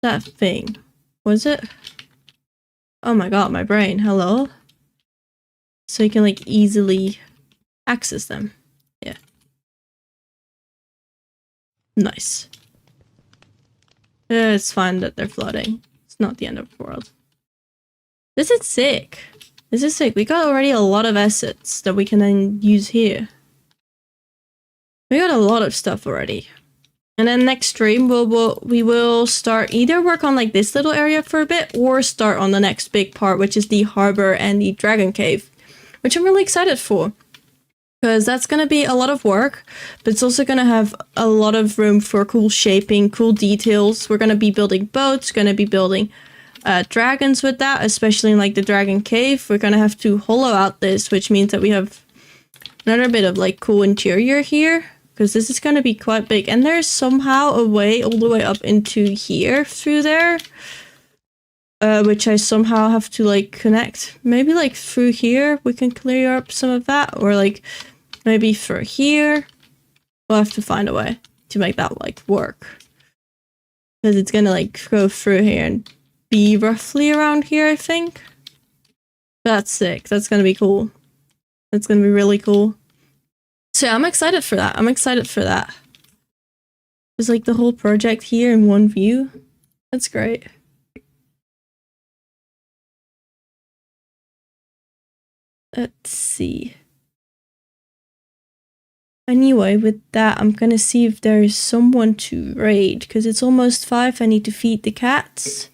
that thing. Was it? Oh my god, my brain. Hello? So you can like easily access them. Yeah. Nice. It's fine that they're flooding. It's not the end of the world. This is sick. This is sick. We got already a lot of assets that we can then use here. We got a lot of stuff already. And then next stream, we will start either work on like this little area for a bit or start on the next big part, which is the harbor and the dragon cave, which I'm really excited for. Because that's going to be a lot of work, but it's also going to have a lot of room for cool shaping, cool details. We're going to be building boats, going to be building dragons with that, especially in like the dragon cave. We're going to have to hollow out this, which means that we have another bit of like cool interior here. Because this is going to be quite big. And there's somehow a way all the way up into here through there. Which I somehow have to like connect. Maybe like through here we can clear up some of that. Or like maybe through here. We'll have to find a way to make that like work. Because it's going to like go through here and be roughly around here, I think. That's sick. That's going to be cool. That's going to be really cool. So I'm excited for that. I'm excited for that. There's like the whole project here in one view. That's great. Let's see. Anyway, with that, I'm gonna see if there is someone to raid, because it's almost 5. I need to feed the cats.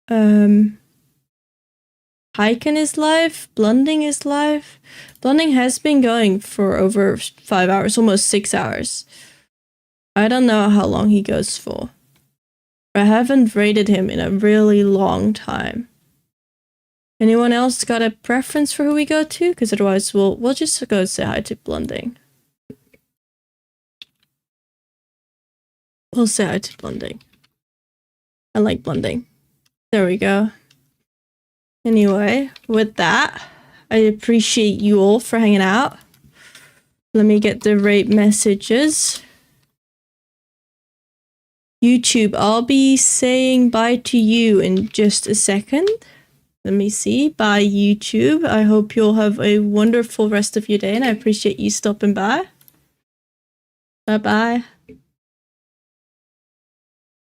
Hyken is live. Blunding is live. Blunding has been going for over 5 hours, almost 6 hours. I don't know how long he goes for. I haven't raided him in a really long time. Anyone else got a preference for who we go to? Because otherwise we'll just go say hi to Blunding. We'll say hi to Blunding. I like Blunding. There we go. Anyway, with that, I appreciate you all for hanging out. Let me get the raid messages. YouTube, I'll be saying bye to you in just a second. Let me see. Bye, YouTube. I hope you'll have a wonderful rest of your day, and I appreciate you stopping by. Bye-bye.